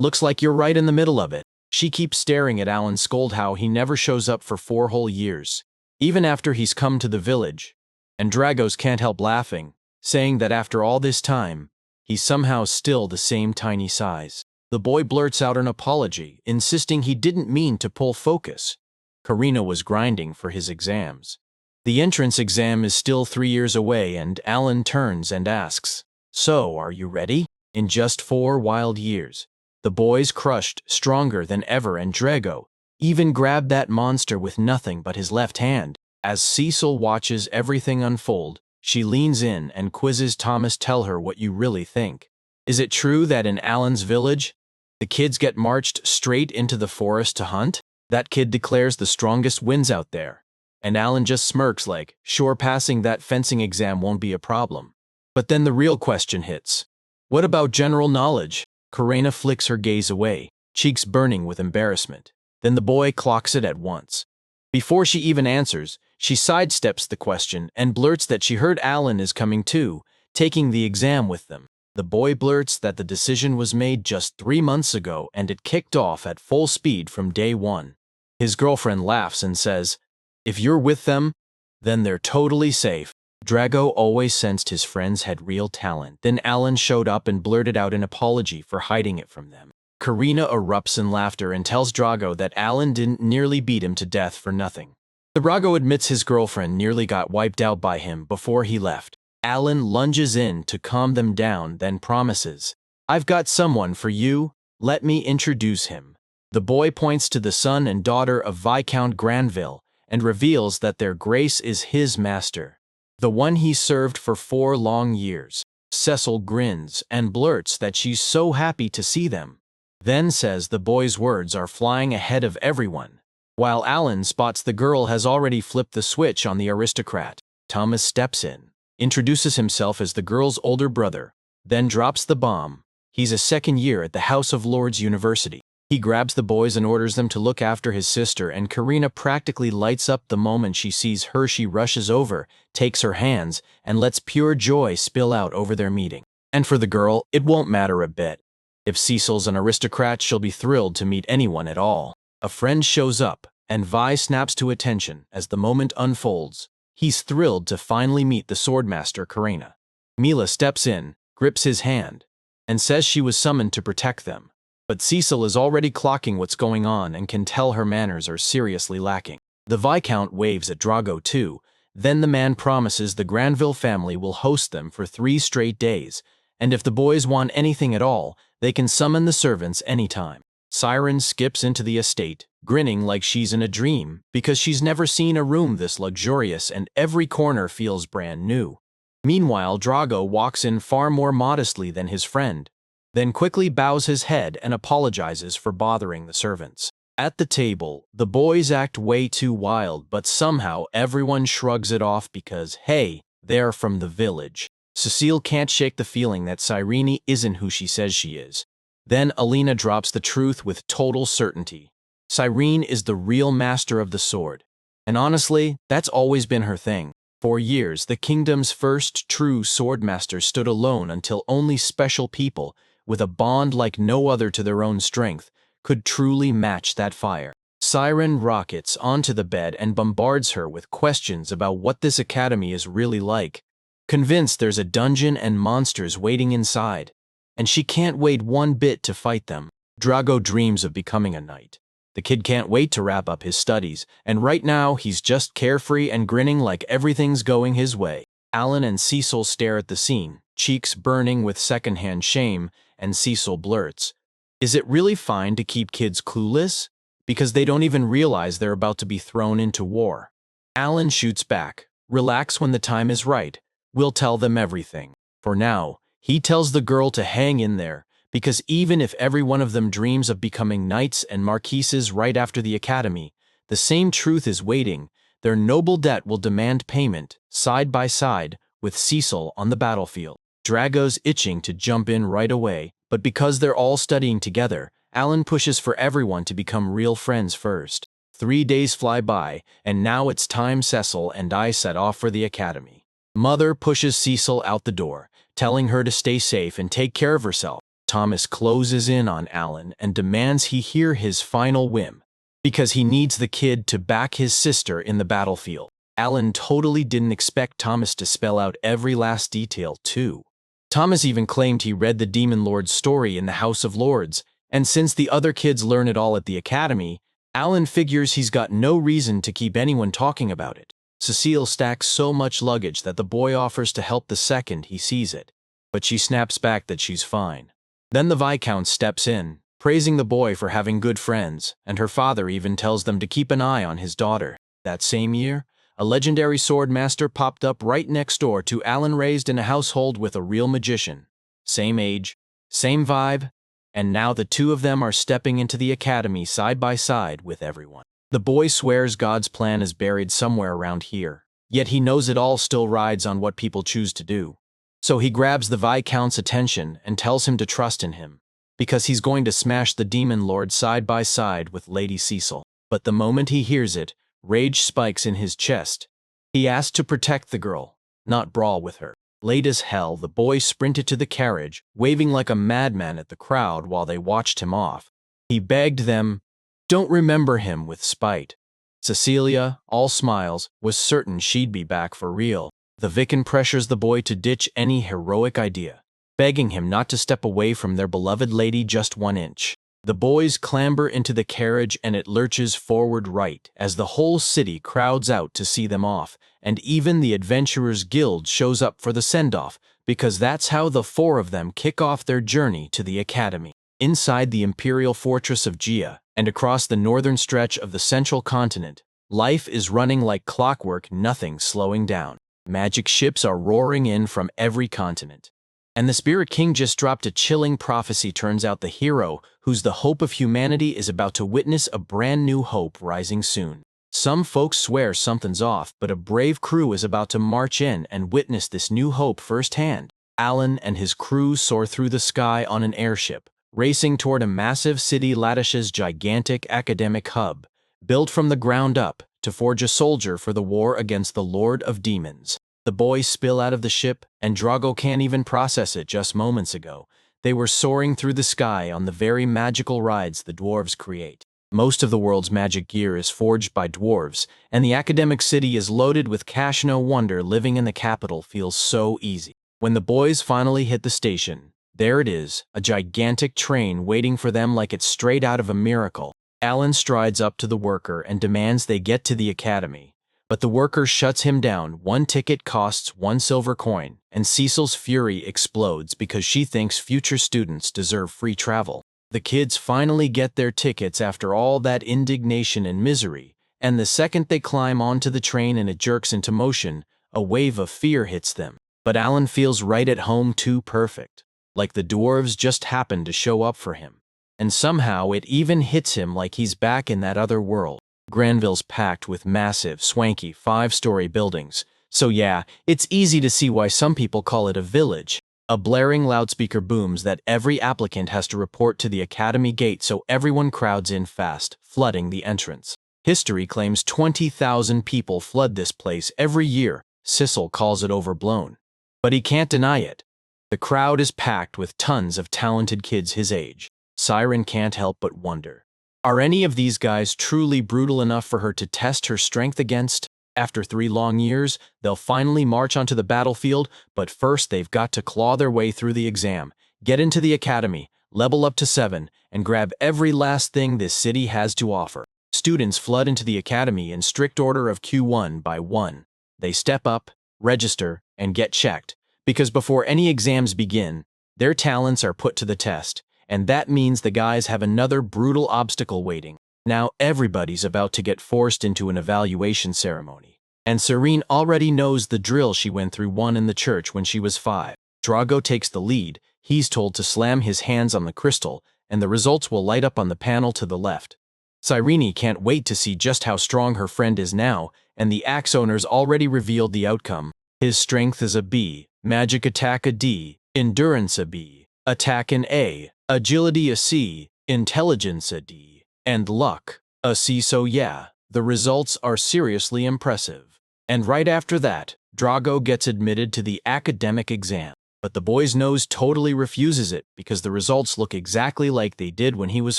"Looks like you're right in the middle of it." She keeps staring at Alan, scold how he never shows up for 4 whole years, even after he's come to the village. And Dragos can't help laughing, saying that after all this time, he's somehow still the same tiny size. The boy blurts out an apology, insisting he didn't mean to pull focus. Karina was grinding for his exams. The entrance exam is still 3 years away, and Alan turns and asks, "So, are you ready?" In just 4 wild years, the boy's crushed stronger than ever, and Drago even grabbed that monster with nothing but his left hand. As Cecil watches everything unfold, she leans in and quizzes Thomas. "Tell her what you really think. Is it true that in Alan's village, the kids get marched straight into the forest to hunt?" That kid declares the strongest wins out there, and Alan just smirks like, sure, passing that fencing exam won't be a problem. But then the real question hits. What about general knowledge? Karina flicks her gaze away, cheeks burning with embarrassment. Then the boy clocks it at once. Before she even answers, She sidesteps the question and blurts that she heard Alan is coming too, taking the exam with them. The boy blurts that the decision was made just 3 months ago and it kicked off at full speed from day one. His girlfriend laughs and says, "If you're with them, then they're totally safe." Drago always sensed his friends had real talent. Then Alan showed up and blurted out an apology for hiding it from them. Karina erupts in laughter and tells Drago that Alan didn't nearly beat him to death for nothing. Drago admits his girlfriend nearly got wiped out by him before he left. Alan lunges in to calm them down, then promises, "I've got someone for you, let me introduce him." The boy points to the son and daughter of Viscount Granville and reveals that their Grace is his master, the one he served for 4 long years. Cecil grins and blurts that she's so happy to see them, then says the boy's words are flying ahead of everyone. While Alan spots the girl has already flipped the switch on the aristocrat, Thomas steps in, introduces himself as the girl's older brother, then drops the bomb. He's a second year at the House of Lords University. He grabs the boys and orders them to look after his sister, and Karina practically lights up the moment she sees her. She rushes over, takes her hands, and lets pure joy spill out over their meeting. And for the girl, it won't matter a bit. If Cecil's an aristocrat, she'll be thrilled to meet anyone at all. A friend shows up, and Vi snaps to attention as the moment unfolds. He's thrilled to finally meet the swordmaster Karina. Mila steps in, grips his hand, and says she was summoned to protect them. But Cecil is already clocking what's going on and can tell her manners are seriously lacking. The Viscount waves at Drago too. Then the man promises the Granville family will host them for 3 straight days, and if the boys want anything at all, they can summon the servants anytime. Siren skips into the estate, grinning like she's in a dream because she's never seen a room this luxurious and every corner feels brand new. Meanwhile, Drago walks in far more modestly than his friend, then quickly bows his head and apologizes for bothering the servants. At the table, the boys act way too wild, but somehow everyone shrugs it off because, hey, they're from the village. Cecile can't shake the feeling that Cyrene isn't who she says she is. Then Alina drops the truth with total certainty. Cyrene is the real master of the sword. And honestly, that's always been her thing. For years, the kingdom's first true swordmaster stood alone until only special people, with a bond like no other to their own strength, could truly match that fire. Siren rockets onto the bed and bombards her with questions about what this academy is really like, convinced there's a dungeon and monsters waiting inside, and she can't wait one bit to fight them. Drago dreams of becoming a knight. The kid can't wait to wrap up his studies, and right now he's just carefree and grinning like everything's going his way. Alan and Cecil stare at the scene, cheeks burning with secondhand shame, and Cecil blurts, "Is it really fine to keep kids clueless? Because they don't even realize they're about to be thrown into war." Alan shoots back, "Relax, when the time is right. We'll tell them everything." For now, he tells the girl to hang in there, because even if every one of them dreams of becoming knights and marquises right after the academy, the same truth is waiting. Their noble debt will demand payment, side by side, with Cecil on the battlefield. Drago's itching to jump in right away, but because they're all studying together, Alan pushes for everyone to become real friends first. 3 days fly by, and now it's time Cecil and I set off for the academy. Mother pushes Cecil out the door, telling her to stay safe and take care of herself. Thomas closes in on Alan and demands he hear his final whim, because he needs the kid to back his sister in the battlefield. Alan totally didn't expect Thomas to spell out every last detail too. Thomas even claimed he read the Demon Lord's story in the House of Lords, and since the other kids learn it all at the academy, Alan figures he's got no reason to keep anyone talking about it. Cecile stacks so much luggage that the boy offers to help the second he sees it, but she snaps back that she's fine. Then the Viscount steps in, praising the boy for having good friends, and her father even tells them to keep an eye on his daughter. That same year, a legendary sword master popped up right next door to Alan, raised in a household with a real magician. Same age, same vibe, and now the two of them are stepping into the academy side by side with everyone. The boy swears God's plan is buried somewhere around here, yet he knows it all still rides on what people choose to do. So he grabs the Viscount's attention and tells him to trust in him, because he's going to smash the Demon Lord side by side with Lady Cecil. But the moment he hears it, rage spikes in his chest, He asked to protect the girl, not brawl with her. Late as hell, the boy sprinted to the carriage, waving like a madman at the crowd while they watched him off. He begged them, don't remember him with spite. Cecilia, all smiles, was certain she'd be back for real. The Vican pressures the boy to ditch any heroic idea, begging him not to step away from their beloved lady just 1 inch. The boys clamber into the carriage and it lurches forward right as the whole city crowds out to see them off, and even the Adventurers Guild shows up for the send-off, because that's how the 4 of them kick off their journey to the academy. Inside the imperial fortress of Gia, and across the northern stretch of the central continent, life is running like clockwork, nothing slowing down. Magic ships are roaring in from every continent. And the Spirit King just dropped a chilling prophecy. Turns out the hero, who's the hope of humanity, is about to witness a brand new hope rising soon. Some folks swear something's off, but a brave crew is about to march in and witness this new hope firsthand. Alan and his crew soar through the sky on an airship, racing toward a massive city, Latish's gigantic academic hub, built from the ground up to forge a soldier for the war against the Lord of Demons. The boys spill out of the ship, and Drago can't even process it. Just moments ago, they were soaring through the sky on the very magical rides the dwarves create. Most of the world's magic gear is forged by dwarves, and the academic city is loaded with cash. No wonder living in the capital feels so easy. When the boys finally hit the station, there it is, a gigantic train waiting for them like it's straight out of a miracle. Alan strides up to the worker and demands they get to the academy. But the worker shuts him down. 1 ticket costs 1 silver coin, and Cecil's fury explodes because she thinks future students deserve free travel. The kids finally get their tickets after all that indignation and misery, and the second they climb onto the train and it jerks into motion, a wave of fear hits them. But Alan feels right at home, too perfect. Like the dwarves just happened to show up for him. And somehow it even hits him like he's back in that other world. Granville's packed with massive, swanky 5-story buildings, so yeah, it's easy to see why some people call it a village. A blaring loudspeaker booms that every applicant has to report to the academy gate, so everyone crowds in fast, flooding the entrance. History claims 20,000 people flood this place every year. Cecil calls it overblown. But he can't deny it. The crowd is packed with tons of talented kids his age. Siren can't help but wonder, are any of these guys truly brutal enough for her to test her strength against? After 3 long years, they'll finally march onto the battlefield, but first they've got to claw their way through the exam, get into the academy, level up to 7, and grab every last thing this city has to offer. Students flood into the academy in strict order of Q1 by 1. They step up, register, and get checked, because before any exams begin, their talents are put to the test. And that means the guys have another brutal obstacle waiting. Now everybody's about to get forced into an evaluation ceremony. And Serene already knows the drill. She went through one in the church when she was 5. Drago takes the lead. He's told to slam his hands on the crystal, and the results will light up on the panel to the left. Cyrene can't wait to see just how strong her friend is now, and the axe owner's already revealed the outcome. His strength is a B, magic attack a D, endurance a B, attack an A, agility a C, intelligence a D, and luck a C. So yeah, the results are seriously impressive. And right after that, Drago gets admitted to the academic exam. But the boy's nose totally refuses it because the results look exactly like they did when he was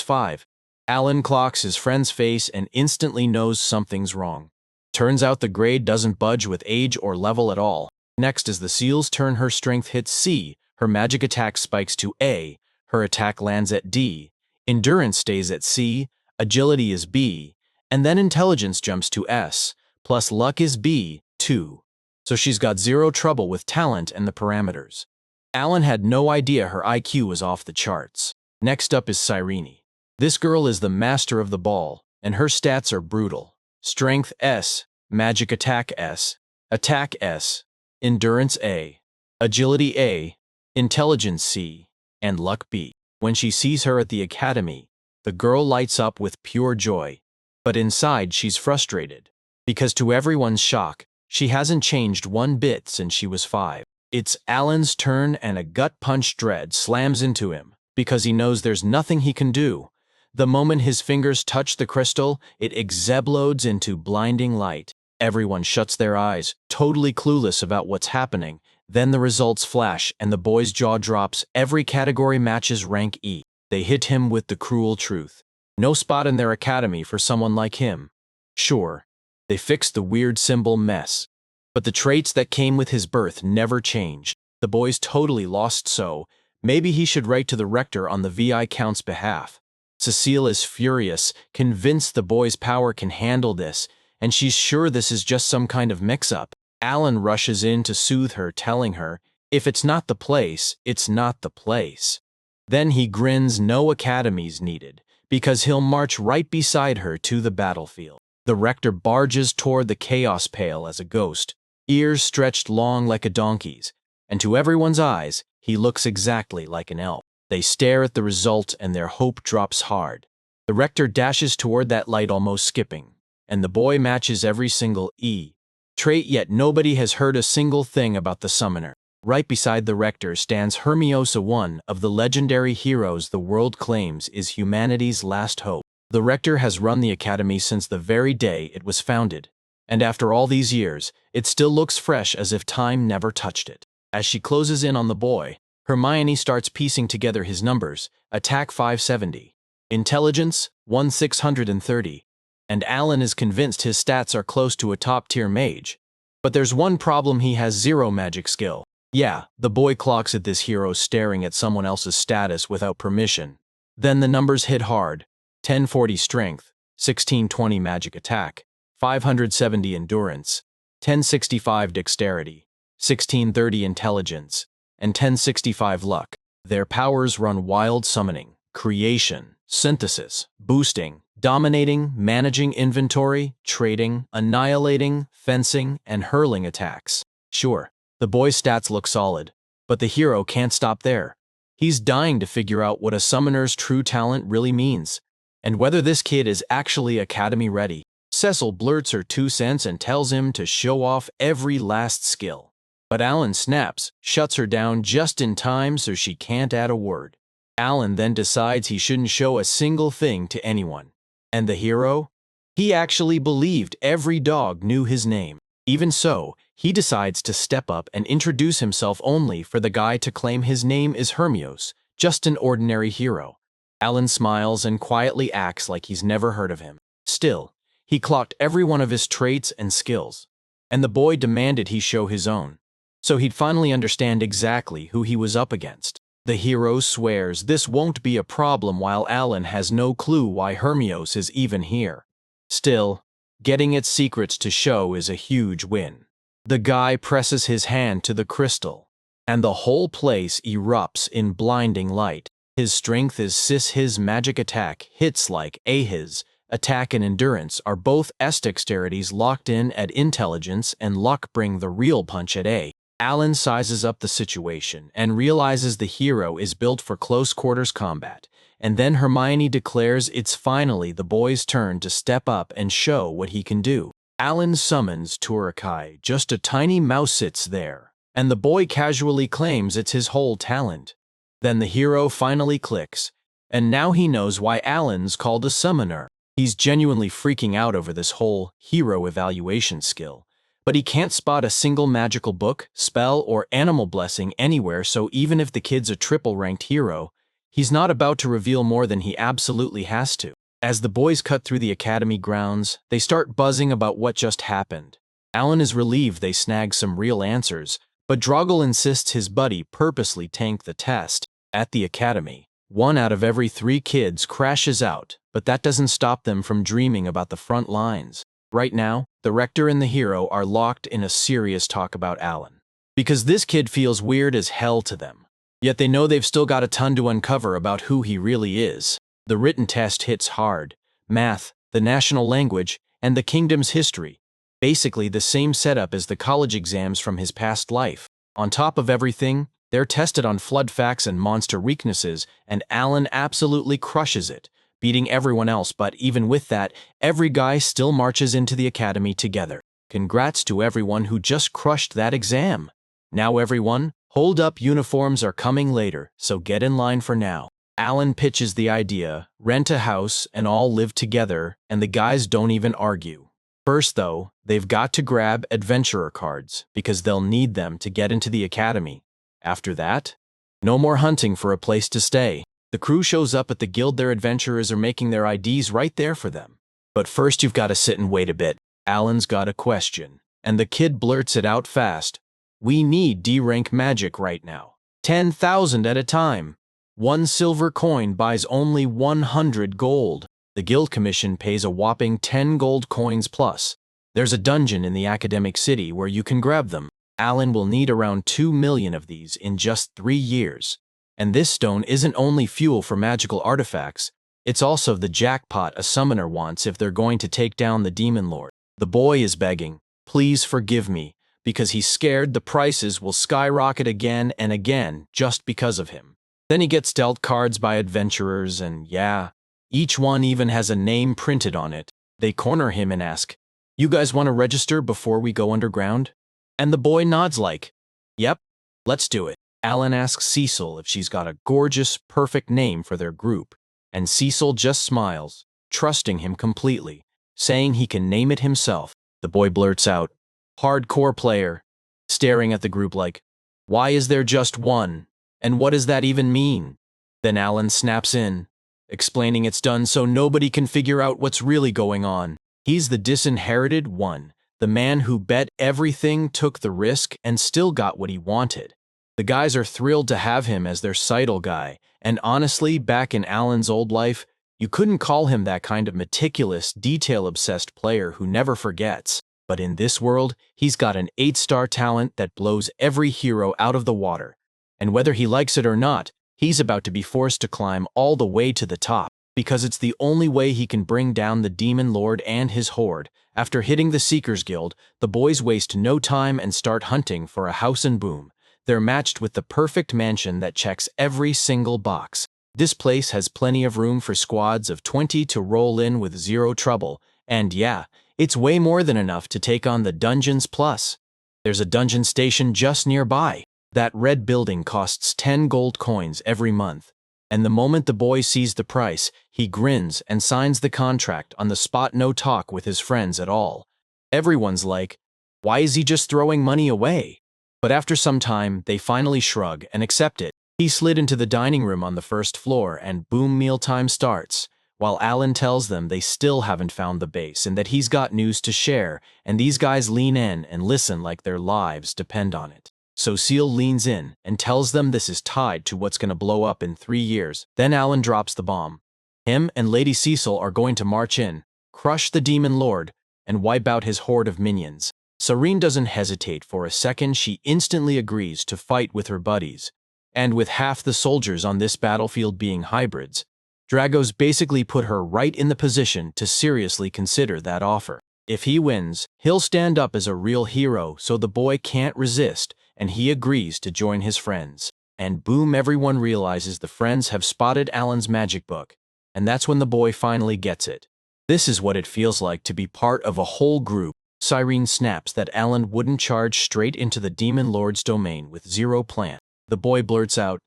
5. Alan clocks his friend's face and instantly knows something's wrong. Turns out the grade doesn't budge with age or level at all. Next, as the seal's turn, her strength hits C, her magic attack spikes to A, her attack lands at D, endurance stays at C, agility is B, and then intelligence jumps to S, plus luck is B, too. So she's got zero trouble with talent and the parameters. Alan had no idea her IQ was off the charts. Next up is Cyrene. This girl is the master of the ball, and her stats are brutal. Strength S, magic attack S, attack S, endurance A, agility A, intelligence C, and luck B. When she sees her at the academy, the girl lights up with pure joy. But inside she's frustrated, because to everyone's shock, she hasn't changed one bit since she was 5. It's Alan's turn, and a gut punch dread slams into him, because he knows there's nothing he can do. The moment his fingers touch the crystal, it explodes into blinding light. Everyone shuts their eyes, totally clueless about what's happening. Then the results flash and the boy's jaw drops. Every category matches rank E. They hit him with the cruel truth. No spot in their academy for someone like him. Sure, they fixed the weird symbol mess, but the traits that came with his birth never changed. The boy's totally lost, so maybe he should write to the rector on the VI Count's behalf. Cecile is furious, convinced the boy's power can handle this, and she's sure this is just some kind of mix-up. Alan rushes in to soothe her, telling her, if it's not the place, it's not the place. Then he grins, no academies needed, because he'll march right beside her to the battlefield. The rector barges toward the chaos pale as a ghost, ears stretched long like a donkey's, and to everyone's eyes, he looks exactly like an elf. They stare at the result and their hope drops hard. The rector dashes toward that light, almost skipping, and the boy matches every single E trait, yet nobody has heard a single thing about the summoner. Right beside the rector stands Hermiosa, one of the legendary heroes the world claims is humanity's last hope. The rector has run the academy since the very day it was founded, and after all these years, it still looks fresh as if time never touched it. As she closes in on the boy, Hermione starts piecing together his numbers: attack 570, intelligence 1630, and Alan is convinced his stats are close to a top-tier mage. But there's one problem: he has 0 magic skill. Yeah, the boy clocks at this hero staring at someone else's status without permission. Then the numbers hit hard: 1040 strength, 1620 magic attack, 570 endurance, 1065 dexterity, 1630 intelligence, and 1065 luck. Their powers run wild: summoning, creation, synthesis, boosting, dominating, managing inventory, trading, annihilating, fencing, and hurling attacks. Sure, the boy's stats look solid, but the hero can't stop there. He's dying to figure out what a summoner's true talent really means, and whether this kid is actually academy ready. Cecil blurts her 2 cents and tells him to show off every last skill. But Alan snaps, shuts her down just in time so she can't add a word. Alan then decides he shouldn't show a single thing to anyone. And the hero? He actually believed every dog knew his name. Even so, he decides to step up and introduce himself, only for the guy to claim his name is Hermios, just an ordinary hero. Alan smiles and quietly acts like he's never heard of him. Still, he clocked every one of his traits and skills, and the boy demanded he show his own, so he'd finally understand exactly who he was up against. The hero swears this won't be a problem, while Alan has no clue why Hermios is even here. Still, getting its secrets to show is a huge win. The guy presses his hand to the crystal, and the whole place erupts in blinding light. His strength is cis, his magic attack hits like A. His attack and endurance are both S. Dexterities locked in at intelligence, and luck bring the real punch at A. Alan sizes up the situation and realizes the hero is built for close quarters combat, and then Hermione declares it's finally the boy's turn to step up and show what he can do. Alan summons Turukai. Just a tiny mouse sits there, and the boy casually claims it's his whole talent. Then the hero finally clicks, and now he knows why Alan's called a summoner. He's genuinely freaking out over this whole hero evaluation skill, but he can't spot a single magical book, spell, or animal blessing anywhere, so even if the kid's a triple-ranked hero, he's not about to reveal more than he absolutely has to. As the boys cut through the academy grounds, they start buzzing about what just happened. Alan is relieved they snagged some real answers, but Droggle insists his buddy purposely tanked the test. At the academy, 1 out of every 3 kids crashes out, but that doesn't stop them from dreaming about the front lines. Right now, the rector and the hero are locked in a serious talk about Alan, because this kid feels weird as hell to them. Yet they know they've still got a ton to uncover about who he really is. The written test hits hard: math, the national language, and the kingdom's history. Basically the same setup as the college exams from his past life. On top of everything, they're tested on flood facts and monster weaknesses, and Alan absolutely crushes it, beating everyone else. But even with that, every guy still marches into the academy together. Congrats to everyone who just crushed that exam. Now everyone, hold up, uniforms are coming later, so get in line for now. Alan pitches the idea: rent a house and all live together, and the guys don't even argue. First, though, they've got to grab adventurer cards because they'll need them to get into the academy. After that, no more hunting for a place to stay. The crew shows up at the guild. Their adventurers are making their IDs right there for them. But first you've got to sit and wait a bit. Alan's got a question, and the kid blurts it out fast. We need D-rank magic right now. 10,000 at a time. 1 silver coin buys only 100 gold. The guild commission pays a whopping 10 gold coins plus. There's a dungeon in the academic city where you can grab them. Alan will need around 2 million of these in just 3 years. And this stone isn't only fuel for magical artifacts, it's also the jackpot a summoner wants if they're going to take down the demon lord. The boy is begging, please forgive me, because he's scared the prices will skyrocket again and again just because of him. Then he gets dealt cards by adventurers and yeah, each one even has a name printed on it. They corner him and ask, you guys want to register before we go underground? And the boy nods like, yep, let's do it. Alan asks Cecil if she's got a gorgeous, perfect name for their group, and Cecil just smiles, trusting him completely, saying he can name it himself. The boy blurts out, hardcore player, staring at the group like, why is there just one? And what does that even mean? Then Alan snaps in, explaining it's done so nobody can figure out what's really going on. He's the disinherited one, the man who bet everything, took the risk, and still got what he wanted. The guys are thrilled to have him as their sidle guy, and honestly, back in Alan's old life, you couldn't call him that kind of meticulous, detail-obsessed player who never forgets. But in this world, he's got an 8-star talent that blows every hero out of the water. And whether he likes it or not, he's about to be forced to climb all the way to the top, because it's the only way he can bring down the Demon Lord and his horde. After hitting the Seekers Guild, the boys waste no time and start hunting for a house and boom. They're matched with the perfect mansion that checks every single box. This place has plenty of room for squads of 20 to roll in with zero trouble, and yeah, it's way more than enough to take on the dungeons plus. There's a dungeon station just nearby. That red building costs 10 gold coins every month. And the moment the boy sees the price, he grins and signs the contract on the spot, no talk with his friends at all. Everyone's like, why is he just throwing money away? But after some time, they finally shrug and accept it. He slid into the dining room on the first floor and boom, mealtime starts, while Alan tells them they still haven't found the base and that he's got news to share, and these guys lean in and listen like their lives depend on it. So Seal leans in and tells them this is tied to what's going to blow up in 3 years. Then Alan drops the bomb. Him and Lady Cecil are going to march in, crush the Demon Lord, and wipe out his horde of minions. Serene doesn't hesitate for a second. She instantly agrees to fight with her buddies. And with half the soldiers on this battlefield being hybrids, Drago's basically put her right in the position to seriously consider that offer. If he wins, he'll stand up as a real hero, so the boy can't resist, and he agrees to join his friends. And boom, everyone realizes the friends have spotted Alan's magic book, and that's when the boy finally gets it. This is what it feels like to be part of a whole group. Cyrene snaps that Alan wouldn't charge straight into the Demon Lord's domain with zero plan. The boy blurts out,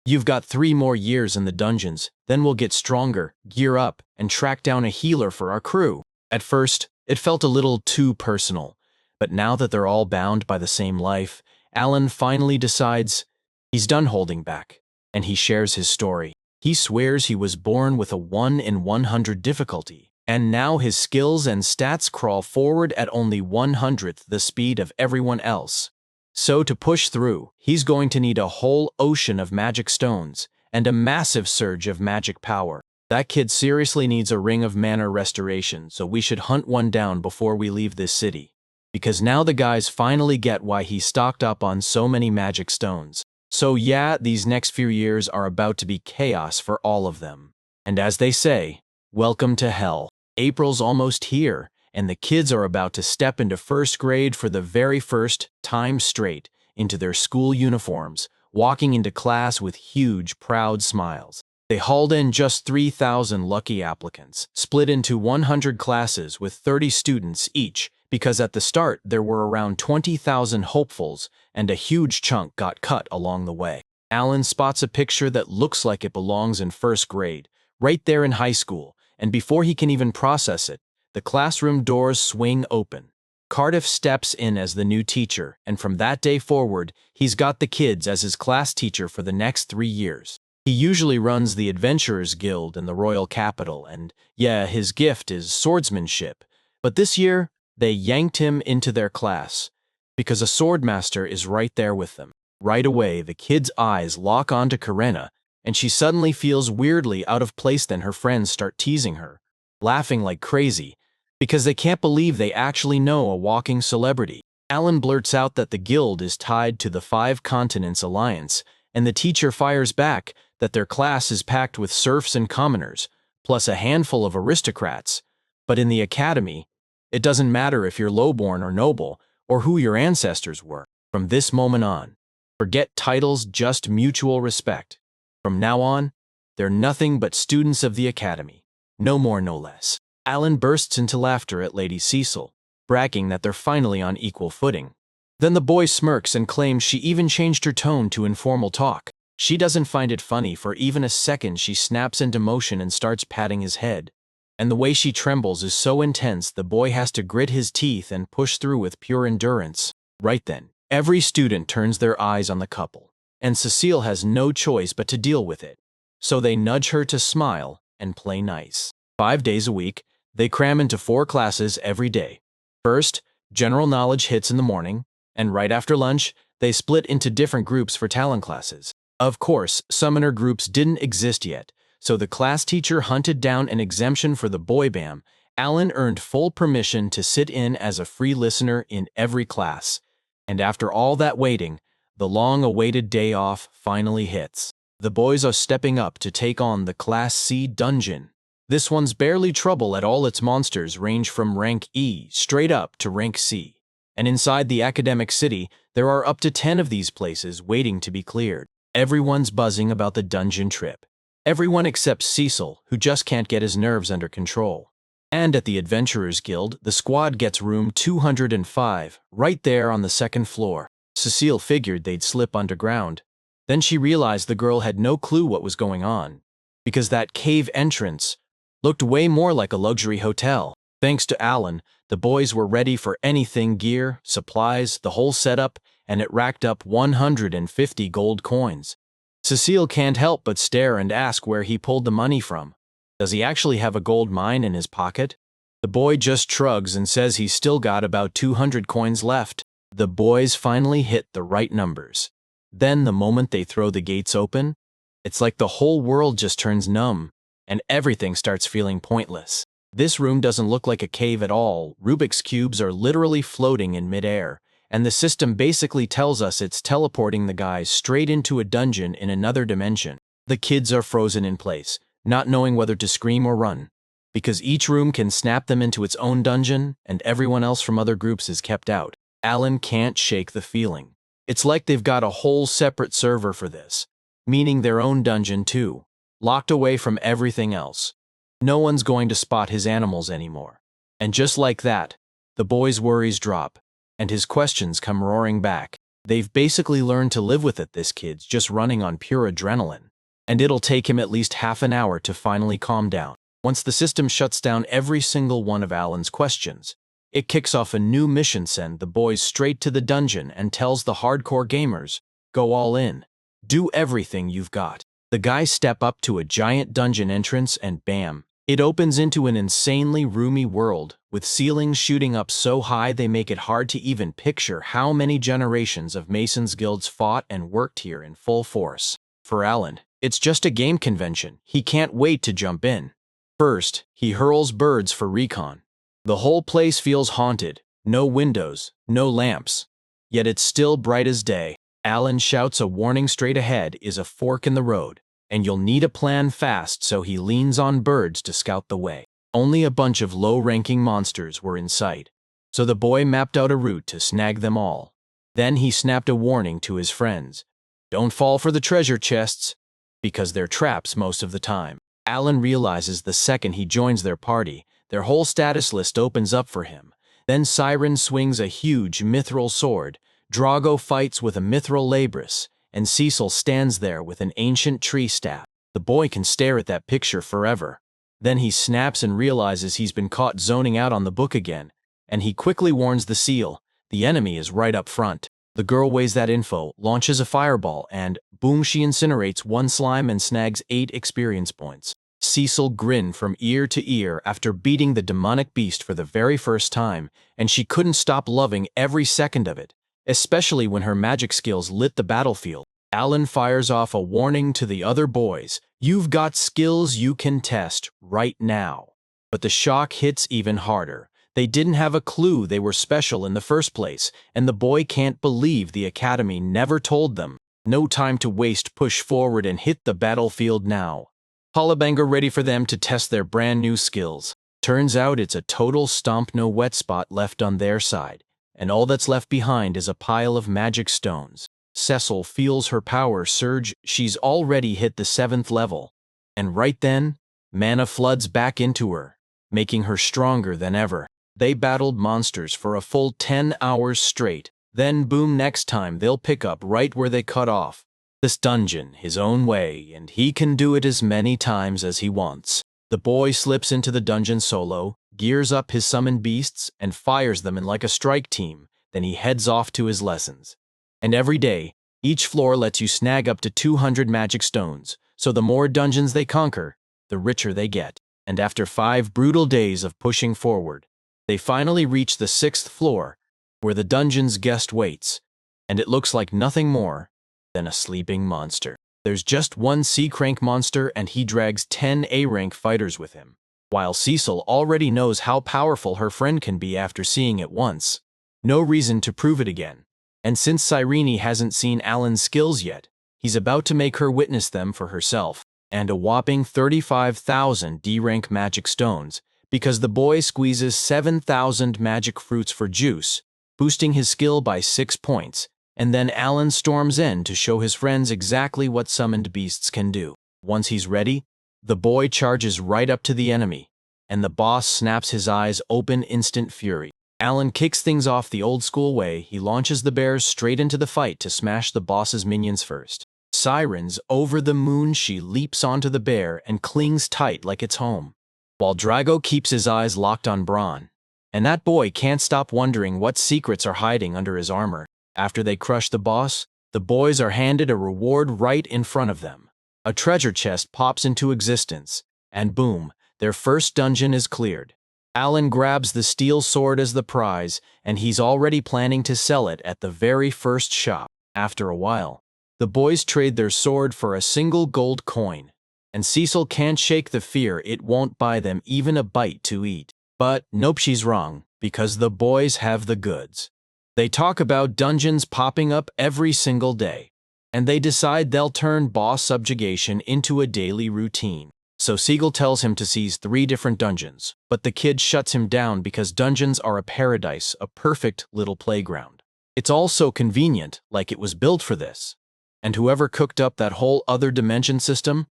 you've got 3 more years in the dungeons, then we'll get stronger, gear up, and track down a healer for our crew. At first, it felt a little too personal, but now that they're all bound by the same life, Alan finally decides he's done holding back, and he shares his story. He swears he was born with a 1 in 100 difficulty, and now his skills and stats crawl forward at only 1/100th the speed of everyone else. So to push through, he's going to need a whole ocean of magic stones and a massive surge of magic power. That kid seriously needs a ring of mana restoration, so we should hunt one down before we leave this city. Because now the guys finally get why he stocked up on so many magic stones. So yeah, these next few years are about to be chaos for all of them. And as they say, welcome to hell. April's almost here, and the kids are about to step into first grade for the very first time straight into their school uniforms, walking into class with huge, proud smiles. They hauled in just 3,000 lucky applicants, split into 100 classes with 30 students each, because at the start there were around 20,000 hopefuls, and a huge chunk got cut along the way. Alan spots a picture that looks like it belongs in first grade, right there in high school, and before he can even process it, the classroom doors swing open. Cardiff steps in as the new teacher, and from that day forward, he's got the kids as his class teacher for the next 3 years. He usually runs the Adventurers Guild in the royal capital, and yeah, his gift is swordsmanship. But this year, they yanked him into their class, because a swordmaster is right there with them. Right away, the kids' eyes lock onto Karena, and she suddenly feels weirdly out of place. Then her friends start teasing her, laughing like crazy, because they can't believe they actually know a walking celebrity. Alan blurts out that the guild is tied to the Five Continents Alliance, and the teacher fires back that their class is packed with serfs and commoners, plus a handful of aristocrats. But in the academy, it doesn't matter if you're lowborn or noble, or who your ancestors were. From this moment on, forget titles, just mutual respect. From now on, they're nothing but students of the academy. No more, no less. Alan bursts into laughter at Lady Cecil, bragging that they're finally on equal footing. Then the boy smirks and claims she even changed her tone to informal talk. She doesn't find it funny for even a second. She snaps into motion and starts patting his head. And the way she trembles is so intense the boy has to grit his teeth and push through with pure endurance. Right then, every student turns their eyes on the couple, and Cecile has no choice but to deal with it. So they nudge her to smile and play nice. 5 days a week, they cram into 4 classes every day. First, general knowledge hits in the morning, and right after lunch, they split into different groups for talent classes. Of course, summoner groups didn't exist yet, so the class teacher hunted down an exemption for the boy BAM. Alan earned full permission to sit in as a free listener in every class. And after all that waiting, the long-awaited day off finally hits. The boys are stepping up to take on the Class C dungeon. This one's barely trouble at all. Its monsters range from rank E straight up to rank C. And inside the academic city, there are up to 10 of these places waiting to be cleared. Everyone's buzzing about the dungeon trip. Everyone except Cecil, who just can't get his nerves under control. And at the Adventurers Guild, the squad gets room 205, right there on the 2nd floor. Cecile figured they'd slip underground. Then she realized the girl had no clue what was going on, because that cave entrance looked way more like a luxury hotel. Thanks to Alan, the boys were ready for anything: gear, supplies, the whole setup, and it racked up 150 gold coins. Cecile can't help but stare and ask where he pulled the money from. Does he actually have a gold mine in his pocket? The boy just shrugs and says he's still got about 200 coins left. The boys finally hit the right numbers. Then the moment they throw the gates open, it's like the whole world just turns numb, and everything starts feeling pointless. This room doesn't look like a cave at all. Rubik's cubes are literally floating in midair, and the system basically tells us it's teleporting the guys straight into a dungeon in another dimension. The kids are frozen in place, not knowing whether to scream or run, because each room can snap them into its own dungeon, and everyone else from other groups is kept out. Alan can't shake the feeling. It's like they've got a whole separate server for this, meaning their own dungeon too, locked away from everything else. No one's going to spot his animals anymore. And just like that, the boy's worries drop, and his questions come roaring back. They've basically learned to live with it. This kid's just running on pure adrenaline, and it'll take him at least half an hour to finally calm down. Once the system shuts down every single one of Alan's questions, it kicks off a new mission: send the boys straight to the dungeon, and tells the hardcore gamers, go all in. Do everything you've got. The guys step up to a giant dungeon entrance and bam, it opens into an insanely roomy world, with ceilings shooting up so high they make it hard to even picture how many generations of Masons Guilds fought and worked here in full force. For Alan, it's just a game convention. He can't wait to jump in. First, he hurls birds for recon. The whole place feels haunted. No windows, no lamps. Yet it's still bright as day. Alan shouts a warning: straight ahead is a fork in the road, and you'll need a plan fast, so he leans on birds to scout the way. Only a bunch of low-ranking monsters were in sight, so the boy mapped out a route to snag them all. Then he snapped a warning to his friends: don't fall for the treasure chests, because they're traps most of the time. Alan realizes the second he joins their party, their whole status list opens up for him. Then Siren swings a huge mithril sword, Drago fights with a mithril labrys, and Cecil stands there with an ancient tree staff. The boy can stare at that picture forever. Then he snaps and realizes he's been caught zoning out on the book again, and he quickly warns the seal. The enemy is right up front. The girl weighs that info, launches a fireball, and boom, she incinerates one slime and snags 8 experience points. Cecil grinned from ear to ear after beating the demonic beast for the very first time, and she couldn't stop loving every second of it, especially when her magic skills lit the battlefield. Alan fires off a warning to the other boys. You've got skills you can test right now. But the shock hits even harder. They didn't have a clue they were special in the first place, and the boy can't believe the academy never told them. No time to waste, push forward and hit the battlefield now. Hollabanga ready for them to test their brand new skills. Turns out it's a total stomp, no wet spot left on their side, and all that's left behind is a pile of magic stones. Cecil feels her power surge. She's already hit the 7th level. And right then, mana floods back into her, making her stronger than ever. They battled monsters for a full 10 hours straight. Then boom, next time they'll pick up right where they cut off. This dungeon his own way, and he can do it as many times as he wants. The boy slips into the dungeon solo, gears up his summoned beasts, and fires them in like a strike team. Then he heads off to his lessons. And every day, each floor lets you snag up to 200 magic stones, so the more dungeons they conquer, the richer they get. And after 5 brutal days of pushing forward, they finally reach the 6th floor, where the dungeon's guest waits, and it looks like nothing more than a sleeping monster. There's just one C-Crank monster, and he drags 10 A-rank fighters with him, while Cecil already knows how powerful her friend can be after seeing it once. No reason to prove it again. And since Cyrene hasn't seen Alan's skills yet, he's about to make her witness them for herself, and a whopping 35,000 D-rank magic stones, because the boy squeezes 7,000 magic fruits for juice, boosting his skill by 6 points, and then Alan storms in to show his friends exactly what summoned beasts can do. Once he's ready, the boy charges right up to the enemy, and the boss snaps his eyes open, instant fury. Alan kicks things off the old-school way. He launches the bears straight into the fight to smash the boss's minions first. Sirens over the moon, she leaps onto the bear and clings tight like it's home, while Drago keeps his eyes locked on Braun. And that boy can't stop wondering what secrets are hiding under his armor. After they crush the boss, the boys are handed a reward right in front of them. A treasure chest pops into existence, and boom, their first dungeon is cleared. Alan grabs the steel sword as the prize, and he's already planning to sell it at the very first shop. After a while, the boys trade their sword for a single gold coin, and Cecil can't shake the fear it won't buy them even a bite to eat. But nope, she's wrong, because the boys have the goods. They talk about dungeons popping up every single day, and they decide they'll turn boss subjugation into a daily routine. So Siegel tells him to seize 3 different dungeons, but the kid shuts him down because dungeons are a paradise, a perfect little playground. It's all so convenient, like it was built for this. And whoever cooked up that whole other dimension system,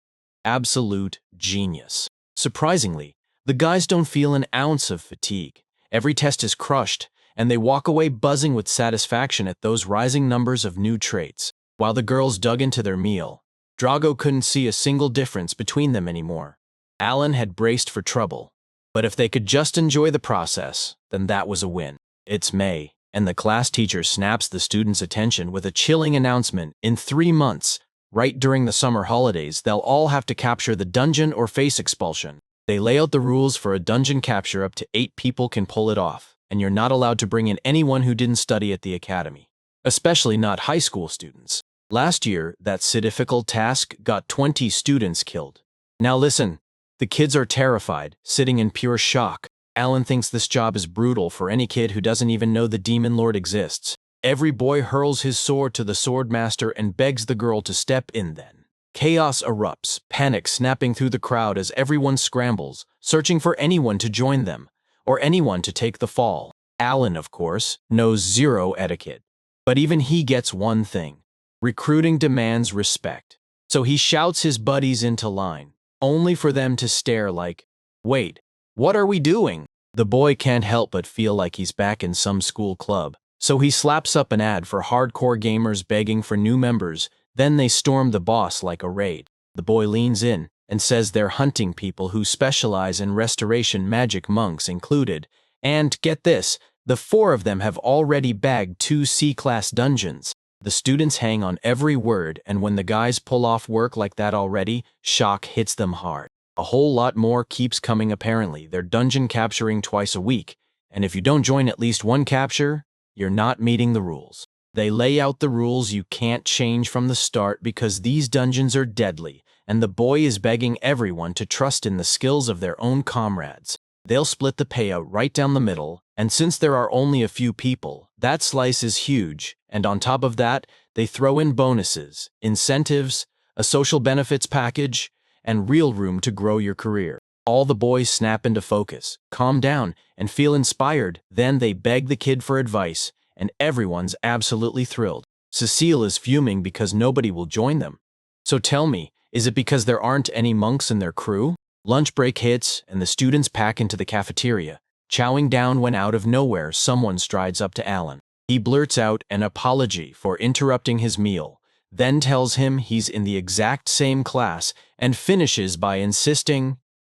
absolute genius. Surprisingly, the guys don't feel an ounce of fatigue. Every test is crushed, and they walk away buzzing with satisfaction at those rising numbers of new traits. While the girls dug into their meal, Drago couldn't see a single difference between them anymore. Alan had braced for trouble, but if they could just enjoy the process, then that was a win. It's May, and the class teacher snaps the students' attention with a chilling announcement. In 3 months, right during the summer holidays, they'll all have to capture the dungeon or face expulsion. They lay out the rules for a dungeon capture. Up to 8 people can pull it off, and you're not allowed to bring in anyone who didn't study at the academy, especially not high school students. Last year, that difficult task got 20 students killed. Now listen, the kids are terrified, sitting in pure shock. Alan thinks this job is brutal for any kid who doesn't even know the Demon Lord exists. Every boy hurls his sword to the swordmaster and begs the girl to step in then. Chaos erupts, panic snapping through the crowd as everyone scrambles, searching for anyone to join them, or anyone to take the fall. Alan, of course, knows zero etiquette. But even he gets one thing. Recruiting demands respect. So he shouts his buddies into line, only for them to stare like, wait, what are we doing? The boy can't help but feel like he's back in some school club. So he slaps up an ad for hardcore gamers begging for new members. Then they storm the boss like a raid. The boy leans in, and says they're hunting people who specialize in restoration magic, monks included. And get this, the four of them have already bagged 2 C-class dungeons. The students hang on every word, and when the guys pull off work like that already, shock hits them hard. A whole lot more keeps coming apparently. They're dungeon capturing twice a week, and if you don't join at least one capture, you're not meeting the rules. They lay out the rules you can't change from the start because these dungeons are deadly, and the boy is begging everyone to trust in the skills of their own comrades. They'll split the payout right down the middle, and since there are only a few people, that slice is huge, and on top of that, they throw in bonuses, incentives, a social benefits package, and real room to grow your career. All the boys snap into focus, calm down, and feel inspired. Then they beg the kid for advice, and everyone's absolutely thrilled. Cecile is fuming because nobody will join them. So tell me, is it because there aren't any monks in their crew? Lunch break hits, and the students pack into the cafeteria, chowing down when out of nowhere someone strides up to Alan. He blurts out an apology for interrupting his meal, then tells him he's in the exact same class, and finishes by insisting,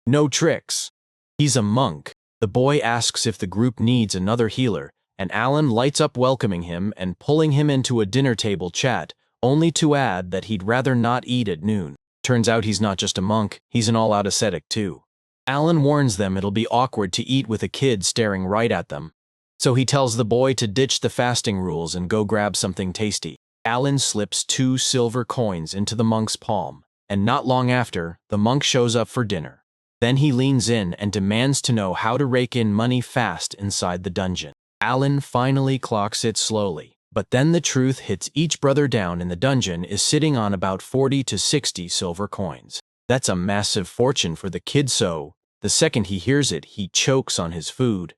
"No tricks." He's a monk. The boy asks if the group needs another healer, and Alan lights up welcoming him and pulling him into a dinner table chat, only to add that he'd rather not eat at noon. Turns out he's not just a monk, he's an all-out ascetic too. Alan warns them it'll be awkward to eat with a kid staring right at them, so he tells the boy to ditch the fasting rules and go grab something tasty. Alan slips 2 silver coins into the monk's palm, and not long after, the monk shows up for dinner. Then he leans in and demands to know how to rake in money fast inside the dungeon. Alan finally clocks it slowly, but then the truth hits each brother down in the dungeon is sitting on about 40 to 60 silver coins. That's a massive fortune for the kid, so the second he hears it, he chokes on his food.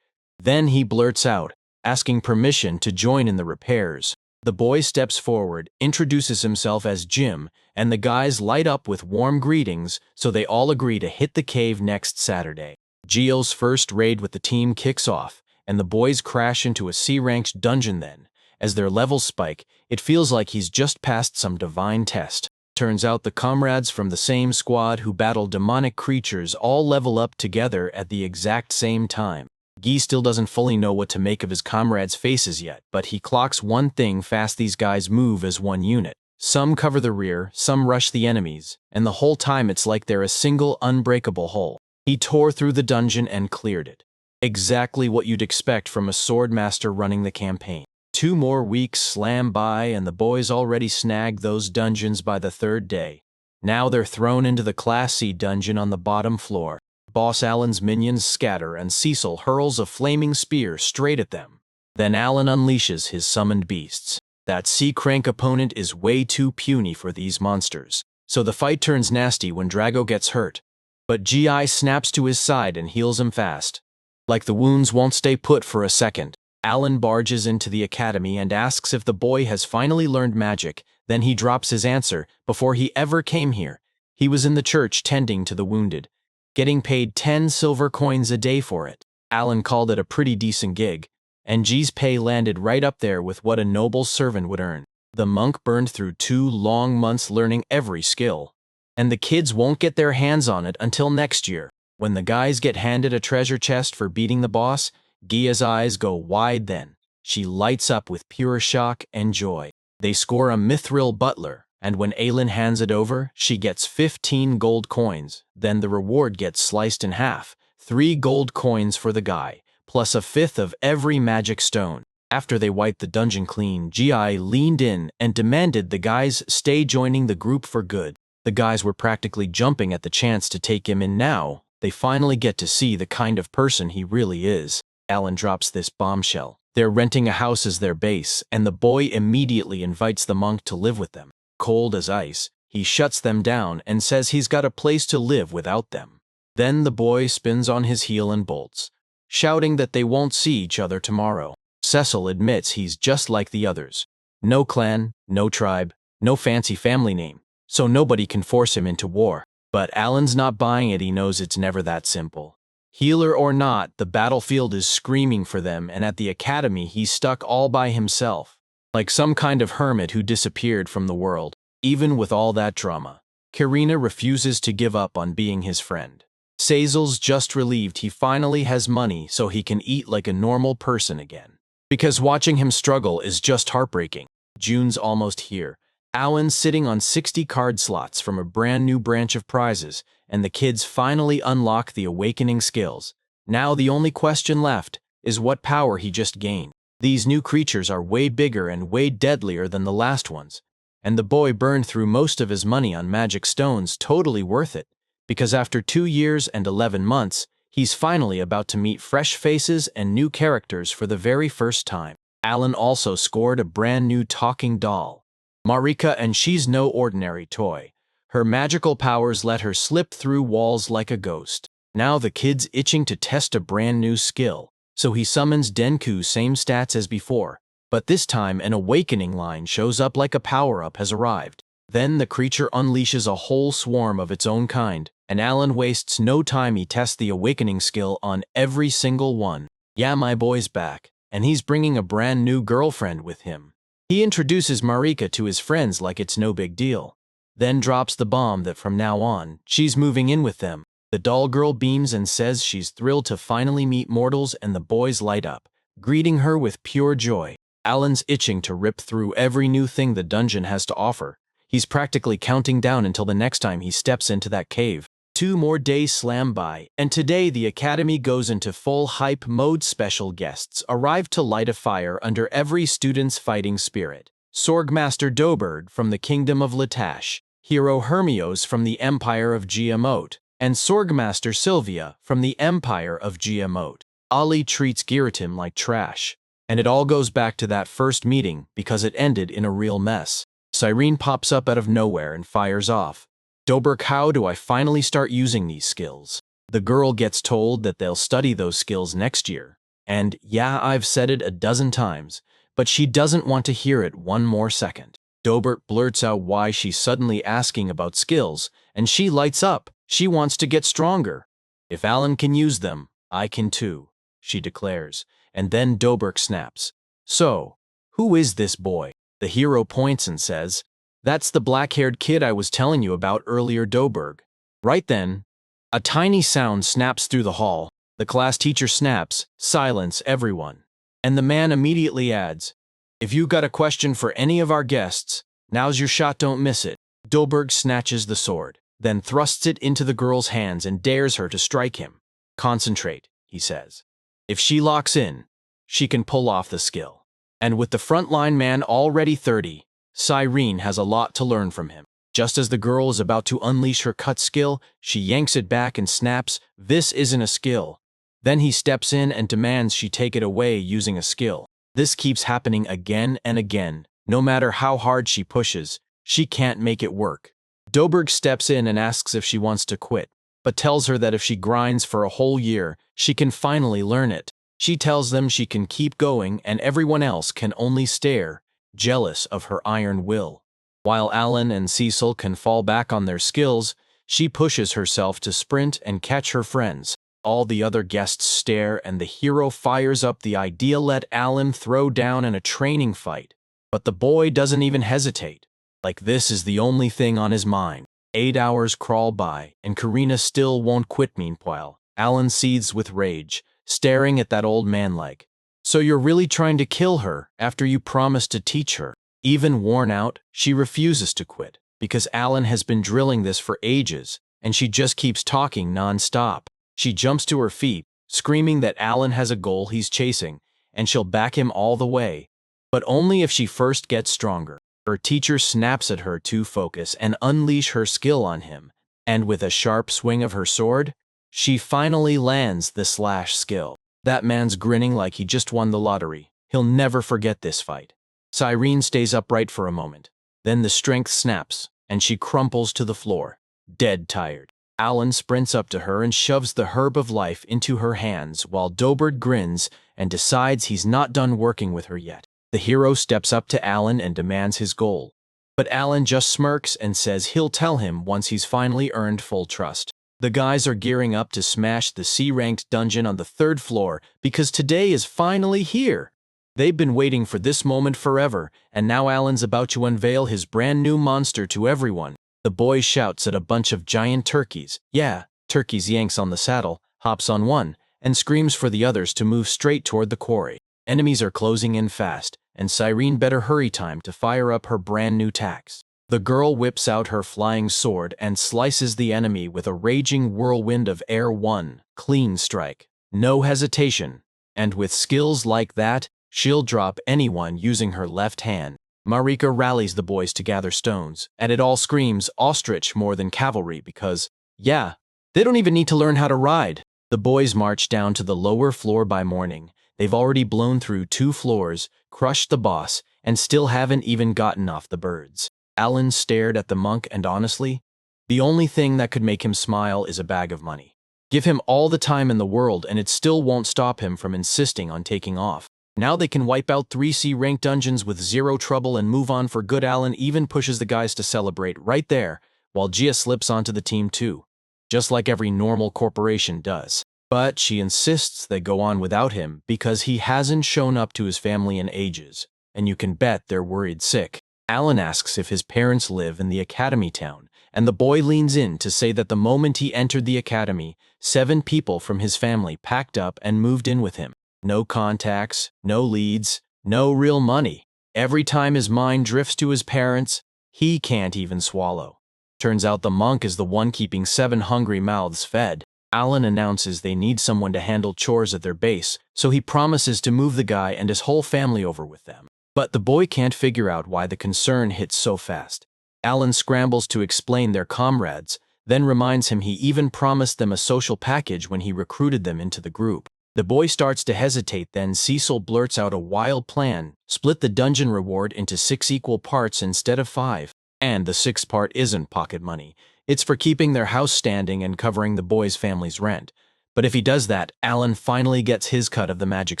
Then he blurts out, asking permission to join in the repairs. The boy steps forward, introduces himself as Jim, and the guys light up with warm greetings, so they all agree to hit the cave next Saturday. Gio's first raid with the team kicks off, and the boys crash into a C-ranked dungeon then. As their levels spike, it feels like he's just passed some divine test. Turns out the comrades from the same squad who battle demonic creatures all level up together at the exact same time. Guy still doesn't fully know what to make of his comrades' faces yet, but he clocks one thing fast: these guys move as one unit. Some cover the rear, some rush the enemies, and the whole time it's like they're a single unbreakable whole. He tore through the dungeon and cleared it. Exactly what you'd expect from a sword master running the campaign. 2 more weeks slam by and the boys already snagged those dungeons by the 3rd day. Now they're thrown into the Class C dungeon on the bottom floor. Boss Alan's minions scatter and Cecil hurls a flaming spear straight at them. Then Alan unleashes his summoned beasts. That C-crank opponent is way too puny for these monsters, so the fight turns nasty when Drago gets hurt. But GI snaps to his side and heals him fast. Like the wounds won't stay put for a second. Alan barges into the academy and asks if the boy has finally learned magic. Then he drops his answer: before he ever came here, he was in the church tending to the wounded, getting paid 10 silver coins a day for it. Alan called it a pretty decent gig, and G's pay landed right up there with what a noble servant would earn. The monk burned through 2 long months learning every skill, and the kids won't get their hands on it until next year. When the guys get handed a treasure chest for beating the boss, Gia's eyes go wide then. She lights up with pure shock and joy. They score a mithril butler, and when Aelin hands it over, she gets 15 gold coins. Then the reward gets sliced in half. 3 gold coins for the guy, plus a 5th of every magic stone. After they wiped the dungeon clean, Gi leaned in and demanded the guys stay joining the group for good. The guys were practically jumping at the chance to take him in now. They finally get to see the kind of person he really is. Alan drops this bombshell. They're renting a house as their base, and the boy immediately invites the monk to live with them. Cold as ice, he shuts them down and says he's got a place to live without them. Then the boy spins on his heel and bolts, shouting that they won't see each other tomorrow. Cecil admits he's just like the others. No clan, no tribe, no fancy family name, so nobody can force him into war. But Alan's not buying it. He knows it's never that simple. Healer or not, the battlefield is screaming for them, and at the academy he's stuck all by himself, like some kind of hermit who disappeared from the world. Even with all that drama, Karina refuses to give up on being his friend. Sazel's just relieved he finally has money so he can eat like a normal person again. Because watching him struggle is just heartbreaking. June's almost here. Alan's sitting on 60 card slots from a brand new branch of prizes, and the kids finally unlock the awakening skills. Now the only question left is what power he just gained. These new creatures are way bigger and way deadlier than the last ones. And the boy burned through most of his money on magic stones, totally worth it. Because after 2 years and 11 months, he's finally about to meet fresh faces and new characters for the very first time. Alan also scored a brand new talking doll, Marika, and she's no ordinary toy. Her magical powers let her slip through walls like a ghost. Now the kid's itching to test a brand new skill, so he summons Denku, same stats as before, but this time an awakening line shows up like a power-up has arrived. Then the creature unleashes a whole swarm of its own kind, and Alan wastes no time. He tests the awakening skill on every single one. Yeah, my boy's back, and he's bringing a brand new girlfriend with him. He introduces Marika to his friends like it's no big deal, then drops the bomb that from now on, she's moving in with them. The doll girl beams and says she's thrilled to finally meet mortals, and the boys light up, greeting her with pure joy. Alan's itching to rip through every new thing the dungeon has to offer. He's practically counting down until the next time he steps into that cave. 2 more days slam by, and today the academy goes into full hype mode. Special guests arrive to light a fire under every student's fighting spirit. Sorgmaster Doberg from the Kingdom of Latash, Hero Hermios from the Empire of Giamote, and Sorgmaster Sylvia from the Empire of Giamote. Ali treats Giratim like trash, and it all goes back to that first meeting because it ended in a real mess. Cyrene pops up out of nowhere and fires off. Doberg, how do I finally start using these skills? The girl gets told that they'll study those skills next year. And yeah, I've said it a dozen times, but she doesn't want to hear it one more second. Dobert blurts out why she's suddenly asking about skills, and she lights up. She wants to get stronger. If Alan can use them, I can too, she declares, and then Doberg snaps. So, who is this boy? The hero points and says, "That's the black-haired kid I was telling you about earlier, Doberg." Right then, a tiny sound snaps through the hall. The class teacher snaps, "Silence, everyone." And the man immediately adds, "If you got a question for any of our guests, now's your shot, don't miss it." Doberg snatches the sword, then thrusts it into the girl's hands and dares her to strike him. "Concentrate," he says. "If she locks in, she can pull off the skill." And with the frontline man already 30, Cyrene has a lot to learn from him. Just as the girl is about to unleash her cut skill, she yanks it back and snaps, "This isn't a skill." Then he steps in and demands she take it away using a skill. This keeps happening again and again. No matter how hard she pushes, she can't make it work. Doberg steps in and asks if she wants to quit, but tells her that if she grinds for a whole year, she can finally learn it. She tells them she can keep going and everyone else can only stare, jealous of her iron will. While Alan and Cecil can fall back on their skills, she pushes herself to sprint and catch her friends. All the other guests stare and the hero fires up the idea: let Alan throw down in a training fight. But the boy doesn't even hesitate. Like this is the only thing on his mind. 8 hours crawl by and Karina still won't quit. Meanwhile, Alan seethes with rage, staring at that old man like, "So you're really trying to kill her after you promised to teach her?" Even worn out, she refuses to quit, because Alan has been drilling this for ages, and she just keeps talking non-stop. She jumps to her feet, screaming that Alan has a goal he's chasing, and she'll back him all the way, but only if she first gets stronger. Her teacher snaps at her to focus and unleash her skill on him, and with a sharp swing of her sword, she finally lands the slash skill. That man's grinning like he just won the lottery. He'll never forget this fight. Cyrene stays upright for a moment. Then the strength snaps, and she crumples to the floor, dead tired. Alan sprints up to her and shoves the herb of life into her hands while Dobert grins and decides he's not done working with her yet. The hero steps up to Alan and demands his goal. But Alan just smirks and says he'll tell him once he's finally earned full trust. The guys are gearing up to smash the C-ranked dungeon on the 3rd floor because today is finally here. They've been waiting for this moment forever, and now Alan's about to unveil his brand new monster to everyone. The boy shouts at a bunch of giant turkeys. Yeah, turkeys yanks on the saddle, hops on one, and screams for the others to move straight toward the quarry. Enemies are closing in fast, and Cyrene better hurry time to fire up her brand new tax. The girl whips out her flying sword and slices the enemy with a raging whirlwind of air. One clean strike. No hesitation. And with skills like that, she'll drop anyone using her left hand. Marika rallies the boys to gather stones, and it all screams ostrich more than cavalry because, yeah, they don't even need to learn how to ride. The boys march down to the lower floor by morning. They've already blown through 2 floors, crushed the boss, and still haven't even gotten off the birds. Alan stared at the monk and honestly, the only thing that could make him smile is a bag of money. Give him all the time in the world and it still won't stop him from insisting on taking off. Now they can wipe out 3C ranked dungeons with 0 trouble and move on for good. Alan even pushes the guys to celebrate right there, while Gia slips onto the team too, just like every normal corporation does. But she insists they go on without him because he hasn't shown up to his family in ages, and you can bet they're worried sick. Alan asks if his parents live in the academy town, and the boy leans in to say that the moment he entered the academy, 7 people from his family packed up and moved in with him. No contacts, no leads, no real money. Every time his mind drifts to his parents, he can't even swallow. Turns out the monk is the one keeping 7 hungry mouths fed. Alan announces they need someone to handle chores at their base, so he promises to move the guy and his whole family over with them. But the boy can't figure out why the concern hits so fast. Alan scrambles to explain their comrades, then reminds him he even promised them a social package when he recruited them into the group. The boy starts to hesitate, then Cecil blurts out a wild plan, split the dungeon reward into 6 equal parts instead of 5. And the 6th part isn't pocket money. It's for keeping their house standing and covering the boy's family's rent. But if he does that, Alan finally gets his cut of the magic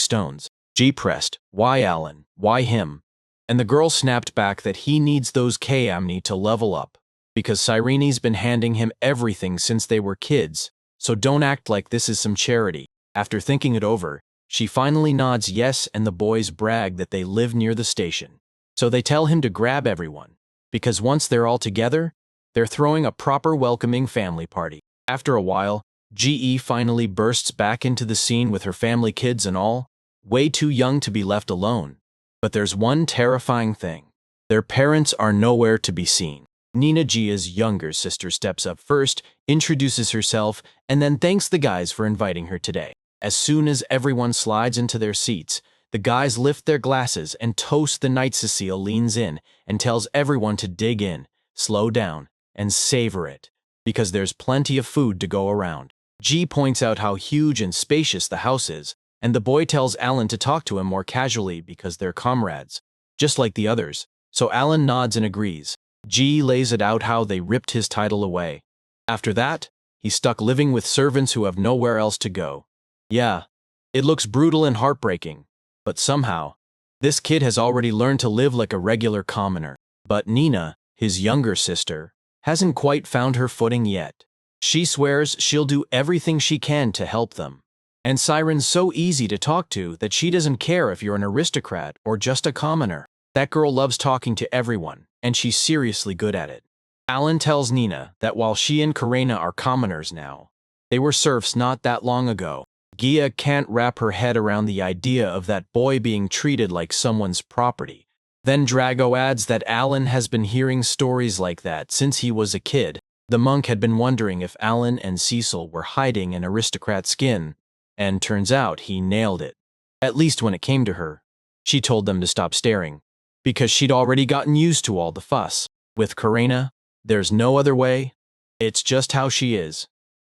stones. G pressed, why Alan? Why him? And the girl snapped back that he needs those K-amni to level up, because Cyrene's been handing him everything since they were kids, so don't act like this is some charity. After thinking it over, she finally nods yes, and the boys brag that they live near the station. So they tell him to grab everyone, because once they're all together, they're throwing a proper welcoming family party. After a while, GE finally bursts back into the scene with her family, kids and all, way too young to be left alone. But there's one terrifying thing. Their parents are nowhere to be seen. Nina, Gia's younger sister, steps up first, introduces herself, and then thanks the guys for inviting her today. As soon as everyone slides into their seats, the guys lift their glasses and toast the night. Cecile leans in and tells everyone to dig in, slow down, and savor it, because there's plenty of food to go around. G points out how huge and spacious the house is, and the boy tells Alan to talk to him more casually because they're comrades, just like the others, so Alan nods and agrees. G lays it out how they ripped his title away. After that, he's stuck living with servants who have nowhere else to go. Yeah, it looks brutal and heartbreaking, but somehow, this kid has already learned to live like a regular commoner. But Nina, his younger sister, hasn't quite found her footing yet. She swears she'll do everything she can to help them. And Siren's so easy to talk to that she doesn't care if you're an aristocrat or just a commoner. That girl loves talking to everyone, and she's seriously good at it. Alan tells Nina that while she and Karena are commoners now, they were serfs not that long ago. Gia can't wrap her head around the idea of that boy being treated like someone's property. Then Drago adds that Alan has been hearing stories like that since he was a kid. The monk had been wondering if Alan and Cecil were hiding an aristocrat skin, and turns out he nailed it. At least when it came to her. She told them to stop staring, because she'd already gotten used to all the fuss. With Karena, there's no other way. It's just how she is.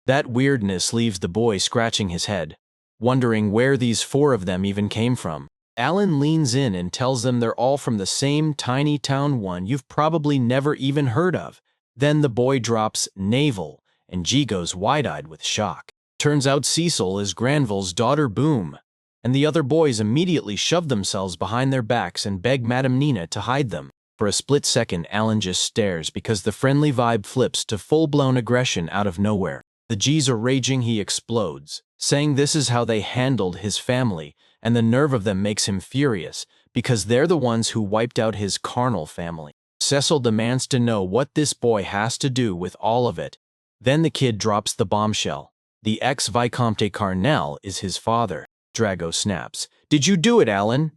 That weirdness leaves the boy scratching his head, wondering where these 4 of them even came from. Alan leans in and tells them they're all from the same tiny town, one you've probably never even heard of. Then the boy drops navel, and G goes wide-eyed with shock. Turns out Cecil is Granville's daughter. Boom. And the other boys immediately shove themselves behind their backs and beg Madame Nina to hide them. For a split second, Alan just stares because the friendly vibe flips to full-blown aggression out of nowhere. The G's are raging. He explodes, saying this is how they handled his family, and the nerve of them makes him furious because they're the ones who wiped out his carnal family. Cecil demands to know what this boy has to do with all of it. Then the kid drops the bombshell. The ex-Vicomte Carnel is his father. Drago snaps. "Did you do it, Alan?"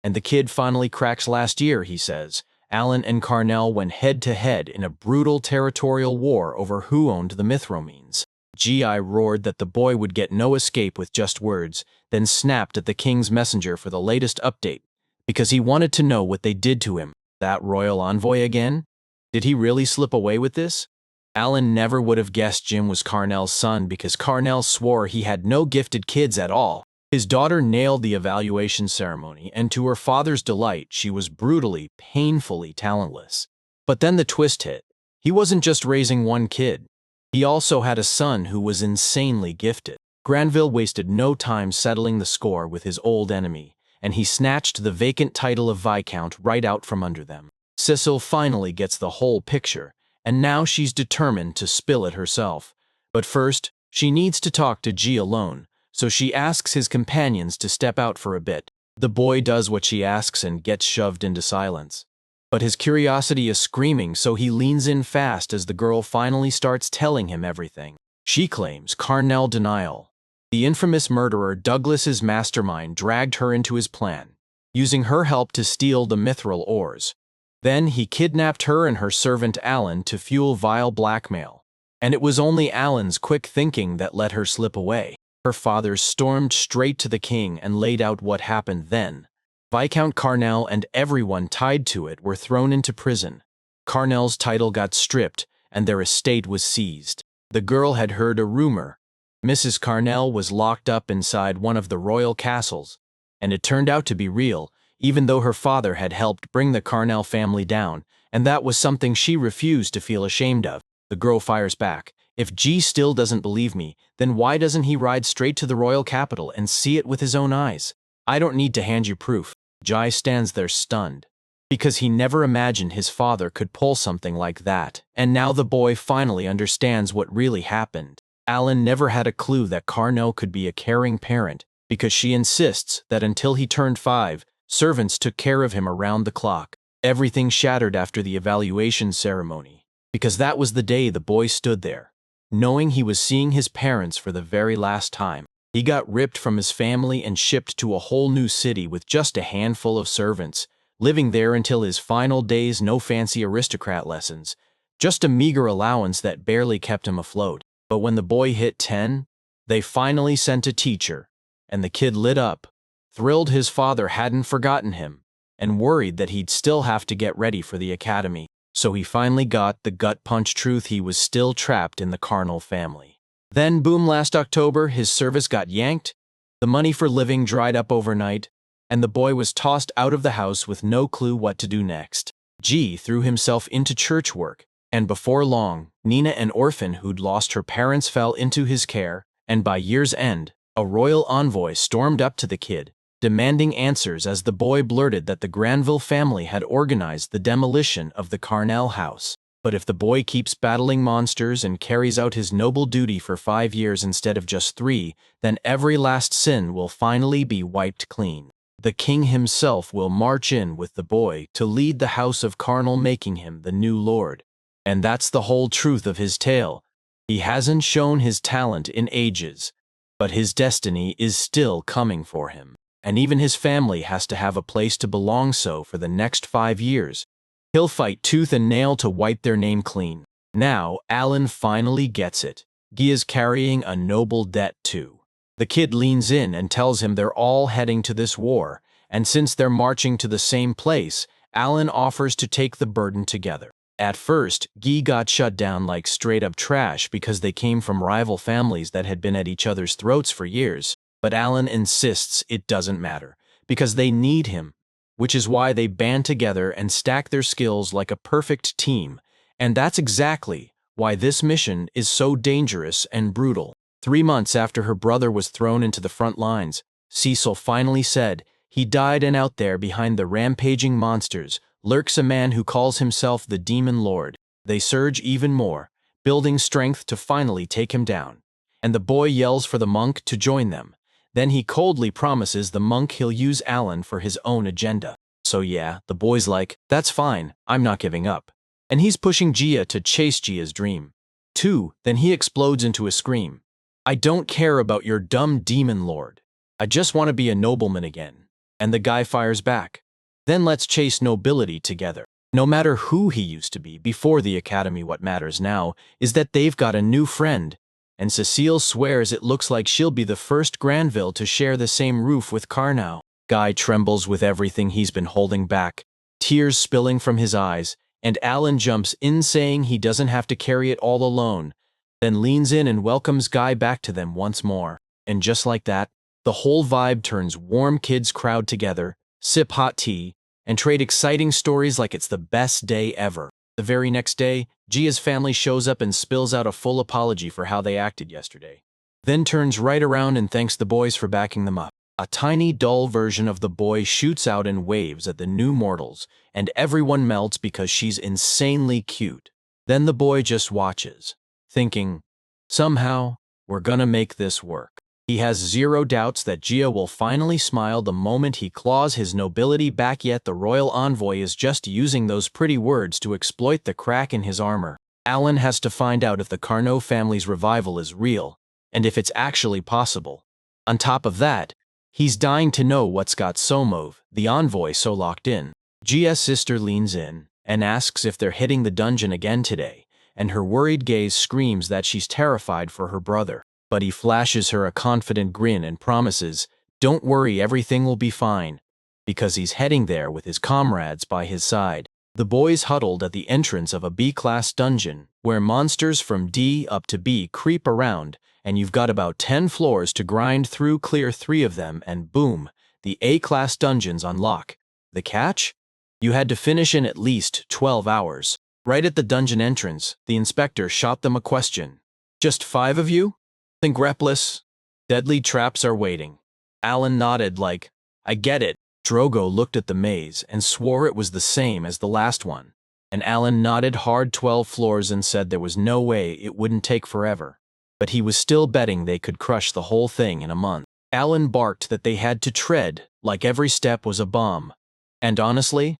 And the kid finally cracks. "Last year," he says. Alan and Carnel went head-to-head in a brutal territorial war over who owned the Mithromenes. Gi roared that the boy would get no escape with just words, then snapped at the king's messenger for the latest update, because he wanted to know what they did to him. That royal envoy again? Did he really slip away with this? Alan never would have guessed Jim was Carnel's son because Carnel swore he had no gifted kids at all. His daughter nailed the evaluation ceremony, and to her father's delight, she was brutally, painfully talentless. But then the twist hit. He wasn't just raising one kid. He also had a son who was insanely gifted. Granville wasted no time settling the score with his old enemy, and he snatched the vacant title of Viscount right out from under them. Cecil finally gets the whole picture, and now she's determined to spill it herself. But first, she needs to talk to G alone, so she asks his companions to step out for a bit. The boy does what she asks and gets shoved into silence. But his curiosity is screaming, so he leans in fast as the girl finally starts telling him everything. She claims Carnel denial. The infamous murderer Douglas's mastermind dragged her into his plan, using her help to steal the mithril ores. Then he kidnapped her and her servant Alan to fuel vile blackmail. And it was only Alan's quick thinking that let her slip away. Her father stormed straight to the king and laid out what happened then. Viscount Carnel and everyone tied to it were thrown into prison. Carnel's title got stripped, and their estate was seized. The girl had heard a rumor. Mrs. Carnel was locked up inside one of the royal castles, and it turned out to be real, even though her father had helped bring the Carnel family down, and that was something she refused to feel ashamed of. The girl fires back. "If G still doesn't believe me, then why doesn't he ride straight to the royal capital and see it with his own eyes? I don't need to hand you proof." Jai stands there stunned, because he never imagined his father could pull something like that, and now the boy finally understands what really happened. Alan never had a clue that Carnel could be a caring parent, because she insists that until he turned 5, servants took care of him around the clock. Everything shattered after the evaluation ceremony, because that was the day the boy stood there, knowing he was seeing his parents for the very last time. He got ripped from his family and shipped to a whole new city with just a handful of servants, living there until his final days. No fancy aristocrat lessons, just a meager allowance that barely kept him afloat. But when the boy hit 10, they finally sent a teacher, and the kid lit up, thrilled his father hadn't forgotten him, and worried that he'd still have to get ready for the academy. So he finally got the gut-punch truth: he was still trapped in the Carnel family. Then, boom, last October, his service got yanked, the money for living dried up overnight, and the boy was tossed out of the house with no clue what to do next. G threw himself into church work, and before long, Nina, an orphan who'd lost her parents, fell into his care, and by year's end, a royal envoy stormed up to the kid, demanding answers as the boy blurted that the Granville family had organized the demolition of the Carnel house. But if the boy keeps battling monsters and carries out his noble duty for 5 years instead of just 3, then every last sin will finally be wiped clean. The king himself will march in with the boy to lead the house of Carnel, making him the new lord. And that's the whole truth of his tale. He hasn't shown his talent in ages, but his destiny is still coming for him. And even his family has to have a place to belong, so for the next 5 years, he'll fight tooth and nail to wipe their name clean. Now, Alan finally gets it. Guy is carrying a noble debt too. The kid leans in and tells him they're all heading to this war, and since they're marching to the same place, Alan offers to take the burden together. At first, Guy got shut down like straight-up trash because they came from rival families that had been at each other's throats for years, but Alan insists it doesn't matter, because they need him, which is why they band together and stack their skills like a perfect team, and that's exactly why this mission is so dangerous and brutal. 3 months after her brother was thrown into the front lines, Cecil finally said he died, and out there behind the rampaging monsters lurks a man who calls himself the Demon Lord. They surge even more, building strength to finally take him down, and the boy yells for the monk to join them. Then he coldly promises the monk he'll use Alan for his own agenda. So yeah, the boy's like, that's fine, I'm not giving up. And he's pushing Gia to chase Gia's dream. 2. Then he explodes into a scream. I don't care about your dumb demon lord. I just want to be a nobleman again. And the guy fires back. Then let's chase nobility together. No matter who he used to be before the academy, what matters now is that they've got a new friend. And Cecile swears it looks like she'll be the first Granville to share the same roof with Carnow. Guy trembles with everything he's been holding back, tears spilling from his eyes, and Alan jumps in saying he doesn't have to carry it all alone, then leans in and welcomes Guy back to them once more. And just like that, the whole vibe turns warm kids crowd together, sip hot tea, and trade exciting stories like it's the best day ever. The very next day, Gia's family shows up and spills out a full apology for how they acted yesterday. Then turns right around and thanks the boys for backing them up. A tiny, dull version of the boy shoots out and waves at the new mortals, and everyone melts because she's insanely cute. Then the boy just watches, thinking, somehow, we're gonna make this work. He has zero doubts that Gia will finally smile the moment he claws his nobility back, yet the royal envoy is just using those pretty words to exploit the crack in his armor. Alan has to find out if the Carnow family's revival is real, and if it's actually possible. On top of that, he's dying to know what's got Somov, the envoy, so locked in. Gia's sister leans in and asks if they're hitting the dungeon again today, and her worried gaze screams that she's terrified for her brother. But he flashes her a confident grin and promises, don't worry, everything will be fine, because he's heading there with his comrades by his side. The boys huddled at the entrance of a B-class dungeon, where monsters from D up to B creep around, and you've got about 10 floors to grind through, clear 3 of them, and boom, the A-class dungeon's unlock. The catch? You had to finish in at least 12 hours. Right at the dungeon entrance, the inspector shot them a question. Just 5 of you? Think repless? Deadly traps are waiting. Alan nodded like, I get it. Drogo looked at the maze and swore it was the same as the last one. And Alan nodded hard, 12 floors, and said there was no way it wouldn't take forever. But he was still betting they could crush the whole thing in a month. Alan barked that they had to tread like every step was a bomb. And honestly,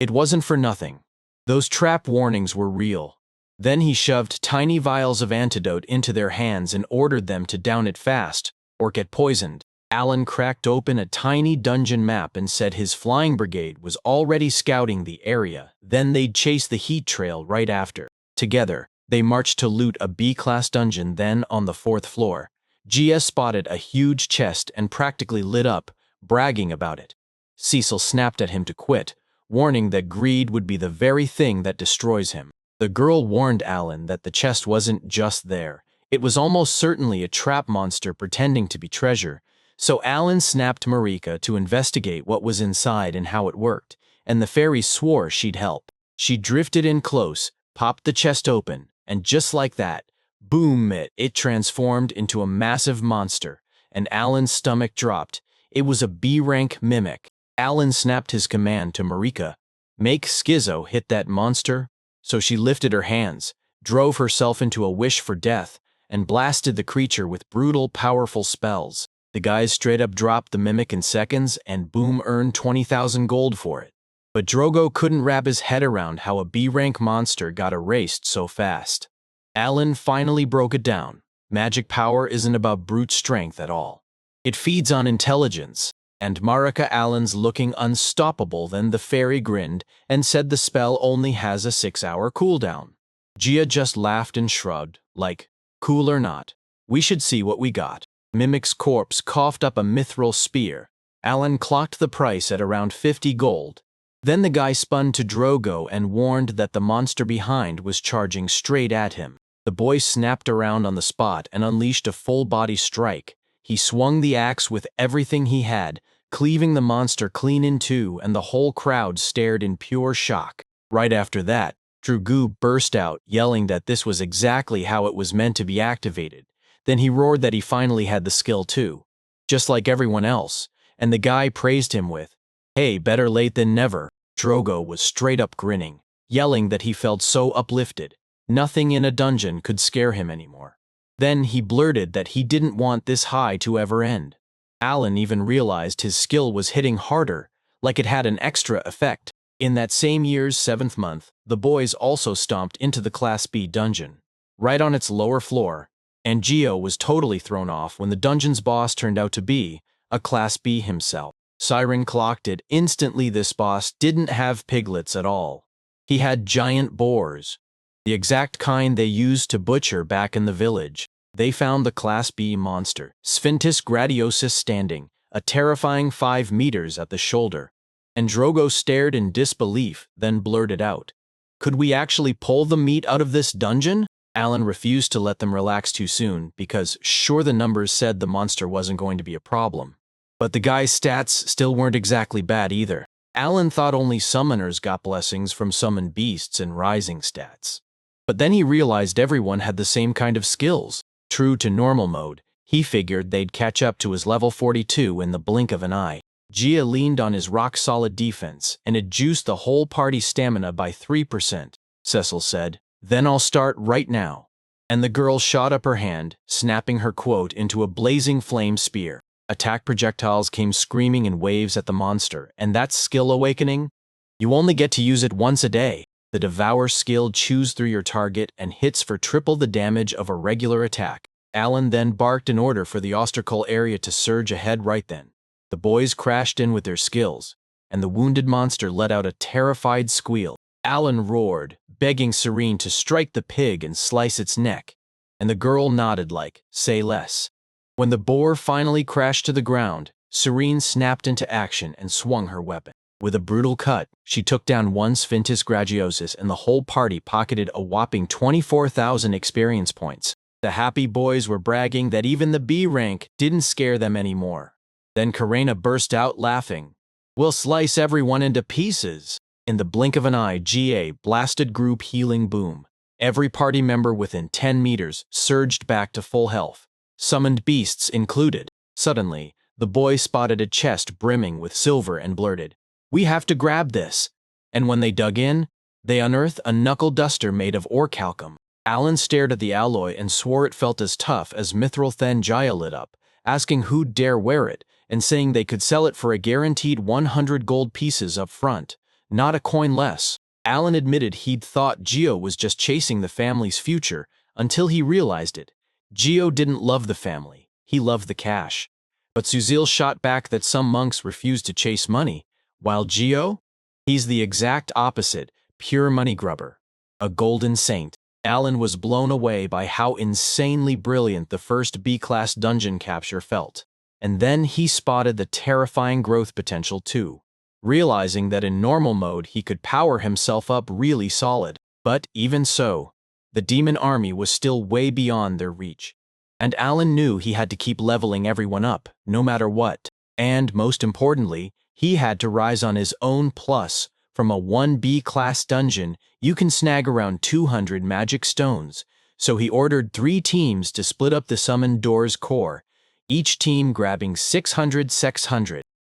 it wasn't for nothing. Those trap warnings were real. Then he shoved tiny vials of antidote into their hands and ordered them to down it fast, or get poisoned. Alan cracked open a tiny dungeon map and said his flying brigade was already scouting the area, then they'd chase the heat trail right after. Together, they marched to loot a B-class dungeon. Then, on the 4th floor, Gia spotted a huge chest and practically lit up, bragging about it. Cecil snapped at him to quit, warning that greed would be the very thing that destroys him. The girl warned Alan that the chest wasn't just there. It was almost certainly a trap monster pretending to be treasure. So Alan snapped Marika to investigate what was inside and how it worked, and the fairy swore she'd help. She drifted in close, popped the chest open, and just like that, boom, it transformed into a massive monster, and Alan's stomach dropped. It was a B-rank mimic. Alan snapped his command to Marika, make Schizo hit that monster. So she lifted her hands, drove herself into a wish for death, and blasted the creature with brutal, powerful spells. The guys straight up dropped the mimic in seconds, and boom, earned 20,000 gold for it. But Drogo couldn't wrap his head around how a B-rank monster got erased so fast. Alan finally broke it down. Magic power isn't about brute strength at all. It feeds on intelligence. And Marika Allen's looking unstoppable. Then the fairy grinned and said the spell only has a 6-hour cooldown. Gia just laughed and shrugged, like, cool or not, we should see what we got. Mimic's corpse coughed up a mithril spear. Alan clocked the price at around 50 gold. Then the guy spun to Drogo and warned that the monster behind was charging straight at him. The boy snapped around on the spot and unleashed a full-body strike. He swung the axe with everything he had, cleaving the monster clean in two, and the whole crowd stared in pure shock. Right after that, Drogo burst out, yelling that this was exactly how it was meant to be activated. Then he roared that he finally had the skill too, just like everyone else, and the guy praised him with, hey, better late than never. Drogo was straight up grinning, yelling that he felt so uplifted. Nothing in a dungeon could scare him anymore. Then he blurted that he didn't want this high to ever end. Alan even realized his skill was hitting harder, like it had an extra effect. In that same year's 7th month, the boys also stomped into the Class B dungeon, right on its lower floor, and Gio was totally thrown off when the dungeon's boss turned out to be a Class B himself. Siren clocked it instantly. This boss didn't have piglets at all. He had giant boars, the exact kind they used to butcher back in the village. They found the Class B monster, Sphintus gradiosus, standing, a terrifying 5 meters at the shoulder. And Drogo stared in disbelief, then blurted out, "Could we actually pull the meat out of this dungeon?" Alan refused to let them relax too soon because sure, the numbers said the monster wasn't going to be a problem. But the guy's stats still weren't exactly bad either. Alan thought only summoners got blessings from summoned beasts and rising stats. But then he realized everyone had the same kind of skills. True to normal mode, he figured they'd catch up to his level 42 in the blink of an eye. Gia leaned on his rock-solid defense, and it juiced the whole party's stamina by 3%. Cecil said, "Then I'll start right now." And the girl shot up her hand, snapping her quote into a blazing flame spear. Attack projectiles came screaming in waves at the monster, and that skill awakening? You only get to use it once a day. The Devour skill chews through your target and hits for triple the damage of a regular attack. Alan then barked an order for the Osterkol area to surge ahead right then. The boys crashed in with their skills, and the wounded monster let out a terrified squeal. Alan roared, begging Serene to strike the pig and slice its neck, and the girl nodded like, "Say less." When the boar finally crashed to the ground, Serene snapped into action and swung her weapon. With a brutal cut, she took down one Sphintus gradiosus, and the whole party pocketed a whopping 24,000 experience points. The happy boys were bragging that even the B rank didn't scare them anymore. Then Karena burst out laughing. "We'll slice everyone into pieces." In the blink of an eye, GA blasted group healing boom. Every party member within 10 meters surged back to full health, summoned beasts included. Suddenly, the boy spotted a chest brimming with silver and blurted, "We have to grab this." And when they dug in, they unearthed a knuckle duster made of orichalcum. Alan stared at the alloy and swore it felt as tough as mithril. Then Jaya lit up, asking who'd dare wear it, and saying they could sell it for a guaranteed 100 gold pieces up front, not a coin less. Alan admitted he'd thought Gio was just chasing the family's future until he realized it. Gio didn't love the family, he loved the cash. But Suzil shot back that some monks refuse to chase money, while Gio? He's the exact opposite, pure money grubber. A golden saint. Alan was blown away by how insanely brilliant the first B-class dungeon capture felt. And then he spotted the terrifying growth potential too, realizing that in normal mode he could power himself up really solid. But even so, the demon army was still way beyond their reach. And Alan knew he had to keep leveling everyone up, no matter what. And most importantly, he had to rise on his own. Plus, from a 1B-class dungeon, you can snag around 200 magic stones. So he ordered 3 teams to split up the summoned door's core, each team grabbing 600.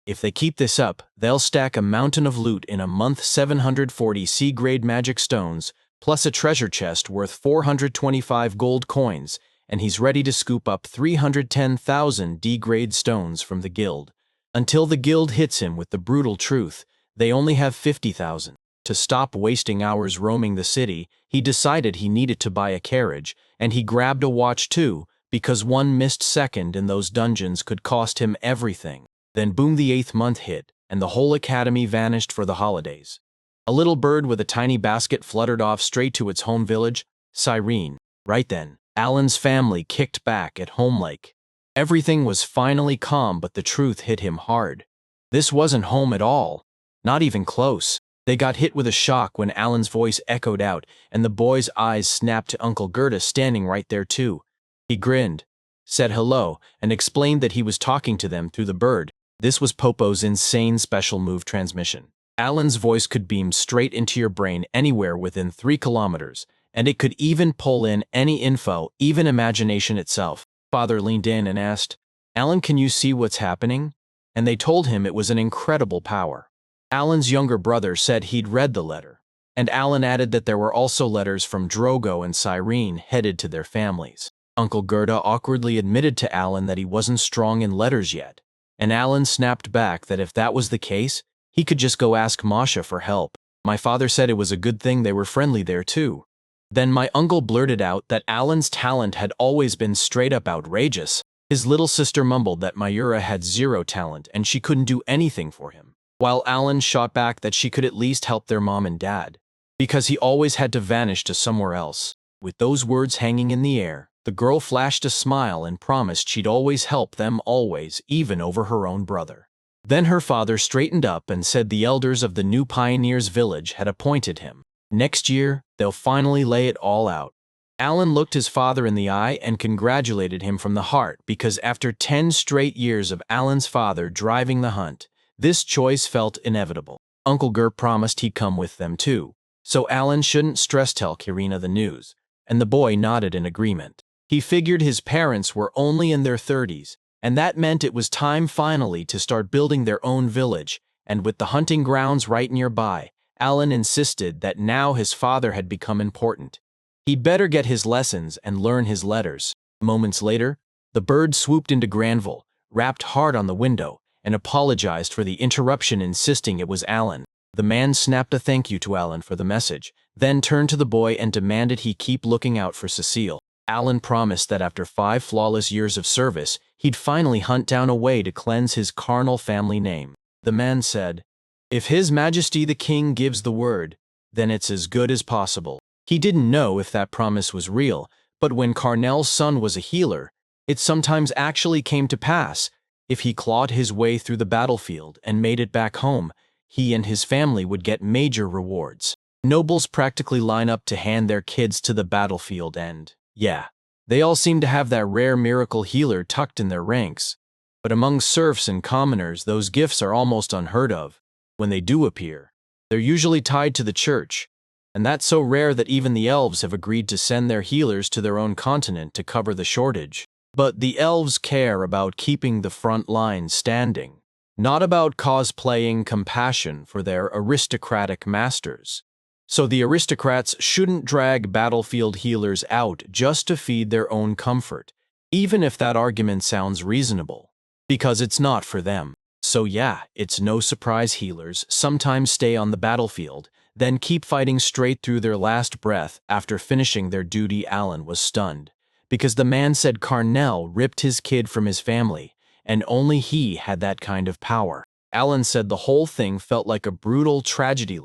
If they keep this up, they'll stack a mountain of loot in a month. 740 C-grade magic stones, plus a treasure chest worth 425 gold coins, and he's ready to scoop up 310,000 D-grade stones from the guild. Until the guild hits him with the brutal truth, they only have 50,000. To stop wasting hours roaming the city, he decided he needed to buy a carriage, and he grabbed a watch too, because one missed second in those dungeons could cost him everything. Then boom, the 8th month hit, and the whole academy vanished for the holidays. A little bird with a tiny basket fluttered off straight to its home village, Cyrene. Right then, Alan's family kicked back at home like. Everything was finally calm, but the truth hit him hard. This wasn't home at all. Not even close. They got hit with a shock when Alan's voice echoed out, and the boys' eyes snapped to Uncle Gerda standing right there too. He grinned, said hello, and explained that he was talking to them through the bird. This was Popo's insane special move transmission. Alan's voice could beam straight into your brain anywhere within 3 kilometers, and it could even pull in any info, even imagination itself. Father leaned in and asked, "Alan, can you see what's happening?" And they told him it was an incredible power. Alan's younger brother said he'd read the letter, and Alan added that there were also letters from Drogo and Cyrene headed to their families. Uncle Gerda awkwardly admitted to Alan that he wasn't strong in letters yet, and Alan snapped back that if that was the case, He could just go ask Masha for help. My father said it was a good thing they were friendly there too. Then my uncle blurted out that Alan's talent had always been straight up outrageous. His little sister mumbled that Mayura had zero talent and she couldn't do anything for him, while Alan shot back that she could at least help their mom and dad, because he always had to vanish to somewhere else. With those words hanging in the air, the girl flashed a smile and promised she'd always help them always, even over her own brother. Then her father straightened up and said the elders of the new pioneers' village had appointed him. Next year, they'll finally lay it all out. Alan looked his father in the eye and congratulated him from the heart because after 10 straight years of Alan's father driving the hunt, this choice felt inevitable. Uncle Ger promised he'd come with them too, so Alan shouldn't stress tell Kirina the news, and the boy nodded in agreement. He figured his parents were only in their 30s, and that meant it was time finally to start building their own village, and with the hunting grounds right nearby, Alan insisted that now his father had become important. He'd better get his lessons and learn his letters. Moments later, the bird swooped into Granville, rapped hard on the window, and apologized for the interruption, insisting it was Alan. The man snapped a thank you to Alan for the message, then turned to the boy and demanded he keep looking out for Cecile. Alan promised that after 5 flawless years of service, he'd finally hunt down a way to cleanse his carnal family name. The man said, "If His Majesty the King gives the word, then it's as good as possible." He didn't know if that promise was real, but when Carnell's son was a healer, it sometimes actually came to pass. If he clawed his way through the battlefield and made it back home, he and his family would get major rewards. Nobles practically line up to hand their kids to the battlefield and, yeah, they all seem to have that rare miracle healer tucked in their ranks. But among serfs and commoners, those gifts are almost unheard of. When they do appear, they're usually tied to the church, and that's so rare that even the elves have agreed to send their healers to their own continent to cover the shortage. But the elves care about keeping the front line standing, not about cosplaying compassion for their aristocratic masters. So the aristocrats shouldn't drag battlefield healers out just to feed their own comfort, even if that argument sounds reasonable, because it's not for them. So yeah, it's no surprise healers sometimes stay on the battlefield, then keep fighting straight through their last breath after finishing their duty. Alan was stunned, because the man said Carnell ripped his kid from his family, and only he had that kind of power. Alan said the whole thing felt like a brutal tragedy.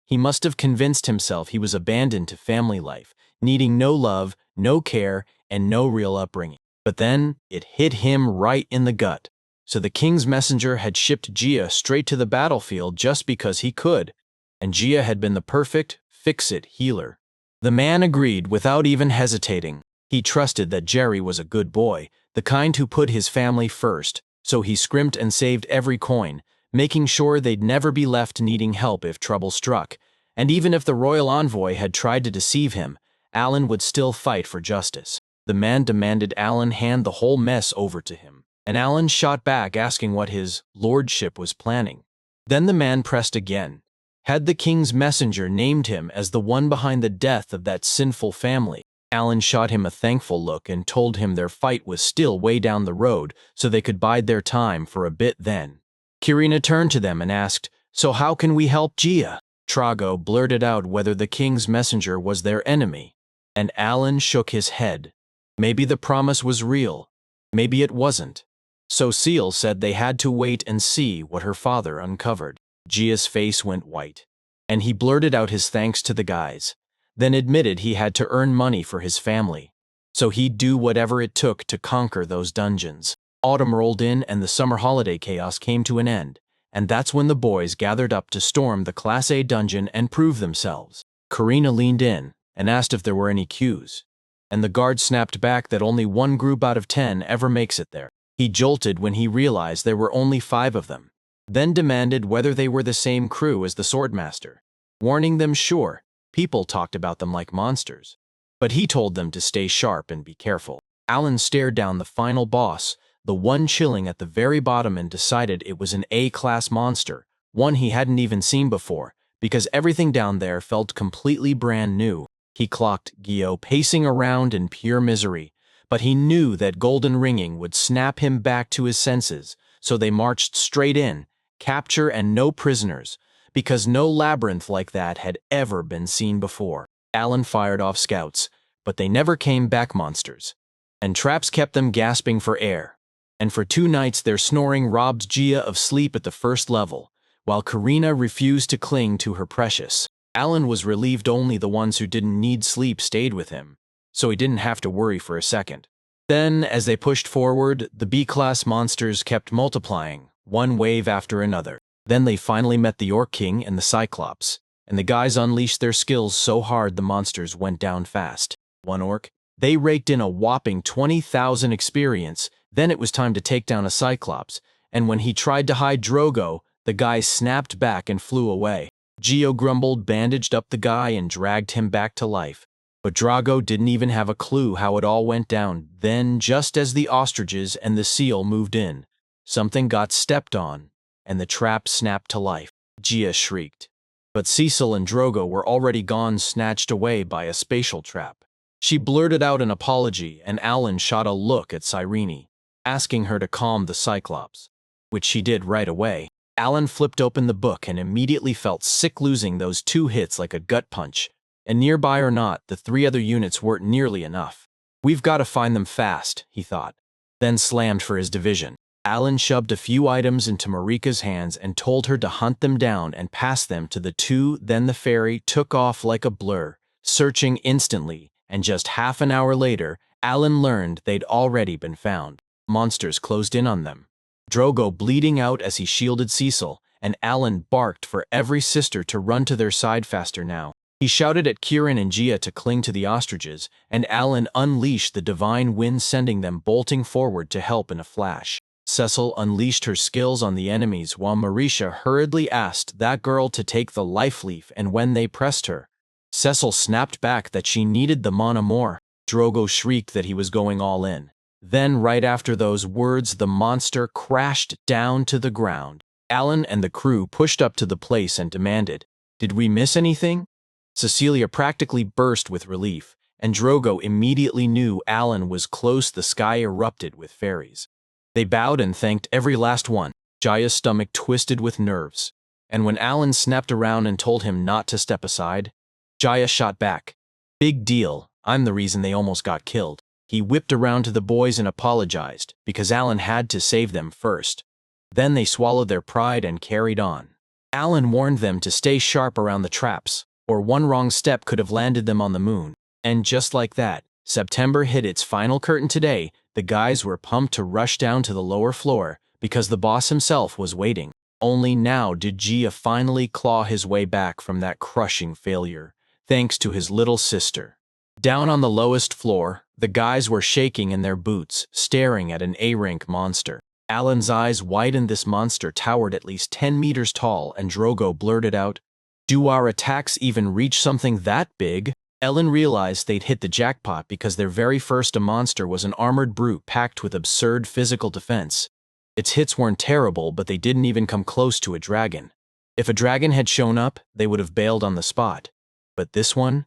He must have convinced himself he was abandoned to family life, needing no love, no care, and no real upbringing. But then, it hit him right in the gut. So the king's messenger had shipped Gia straight to the battlefield just because he could, and Gia had been the perfect fix-it healer. The man agreed without even hesitating. He trusted that Jerry was a good boy, the kind who put his family first, so he scrimped and saved every coin, making sure they'd never be left needing help if trouble struck. And even if the royal envoy had tried to deceive him, Alan would still fight for justice. The man demanded Alan hand the whole mess over to him, and Alan shot back asking what his lordship was planning. Then the man pressed again. Had the king's messenger named him as the one behind the death of that sinful family? Alan shot him a thankful look and told him their fight was still way down the road, so they could bide their time for a bit. Then Kirina turned to them and asked, "So how can we help Gia?" Trago blurted out whether the king's messenger was their enemy, and Alan shook his head. Maybe the promise was real, maybe it wasn't. So Seal said they had to wait and see what her father uncovered. Gia's face went white, and he blurted out his thanks to the guys, then admitted he had to earn money for his family, so he'd do whatever it took to conquer those dungeons. Autumn rolled in and the summer holiday chaos came to an end, and that's when the boys gathered up to storm the Class A dungeon and prove themselves. Karina leaned in and asked if there were any queues, and the guard snapped back that only 1 group out of 10 ever makes it there. He jolted when he realized there were only 5 of them, then demanded whether they were the same crew as the Swordmaster, warning them sure, people talked about them like monsters, but he told them to stay sharp and be careful. Alan stared down the final boss, the one chilling at the very bottom, and decided it was an A-class monster, one he hadn't even seen before, because everything down there felt completely brand new. He clocked Gio pacing around in pure misery, but he knew that golden ringing would snap him back to his senses, so they marched straight in, capture, and no prisoners, because no labyrinth like that had ever been seen before. Alan fired off scouts, but they never came back monsters, and traps kept them gasping for air. And for 2 nights their snoring robbed Gia of sleep at the first level, while Karina refused to cling to her precious. Alan was relieved only the ones who didn't need sleep stayed with him, so he didn't have to worry for a second. Then, as they pushed forward, the B-class monsters kept multiplying, one wave after another. Then they finally met the Orc King and the Cyclops, and the guys unleashed their skills so hard the monsters went down fast. One orc, they raked in a whopping 20,000 experience. Then it was time to take down a Cyclops, and when he tried to hide Drogo, the guy snapped back and flew away. Geo grumbled, bandaged up the guy, and dragged him back to life. But Drogo didn't even have a clue how it all went down. Then, just as the ostriches and the seal moved in, something got stepped on, and the trap snapped to life. Gia shrieked. But Cecil and Drogo were already gone, snatched away by a spatial trap. She blurted out an apology, and Alan shot a look at Cyrene, asking her to calm the Cyclops, which she did right away. Alan flipped open the book and immediately felt sick, losing those 2 hits like a gut punch. And nearby or not, the 3 other units weren't nearly enough. We've got to find them fast, he thought, then slammed for his division. Alan shoved a few items into Marika's hands and told her to hunt them down and pass them to the 2. Then the fairy took off like a blur, searching instantly, and just half an hour later, Alan learned they'd already been found. Monsters closed in on them, Drogo bleeding out as he shielded Cecil, and Alan barked for every sister to run to their side faster now. He shouted at Kieran and Gia to cling to the ostriches, and Alan unleashed the divine wind, sending them bolting forward to help in a flash. Cecil unleashed her skills on the enemies while Marisha hurriedly asked that girl to take the life leaf, and when they pressed her, Cecil snapped back that she needed the mana more. Drogo shrieked that he was going all in. Then, right after those words, the monster crashed down to the ground. Alan and the crew pushed up to the place and demanded, "Did we miss anything?" Cecilia practically burst with relief, and Drogo immediately knew Alan was close. The sky erupted with fairies. They bowed and thanked every last one. Jaya's stomach twisted with nerves, and when Alan snapped around and told him not to step aside, Jaya shot back, "Big deal, I'm the reason they almost got killed." He whipped around to the boys and apologized, because Alan had to save them first. Then they swallowed their pride and carried on. Alan warned them to stay sharp around the traps, or one wrong step could have landed them on the moon. And just like that, September hit its final curtain today. The guys were pumped to rush down to the lower floor, because the boss himself was waiting. Only now did Gia finally claw his way back from that crushing failure, thanks to his little sister. Down on the lowest floor, the guys were shaking in their boots, staring at an A-rank monster. Alan's eyes widened. This monster towered at least 10 meters tall, and Drogo blurted out, "Do our attacks even reach something that big?" Ellen realized they'd hit the jackpot, because their very first monster was an armored brute packed with absurd physical defense. Its hits weren't terrible, but they didn't even come close to a dragon. If a dragon had shown up, they would have bailed on the spot. But this one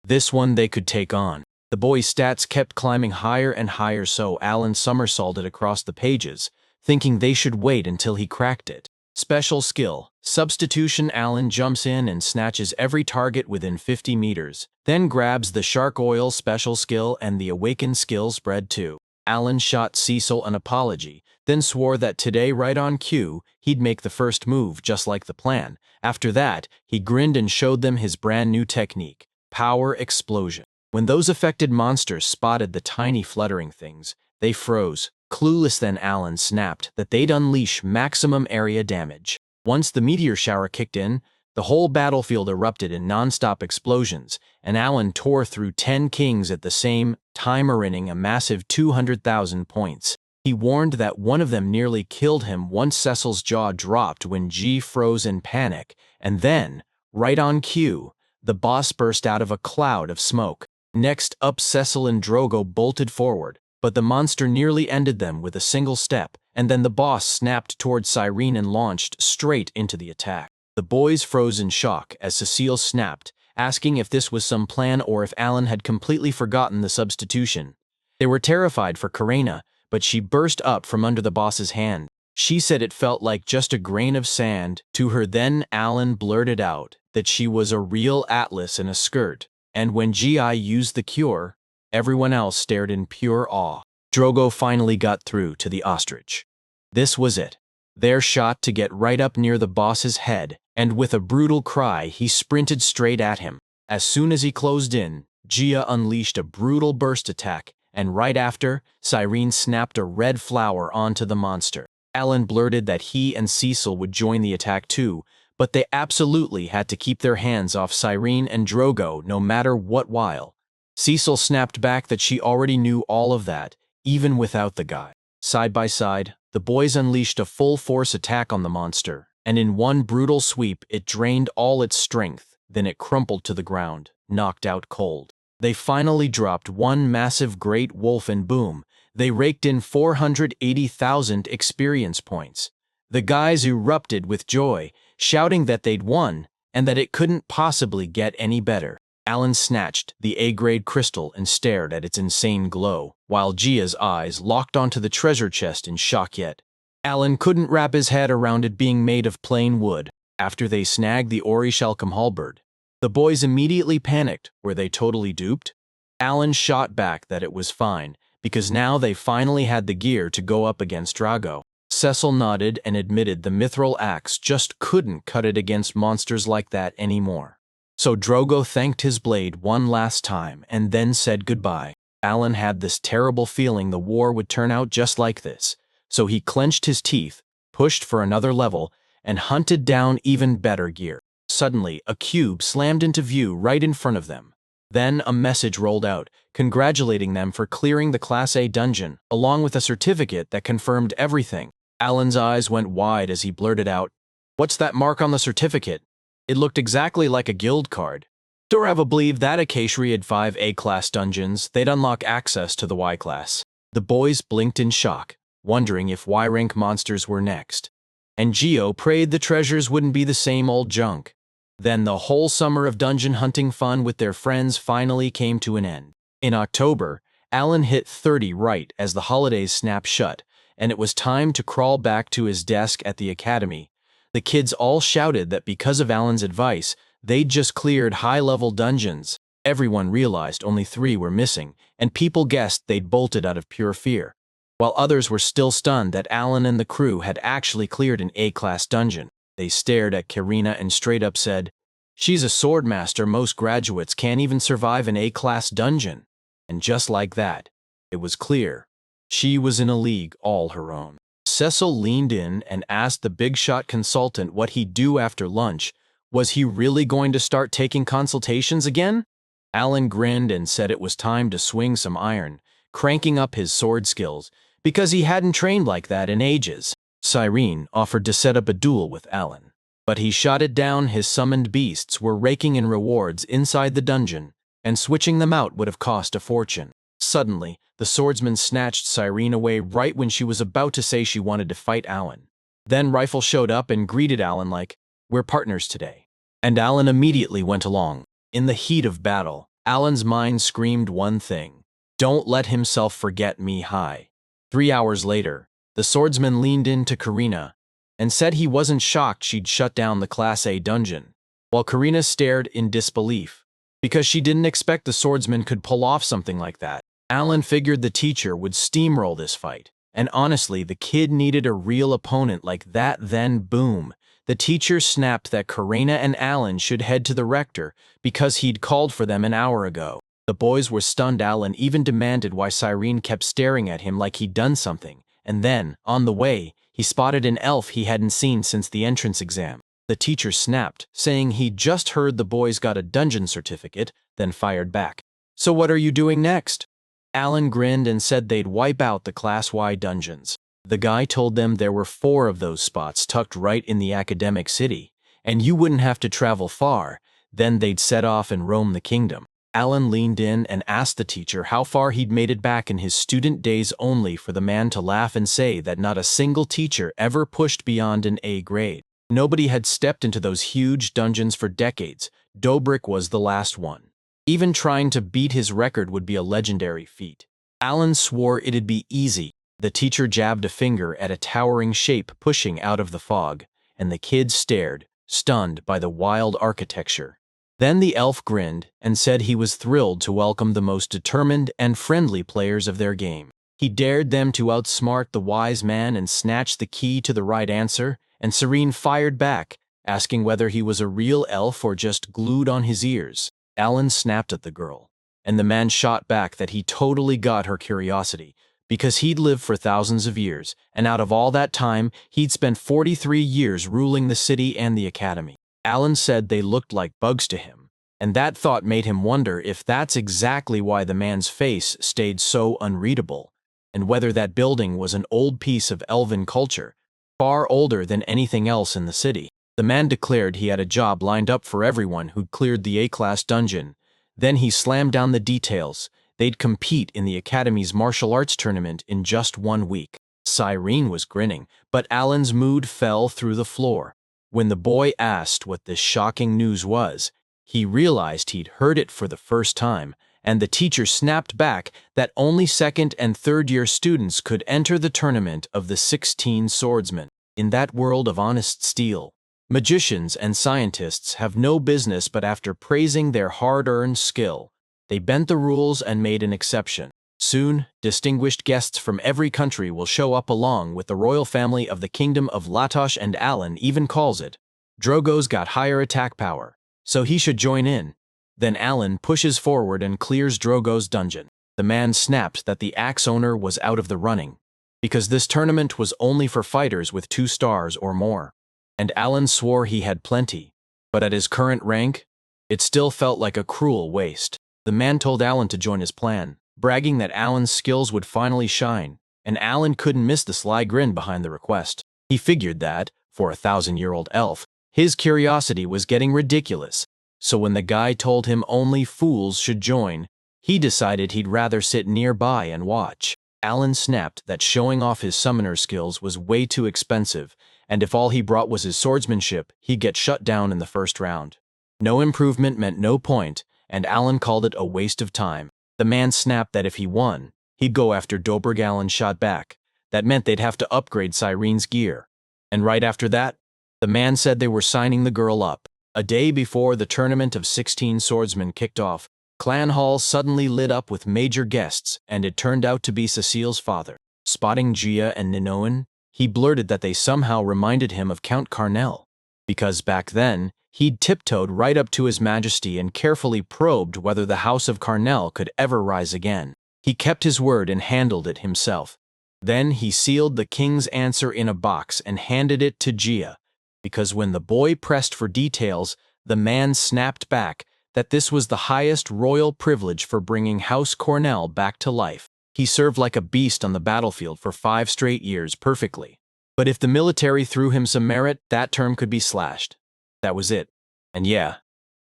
they could take on. The boy's stats kept climbing higher and higher, so Alan somersaulted across the pages, thinking they should wait until he cracked it. Special skill, substitution. Alan jumps in and snatches every target within 50 meters, then grabs the shark oil special skill and the awakened skill spread too. Alan shot Cecil an apology, then swore that today, right on cue, he'd make the first move just like the plan. After that, he grinned and showed them his brand new technique, Power Explosion. When those affected monsters spotted the tiny fluttering things, they froze, clueless. Then Alan snapped that they'd unleash maximum area damage. Once the meteor shower kicked in, the whole battlefield erupted in non-stop explosions, and Alan tore through 10 kings at the same time, earning a massive 200,000 points. He warned that one of them nearly killed him once Cecil's jaw dropped when G froze in panic, and then, right on cue, the boss burst out of a cloud of smoke. Next up, Cecil and Drogo bolted forward, but the monster nearly ended them with a single step, and then the boss snapped towards Cyrene and launched straight into the attack. The boys froze in shock as Cecile snapped, asking if this was some plan or if Alan had completely forgotten the substitution. They were terrified for Karina, but she burst up from under the boss's hand. She said it felt like just a grain of sand. To her then Alan blurted out that she was a real atlas in a skirt, and when Gi used the cure, everyone else stared in pure awe. Drogo finally got through to the ostrich. This was it. Their shot to get right up near the boss's head, and with a brutal cry he sprinted straight at him. As soon as he closed in, Gia unleashed a brutal burst attack, and right after, Cyrene snapped a red flower onto the monster. Alan blurted that he and Cecil would join the attack too, but they absolutely had to keep their hands off Cyrene and Drogo no matter what while. Cecil snapped back that she already knew all of that, even without the guy. Side by side, the boys unleashed a full-force attack on the monster, and in one brutal sweep it drained all its strength, then it crumpled to the ground, knocked out cold. They finally dropped one massive great wolf and boom, they raked in 480,000 experience points. The guys erupted with joy, shouting that they'd won, and that it couldn't possibly get any better. Alan snatched the A-grade crystal and stared at its insane glow, while Gia's eyes locked onto the treasure chest in shock yet. Alan couldn't wrap his head around it being made of plain wood. After they snagged the orichalcum halberd, the boys immediately panicked. Were they totally duped? Alan shot back that it was fine, because now they finally had the gear to go up against Drogo. Cecil nodded and admitted the mithril axe just couldn't cut it against monsters like that anymore. So Drogo thanked his blade one last time and then said goodbye. Alan had this terrible feeling the war would turn out just like this, so he clenched his teeth, pushed for another level, and hunted down even better gear. Suddenly, a cube slammed into view right in front of them. Then a message rolled out, congratulating them for clearing the Class A dungeon, along with a certificate that confirmed everything. Alan's eyes went wide as he blurted out, "What's that mark on the certificate?" It looked exactly like a guild card. Dorava believed that occasionally had 5 A-class dungeons, they'd unlock access to the Y-class. The boys blinked in shock, wondering if Y-rank monsters were next. And Geo prayed the treasures wouldn't be the same old junk. Then the whole summer of dungeon hunting fun with their friends finally came to an end. In October, Alan hit 30 right as the holidays snapped shut, and it was time to crawl back to his desk at the academy. The kids all shouted that because of Alan's advice, they'd just cleared high-level dungeons. Everyone realized only 3 were missing, and people guessed they'd bolted out of pure fear, while others were still stunned that Alan and the crew had actually cleared an A-class dungeon. They stared at Karina and straight up said, "She's a swordmaster, most graduates can't even survive an A-class dungeon." And just like that, it was clear. She was in a league all her own. Cecil leaned in and asked the big-shot consultant what he'd do after lunch. Was he really going to start taking consultations again? Alan grinned and said it was time to swing some iron, cranking up his sword skills, because he hadn't trained like that in ages. Cyrene offered to set up a duel with Alan, but he shot it down. His summoned beasts were raking in rewards inside the dungeon, and switching them out would have cost a fortune. Suddenly, the swordsman snatched Cyrene away right when she was about to say she wanted to fight Alan. Then Rifle showed up and greeted Alan like, "We're partners today." And Alan immediately went along. In the heat of battle, Alan's mind screamed one thing: don't let himself forget me high. 3 hours later, the swordsman leaned in to Karina and said he wasn't shocked she'd shut down the Class A dungeon, while Karina stared in disbelief, because she didn't expect the swordsman could pull off something like that. Alan figured the teacher would steamroll this fight, and honestly, the kid needed a real opponent like that. Then boom, the teacher snapped that Karina and Alan should head to the rector because he'd called for them an hour ago. The boys were stunned. Alan even demanded why Cyrene kept staring at him like he'd done something, and then, on the way, he spotted an elf he hadn't seen since the entrance exam. The teacher snapped, saying he'd just heard the boys got a dungeon certificate, then fired back. "So what are you doing next?" Alan grinned and said they'd wipe out the Class Y dungeons. The guy told them there were 4 of those spots tucked right in the academic city, and you wouldn't have to travel far. Then they'd set off and roam the kingdom. Alan leaned in and asked the teacher how far he'd made it back in his student days, only for the man to laugh and say that not a single teacher ever pushed beyond an A grade. Nobody had stepped into those huge dungeons for decades. Dobrik was the last one. Even trying to beat his record would be a legendary feat. Alan swore it'd be easy. The teacher jabbed a finger at a towering shape pushing out of the fog, and the kids stared, stunned by the wild architecture. Then the elf grinned and said he was thrilled to welcome the most determined and friendly players of their game. He dared them to outsmart the wise man and snatch the key to the right answer, and Serene fired back, asking whether he was a real elf or just glued on his ears. Alan snapped at the girl, and the man shot back that he totally got her curiosity, because he'd lived for thousands of years, and out of all that time, he'd spent 43 years ruling the city and the academy. Alan said they looked like bugs to him, and that thought made him wonder if that's exactly why the man's face stayed so unreadable, and whether that building was an old piece of elven culture, far older than anything else in the city. The man declared he had a job lined up for everyone who'd cleared the A-class dungeon. Then he slammed down the details. They'd compete in the Academy's martial arts tournament in just 1 week. Cyrene was grinning, but Alan's mood fell through the floor. When the boy asked what this shocking news was, he realized he'd heard it for the first time, and the teacher snapped back that only second and third-year students could enter the tournament of the 16 swordsmen. In that world of honest steel, magicians and scientists have no business, but after praising their hard-earned skill, they bent the rules and made an exception. Soon, distinguished guests from every country will show up along with the royal family of the Kingdom of Latosh, and Alan even calls it, "Drogo's got higher attack power, so he should join in." Then Alan pushes forward and clears Drogo's dungeon. The man snapped that the axe owner was out of the running, because this tournament was only for fighters with 2 stars or more. And Alan swore he had plenty, but at his current rank, it still felt like a cruel waste. The man told Alan to join his plan, bragging that Alan's skills would finally shine, and Alan couldn't miss the sly grin behind the request. He figured that, for a 1,000-year-old elf, his curiosity was getting ridiculous, so when the guy told him only fools should join, he decided he'd rather sit nearby and watch. Alan snapped that showing off his summoner skills was way too expensive, and if all he brought was his swordsmanship, he'd get shut down in the first round. No improvement meant no point, and Alan called it a waste of time. The man snapped that if he won, he'd go after Dobrig. Alan shot back. That meant they'd have to upgrade Cyrene's gear. And right after that, the man said they were signing the girl up. A day before the tournament of 16 swordsmen kicked off, Clan Hall suddenly lit up with major guests, and it turned out to be Cecile's father. Spotting Gia and Ninoan, he blurted that they somehow reminded him of Count Carnell, because back then, he'd tiptoed right up to His Majesty and carefully probed whether the House of Carnell could ever rise again. He kept his word and handled it himself. Then he sealed the king's answer in a box and handed it to Gia, because when the boy pressed for details, the man snapped back that this was the highest royal privilege for bringing House Cornell back to life. He served like a beast on the battlefield for 5 straight years perfectly. But if the military threw him some merit, that term could be slashed. That was it. And yeah,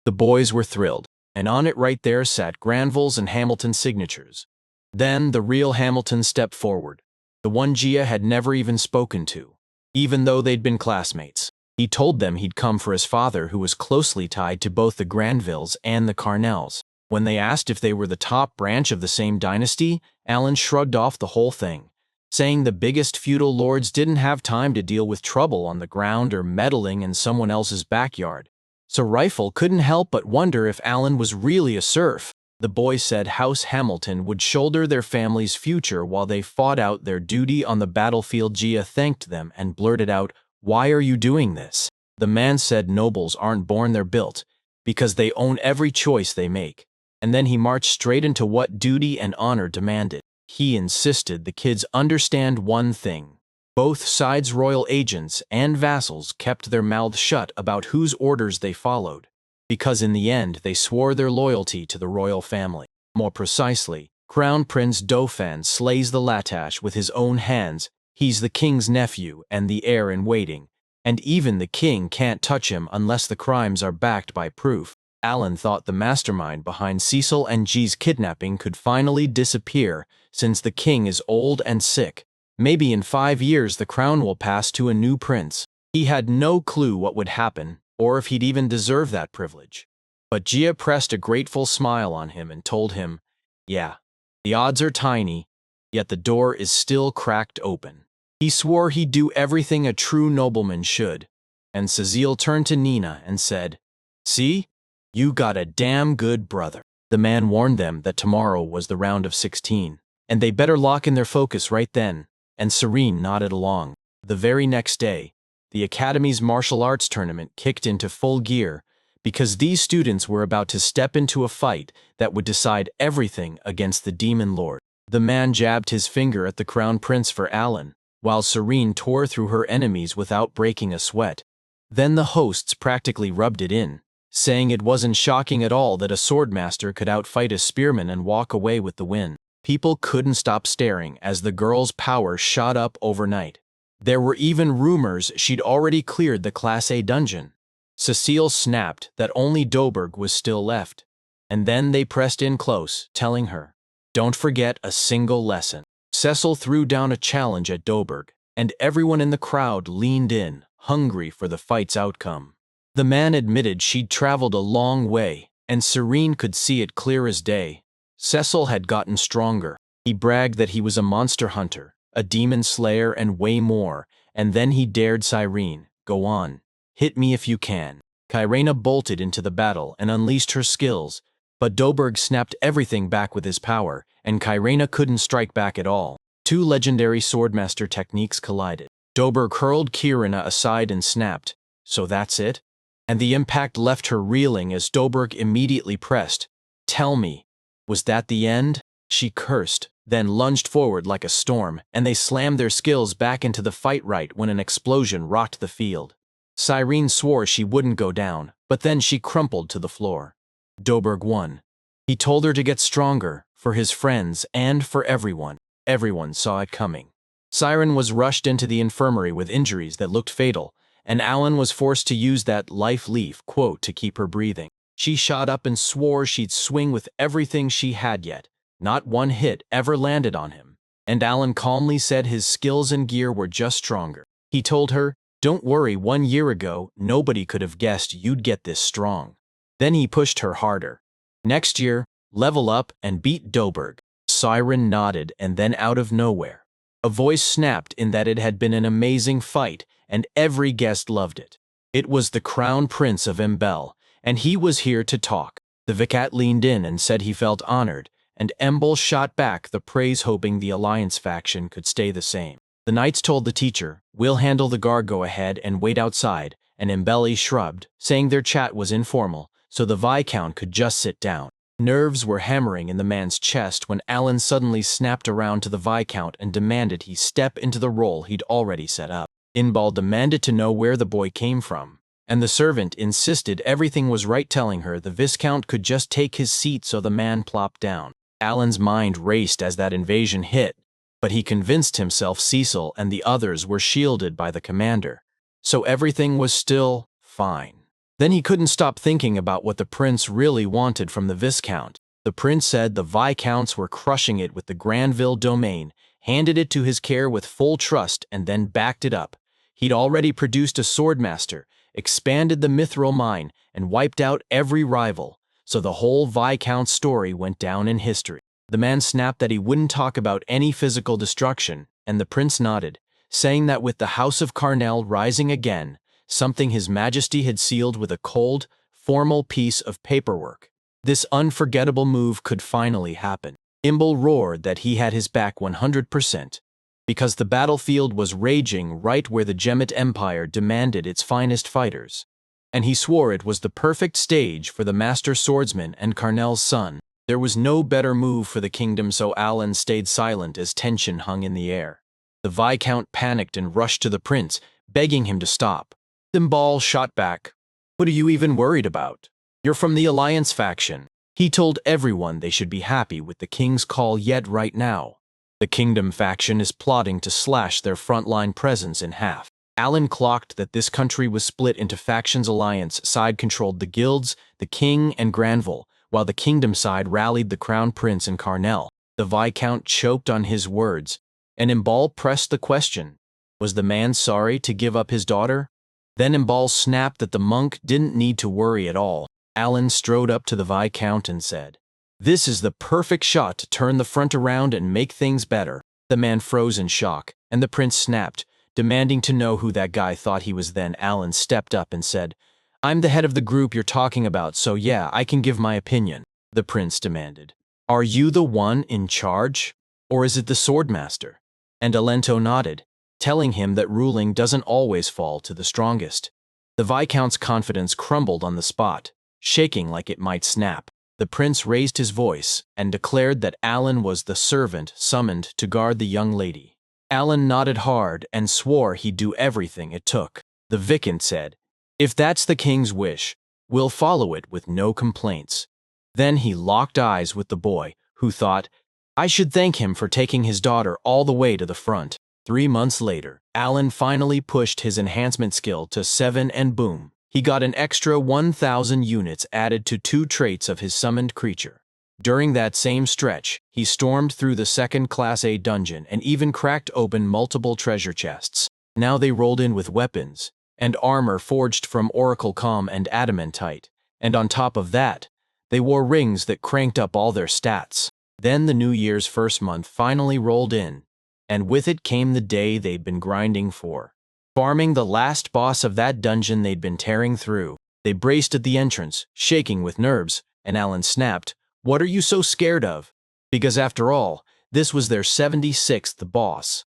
the boys were thrilled, and on it right there sat Granville's and Hamilton's signatures. Then the real Hamilton stepped forward, the one Gia had never even spoken to, even though they'd been classmates. He told them he'd come for his father, who was closely tied to both the Granvilles and the Carnells. When they asked if they were the top branch of the same dynasty, Alan shrugged off the whole thing, saying the biggest feudal lords didn't have time to deal with trouble on the ground or meddling in someone else's backyard. So Rifle couldn't help but wonder if Alan was really a serf. The boy said House Hamilton would shoulder their family's future while they fought out their duty on the battlefield. Gia thanked them and blurted out, "Why are you doing this?" The man said nobles aren't born, they're built, because they own every choice they make. And then he marched straight into what duty and honor demanded. He insisted the kids understand one thing. Both sides' royal agents and vassals kept their mouths shut about whose orders they followed, because in the end they swore their loyalty to the royal family. More precisely, Crown Prince Dauphin slays the Latash with his own hands. He's the king's nephew and the heir-in-waiting, and even the king can't touch him unless the crimes are backed by proof. Alan thought the mastermind behind Cecil and G's kidnapping could finally disappear since the king is old and sick. Maybe in 5 years the crown will pass to a new prince. He had no clue what would happen, or if he'd even deserve that privilege. But Gia pressed a grateful smile on him and told him, yeah, the odds are tiny, yet the door is still cracked open. He swore he'd do everything a true nobleman should, and Cecile turned to Nina and said, "See? You got a damn good brother." The man warned them that tomorrow was the round of 16, and they better lock in their focus right then, and Serene nodded along. The very next day, the Academy's martial arts tournament kicked into full gear because these students were about to step into a fight that would decide everything against the Demon Lord. The man jabbed his finger at the Crown Prince for Alan, while Serene tore through her enemies without breaking a sweat. Then the hosts practically rubbed it in, saying it wasn't shocking at all that a swordmaster could outfight a spearman and walk away with the win. People couldn't stop staring as the girl's power shot up overnight. There were even rumors she'd already cleared the Class A dungeon. Cecile snapped that only Doberg was still left, and then they pressed in close, telling her, "Don't forget a single lesson." Cecil threw down a challenge at Doberg, and everyone in the crowd leaned in, hungry for the fight's outcome. The man admitted she'd traveled a long way, and Serene could see it clear as day. Cecil had gotten stronger. He bragged that he was a monster hunter, a demon slayer, and way more, and then he dared Cyrene, "Go on, hit me if you can." Kyrena bolted into the battle and unleashed her skills, but Doberg snapped everything back with his power, and Kyrena couldn't strike back at all. Two legendary swordmaster techniques collided. Doberg hurled Kyrena aside and snapped, "So that's it?" And the impact left her reeling as Doberg immediately pressed. "Tell me, was that the end?" She cursed, then lunged forward like a storm, and they slammed their skills back into the fight right when an explosion rocked the field. Cyrene swore she wouldn't go down, but then she crumpled to the floor. Doberg won. He told her to get stronger, for his friends and for everyone. Everyone saw it coming. Siren was rushed into the infirmary with injuries that looked fatal, and Alan was forced to use that life leaf quote to keep her breathing. She shot up and swore she'd swing with everything she had yet. Not one hit ever landed on him, and Alan calmly said his skills and gear were just stronger. He told her, "Don't worry, 1 year ago, nobody could have guessed you'd get this strong." Then he pushed her harder. "Next year, level up and beat Doberg." Siren nodded, and then out of nowhere, a voice snapped in that it had been an amazing fight, and every guest loved it. It was the Crown Prince of Embel, and he was here to talk. The Vicat leaned in and said he felt honored, and Embel shot back the praise, hoping the Alliance faction could stay the same. The knights told the teacher, "We'll handle the guard, go ahead and wait outside," and Embelli shrugged, saying their chat was informal, so the Viscount could just sit down. Nerves were hammering in the man's chest when Alan suddenly snapped around to the Viscount and demanded he step into the role he'd already set up. Inbal demanded to know where the boy came from, and the servant insisted everything was right, telling her the Viscount could just take his seat, so the man plopped down. Alan's mind raced as that invasion hit, but he convinced himself Cecil and the others were shielded by the commander, so everything was still fine. Then he couldn't stop thinking about what the prince really wanted from the Viscount. The prince said the Viscounts were crushing it with the Granville domain, handed it to his care with full trust, and then backed it up. He'd already produced a swordmaster, expanded the Mithril mine, and wiped out every rival, so the whole Viscount story went down in history. The man snapped that he wouldn't talk about any physical destruction, and the prince nodded, saying that with the House of Carnell rising again, something His Majesty had sealed with a cold, formal piece of paperwork, this unforgettable move could finally happen. Imbil roared that he had his back 100%, because the battlefield was raging right where the Gemmet Empire demanded its finest fighters, and he swore it was the perfect stage for the Master Swordsman and Carnell's son. There was no better move for the kingdom, so Alan stayed silent as tension hung in the air. The Viscount panicked and rushed to the prince, begging him to stop. Thimbal shot back, "What are you even worried about? You're from the Alliance faction." He told everyone they should be happy with the king's call, yet right now, the Kingdom faction is plotting to slash their frontline presence in half. Alan clocked that this country was split into factions. Alliance side controlled the guilds, the king, and Granville, while the Kingdom side rallied the Crown Prince and Carnell. The Viscount choked on his words, and Imbal pressed the question, was the man sorry to give up his daughter? Then Imbal snapped that the monk didn't need to worry at all. Alan strode up to the Viscount and said, This is the perfect shot to turn the front around and make things better. The man froze in shock, and the prince snapped, demanding to know who that guy thought he was. Then Alan stepped up and said, "I'm the head of the group you're talking about, so yeah, I can give my opinion," the prince demanded. "Are you the one in charge? Or is it the swordmaster?" And Alento nodded, telling him that ruling doesn't always fall to the strongest. The Viscount's confidence crumbled on the spot, shaking like it might snap. The prince raised his voice and declared that Alan was the servant summoned to guard the young lady. Alan nodded hard and swore he'd do everything it took. The Viscount said, "If that's the king's wish, we'll follow it with no complaints." Then he locked eyes with the boy, who thought, "I should thank him for taking his daughter all the way to the front." 3 months later, Alan finally pushed his enhancement skill to 7 and boom, he got an extra 1,000 units added to 2 traits of his summoned creature. During that same stretch, he stormed through the second Class A dungeon and even cracked open multiple treasure chests. Now they rolled in with weapons and armor forged from romcom and adamantite, and on top of that, they wore rings that cranked up all their stats. Then the New Year's first month finally rolled in, and with it came the day they'd been grinding for. Farming the last boss of that dungeon they'd been tearing through. They braced at the entrance, shaking with nerves, and Alan snapped, "What are you so scared of?" Because after all, this was their 76th boss.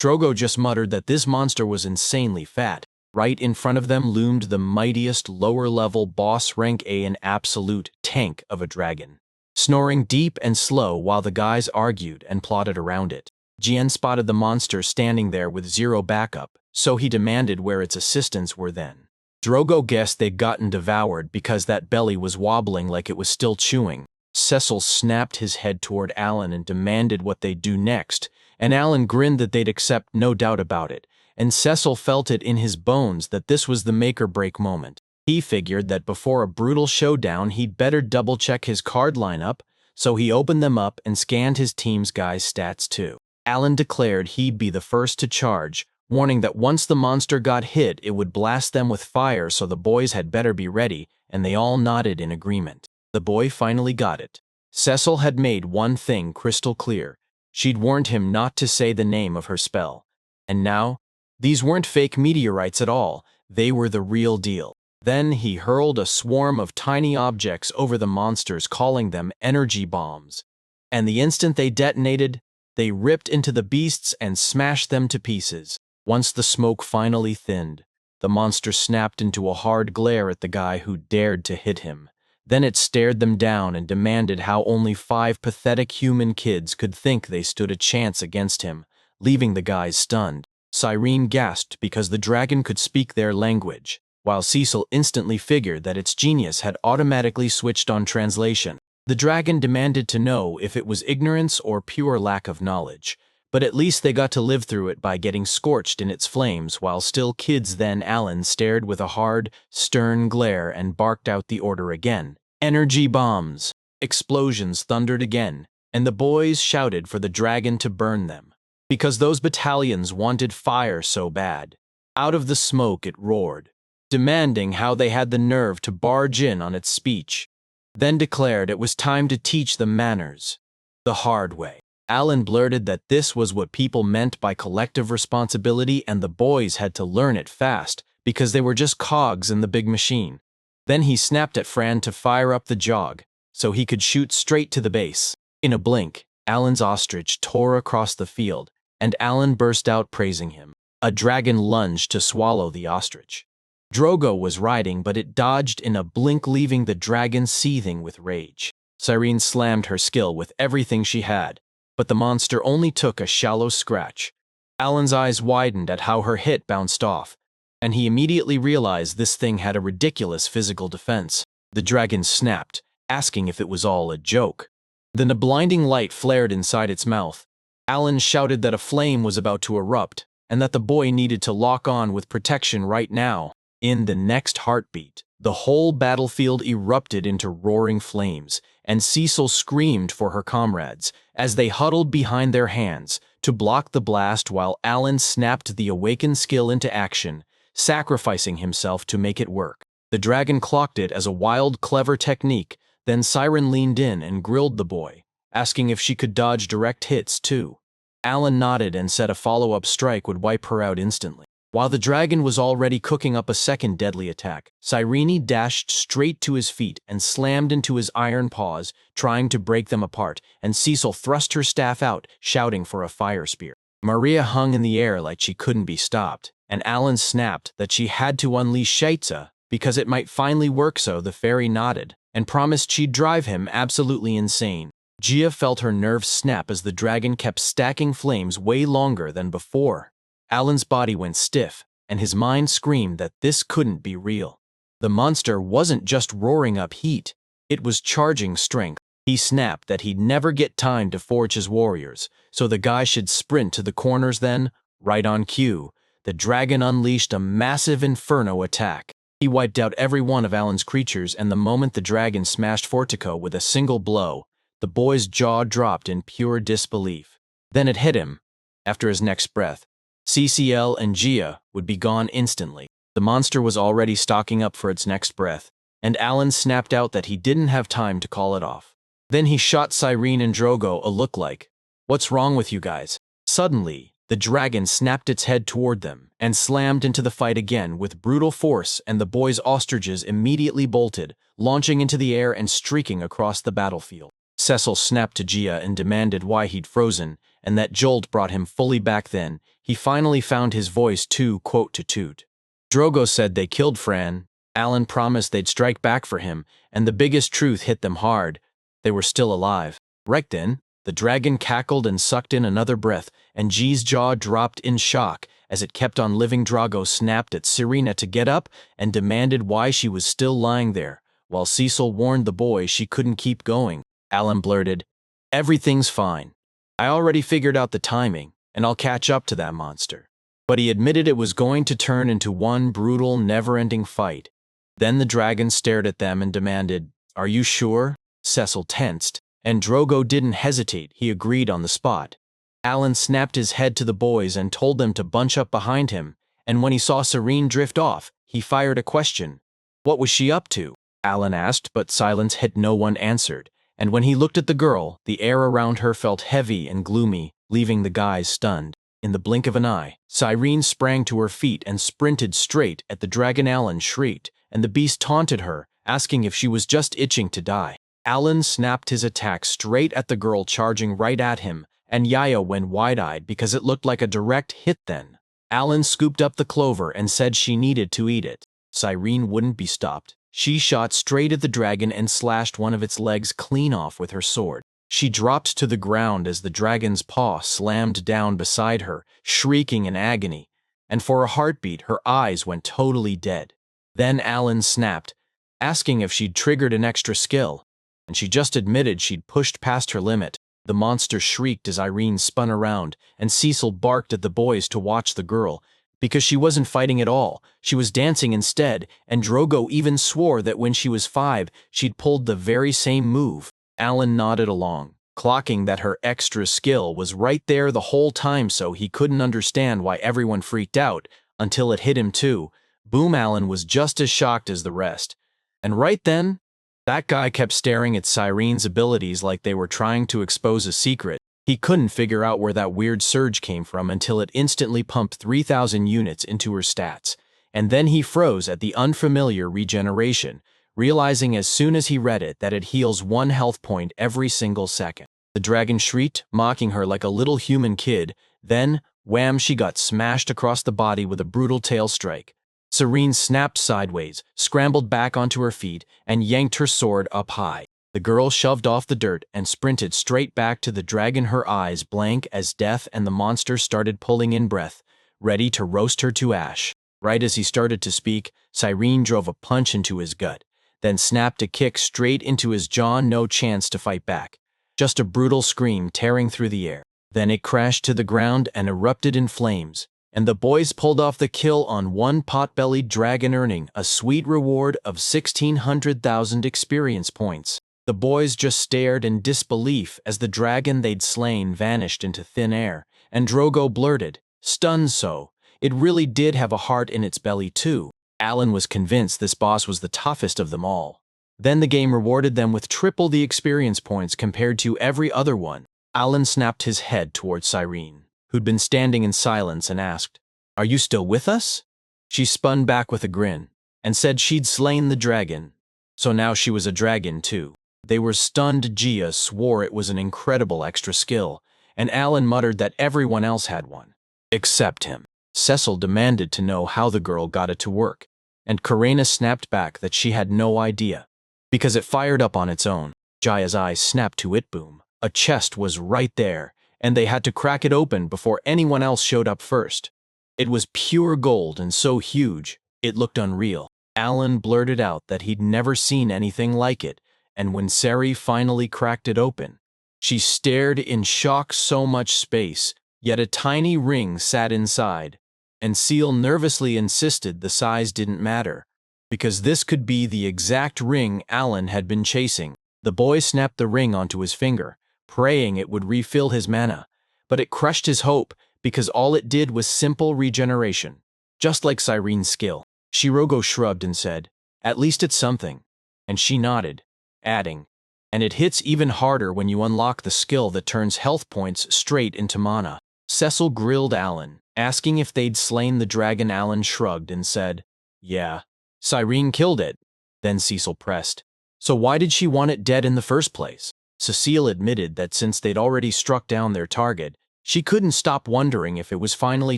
Drogo just muttered that this monster was insanely fat. Right in front of them loomed the mightiest lower-level boss rank A and absolute tank of a dragon, snoring deep and slow while the guys argued and plotted around it. Jian spotted the monster standing there with zero backup, so he demanded where its assistants were then. Drogo guessed they'd gotten devoured because that belly was wobbling like it was still chewing. Cecil snapped his head toward Alan and demanded what they'd do next, and Alan grinned that they'd accept, no doubt about it, and Cecil felt it in his bones that this was the make-or-break moment. He figured that before a brutal showdown he'd better double-check his card lineup, so he opened them up and scanned his team's guys' stats too. Alan declared he'd be the first to charge, warning that once the monster got hit it would blast them with fire, so the boys had better be ready, and they all nodded in agreement. The boy finally got it. Cecil had made one thing crystal clear. She'd warned him not to say the name of her spell. And now, these weren't fake meteorites at all, they were the real deal. Then he hurled a swarm of tiny objects over the monsters, calling them energy bombs. And the instant they detonated, they ripped into the beasts and smashed them to pieces. Once the smoke finally thinned, the monster snapped into a hard glare at the guy who dared to hit him. Then it stared them down and demanded how only 5 pathetic human kids could think they stood a chance against him, leaving the guys stunned. Cyrene gasped because the dragon could speak their language, while Cecil instantly figured that its genius had automatically switched on translation. The dragon demanded to know if it was ignorance or pure lack of knowledge, but at least they got to live through it by getting scorched in its flames while still kids. Then Alan stared with a hard, stern glare and barked out the order again. Energy bombs! Explosions thundered again, and the boys shouted for the dragon to burn them, because those battalions wanted fire so bad. Out of the smoke it roared, demanding how they had the nerve to barge in on its speech. Then declared it was time to teach them manners, the hard way. Alan blurted that this was what people meant by collective responsibility, and the boys had to learn it fast because they were just cogs in the big machine. Then he snapped at Fran to fire up the jog so he could shoot straight to the base. In a blink, Alan's ostrich tore across the field, and Alan burst out praising him. A dragon lunged to swallow the ostrich. Drogo was riding, but it dodged in a blink, leaving the dragon seething with rage. Cyrene slammed her skill with everything she had, but the monster only took a shallow scratch. Alan's eyes widened at how her hit bounced off, and he immediately realized this thing had a ridiculous physical defense. The dragon snapped, asking if it was all a joke. Then a blinding light flared inside its mouth. Alan shouted that a flame was about to erupt, and that the boy needed to lock on with protection right now. In the next heartbeat, the whole battlefield erupted into roaring flames, and Cecil screamed for her comrades as they huddled behind their hands to block the blast, while Alan snapped the awakened skill into action, sacrificing himself to make it work. The dragon clocked it as a wild, clever technique Then Siren leaned in and grilled the boy, asking if she could dodge direct hits too. Alan nodded and said a follow-up strike would wipe her out instantly. While the dragon was already cooking up a second deadly attack, Cyrene dashed straight to his feet and slammed into his iron paws, trying to break them apart, and Cecil thrust her staff out, shouting for a fire spear. Maria hung in the air like she couldn't be stopped, and Alan snapped that she had to unleash Shaitza because it might finally work. So the fairy nodded and promised she'd drive him absolutely insane. Gia felt her nerves snap as the dragon kept stacking flames way longer than before. Alan's body went stiff, and his mind screamed that this couldn't be real. The monster wasn't just roaring up heat, it was charging strength. He snapped that he'd never get time to forge his warriors, so the guy should sprint to the corners. Then, right on cue, the dragon unleashed a massive inferno attack. He wiped out every one of Alan's creatures, and the moment the dragon smashed Fortico with a single blow, the boy's jaw dropped in pure disbelief. Then it hit him. After his next breath, CCL and Gia would be gone instantly. The monster was already stocking up for its next breath, and Alan snapped out that he didn't have time to call it off. Then he shot Cyrene and Drogo a look like, "What's wrong with you guys?" Suddenly, the dragon snapped its head toward them and slammed into the fight again with brutal force, and the boys' ostriches immediately bolted, launching into the air and streaking across the battlefield. Cecil snapped to Gia and demanded why he'd frozen, and that jolt brought him fully back. Then he finally found his voice to toot. Drogo said they killed Fran. Alan promised they'd strike back for him, and the biggest truth hit them hard. They were still alive. Right then, the dragon cackled and sucked in another breath, and G's jaw dropped in shock as it kept on living. Drogo snapped at Serena to get up and demanded why she was still lying there, while Cecil warned the boy she couldn't keep going. Alan blurted, "Everything's fine. I already figured out the timing, and I'll catch up to that monster." But he admitted it was going to turn into one brutal, never-ending fight. Then the dragon stared at them and demanded, "Are you sure?" Cecil tensed, and Drogo didn't hesitate. He agreed on the spot. Alan snapped his head to the boys and told them to bunch up behind him, and when he saw Serene drift off, he fired a question. What was she up to? Alan asked, but silence hit. No one answered. And when he looked at the girl, the air around her felt heavy and gloomy, leaving the guys stunned. In the blink of an eye, Cyrene sprang to her feet and sprinted straight at the dragon. Alan shrieked, and the beast taunted her, asking if she was just itching to die. Alan snapped his attack straight at the girl, charging right at him, and Yaya went wide-eyed because it looked like a direct hit. Then Alan scooped up the clover and said she needed to eat it. Cyrene wouldn't be stopped. She shot straight at the dragon and slashed one of its legs clean off with her sword. She dropped to the ground as the dragon's paw slammed down beside her, shrieking in agony, and for a heartbeat her eyes went totally dead. Then Alan snapped, asking if she'd triggered an extra skill, and she just admitted she'd pushed past her limit. The monster shrieked as Irene spun around, and Cecil barked at the boys to watch the girl, because she wasn't fighting at all, she was dancing instead, and Drogo even swore that when she was 5, she'd pulled the very same move. Alan nodded along, clocking that her extra skill was right there the whole time, so he couldn't understand why everyone freaked out until it hit him too. Boom! Alan was just as shocked as the rest. And right then, that guy kept staring at Cyrene's abilities like they were trying to expose a secret. He couldn't figure out where that weird surge came from until it instantly pumped 3,000 units into her stats. And then he froze at the unfamiliar regeneration, realizing as soon as he read it that it heals 1 health point every single second. The dragon shrieked, mocking her like a little human kid. Then, wham, she got smashed across the body with a brutal tail strike. Serene snapped sideways, scrambled back onto her feet, and yanked her sword up high. The girl shoved off the dirt and sprinted straight back to the dragon, her eyes blank as death, and the monster started pulling in breath, ready to roast her to ash. Right as he started to speak, Cyrene drove a punch into his gut, then snapped a kick straight into his jaw. No chance to fight back. Just a brutal scream tearing through the air. Then it crashed to the ground and erupted in flames, and the boys pulled off the kill on one pot-bellied dragon, earning a sweet reward of 1,600,000 experience points. The boys just stared in disbelief as the dragon they'd slain vanished into thin air, and Drogo blurted, stunned, so it really did have a heart in its belly too. Alan was convinced this boss was the toughest of them all. Then the game rewarded them with triple the experience points compared to every other one. Alan snapped his head towards Cyrene, who'd been standing in silence, and asked, "Are you still with us?" She spun back with a grin and said she'd slain the dragon. So now she was a dragon too. They were stunned. Gia swore it was an incredible extra skill, and Alan muttered that everyone else had one, except him. Cecil demanded to know how the girl got it to work, and Karena snapped back that she had no idea, because it fired up on its own. Jaya's eyes snapped to it. Boom. A chest was right there, and they had to crack it open before anyone else showed up first. It was pure gold and so huge, it looked unreal. Alan blurted out that he'd never seen anything like it, and when Sari finally cracked it open, she stared in shock. So much space, yet a tiny ring sat inside, and Seal nervously insisted the size didn't matter, because this could be the exact ring Alan had been chasing. The boy snapped the ring onto his finger, praying it would refill his mana, but it crushed his hope because all it did was simple regeneration, just like Cyrene's skill. Shirogo shrugged and said, "At least it's something," and she nodded, adding, "And it hits even harder when you unlock the skill that turns health points straight into mana." Cecil grilled Alan, asking if they'd slain the dragon. Alan shrugged and said, "Yeah, Cyrene killed it." Then Cecil pressed, "So why did she want it dead in the first place?" Cecile admitted that since they'd already struck down their target, she couldn't stop wondering if it was finally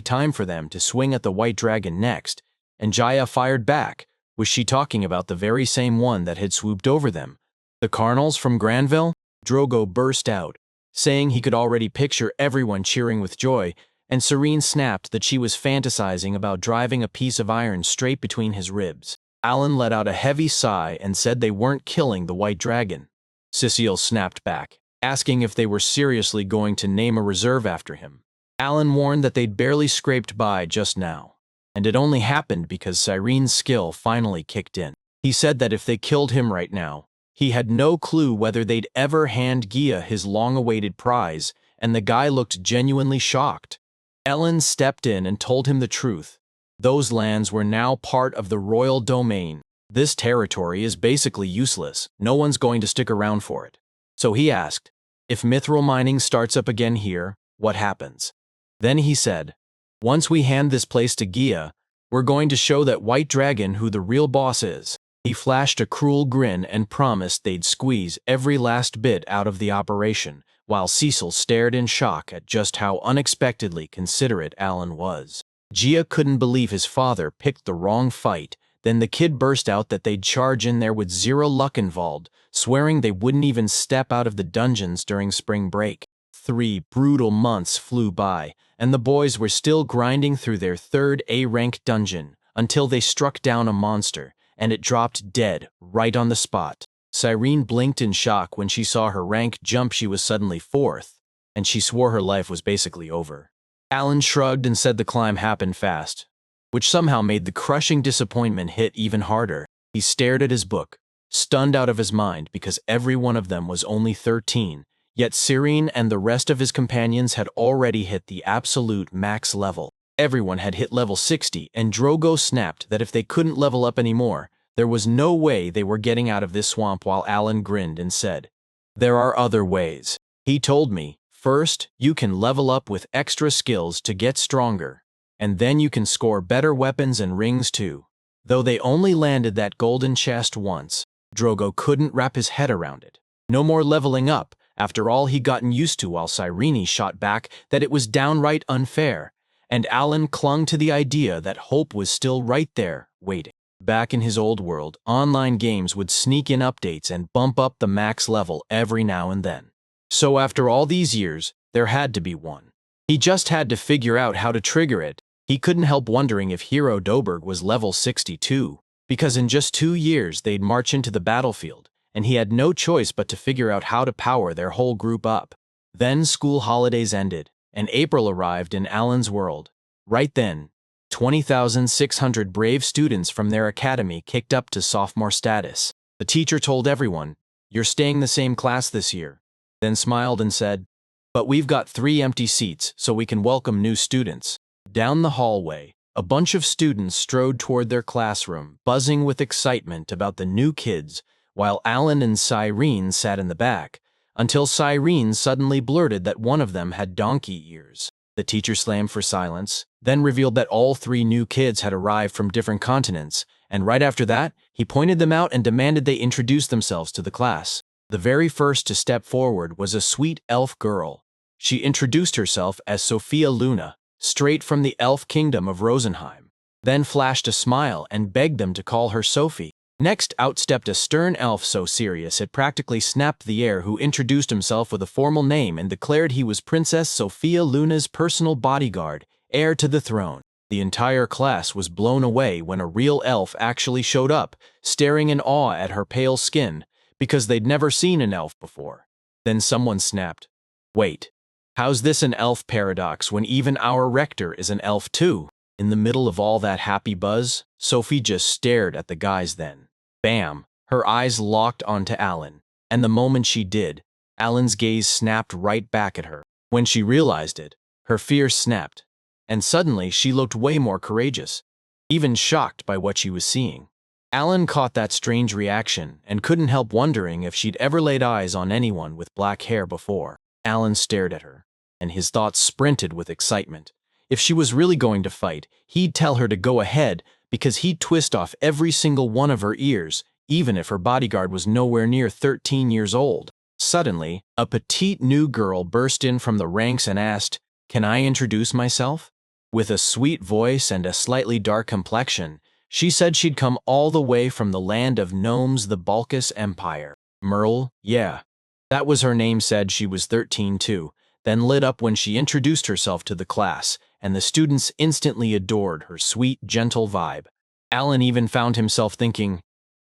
time for them to swing at the white dragon next, and Jaya fired back. Was she talking about the very same one that had swooped over them? The Carnals from Granville? Drogo burst out, saying he could already picture everyone cheering with joy, and Serene snapped that she was fantasizing about driving a piece of iron straight between his ribs. Alan let out a heavy sigh and said they weren't killing the white dragon. Cecile snapped back, asking if they were seriously going to name a reserve after him. Alan warned that they'd barely scraped by just now, and it only happened because Cyrene's skill finally kicked in. He said that if they killed him right now, he had no clue whether they'd ever hand Gia his long-awaited prize, and the guy looked genuinely shocked. Ellen stepped in and told him the truth. Those lands were now part of the royal domain. This territory is basically useless. No one's going to stick around for it. So he asked, if mithril mining starts up again here, what happens? Then he said, once we hand this place to Gia, we're going to show that white dragon who the real boss is. He flashed a cruel grin and promised they'd squeeze every last bit out of the operation, while Cecil stared in shock at just how unexpectedly considerate Alan was. Gia couldn't believe his father picked the wrong fight. Then the kid burst out that they'd charge in there with zero luck involved, swearing they wouldn't even step out of the dungeons during spring break. 3 brutal months flew by, and the boys were still grinding through their 3rd A-rank dungeon until they struck down a monster, and it dropped dead right on the spot. Cyrene blinked in shock when she saw her rank jump. She was suddenly 4th, and she swore her life was basically over. Alan shrugged and said the climb happened fast, which somehow made the crushing disappointment hit even harder. He stared at his book, stunned out of his mind because every one of them was only 13, yet Cyrene and the rest of his companions had already hit the absolute max level. Everyone had hit level 60, and Drogo snapped that if they couldn't level up anymore, there was no way they were getting out of this swamp. While Alan grinned and said, there are other ways. He told me, first, you can level up with extra skills to get stronger, and then you can score better weapons and rings too. Though they only landed that golden chest once, Drogo couldn't wrap his head around it. No more leveling up, after all he'd gotten used to, while Cyrene shot back that it was downright unfair, and Alan clung to the idea that hope was still right there, waiting. Back in his old world, online games would sneak in updates and bump up the max level every now and then. So after all these years, there had to be one. He just had to figure out how to trigger it. He couldn't help wondering if Hero Doberg was level 62, because in just 2 years they'd march into the battlefield, and he had no choice but to figure out how to power their whole group up. Then school holidays ended, and April arrived in Alan's world. Right then, 20,600 brave students from their academy kicked up to sophomore status. The teacher told everyone, "You're staying the same class this year," then smiled and said, "But we've got 3 empty seats so we can welcome new students." Down the hallway, a bunch of students strode toward their classroom, buzzing with excitement about the new kids, while Alan and Cyrene sat in the back, until Cyrene suddenly blurted that one of them had donkey ears. The teacher slammed for silence, then revealed that all three new kids had arrived from different continents, and right after that, he pointed them out and demanded they introduce themselves to the class. The very first to step forward was a sweet elf girl. She introduced herself as Sophia Luna, straight from the elf kingdom of Rosenheim, then flashed a smile and begged them to call her Sophie. Next out stepped a stern elf so serious it practically snapped the air, who introduced himself with a formal name and declared he was Princess Sophia Luna's personal bodyguard, heir to the throne. The entire class was blown away when a real elf actually showed up, staring in awe at her pale skin, because they'd never seen an elf before. Then someone snapped, "Wait, how's this an elf paradox when even our rector is an elf too?" In the middle of all that happy buzz, Sophie just stared at the guys then. Bam! Her eyes locked onto Alan, and the moment she did, Alan's gaze snapped right back at her. When she realized it, her fear snapped, and suddenly she looked way more courageous, even shocked by what she was seeing. Alan caught that strange reaction and couldn't help wondering if she'd ever laid eyes on anyone with black hair before. Alan stared at her, and his thoughts sprinted with excitement. If she was really going to fight, he'd tell her to go ahead, because he'd twist off every single one of her ears, even if her bodyguard was nowhere near 13 years old. Suddenly, a petite new girl burst in from the ranks and asked, "Can I introduce myself?" With a sweet voice and a slightly dark complexion, she said she'd come all the way from the land of gnomes, the Balkis Empire. Merle, yeah, that was her name, said she was 13 too, then lit up when she introduced herself to the class, and the students instantly adored her sweet, gentle vibe. Alan even found himself thinking,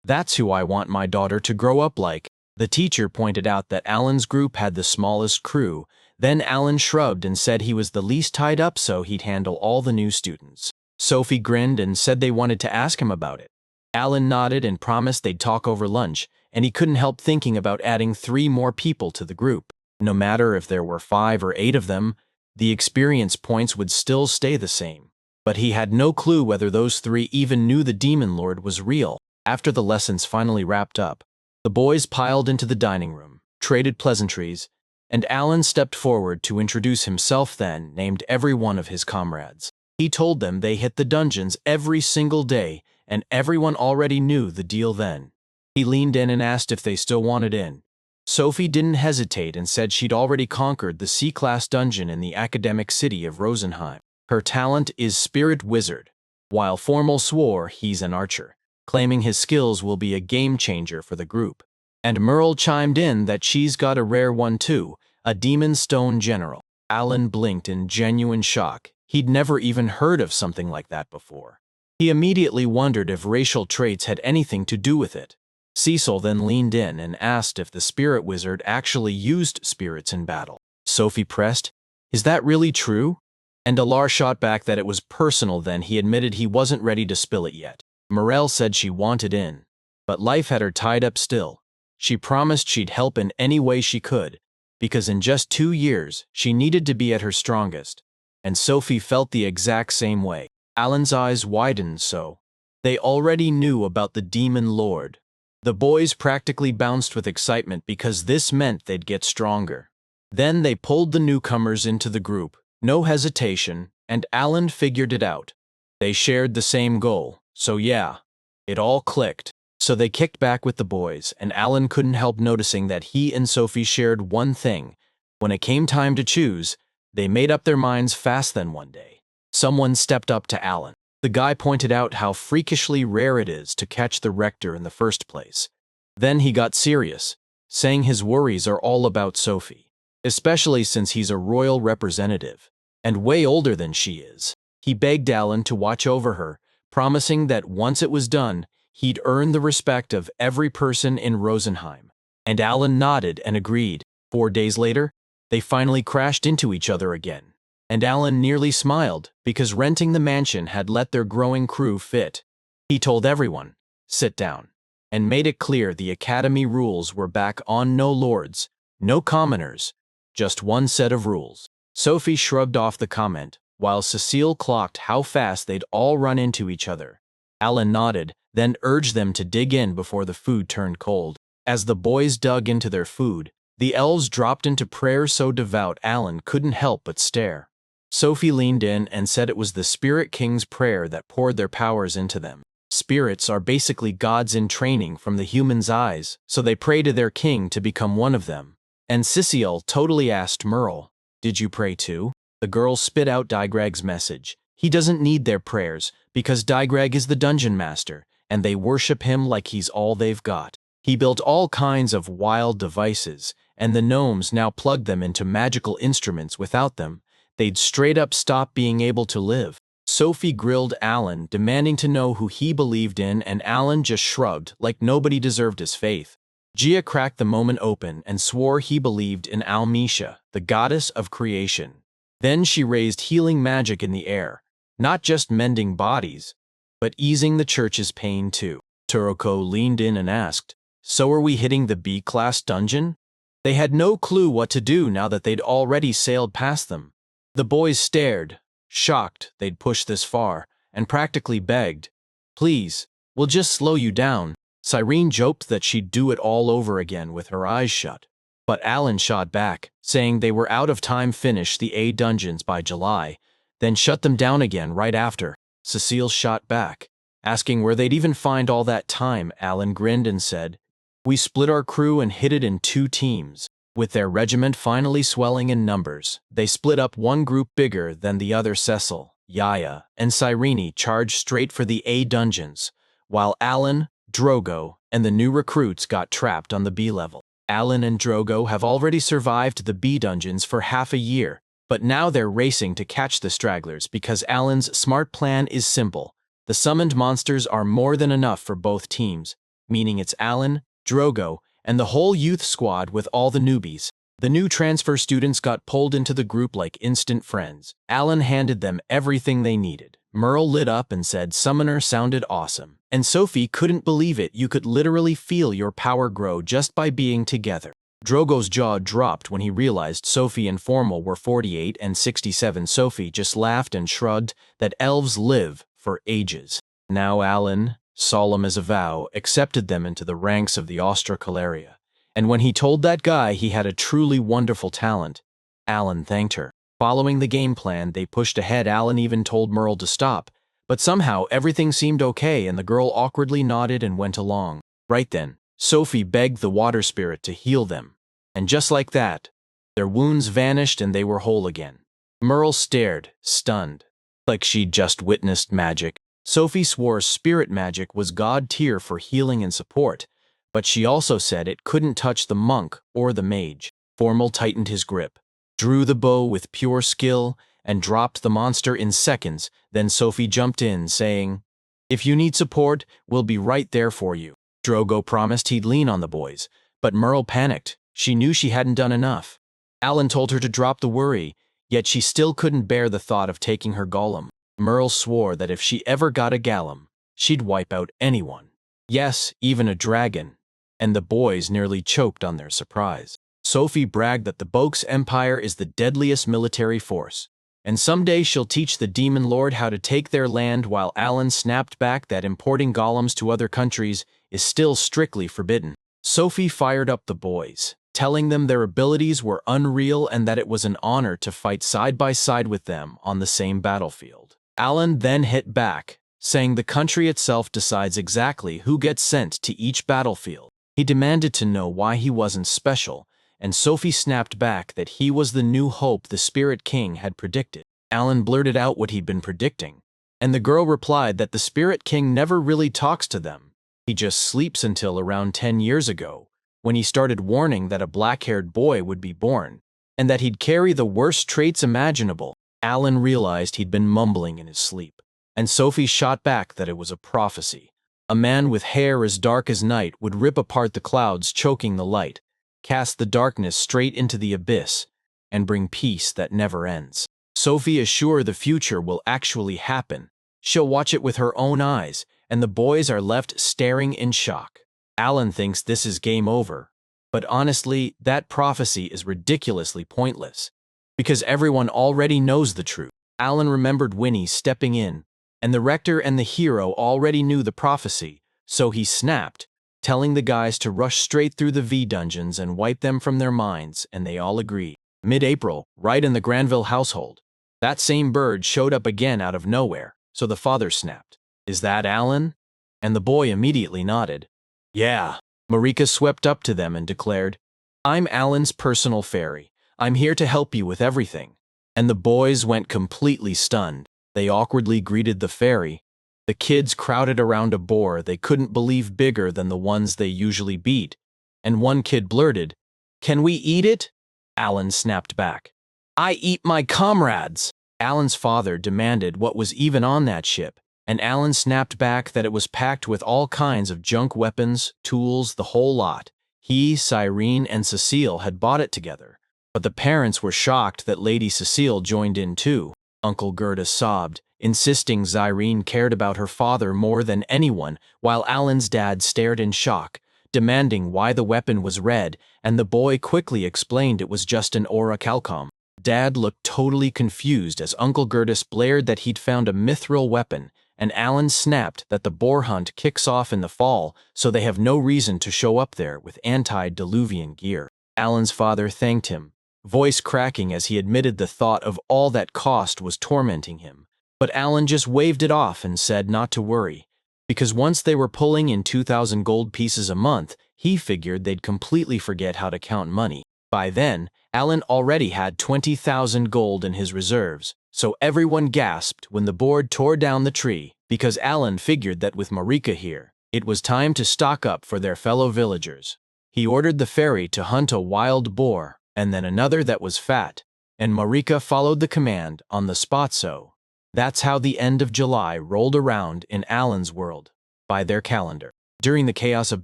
"That's who I want my daughter to grow up like." The teacher pointed out that Alan's group had the smallest crew. Then Alan shrugged and said he was the least tied up, so he'd handle all the new students. Sophie grinned and said they wanted to ask him about it. Alan nodded and promised they'd talk over lunch, and he couldn't help thinking about adding 3 more people to the group. No matter if there were 5 or 8 of them, the experience points would still stay the same. But he had no clue whether those 3 even knew the Demon Lord was real. After the lessons finally wrapped up, the boys piled into the dining room, traded pleasantries, and Alan stepped forward to introduce himself, then named every one of his comrades. He told them they hit the dungeons every single day, and everyone already knew the deal then. He leaned in and asked if they still wanted in. Sophie didn't hesitate and said she'd already conquered the C-class dungeon in the academic city of Rosenheim. Her talent is Spirit Wizard, while Formal swore he's an archer, claiming his skills will be a game changer for the group. And Merle chimed in that she's got a rare one too, a Demon Stone General. Alan blinked in genuine shock. He'd never even heard of something like that before. He immediately wondered if racial traits had anything to do with it. Cecil then leaned in and asked if the Spirit Wizard actually used spirits in battle. Sophie pressed, "Is that really true?" And Alar shot back that it was personal. Then he admitted he wasn't ready to spill it yet. Morel said she wanted in, but life had her tied up still. She promised she'd help in any way she could, because in just 2 years, she needed to be at her strongest. And Sophie felt the exact same way. Alan's eyes widened so. They already knew about the Demon Lord. The boys practically bounced with excitement because this meant they'd get stronger. Then they pulled the newcomers into the group, no hesitation, and Alan figured it out. They shared the same goal, so yeah, it all clicked. So they kicked back with the boys, and Alan couldn't help noticing that he and Sophie shared one thing. When it came time to choose, they made up their minds fast. Then one day, someone stepped up to Alan. The guy pointed out how freakishly rare it is to catch the rector in the first place. Then he got serious, saying his worries are all about Sophie, especially since he's a royal representative, and way older than she is. He begged Alan to watch over her, promising that once it was done, he'd earn the respect of every person in Rosenheim. And Alan nodded and agreed. 4 days later, they finally crashed into each other again. And Alan nearly smiled because renting the mansion had let their growing crew fit. He told everyone, "Sit down," and made it clear the academy rules were back on: no lords, no commoners, just one set of rules. Sophie shrugged off the comment, while Cecile clocked how fast they'd all run into each other. Alan nodded, then urged them to dig in before the food turned cold. As the boys dug into their food, the elves dropped into prayer so devout Alan couldn't help but stare. Sophie leaned in and said it was the Spirit King's prayer that poured their powers into them. Spirits are basically gods in training from the human's eyes, so they pray to their king to become one of them. And Cecile totally asked Merle, "Did you pray too?" The girl spit out Digreg's message. He doesn't need their prayers, because Digreg is the dungeon master, and they worship him like he's all they've got. He built all kinds of wild devices, and the gnomes now plug them into magical instruments. Without them, they'd straight up stop being able to live. Sophie grilled Alan, demanding to know who he believed in, and Alan just shrugged like nobody deserved his faith. Gia cracked the moment open and swore he believed in Almetia, the goddess of creation. Then she raised healing magic in the air, not just mending bodies, but easing the church's pain too. Turoko leaned in and asked, "So are we hitting the B-class dungeon?" They had no clue what to do now that they'd already sailed past them. The boys stared, shocked they'd pushed this far, and practically begged, "Please, we'll just slow you down." Cyrene joked that she'd do it all over again with her eyes shut. But Alan shot back, saying they were out of time, finish the A dungeons by July, then shut them down again right after. Cecile shot back, asking where they'd even find all that time. Alan grinned and said, "We split our crew and hit it in 2 teams. With their regiment finally swelling in numbers, they split up one group bigger than the other. Cecil, Yaya, and Cyrene charged straight for the A dungeons, while Alan, Drogo, and the new recruits got trapped on the B level. Alan and Drogo have already survived the B dungeons for half a year, but now they're racing to catch the stragglers because Alan's smart plan is simple. The summoned monsters are more than enough for both teams, meaning it's Alan, Drogo, and the whole youth squad with all the newbies. The new transfer students got pulled into the group like instant friends. Alan handed them everything they needed. Merle lit up and said Summoner sounded awesome. And Sophie couldn't believe it. You could literally feel your power grow just by being together. Drogo's jaw dropped when he realized Sophie and Formal were 48 and 67. Sophie just laughed and shrugged that elves live for ages. Now Alan, solemn as a vow, accepted them into the ranks of the Austrocalaria. And when he told that guy he had a truly wonderful talent, Alan thanked her. Following the game plan, they pushed ahead. Alan even told Merle to stop, but somehow everything seemed okay and the girl awkwardly nodded and went along. Right then, Sophie begged the water spirit to heal them, and just like that, their wounds vanished and they were whole again. Merle stared, stunned, like she'd just witnessed magic. Sophie swore spirit magic was god tier for healing and support, but she also said it couldn't touch the monk or the mage. Formal tightened his grip, drew the bow with pure skill, and dropped the monster in seconds. Then Sophie jumped in, saying, "If you need support, we'll be right there for you." Drogo promised he'd lean on the boys, but Merle panicked. She knew she hadn't done enough. Alan told her to drop the worry, yet she still couldn't bear the thought of taking her golem. Merle swore that if she ever got a golem, she'd wipe out anyone. Yes, even a dragon. And the boys nearly choked on their surprise. Sophie bragged that the Boke's empire is the deadliest military force, and someday she'll teach the demon lord how to take their land, while Alan snapped back that importing golems to other countries is still strictly forbidden. Sophie fired up the boys, telling them their abilities were unreal and that it was an honor to fight side by side with them on the same battlefield. Alan then hit back, saying the country itself decides exactly who gets sent to each battlefield. He demanded to know why he wasn't special, and Sophie snapped back that he was the new hope the Spirit King had predicted. Alan blurted out what he'd been predicting, and the girl replied that the Spirit King never really talks to them. He just sleeps until around 10 years ago, when he started warning that a black-haired boy would be born, and that he'd carry the worst traits imaginable. Alan realized he'd been mumbling in his sleep, and Sophie shot back that it was a prophecy. A man with hair as dark as night would rip apart the clouds, choking the light, cast the darkness straight into the abyss, and bring peace that never ends. Sophie is sure the future will actually happen. She'll watch it with her own eyes, and the boys are left staring in shock. Alan thinks this is game over, but honestly, that prophecy is ridiculously pointless, because everyone already knows the truth. Alan remembered Winnie stepping in, And the rector and the hero already knew the prophecy, so he snapped, telling the guys to rush straight through the V dungeons and wipe them from their minds, and they all agreed. Mid-April, right in the Granville household, that same bird showed up again out of nowhere, so the father snapped, "Is that Alan?" And the boy immediately nodded. "Yeah." Marika swept up to them and declared, "I'm Alan's personal fairy. I'm here to help you with everything." And the boys went completely stunned. They awkwardly greeted the fairy. The kids crowded around a boar they couldn't believe bigger than the ones they usually beat. And one kid blurted, "Can we eat it?" Alan snapped back, "I eat my comrades." Alan's father demanded what was even on that ship, and Alan snapped back that it was packed with all kinds of junk weapons, tools, the whole lot. He, Cyrene, and Cecile had bought it together, but the parents were shocked that Lady Cecile joined in too. Uncle Gerda sobbed, insisting Cyrene cared about her father more than anyone, while Alan's dad stared in shock, demanding why the weapon was red, and the boy quickly explained it was just an orichalcum. Dad looked totally confused as Uncle Gertis blared that he'd found a mithril weapon, and Alan snapped that the boar hunt kicks off in the fall, so they have no reason to show up there with antediluvian gear. Alan's father thanked him, voice cracking as he admitted the thought of all that cost was tormenting him. But Alan just waved it off and said not to worry, because once they were pulling in 2,000 gold pieces a month, he figured they'd completely forget how to count money. By then, Alan already had 20,000 gold in his reserves, so everyone gasped when the board tore down the tree, because Alan figured that with Marika here, it was time to stock up for their fellow villagers. He ordered the fairy to hunt a wild boar, and then another that was fat, and Marika followed the command on the spot. So that's how the end of July rolled around in Alan's world, by their calendar. During the chaos of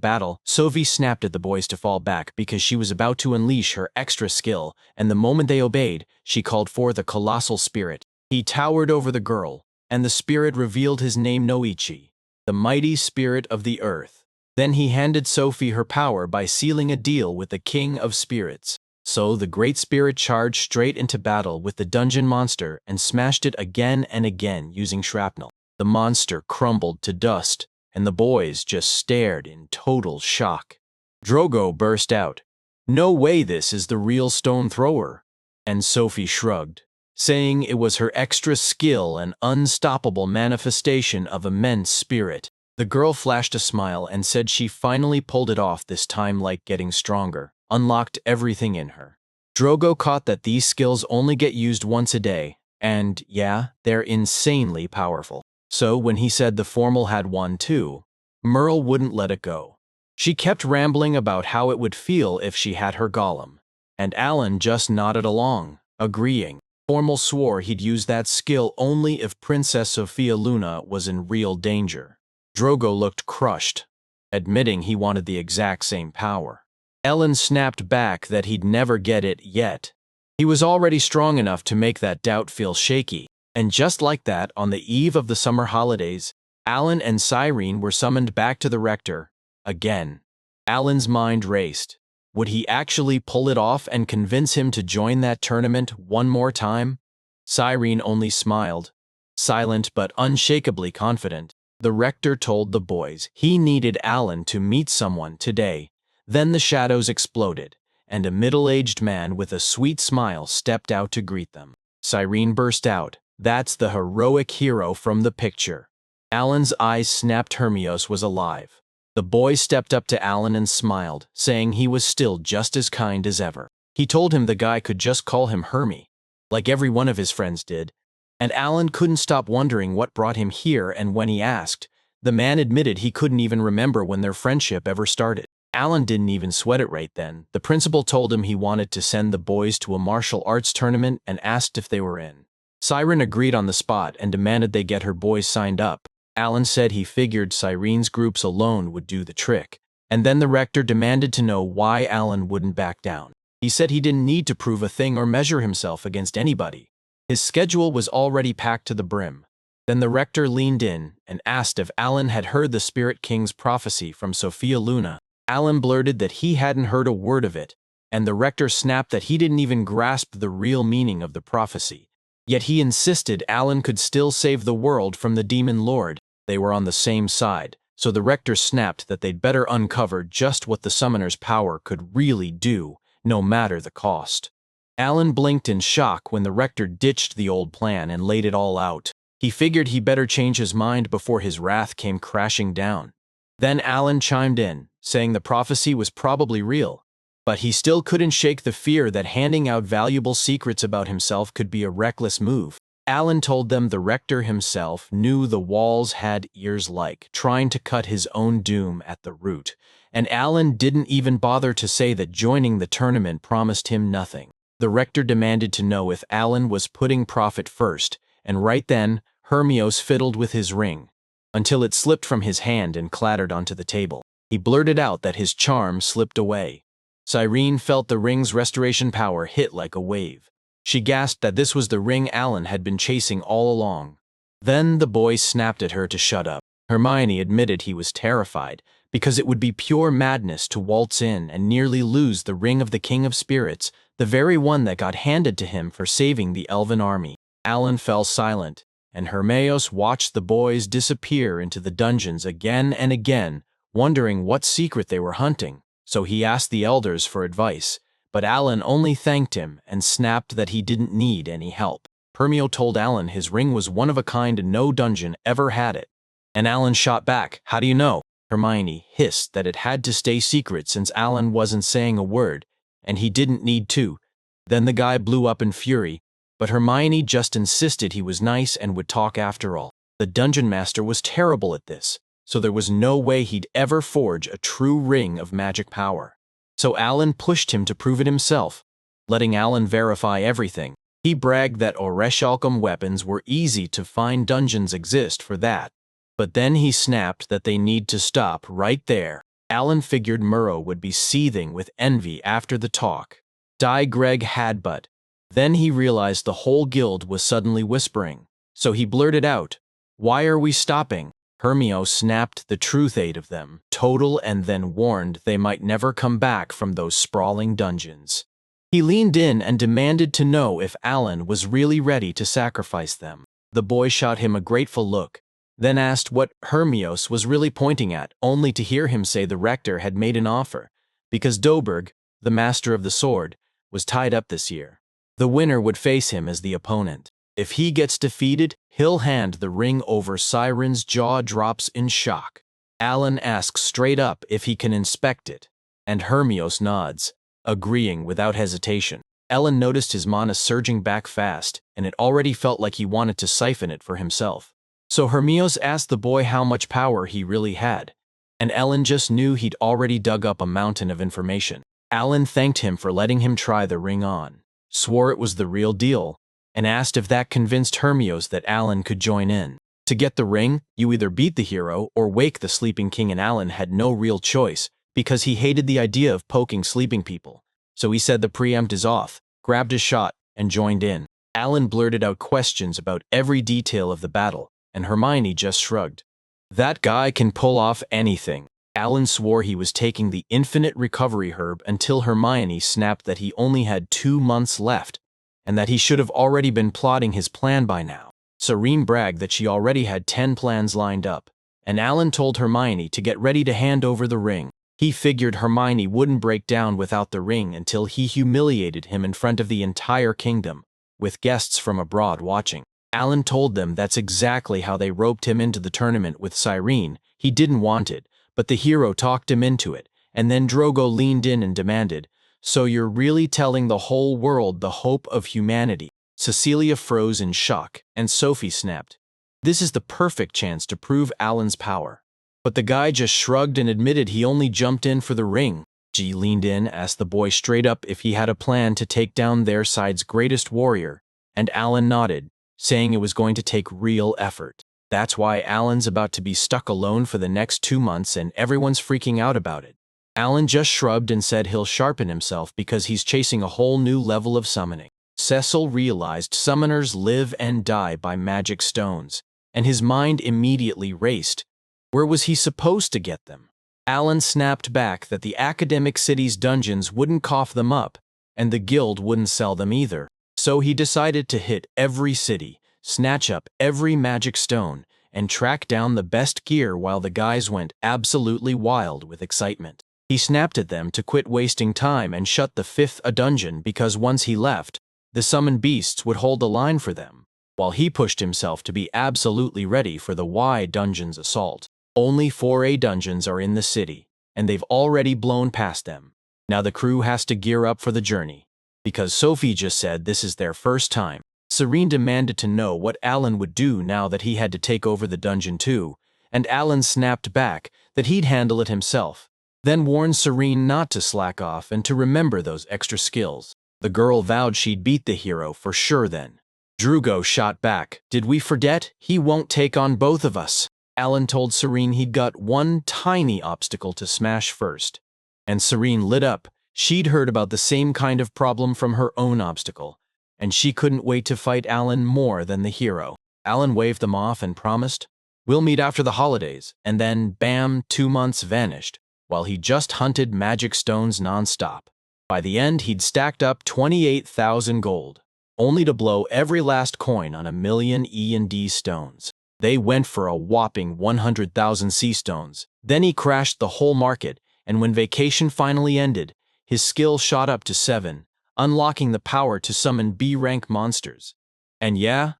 battle, Sophie snapped at the boys to fall back because she was about to unleash her extra skill, and the moment they obeyed, she called forth a colossal spirit. He towered over the girl, and the spirit revealed his name Noichi, the mighty spirit of the earth. Then he handed Sophie her power by sealing a deal with the king of spirits. So the great spirit charged straight into battle with the dungeon monster and smashed it again and again using shrapnel. The monster crumbled to dust, and the boys just stared in total shock. Drogo burst out, "No way, this is the real stone thrower." And Sophie shrugged, saying it was her extra skill and unstoppable manifestation of immense spirit. The girl flashed a smile and said she finally pulled it off this time, like getting stronger, unlocked everything in her. Drogo caught that these skills only get used once a day, and yeah, they're insanely powerful. So when he said the formal had one too, Merle wouldn't let it go. She kept rambling about how it would feel if she had her golem, and Alan just nodded along, agreeing. Formal swore he'd use that skill only if Princess Sophia Luna was in real danger. Drogo looked crushed, admitting he wanted the exact same power. Ellen snapped back that he'd never get it yet. He was already strong enough to make that doubt feel shaky. And just like that, on the eve of the summer holidays, Alan and Cyrene were summoned back to the rector, again. Alan's mind raced. Would he actually pull it off and convince him to join that tournament one more time? Cyrene only smiled, silent but unshakably confident. The rector told the boys he needed Alan to meet someone today. Then the shadows exploded, and a middle-aged man with a sweet smile stepped out to greet them. Cyrene burst out, "That's the heroic hero from the picture." Alan's eyes snapped. Hermios was alive. The boy stepped up to Alan and smiled, saying he was still just as kind as ever. He told him the guy could just call him Hermie, like every one of his friends did, and Alan couldn't stop wondering what brought him here, and when he asked, the man admitted he couldn't even remember when their friendship ever started. Alan didn't even sweat it right then. The principal told him he wanted to send the boys to a martial arts tournament and asked if they were in. Cyrene agreed on the spot and demanded they get her boys signed up. Alan said he figured Cyrene's groups alone would do the trick, and then the rector demanded to know why Alan wouldn't back down. He said he didn't need to prove a thing or measure himself against anybody. His schedule was already packed to the brim. Then the rector leaned in and asked if Alan had heard the Spirit King's prophecy from Sophia Luna. Alan blurted that he hadn't heard a word of it, and the rector snapped that he didn't even grasp the real meaning of the prophecy. Yet he insisted Alan could still save the world from the Demon Lord. They were on the same side, so the rector snapped that they'd better uncover just what the summoner's power could really do, no matter the cost. Alan blinked in shock when the rector ditched the old plan and laid it all out. He figured he better change his mind before his wrath came crashing down. Then Alan chimed in, saying the prophecy was probably real, but he still couldn't shake the fear that handing out valuable secrets about himself could be a reckless move. Alan told them the rector himself knew the walls had ears like, trying to cut his own doom at the root, and Alan didn't even bother to say that joining the tournament promised him nothing. The rector demanded to know if Alan was putting profit first, and right then, Hermios fiddled with his ring, until it slipped from his hand and clattered onto the table. He blurted out that his charm slipped away. Cyrene felt the ring's restoration power hit like a wave. She gasped that this was the ring Alan had been chasing all along. Then the boy snapped at her to shut up. Hermione admitted he was terrified, because it would be pure madness to waltz in and nearly lose the ring of the King of Spirits, the very one that got handed to him for saving the elven army. Alan fell silent, and Hermios watched the boys disappear into the dungeons again and again, wondering what secret they were hunting. So he asked the elders for advice, but Alan only thanked him and snapped that he didn't need any help. Hermio told Alan his ring was one of a kind and no dungeon ever had it. And Alan shot back, "How do you know?" Hermione hissed that it had to stay secret since Alan wasn't saying a word, and he didn't need to. Then the guy blew up in fury, but Hermione just insisted he was nice and would talk after all. The dungeon master was terrible at this, so there was no way he'd ever forge a true ring of magic power. So Alan pushed him to prove it himself, letting Alan verify everything. He bragged that Oreshulcum weapons were easy to find, dungeons exist for that. But then he snapped that they need to stop right there. Alan figured Murrow would be seething with envy after the talk. Greg had, but then he realized the whole guild was suddenly whispering. So he blurted out, "Why are we stopping?" Hermio snapped the truth, 8 of them, total, and then warned they might never come back from those sprawling dungeons. He leaned in and demanded to know if Alan was really ready to sacrifice them. The boy shot him a grateful look, then asked what Hermios was really pointing at, only to hear him say the rector had made an offer, because Doberg, the master of the sword, was tied up this year. The winner would face him as the opponent. If he gets defeated, he'll hand the ring over. Siren's jaw drops in shock. Alan asks straight up if he can inspect it, and Hermios nods, agreeing without hesitation. Alan noticed his mana surging back fast, and it already felt like he wanted to siphon it for himself. So Hermios asked the boy how much power he really had, and Alan just knew he'd already dug up a mountain of information. Alan thanked him for letting him try the ring on, swore it was the real deal, and asked if that convinced Hermios that Alan could join in. To get the ring, you either beat the hero or wake the sleeping king, and Alan had no real choice because he hated the idea of poking sleeping people. So he said the preempt is off, grabbed his shot, and joined in. Alan blurted out questions about every detail of the battle, and Hermione just shrugged. That guy can pull off anything. Alan swore he was taking the infinite recovery herb until Hermione snapped that he only had 2 months left, and that he should have already been plotting his plan by now. Cyrene bragged that she already had 10 plans lined up, and Alan told Hermione to get ready to hand over the ring. He figured Hermione wouldn't break down without the ring until he humiliated him in front of the entire kingdom, with guests from abroad watching. Alan told them that's exactly how they roped him into the tournament with Cyrene. He didn't want it, but the hero talked him into it, and then Drogo leaned in and demanded, "So you're really telling the whole world the hope of humanity?" Cecilia froze in shock, and Sophie snapped, "This is the perfect chance to prove Alan's power." But the guy just shrugged and admitted he only jumped in for the ring. G leaned in, asked the boy straight up if he had a plan to take down their side's greatest warrior, and Alan nodded, saying it was going to take real effort. That's why Alan's about to be stuck alone for the next 2 months and everyone's freaking out about it. Alan just shrugged and said he'll sharpen himself because he's chasing a whole new level of summoning. Cecil realized summoners live and die by magic stones, and his mind immediately raced. Where was he supposed to get them? Alan snapped back that the academic city's dungeons wouldn't cough them up, and the guild wouldn't sell them either. So he decided to hit every city, snatch up every magic stone, and track down the best gear while the guys went absolutely wild with excitement. He snapped at them to quit wasting time and shut the fifth a dungeon because once he left, the summoned beasts would hold the line for them, while he pushed himself to be absolutely ready for the Y dungeon's assault. Only 4A dungeons are in the city, and they've already blown past them. Now the crew has to gear up for the journey, because Sophie just said this is their first time. Serene demanded to know what Alan would do now that he had to take over the dungeon too, and Alan snapped back that he'd handle it himself, then warned Serene not to slack off and to remember those extra skills. The girl vowed she'd beat the hero for sure then. Drugo shot back, "Did we forget? He won't take on both of us." Alan told Serene he'd got one tiny obstacle to smash first. And Serene lit up. She'd heard about the same kind of problem from her own obstacle, and she couldn't wait to fight Alan more than the hero. Alan waved them off and promised, "We'll meet after the holidays," and then, bam, 2 months vanished, while he just hunted magic stones non-stop. By the end, he'd stacked up 28,000 gold, only to blow every last coin on 1,000,000 E&D stones. They went for a whopping 100,000 sea stones. Then he crashed the whole market, and when vacation finally ended, his skill shot up to 7, unlocking the power to summon B-rank monsters. And yeah,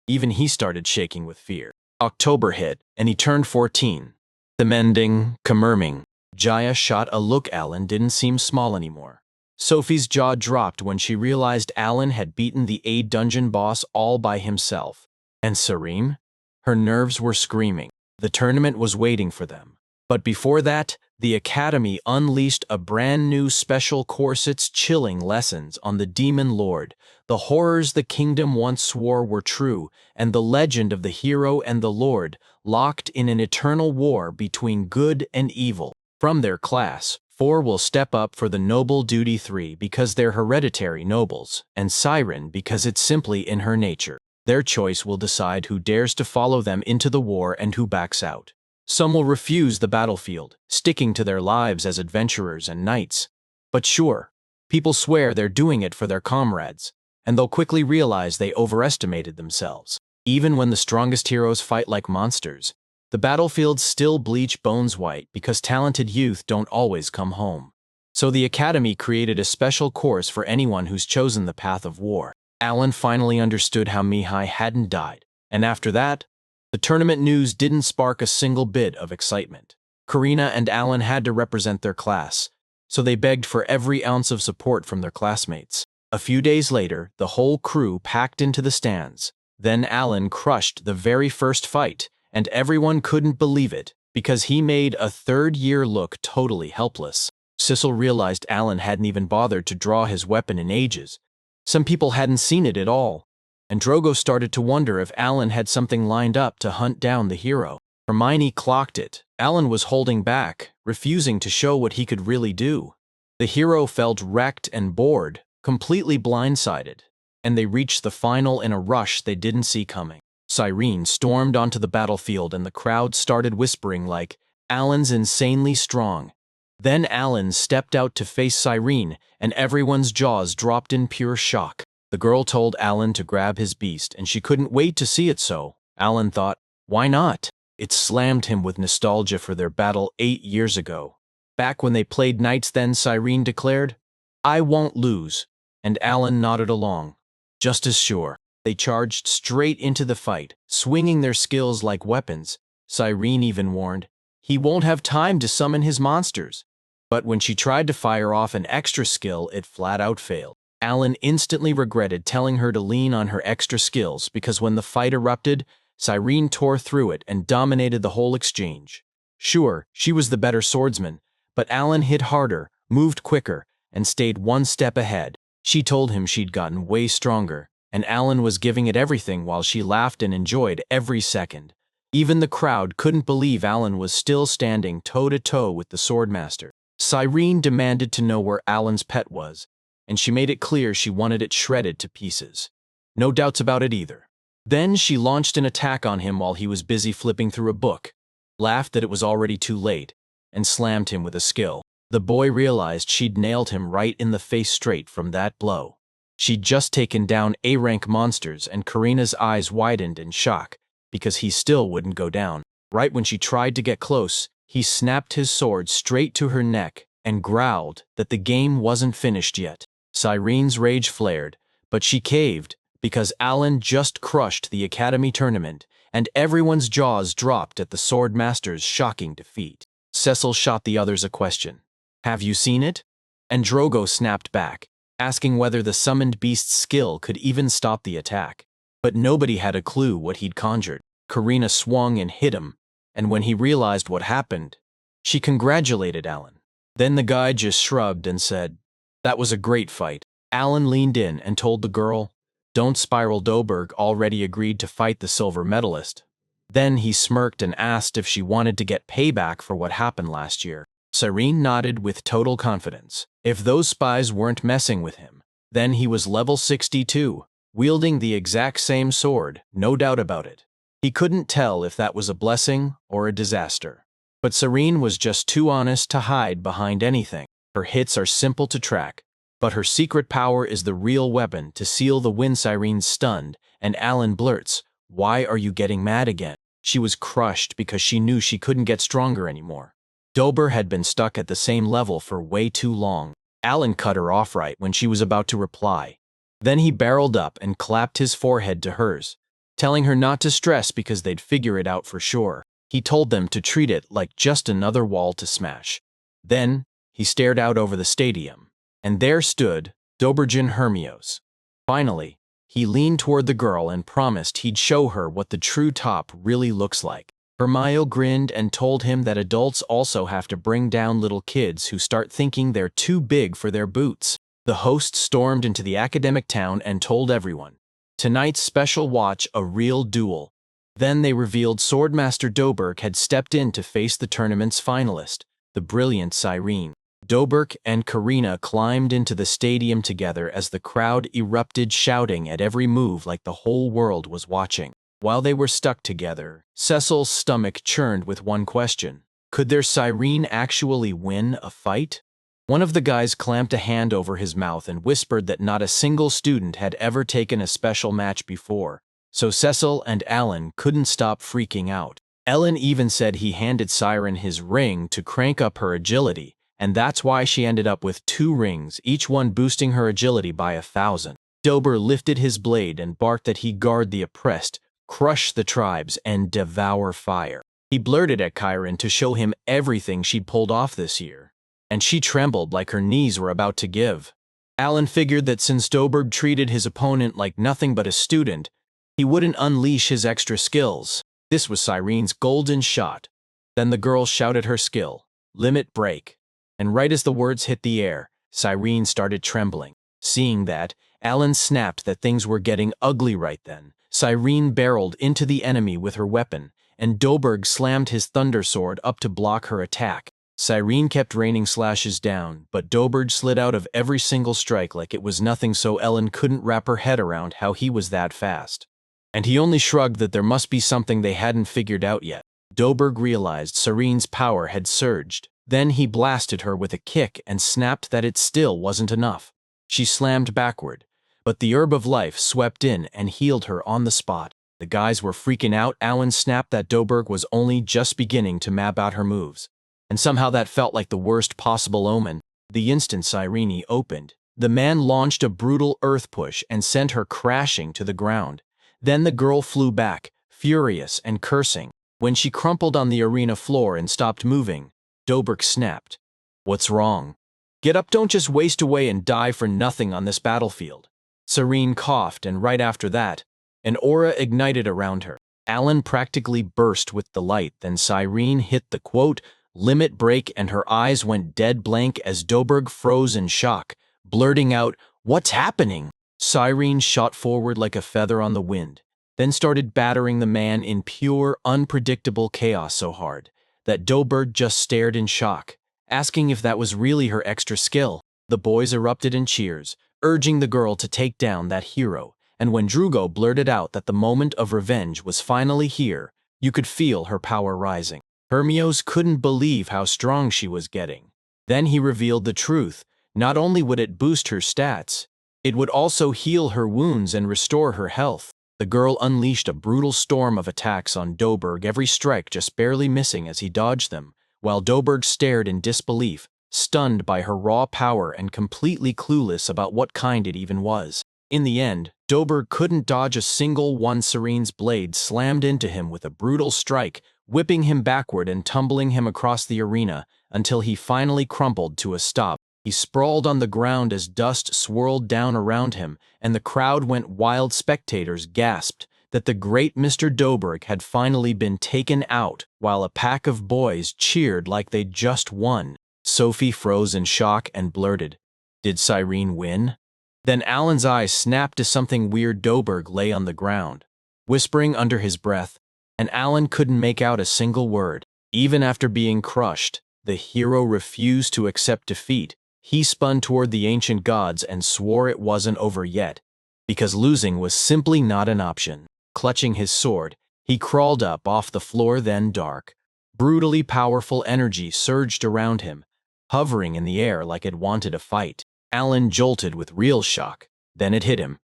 even he started shaking with fear. October hit, and he turned 14. Demanding, commerming. Jaya shot a look. Alan didn't seem small anymore. Sophie's jaw dropped when she realized Alan had beaten the A dungeon boss all by himself. And Serene? Her nerves were screaming. The tournament was waiting for them. But before that, the Academy unleashed a brand new special course. Its chilling lessons on the Demon Lord, the horrors the kingdom once swore were true, and the legend of the hero and the Lord, locked in an eternal war between good and evil. From their class, 4 will step up for the noble duty, 3 because they're hereditary nobles, and Siren because it's simply in her nature. Their choice will decide who dares to follow them into the war and who backs out. Some will refuse the battlefield, sticking to their lives as adventurers and knights. But sure, people swear they're doing it for their comrades, and they'll quickly realize they overestimated themselves. Even when the strongest heroes fight like monsters, the battlefields still bleach bones white because talented youth don't always come home. So the Academy created a special course for anyone who's chosen the path of war. Alan finally understood how Mihai hadn't died, and after that, the tournament news didn't spark a single bit of excitement. Karina and Alan had to represent their class, so they begged for every ounce of support from their classmates. A few days later, the whole crew packed into the stands. Then Alan crushed the very first fight, and everyone couldn't believe it, because he made a third-year look totally helpless. Sissel realized Alan hadn't even bothered to draw his weapon in ages. Some people hadn't seen it at all, and Drogo started to wonder if Alan had something lined up to hunt down the hero. Hermione clocked it. Alan was holding back, refusing to show what he could really do. The hero felt wrecked and bored, completely blindsided, and they reached the final in a rush they didn't see coming. Cyrene stormed onto the battlefield and the crowd started whispering like, "Alan's insanely strong." Then Alan stepped out to face Cyrene, and everyone's jaws dropped in pure shock. The girl told Alan to grab his beast, and she couldn't wait to see it, so Alan thought, why not? It slammed him with nostalgia for their battle 8 years ago. Back when they played knights then, Cyrene declared, "I won't lose," and Alan nodded along, just as sure. They charged straight into the fight, swinging their skills like weapons. Cyrene even warned, he won't have time to summon his monsters. But when she tried to fire off an extra skill, it flat out failed. Alan instantly regretted telling her to lean on her extra skills because when the fight erupted, Cyrene tore through it and dominated the whole exchange. Sure, she was the better swordsman, but Alan hit harder, moved quicker, and stayed one step ahead. She told him she'd gotten way stronger, and Alan was giving it everything while she laughed and enjoyed every second. Even the crowd couldn't believe Alan was still standing toe-to-toe with the swordmaster. Cyrene demanded to know where Alan's pet was, and she made it clear she wanted it shredded to pieces. No doubts about it either. Then she launched an attack on him while he was busy flipping through a book, laughed that it was already too late, and slammed him with a skill. The boy realized she'd nailed him right in the face straight from that blow. She'd just taken down A-rank monsters, and Karina's eyes widened in shock, because he still wouldn't go down. Right when she tried to get close, he snapped his sword straight to her neck and growled that the game wasn't finished yet. Cyrene's rage flared, but she caved because Alan just crushed the Academy tournament, and everyone's jaws dropped at the Sword Master's shocking defeat. Cecil shot the others a question. "Have you seen it?" And Drogo snapped back, asking whether the summoned beast's skill could even stop the attack. But nobody had a clue what he'd conjured. Karina swung and hit him, and when he realized what happened, she congratulated Alan. Then the guy just shrugged and said, "That was a great fight." Alan leaned in and told the girl, "Don't spiral. Doberg already agreed to fight the silver medalist." Then he smirked and asked if she wanted to get payback for what happened last year. Cyrene nodded with total confidence. If those spies weren't messing with him, then he was level 62, wielding the exact same sword, no doubt about it. He couldn't tell if that was a blessing or a disaster. But Cyrene was just too honest to hide behind anything. Her hits are simple to track, but her secret power is the real weapon to seal the win. Cyrene's stunned, and Alan blurts, "Why are you getting mad again?" She was crushed because she knew she couldn't get stronger anymore. Dober had been stuck at the same level for way too long. Alan cut her off right when she was about to reply. Then he barreled up and clapped his forehead to hers, telling her not to stress because they'd figure it out for sure. He told them to treat it like just another wall to smash. Then he stared out over the stadium, and there stood Doberjin Hermios. Finally, he leaned toward the girl and promised he'd show her what the true top really looks like. Hermio grinned and told him that adults also have to bring down little kids who start thinking they're too big for their boots. The host stormed into the academic town and told everyone, "Tonight's special watch, a real duel." Then they revealed Swordmaster Doberg had stepped in to face the tournament's finalist, the brilliant Cyrene. Doberg and Karina climbed into the stadium together as the crowd erupted, shouting at every move like the whole world was watching. While they were stuck together, Cecil's stomach churned with one question. Could their Cyrene actually win a fight? One of the guys clamped a hand over his mouth and whispered that not a single student had ever taken a special match before, so Cecil and Alan couldn't stop freaking out. Ellen even said he handed Siren his ring to crank up her agility, and that's why she ended up with 2 rings, each one boosting her agility by 1,000. Dober lifted his blade and barked that he guard the oppressed, crush the tribes, and devour fire. He blurted at Chiron to show him everything she'd pulled off this year, and she trembled like her knees were about to give. Alan figured that since Doberg treated his opponent like nothing but a student, he wouldn't unleash his extra skills. This was Cyrene's golden shot. Then the girl shouted her skill, "Limit Break," and right as the words hit the air, Cyrene started trembling. Seeing that, Alan snapped that things were getting ugly right then. Cyrene barreled into the enemy with her weapon, and Doberg slammed his thunder sword up to block her attack. Cyrene kept raining slashes down, but Doberg slid out of every single strike like it was nothing, so Ellen couldn't wrap her head around how he was that fast. And he only shrugged that there must be something they hadn't figured out yet. Doberg realized Cyrene's power had surged. Then he blasted her with a kick and snapped that it still wasn't enough. She slammed backward, but the herb of life swept in and healed her on the spot. The guys were freaking out. Alan snapped that Doberg was only just beginning to map out her moves, and somehow that felt like the worst possible omen. The instant Cyrene opened, the man launched a brutal earth push and sent her crashing to the ground. Then the girl flew back, furious and cursing. When she crumpled on the arena floor and stopped moving, Doberg snapped, "What's wrong? Get up, don't just waste away and die for nothing on this battlefield." Cyrene coughed, and right after that, an aura ignited around her. Alan practically burst with delight. Then Cyrene hit the quote, "Limit Break," and her eyes went dead blank as Doberg froze in shock, blurting out, "What's happening?" Cyrene shot forward like a feather on the wind, then started battering the man in pure, unpredictable chaos so hard that Doberg just stared in shock, asking if that was really her extra skill. The boys erupted in cheers, urging the girl to take down that hero, and when Drogo blurted out that the moment of revenge was finally here, you could feel her power rising. Hermios couldn't believe how strong she was getting. Then he revealed the truth. Not only would it boost her stats, It would also heal her wounds and restore her health. The girl unleashed a brutal storm of attacks on Doberg, every strike just barely missing as he dodged them, while Doberg stared in disbelief, stunned by her raw power and completely clueless about what kind it even was. In the end, Doberg couldn't dodge a single one. Serene's blade slammed into him with a brutal strike, whipping him backward and tumbling him across the arena until he finally crumpled to a stop. He sprawled on the ground as dust swirled down around him, and the crowd went wild. Spectators gasped that the great Mr. Doberg had finally been taken out, while a pack of boys cheered like they'd just won. Sophie froze in shock and blurted, "Did Cyrene win?" Then Alan's eyes snapped to something weird. Doberg lay on the ground, whispering under his breath, and Alan couldn't make out a single word. Even after being crushed, the hero refused to accept defeat. He spun toward the ancient gods and swore it wasn't over yet, because losing was simply not an option. Clutching his sword, he crawled up off the floor. Then dark, brutally powerful energy surged around him, hovering in the air like it wanted a fight. Alan jolted with real shock. Then it hit him.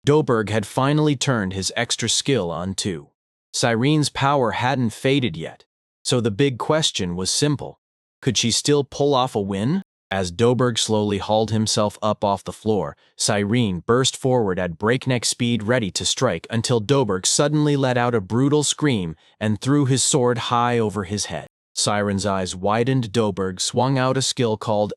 Doberg had finally turned his extra skill on too. Cyrene's power hadn't faded yet, so the big question was simple. Could she still pull off a win? As Doberg slowly hauled himself up off the floor, Cyrene burst forward at breakneck speed, ready to strike, until Doberg suddenly let out a brutal scream and threw his sword high over his head. Cyrene's eyes widened. Doberg swung out a skill called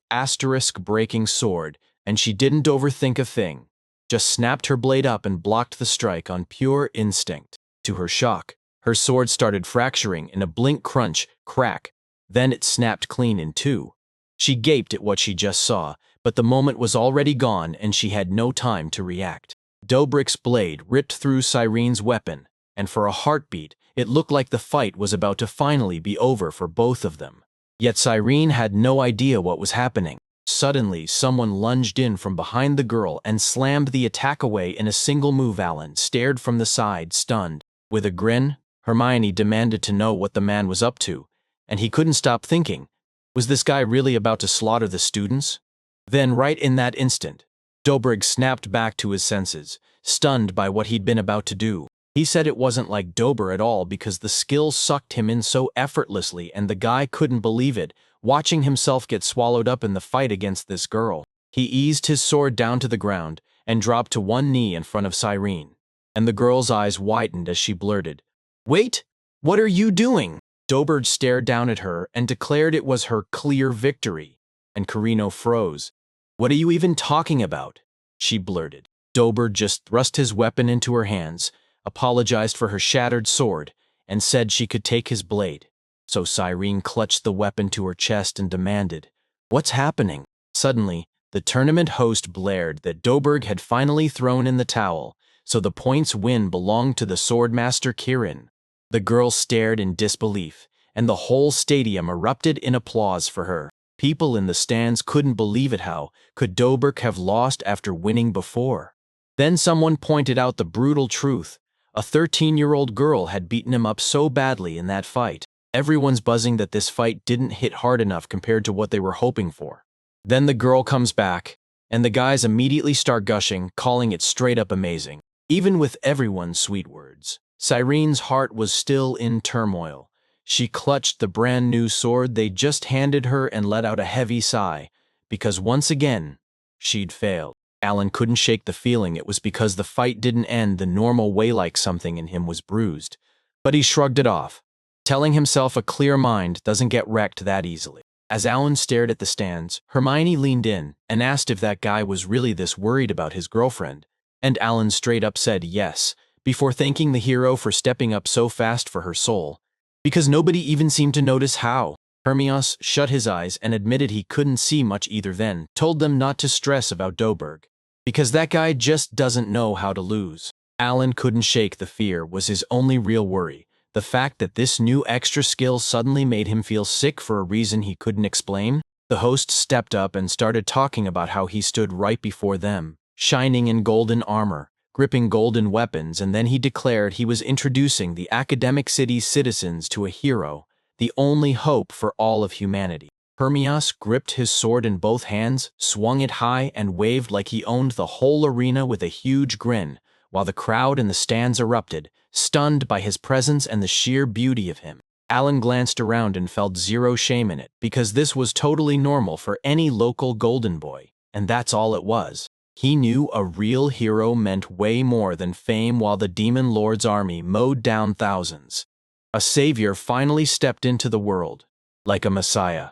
breaking sword, and she didn't overthink a thing. Just snapped her blade up and blocked the strike on pure instinct. To her shock, her sword started fracturing in a blink, crunch, crack. Then it snapped clean in two. She gaped at what she just saw, but the moment was already gone and she had no time to react. Dobrik's blade ripped through Cyrene's weapon, and for a heartbeat, it looked like the fight was about to finally be over for both of them. Yet Cyrene had no idea what was happening. Suddenly, someone lunged in from behind the girl and slammed the attack away in a single move. Alan stared from the side, stunned. With a grin, Hermione demanded to know what the man was up to, and he couldn't stop thinking, was this guy really about to slaughter the students? Then, right in that instant, Dobrig snapped back to his senses, stunned by what he'd been about to do. He said it wasn't like Dober at all because the skill sucked him in so effortlessly, and the guy couldn't believe it, watching himself get swallowed up in the fight against this girl. He eased his sword down to the ground and dropped to one knee in front of Cyrene, and the girl's eyes widened as she blurted, "Wait, what are you doing?" Doberg stared down at her and declared it was her clear victory, and Carino froze. "What are you even talking about?" she blurted. Doberg just thrust his weapon into her hands, apologized for her shattered sword, and said she could take his blade. So Cyrene clutched the weapon to her chest and demanded, "What's happening?" Suddenly, the tournament host blared that Doberg had finally thrown in the towel, so the points win belonged to the swordmaster Kirin. The girl stared in disbelief, and the whole stadium erupted in applause for her. People in the stands couldn't believe it. How could Doberg have lost after winning before? Then someone pointed out the brutal truth. A 13-year-old girl had beaten him up so badly in that fight. Everyone's buzzing that this fight didn't hit hard enough compared to what they were hoping for. Then the girl comes back, and the guys immediately start gushing, calling it straight up amazing. Even with everyone's sweet words, Cyrene's heart was still in turmoil. She clutched the brand new sword they just handed her and let out a heavy sigh, because once again, she'd failed. Alan couldn't shake the feeling it was because the fight didn't end the normal way, like something in him was bruised. But he shrugged it off, telling himself a clear mind doesn't get wrecked that easily. As Alan stared at the stands, Hermione leaned in and asked if that guy was really this worried about his girlfriend, and Alan straight up said yes, before thanking the hero for stepping up so fast for her soul, because nobody even seemed to notice how. Hermione shut his eyes and admitted he couldn't see much either, then told them not to stress about Doberg, because that guy just doesn't know how to lose. Alan couldn't shake the fear was his only real worry, the fact that this new extra skill suddenly made him feel sick for a reason he couldn't explain. The host stepped up and started talking about how he stood right before them, shining in golden armor, gripping golden weapons, and then he declared he was introducing the academic city's citizens to a hero, the only hope for all of humanity. Hermias gripped his sword in both hands, swung it high, and waved like he owned the whole arena with a huge grin, while the crowd in the stands erupted, stunned by his presence and the sheer beauty of him. Alan glanced around and felt zero shame in it, because this was totally normal for any local golden boy, and that's all it was. He knew a real hero meant way more than fame while the Demon Lord's army mowed down thousands. A savior finally stepped into the world, like a messiah,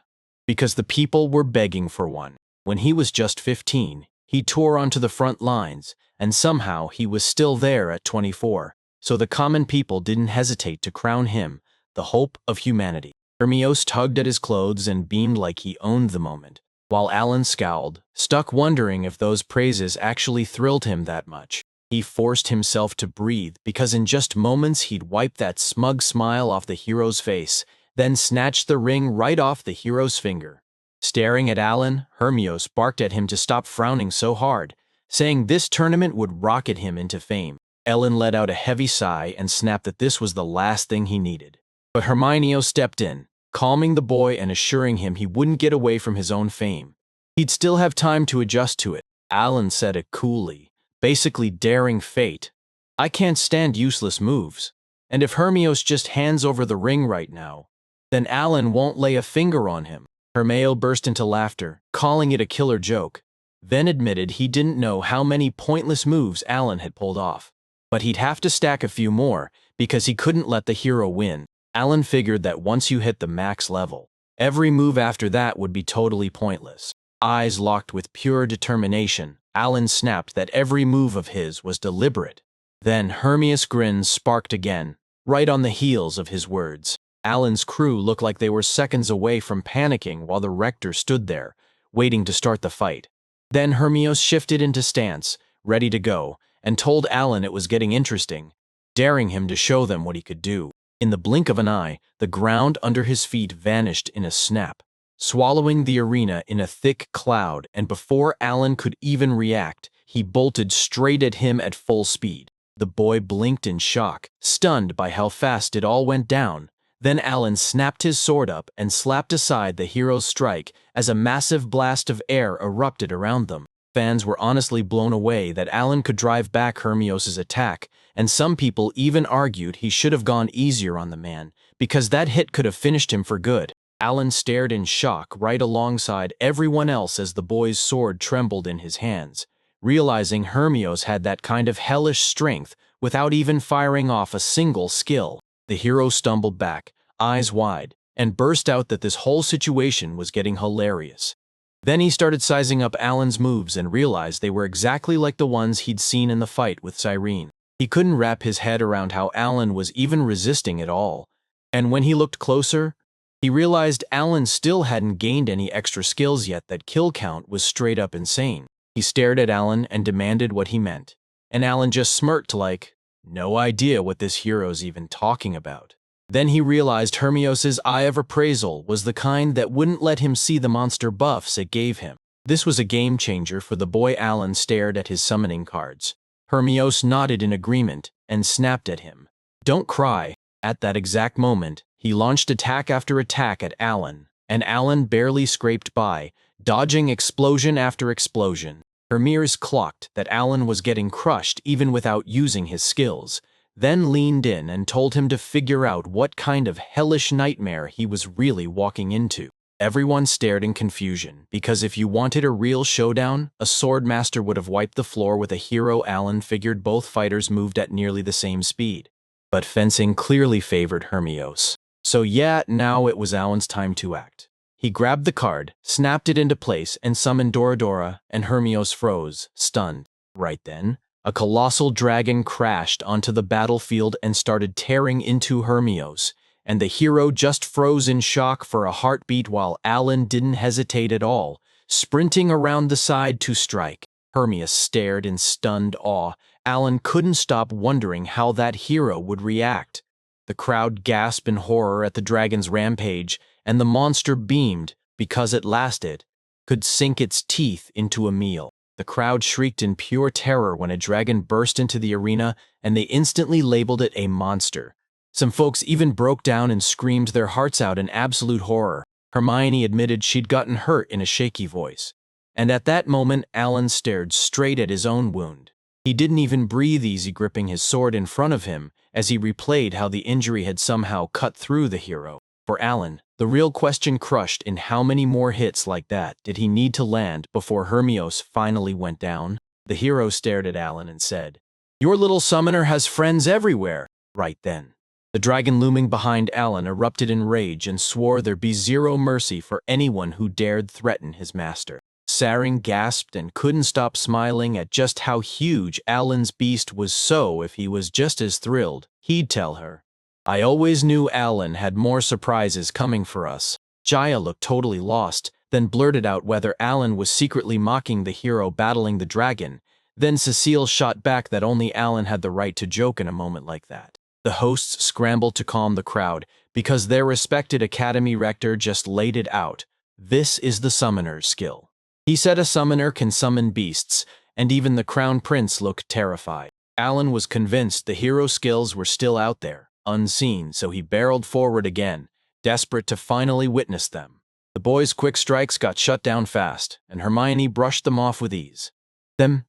because the people were begging for one. When he was just 15, he tore onto the front lines, and somehow he was still there at 24, so the common people didn't hesitate to crown him the hope of humanity. Hermios tugged at his clothes and beamed like he owned the moment, while Alan scowled, stuck wondering if those praises actually thrilled him that much. He forced himself to breathe, because in just moments he'd wipe that smug smile off the hero's face, then snatched the ring right off the hero's finger. Staring at Alan, Hermios barked at him to stop frowning so hard, saying this tournament would rocket him into fame. Ellen let out a heavy sigh and snapped that this was the last thing he needed. But Hermione stepped in, calming the boy and assuring him he wouldn't get away from his own fame. He'd still have time to adjust to it. Alan said it coolly, basically daring fate. I can't stand useless moves. And if Hermios just hands over the ring right now, then Alan won't lay a finger on him. Hermio burst into laughter, calling it a killer joke, then admitted he didn't know how many pointless moves Alan had pulled off. But he'd have to stack a few more, because he couldn't let the hero win. Alan figured that once you hit the max level, every move after that would be totally pointless. Eyes locked with pure determination, Alan snapped that every move of his was deliberate. Then Hermias' grin sparked again, right on the heels of his words. Alan's crew looked like they were seconds away from panicking while the rector stood there, waiting to start the fight. Then Hermios shifted into stance, ready to go, and told Alan it was getting interesting, daring him to show them what he could do. In the blink of an eye, the ground under his feet vanished in a snap, swallowing the arena in a thick cloud, and before Alan could even react, he bolted straight at him at full speed. The boy blinked in shock, stunned by how fast it all went down. Then Alan snapped his sword up and slapped aside the hero's strike as a massive blast of air erupted around them. Fans were honestly blown away that Alan could drive back Hermios' attack, and some people even argued he should have gone easier on the man, because that hit could have finished him for good. Alan stared in shock right alongside everyone else as the boy's sword trembled in his hands, realizing Hermios had that kind of hellish strength without even firing off a single skill. The hero stumbled back, eyes wide, and burst out that this whole situation was getting hilarious. Then he started sizing up Alan's moves and realized they were exactly like the ones he'd seen in the fight with Cyrene. He couldn't wrap his head around how Alan was even resisting at all. And when he looked closer, he realized Alan still hadn't gained any extra skills yet. That kill count was straight up insane. He stared at Alan and demanded what he meant. And Alan just smirked like, no idea what this hero's even talking about. Then he realized Hermios' eye of appraisal was the kind that wouldn't let him see the monster buffs it gave him. This was a game changer for the boy. Alan stared at his summoning cards. Hermios nodded in agreement and snapped at him. Don't cry. At that exact moment, he launched attack after attack at Alan, and Alan barely scraped by, dodging explosion after explosion. Hermias clocked that Alan was getting crushed even without using his skills, then leaned in and told him to figure out what kind of hellish nightmare he was really walking into. Everyone stared in confusion, because if you wanted a real showdown, a swordmaster would have wiped the floor with a hero. Alan figured both fighters moved at nearly the same speed. But fencing clearly favored Hermios. So yeah, now it was Alan's time to act. He grabbed the card, snapped it into place, and summoned Doradora, and Hermios froze, stunned. Right then, a colossal dragon crashed onto the battlefield and started tearing into Hermios, and the hero just froze in shock for a heartbeat while Alan didn't hesitate at all, sprinting around the side to strike. Hermios stared in stunned awe. Alan couldn't stop wondering how that hero would react. The crowd gasped in horror at the dragon's rampage, and the monster beamed, because it lasted, could sink its teeth into a meal. The crowd shrieked in pure terror when a dragon burst into the arena, and they instantly labeled it a monster. Some folks even broke down and screamed their hearts out in absolute horror. Hermione admitted she'd gotten hurt in a shaky voice. And at that moment, Alan stared straight at his own wound. He didn't even breathe easy gripping his sword in front of him as he replayed how the injury had somehow cut through the hero. For Alan, the real question crushed in how many more hits like that did he need to land before Hermione finally went down? The hero stared at Alan and said, "Your little summoner has friends everywhere." Right then, the dragon looming behind Alan erupted in rage and swore there'd be zero mercy for anyone who dared threaten his master. Saring gasped and couldn't stop smiling at just how huge Alan's beast was, so if he was just as thrilled, he'd tell her. "I always knew Alan had more surprises coming for us." Jaya looked totally lost, then blurted out whether Alan was secretly mocking the hero battling the dragon. Then Cecile shot back that only Alan had the right to joke in a moment like that. The hosts scrambled to calm the crowd because their respected academy rector just laid it out. This is the summoner's skill. He said a summoner can summon beasts, and even the crown prince looked terrified. Alan was convinced the hero's skills were still out there, unseen, so he barreled forward again, desperate to finally witness them. The boy's quick strikes got shut down fast, and Hermione brushed them off with ease. Them,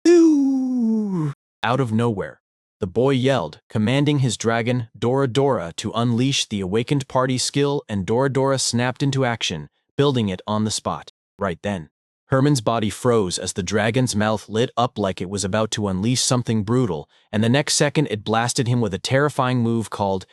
"Ooh!" Out of nowhere, the boy yelled, commanding his dragon, Dora Dora, to unleash the awakened party skill, and Dora Dora snapped into action, building it on the spot. Right then, Herman's body froze as the dragon's mouth lit up like it was about to unleash something brutal, and the next second it blasted him with a terrifying move called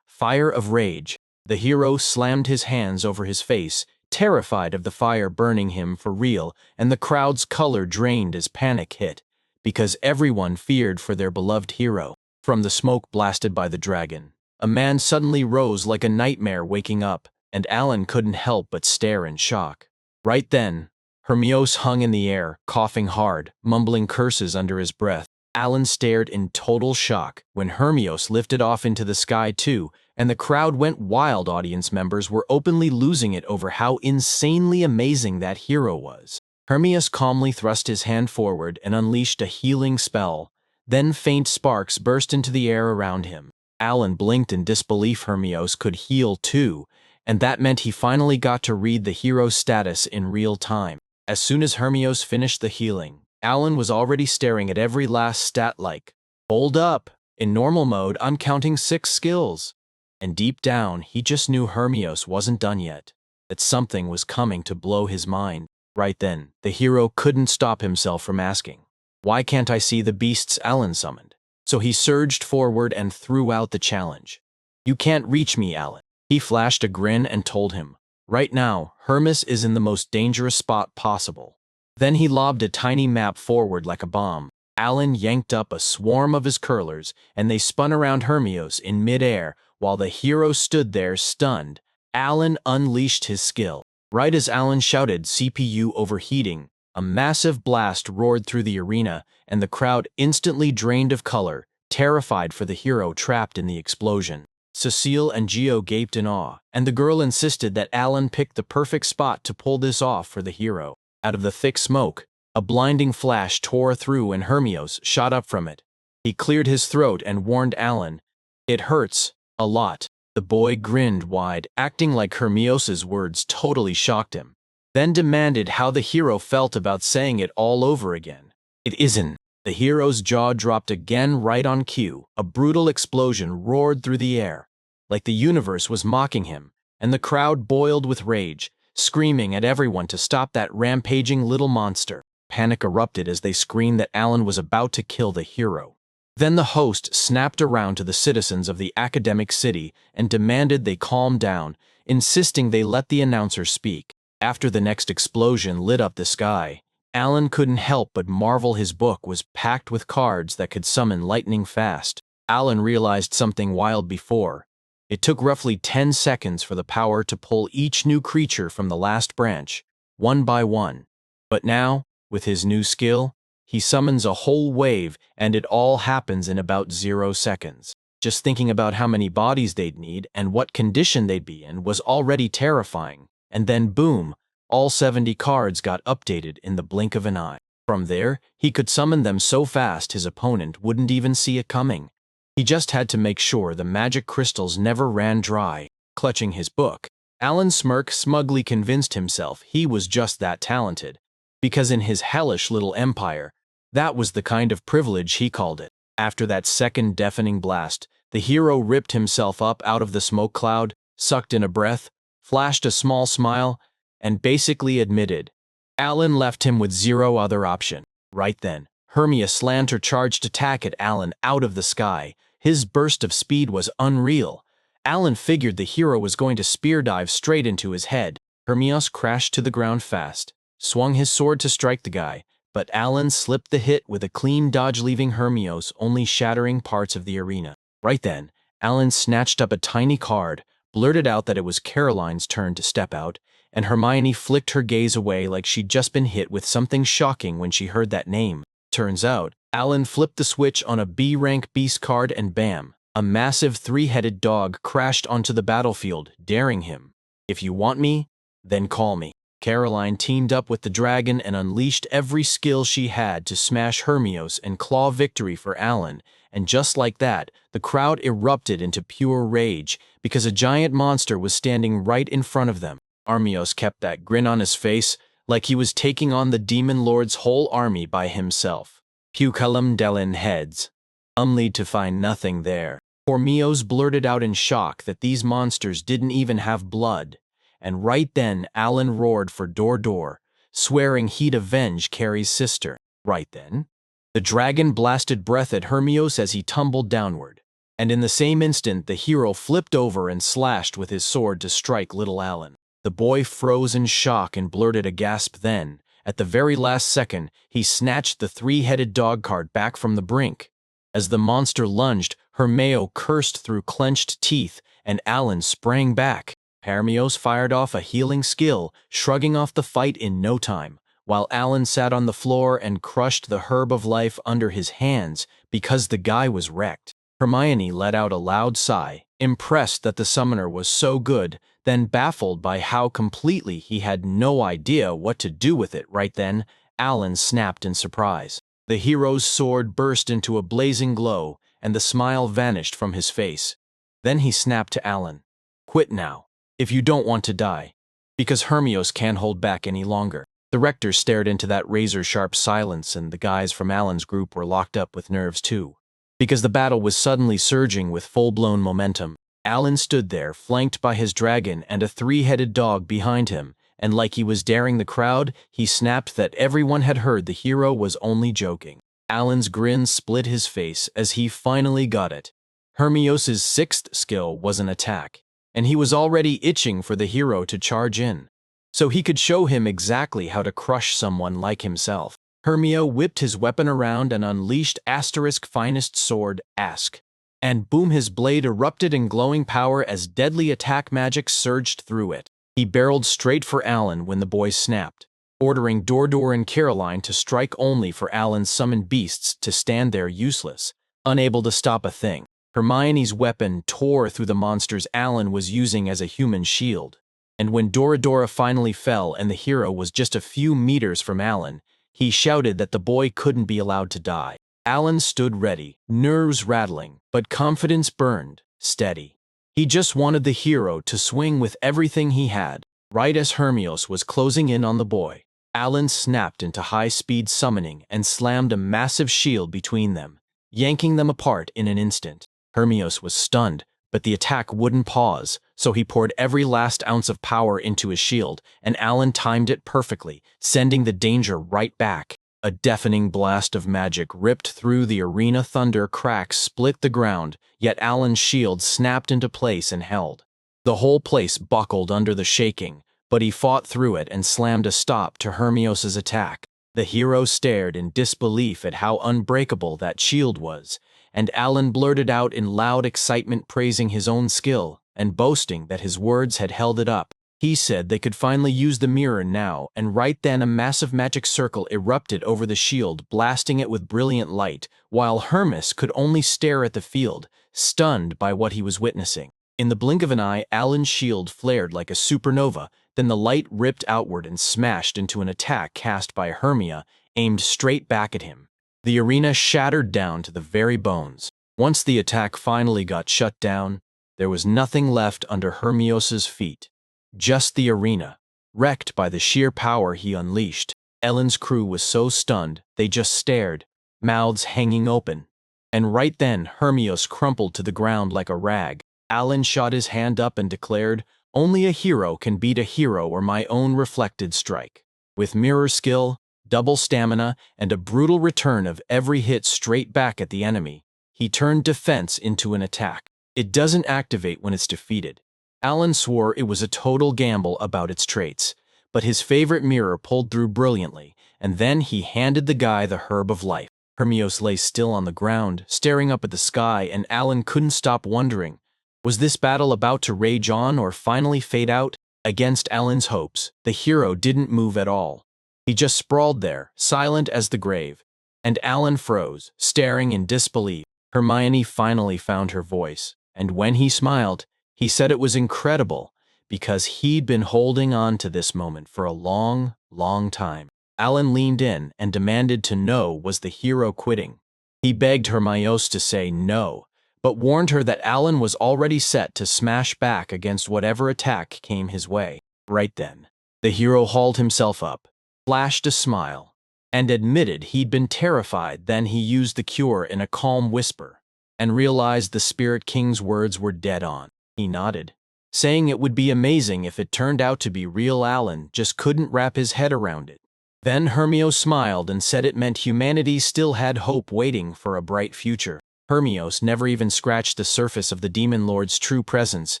Fire of Rage. The hero slammed his hands over his face, terrified of the fire burning him for real, and the crowd's color drained as panic hit, because everyone feared for their beloved hero. From the smoke blasted by the dragon, a man suddenly rose like a nightmare waking up, and Alan couldn't help but stare in shock. Right then, Hermione hung in the air, coughing hard, mumbling curses under his breath. Alan stared in total shock when Hermione lifted off into the sky too, and the crowd went wild. Audience members were openly losing it over how insanely amazing that hero was. Hermione calmly thrust his hand forward and unleashed a healing spell. Then faint sparks burst into the air around him. Alan blinked in disbelief. Hermione could heal too, and that meant he finally got to read the hero's status in real time. As soon as Hermione finished the healing, Alan was already staring at every last stat like, "Hold up, in normal mode I'm counting 6 skills." And deep down, he just knew Hermione wasn't done yet, that something was coming to blow his mind. Right then, the hero couldn't stop himself from asking, "Why can't I see the beasts Alan summoned?" So he surged forward and threw out the challenge. "You can't reach me, Alan." He flashed a grin and told him, "Right now, Hermes is in the most dangerous spot possible." Then he lobbed a tiny map forward like a bomb. Alan yanked up a swarm of his curlers, and they spun around Hermione in midair while the hero stood there stunned. Alan unleashed his skill. Right as Alan shouted CPU overheating, a massive blast roared through the arena, and the crowd instantly drained of color, terrified for the hero trapped in the explosion. Cecile and Gio gaped in awe, and the girl insisted that Alan picked the perfect spot to pull this off for the hero. Out of the thick smoke, a blinding flash tore through and Hermione shot up from it. He cleared his throat and warned Alan, "It hurts, a lot." The boy grinned wide, acting like Hermione's words totally shocked him, then demanded how the hero felt about saying it all over again. "It isn't." The hero's jaw dropped again right on cue. A brutal explosion roared through the air, like the universe was mocking him, and the crowd boiled with rage, screaming at everyone to stop that rampaging little monster. Panic erupted as they screamed that Alan was about to kill the hero. Then the host snapped around to the citizens of the academic city and demanded they calm down, insisting they let the announcer speak. After the next explosion lit up the sky, Alan couldn't help but marvel. His book was packed with cards that could summon lightning fast. Alan realized something wild before. It took roughly 10 seconds for the power to pull each new creature from the last branch, one by one. But now, with his new skill, he summons a whole wave, and it all happens in about 0 seconds. Just thinking about how many bodies they'd need and what condition they'd be in was already terrifying. And then boom, all 70 cards got updated in the blink of an eye. From there, he could summon them so fast his opponent wouldn't even see it coming. He just had to make sure the magic crystals never ran dry. Clutching his book, Alan Smirk smugly convinced himself he was just that talented, because in his hellish little empire, that was the kind of privilege he called it. After that second deafening blast, the hero ripped himself up out of the smoke cloud, sucked in a breath, flashed a small smile, and basically admitted. Alan left him with zero other option. Right then, Hermia slammed her charged attack at Alan out of the sky. His burst of speed was unreal. Alan figured the hero was going to spear dive straight into his head. Hermios crashed to the ground fast, swung his sword to strike the guy, but Alan slipped the hit with a clean dodge, leaving Hermios only shattering parts of the arena. Right then, Alan snatched up a tiny card, blurted out that it was Caroline's turn to step out, and Hermione flicked her gaze away like she'd just been hit with something shocking when she heard that name. Turns out, Alan flipped the switch on a B-rank beast card and bam, a massive three-headed dog crashed onto the battlefield, daring him. If you want me, then call me. Caroline teamed up with the dragon and unleashed every skill she had to smash Hermios and claw victory for Alan, and just like that, the crowd erupted into pure rage because a giant monster was standing right in front of them. Hermios kept that grin on his face like he was taking on the demon lord's whole army by himself. Puculum delin heads. Only to find nothing there. Hermios blurted out in shock that these monsters didn't even have blood. And right then, Alan roared for Dor, swearing he'd avenge Carrie's sister. Right then, the dragon blasted breath at Hermios as he tumbled downward, and in the same instant the hero flipped over and slashed with his sword to strike little Alan. The boy froze in shock and blurted a gasp. Then, at the very last second, he snatched the three-headed dog card back from the brink. As the monster lunged, Hermio cursed through clenched teeth, and Alan sprang back. Hermios fired off a healing skill, shrugging off the fight in no time, while Alan sat on the floor and crushed the herb of life under his hands because the guy was wrecked. Hermione let out a loud sigh, impressed that the summoner was so good, then baffled by how completely he had no idea what to do with it. Right then, Alan snapped in surprise. The hero's sword burst into a blazing glow, and the smile vanished from his face. Then he snapped to Alan. "Quit now, if you don't want to die, because Hermios can't hold back any longer." The rector stared into that razor-sharp silence, and the guys from Alan's group were locked up with nerves too, because the battle was suddenly surging with full-blown momentum. Alan stood there, flanked by his dragon and a three-headed dog behind him, and like he was daring the crowd, he snapped that everyone had heard the hero was only joking. Alan's grin split his face as he finally got it. Hermios's sixth skill was an attack, and he was already itching for the hero to charge in, so he could show him exactly how to crush someone like himself. Hermio whipped his weapon around and unleashed Asterisk finest sword, Ask. And boom, his blade erupted in glowing power as deadly attack magic surged through it. He barreled straight for Alan when the boy snapped, ordering Dor and Caroline to strike only for Alan's summoned beasts to stand there useless, unable to stop a thing. Hermione's weapon tore through the monsters Alan was using as a human shield, and when Dora finally fell and the hero was just a few meters from Alan, he shouted that the boy couldn't be allowed to die. Alan stood ready, nerves rattling, but confidence burned, steady. He just wanted the hero to swing with everything he had. Right as Hermios was closing in on the boy, Alan snapped into high-speed summoning and slammed a massive shield between them, yanking them apart in an instant. Hermios was stunned, but the attack wouldn't pause, so he poured every last ounce of power into his shield, and Alan timed it perfectly, sending the danger right back. A deafening blast of magic ripped through the arena. Thunder cracks split the ground, yet Alan's shield snapped into place and held. The whole place buckled under the shaking, but he fought through it and slammed a stop to Hermios's attack. The hero stared in disbelief at how unbreakable that shield was, and Alan blurted out in loud excitement, praising his own skill and boasting that his words had held it up. He said they could finally use the mirror now, and right then a massive magic circle erupted over the shield, blasting it with brilliant light, while Hermes could only stare at the field, stunned by what he was witnessing. In the blink of an eye, Alan's shield flared like a supernova, then the light ripped outward and smashed into an attack cast by Hermia, aimed straight back at him. The arena shattered down to the very bones. Once the attack finally got shut down, there was nothing left under Hermios's feet. just the arena, wrecked by the sheer power he unleashed. Ellen's crew was so stunned, they just stared, mouths hanging open. And right then, Hermios crumpled to the ground like a rag. Alan shot his hand up and declared, "Only a hero can beat a hero or my own reflected strike." With mirror skill, double stamina, and a brutal return of every hit straight back at the enemy, he turned defense into an attack. It doesn't activate when it's defeated. Alan swore it was a total gamble about its traits, but his favorite mirror pulled through brilliantly, and then he handed the guy the herb of life. Hermios lay still on the ground, staring up at the sky, and Alan couldn't stop wondering, was this battle about to rage on or finally fade out? Against Alan's hopes, the hero didn't move at all. He just sprawled there, silent as the grave, and Alan froze, staring in disbelief. Hermione finally found her voice, and when he smiled, he said it was incredible, because he'd been holding on to this moment for a long, long time. Alan leaned in and demanded to know, was the hero quitting? He begged Hermione to say no, but warned her that Alan was already set to smash back against whatever attack came his way. Right then, the hero hauled himself up, flashed a smile, and admitted he'd been terrified. Then he used the cure in a calm whisper, and realized the Spirit King's words were dead on. He nodded, saying it would be amazing if it turned out to be real. Alan just couldn't wrap his head around it. Then Hermione smiled and said it meant humanity still had hope waiting for a bright future. Hermione never even scratched the surface of the Demon Lord's true presence,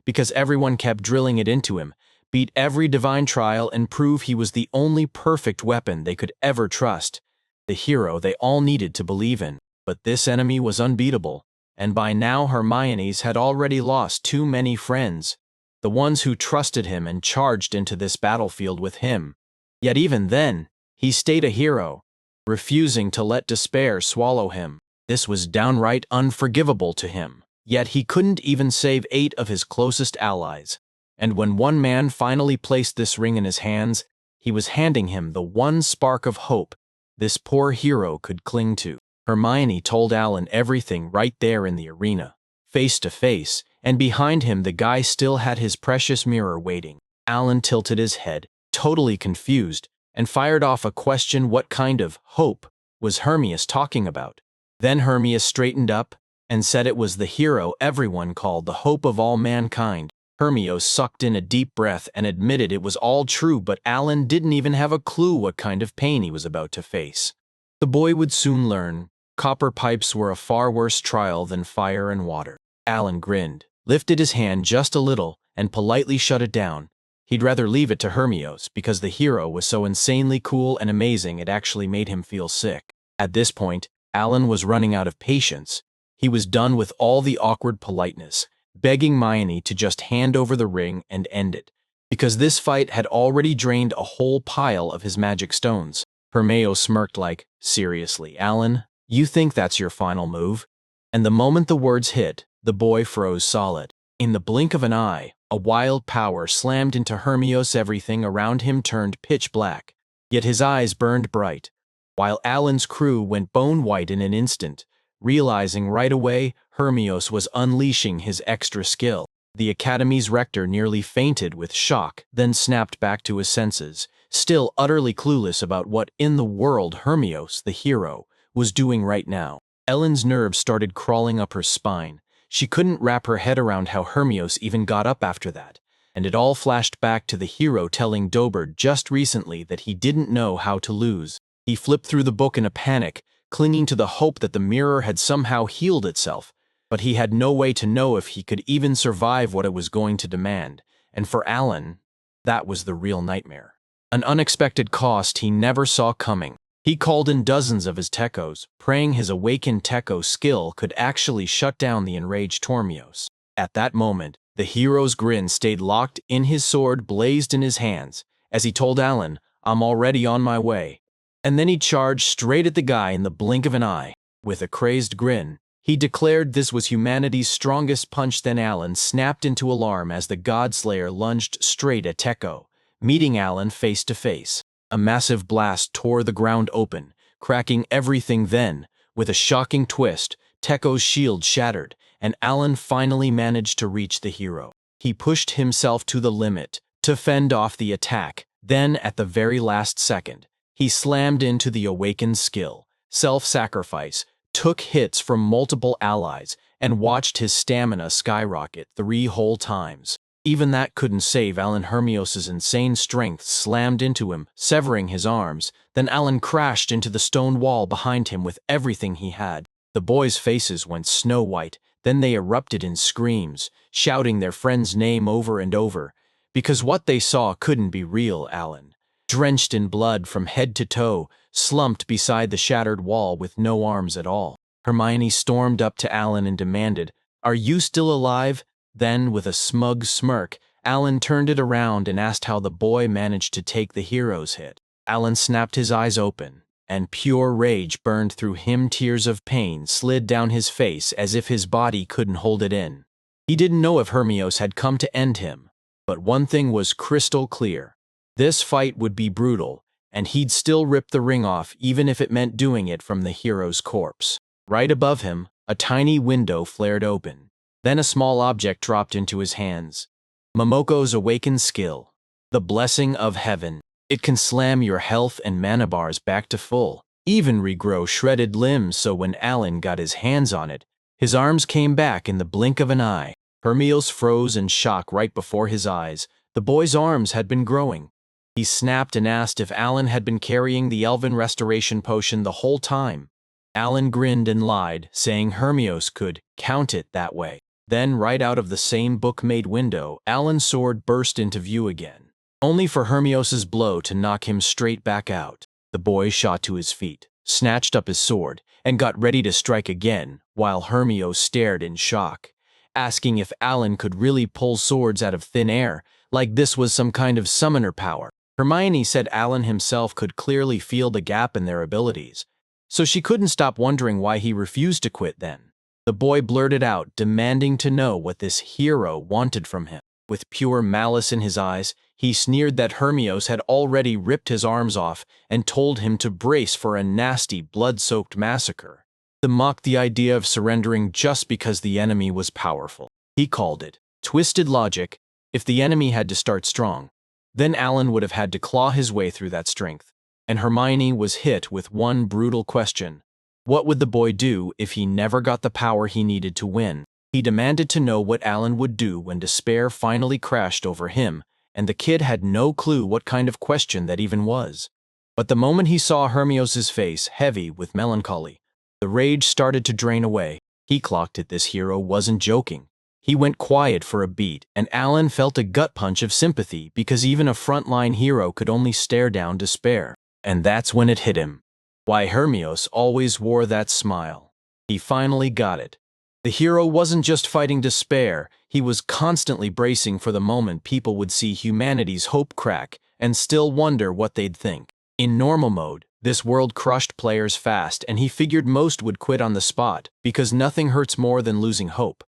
because everyone kept drilling it into him, beat every divine trial, and prove he was the only perfect weapon they could ever trust, the hero they all needed to believe in. But this enemy was unbeatable, and by now Hermione's had already lost too many friends, the ones who trusted him and charged into this battlefield with him. Yet even then, he stayed a hero, refusing to let despair swallow him. This was downright unforgivable to him. Yet he couldn't even save 8 of his closest allies. And when one man finally placed this ring in his hands, he was handing him the one spark of hope this poor hero could cling to. Hermione told Alan everything right there in the arena, face to face, and behind him the guy still had his precious mirror waiting. Alan tilted his head, totally confused, and fired off a question: what kind of hope was Hermione talking about? Then Hermione straightened up and said it was the hero everyone called the hope of all mankind. Hermione sucked in a deep breath and admitted it was all true, but Alan didn't even have a clue what kind of pain he was about to face. The boy would soon learn. Copper pipes were a far worse trial than fire and water. Alan grinned, lifted his hand just a little, and politely shut it down. He'd rather leave it to Hermione, because the hero was so insanely cool and amazing it actually made him feel sick. At this point, Alan was running out of patience. He was done with all the awkward politeness, begging Hermione to just hand over the ring and end it, because this fight had already drained a whole pile of his magic stones. Hermione smirked like, "Seriously, Alan? You think that's your final move?" And the moment the words hit, the boy froze solid. In the blink of an eye, a wild power slammed into Hermione. Everything around him turned pitch black, yet his eyes burned bright, while Alan's crew went bone white in an instant, realizing right away Hermione was unleashing his extra skill. The Academy's rector nearly fainted with shock, then snapped back to his senses, still utterly clueless about what in the world Hermione, the hero, was doing right now. Ellen's nerves started crawling up her spine. She couldn't wrap her head around how Hermione even got up after that, and it all flashed back to the hero telling Dobert just recently that he didn't know how to lose. He flipped through the book in a panic, clinging to the hope that the mirror had somehow healed itself, but he had no way to know if he could even survive what it was going to demand, and for Alan, that was the real nightmare. An unexpected cost he never saw coming. He called in dozens of his techos, praying his awakened techo skill could actually shut down the enraged Hermione. At that moment, the hero's grin stayed locked in, his sword blazed in his hands, as he told Alan, "I'm already on my way." And then he charged straight at the guy in the blink of an eye. With a crazed grin, he declared this was humanity's strongest punch. Then Alan snapped into alarm as the Godslayer lunged straight at Techo, meeting Alan face to face. A massive blast tore the ground open, cracking everything. Then, with a shocking twist, Techo's shield shattered, and Alan finally managed to reach the hero. He pushed himself to the limit, to fend off the attack. Then, at the very last second, he slammed into the awakened skill, self-sacrifice, took hits from multiple allies, and watched his stamina skyrocket 3 whole times. Even that couldn't save Alan. Hermios's insane strength slammed into him, severing his arms. Then Alan crashed into the stone wall behind him with everything he had. The boys' faces went snow-white, then they erupted in screams, shouting their friend's name over and over, because what they saw couldn't be real. Alan, drenched in blood from head to toe, slumped beside the shattered wall with no arms at all. Hermione stormed up to Alan and demanded, "Are you still alive?" Then, with a smug smirk, Alan turned it around and asked how the boy managed to take the hero's hit. Alan snapped his eyes open, and pure rage burned through him. Tears of pain slid down his face as if his body couldn't hold it in. He didn't know if Hermios had come to end him, but one thing was crystal clear. This fight would be brutal, and he'd still rip the ring off even if it meant doing it from the hero's corpse. Right above him, a tiny window flared open. Then a small object dropped into his hands. Momoko's awakened skill, the blessing of heaven. It can slam your health and mana bars back to full, even regrow shredded limbs. So when Alan got his hands on it, his arms came back in the blink of an eye. Hermios froze in shock right before his eyes. The boy's arms had been growing. He snapped and asked if Alan had been carrying the elven restoration potion the whole time. Alan grinned and lied, saying Hermios could count it that way. Then, right out of the same book-made window, Alan's sword burst into view again, only for Hermios's blow to knock him straight back out. The boy shot to his feet, snatched up his sword, and got ready to strike again, while Hermios stared in shock, asking if Alan could really pull swords out of thin air, like this was some kind of summoner power. Hermione said Alan himself could clearly feel the gap in their abilities, so she couldn't stop wondering why he refused to quit then. The boy blurted out, demanding to know what this hero wanted from him. With pure malice in his eyes, he sneered that Hermios had already ripped his arms off and told him to brace for a nasty, blood-soaked massacre. To mock the idea of surrendering just because the enemy was powerful. He called it twisted logic. If the enemy had to start strong, then Alan would have had to claw his way through that strength. And Hermione was hit with one brutal question. What would the boy do if he never got the power he needed to win? He demanded to know what Alan would do when despair finally crashed over him, and the kid had no clue what kind of question that even was. But the moment he saw Hermios's face heavy with melancholy, the rage started to drain away. He clocked it. This hero wasn't joking. He went quiet for a beat, and Alan felt a gut punch of sympathy because even a frontline hero could only stare down despair. And that's when it hit him. Why Hermios always wore that smile. He finally got it. The hero wasn't just fighting despair, he was constantly bracing for the moment people would see humanity's hope crack and still wonder what they'd think. In normal mode, this world crushed players fast, and he figured most would quit on the spot because nothing hurts more than losing hope.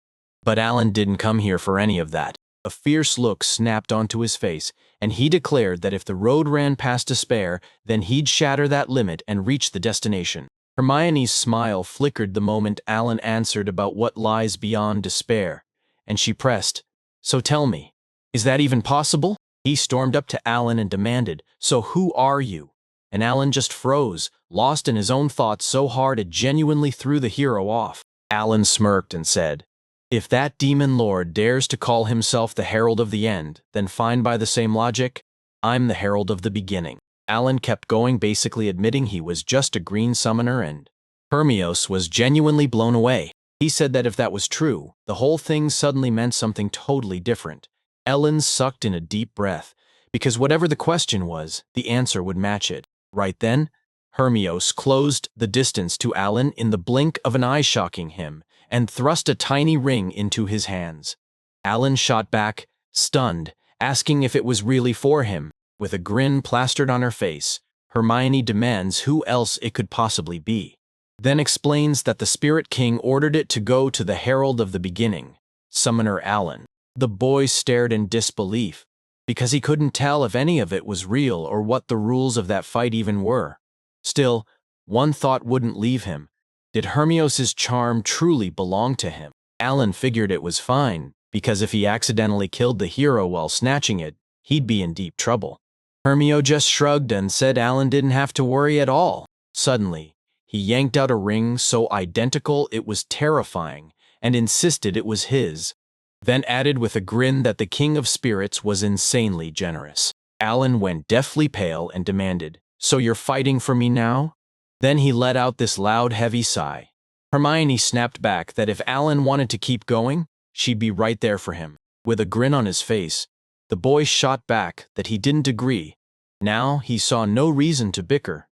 But Alan didn't come here for any of that. A fierce look snapped onto his face, and he declared that if the road ran past despair, then he'd shatter that limit and reach the destination. Hermione's smile flickered the moment Alan answered about what lies beyond despair, and she pressed, "So tell me, is that even possible?" He stormed up to Alan and demanded, "So who are you?" And Alan just froze, lost in his own thoughts so hard it genuinely threw the hero off. Alan smirked and said, "If that demon lord dares to call himself the Herald of the End, then fine by the same logic, I'm the Herald of the Beginning." Alan kept going, basically admitting he was just a green summoner, and Hermios was genuinely blown away. He said that if that was true, the whole thing suddenly meant something totally different. Alan sucked in a deep breath, because whatever the question was, the answer would match it. Right then, Hermios closed the distance to Alan in the blink of an eye, shocking him, and thrust a tiny ring into his hands. Alan shot back, stunned, asking if it was really for him. With a grin plastered on her face, Hermione demands who else it could possibly be, then explains that the Spirit King ordered it to go to the Herald of the Beginning, Summoner Alan. The boy stared in disbelief, because he couldn't tell if any of it was real or what the rules of that fight even were. Still, one thought wouldn't leave him. Did Hermios's charm truly belong to him? Alan figured it was fine, because if he accidentally killed the hero while snatching it, he'd be in deep trouble. Hermio just shrugged and said Alan didn't have to worry at all. Suddenly, he yanked out a ring so identical it was terrifying and insisted it was his, then added with a grin that the King of Spirits was insanely generous. Alan went deathly pale and demanded, "So you're fighting for me now?" Then he let out this loud, heavy sigh. Hermione snapped back that if Alan wanted to keep going, she'd be right there for him. With a grin on his face, the boy shot back that he didn't agree. Now he saw no reason to bicker.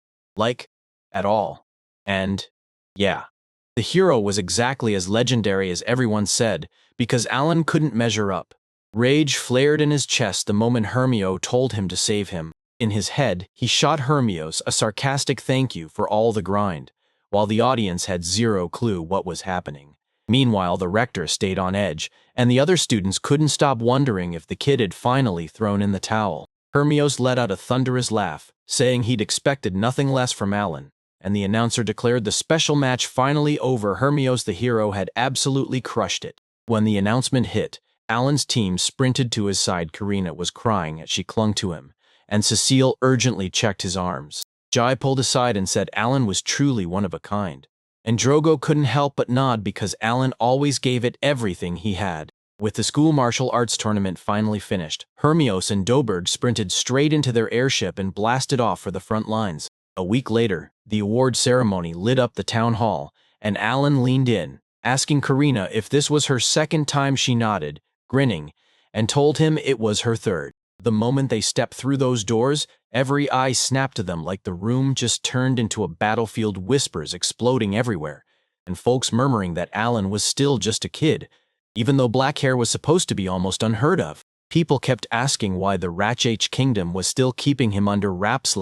At all. And, yeah, the hero was exactly as legendary as everyone said, because Alan couldn't measure up. Rage flared in his chest the moment Hermio told him to save him. In his head, he shot Hermios a sarcastic thank you for all the grind, while the audience had zero clue what was happening. Meanwhile, the rector stayed on edge, and the other students couldn't stop wondering if the kid had finally thrown in the towel. Hermios let out a thunderous laugh, saying he'd expected nothing less from Alan, and the announcer declared the special match finally over. Hermios the hero had absolutely crushed it. When the announcement hit, Alan's team sprinted to his side. Karina was crying as she clung to him, and Cecile urgently checked his arms. Jai pulled aside and said Alan was truly one of a kind. And Drogo couldn't help but nod because Alan always gave it everything he had. With the school martial arts tournament finally finished, Hermios and Dobberg sprinted straight into their airship and blasted off for the front lines. A week later, the award ceremony lit up the town hall, and Alan leaned in, asking Karina if this was her second time. She nodded, grinning, and told him it was her third. The moment they stepped through those doors, every eye snapped to them like the room just turned into a battlefield, whispers exploding everywhere, and folks murmuring that Alan was still just a kid, even though black hair was supposed to be almost unheard of. People kept asking why the Ratch Kingdom was still keeping him under wraps.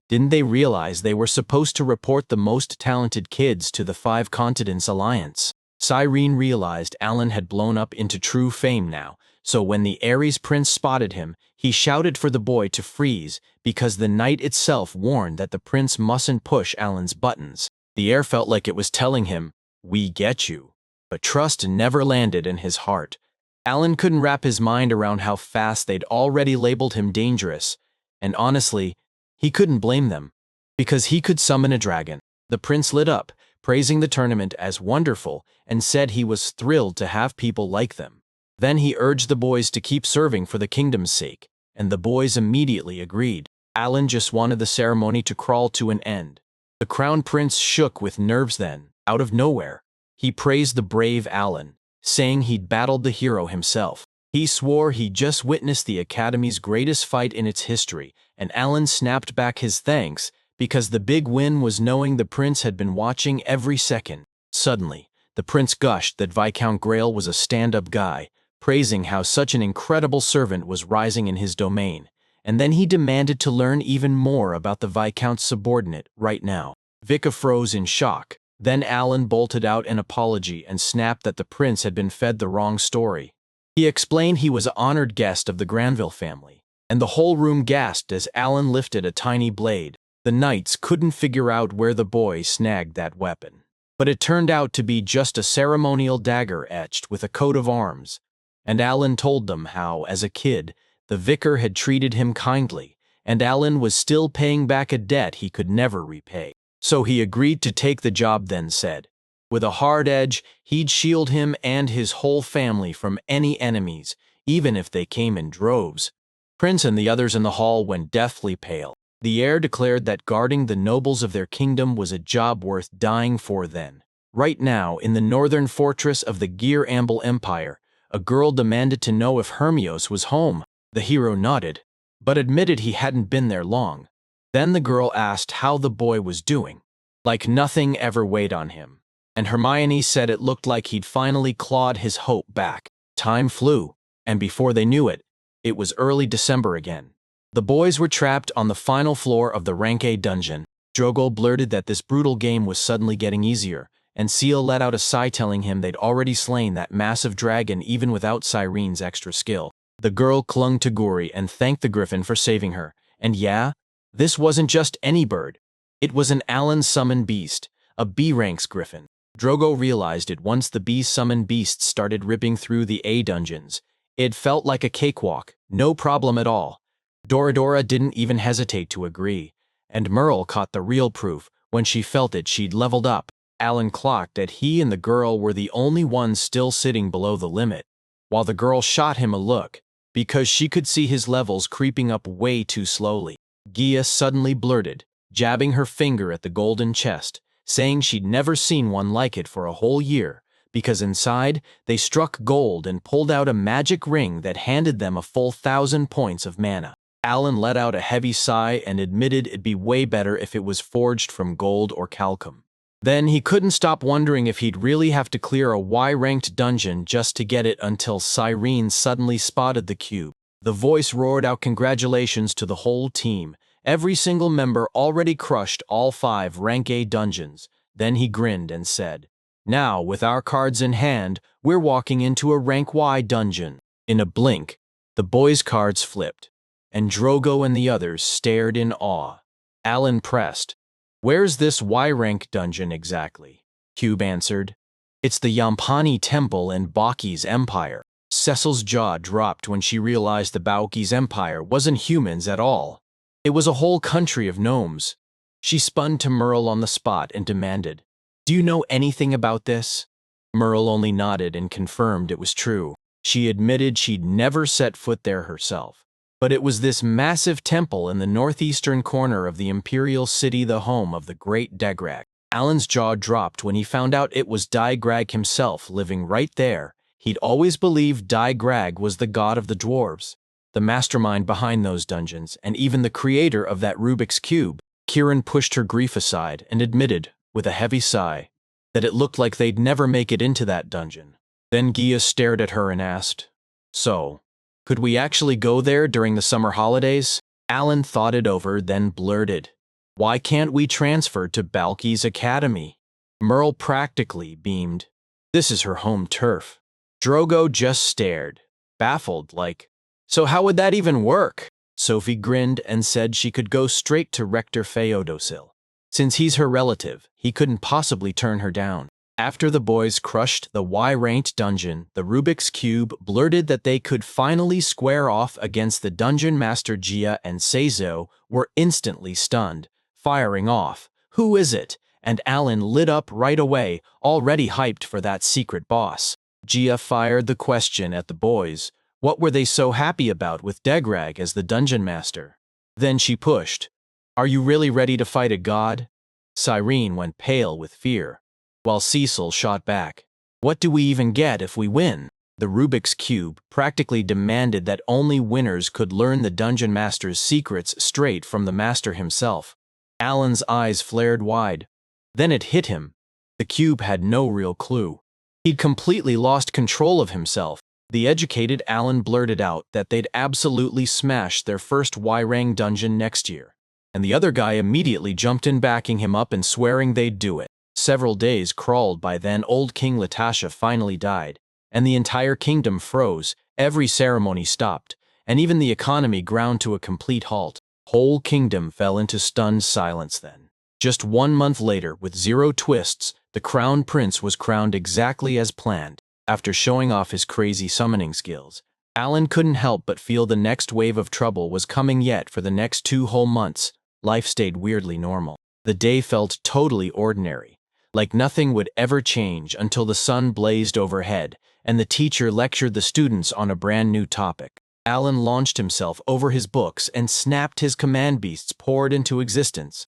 Didn't they realize they were supposed to report the most talented kids to the Five Continents Alliance? Cyrene realized Alan had blown up into true fame now, so when the Ares prince spotted him, he shouted for the boy to freeze because the night itself warned that the prince mustn't push Alan's buttons. The air felt like it was telling him, "We get you." But trust never landed in his heart. Alan couldn't wrap his mind around how fast they'd already labeled him dangerous, and honestly, he couldn't blame them, because he could summon a dragon. The prince lit up, praising the tournament as wonderful, and said he was thrilled to have people like them. Then he urged the boys to keep serving for the kingdom's sake, and the boys immediately agreed. Alan just wanted the ceremony to crawl to an end. The crown prince shook with nerves then, out of nowhere. He praised the brave Alan, saying he'd battled the hero himself. He swore he'd just witnessed the Academy's greatest fight in its history, and Alan snapped back his thanks because the big win was knowing the prince had been watching every second. Suddenly, the prince gushed that Viscount Grail was a stand-up guy, praising how such an incredible servant was rising in his domain, and then he demanded to learn even more about the Viscount's subordinate right now. Vika froze in shock. Then Alan bolted out an apology and snapped that the prince had been fed the wrong story. He explained he was an honored guest of the Granville family, and the whole room gasped as Alan lifted a tiny blade. The knights couldn't figure out where the boy snagged that weapon, but it turned out to be just a ceremonial dagger etched with a coat of arms, and Alan told them how, as a kid, the vicar had treated him kindly, and Alan was still paying back a debt he could never repay. So he agreed to take the job, then said, with a hard edge, he'd shield him and his whole family from any enemies, even if they came in droves. Prince and the others in the hall went deathly pale. The heir declared that guarding the nobles of their kingdom was a job worth dying for then. Right now, in the northern fortress of the Gear Amble Empire, a girl demanded to know if Hermios was home. The hero nodded, but admitted he hadn't been there long. Then the girl asked how the boy was doing. Like nothing ever weighed on him. And Hermione said it looked like he'd finally clawed his hope back. Time flew, and before they knew it, it was early December again. The boys were trapped on the final floor of the Rank A dungeon. Drogo blurted that this brutal game was suddenly getting easier, and Seal let out a sigh telling him they'd already slain that massive dragon even without Cyrene's extra skill. The girl clung to Guri and thanked the griffin for saving her, and yeah, this wasn't just any bird. It was an Alan-summoned beast, a B-ranks griffin. Drogo realized it once the B-summoned beasts started ripping through the A dungeons. It felt like a cakewalk, no problem at all. Doradora didn't even hesitate to agree, and Merle caught the real proof. When she felt it, she'd leveled up. Alan clocked that he and the girl were the only ones still sitting below the limit, while the girl shot him a look, because she could see his levels creeping up way too slowly. Gia suddenly blurted, jabbing her finger at the golden chest, saying she'd never seen one like it for a whole year, because inside, they struck gold and pulled out a magic ring that handed them a full 1,000 points of mana. Alan let out a heavy sigh and admitted it'd be way better if it was forged from gold or calcum. Then he couldn't stop wondering if he'd really have to clear a Y-ranked dungeon just to get it until Cyrene suddenly spotted the cube. The voice roared out congratulations to the whole team. Every single member already crushed all 5 rank A dungeons. Then he grinned and said, "Now, with our cards in hand, we're walking into a rank Y dungeon." In a blink, the boys' cards flipped, and Drogo and the others stared in awe. Alan pressed, "Where's this Y-rank dungeon exactly?" Cube answered, "It's the Yampani Temple in Baki's empire." Cecil's jaw dropped when she realized the Baki's empire wasn't humans at all. It was a whole country of gnomes. She spun to Merle on the spot and demanded, "Do you know anything about this?" Merle only nodded and confirmed it was true. She admitted she'd never set foot there herself. But it was this massive temple in the northeastern corner of the imperial city, the home of the great Degrag. Alan's jaw dropped when he found out it was Digrag himself living right there. He'd always believed Digrag was the god of the dwarves, the mastermind behind those dungeons, and even the creator of that Rubik's Cube. Kieran pushed her grief aside and admitted, with a heavy sigh, that it looked like they'd never make it into that dungeon. Then Gia stared at her and asked, "So, could we actually go there during the summer holidays?" Alan thought it over, then blurted, "Why can't we transfer to Balki's academy?" Merle practically beamed. This is her home turf. Drogo just stared, baffled, like, "So how would that even work?" Sophie grinned and said she could go straight to Rector Feodosil. Since he's her relative, he couldn't possibly turn her down. After the boys crushed the Y-ranked dungeon, the Rubik's Cube blurted that they could finally square off against the Dungeon Master. Gia and Seizo were instantly stunned, firing off, "Who is it?" And Alan lit up right away, already hyped for that secret boss. Gia fired the question at the boys. What were they so happy about with Degrag as the Dungeon Master? Then she pushed, "Are you really ready to fight a god?" Cyrene went pale with fear, while Cecil shot back, "What do we even get if we win?" The Rubik's Cube practically demanded that only winners could learn the Dungeon Master's secrets straight from the Master himself. Alan's eyes flared wide. Then it hit him. The cube had no real clue. He'd completely lost control of himself. The educated Alan blurted out that they'd absolutely smash their first Y-Rang dungeon next year, and the other guy immediately jumped in, backing him up and swearing they'd do it. Several days crawled by then. Old King Latasha finally died, and the entire kingdom froze. Every ceremony stopped, and even the economy ground to a complete halt. Whole kingdom fell into stunned silence then. Just 1 month later, with 0 twists, the crown prince was crowned exactly as planned. After showing off his crazy summoning skills, Alan couldn't help but feel the next wave of trouble was coming. Yet for the next 2 whole months, life stayed weirdly normal. The day felt totally ordinary, like nothing would ever change until the sun blazed overhead and the teacher lectured the students on a brand new topic. Alan launched himself over his books and snapped. His command beasts poured into existence.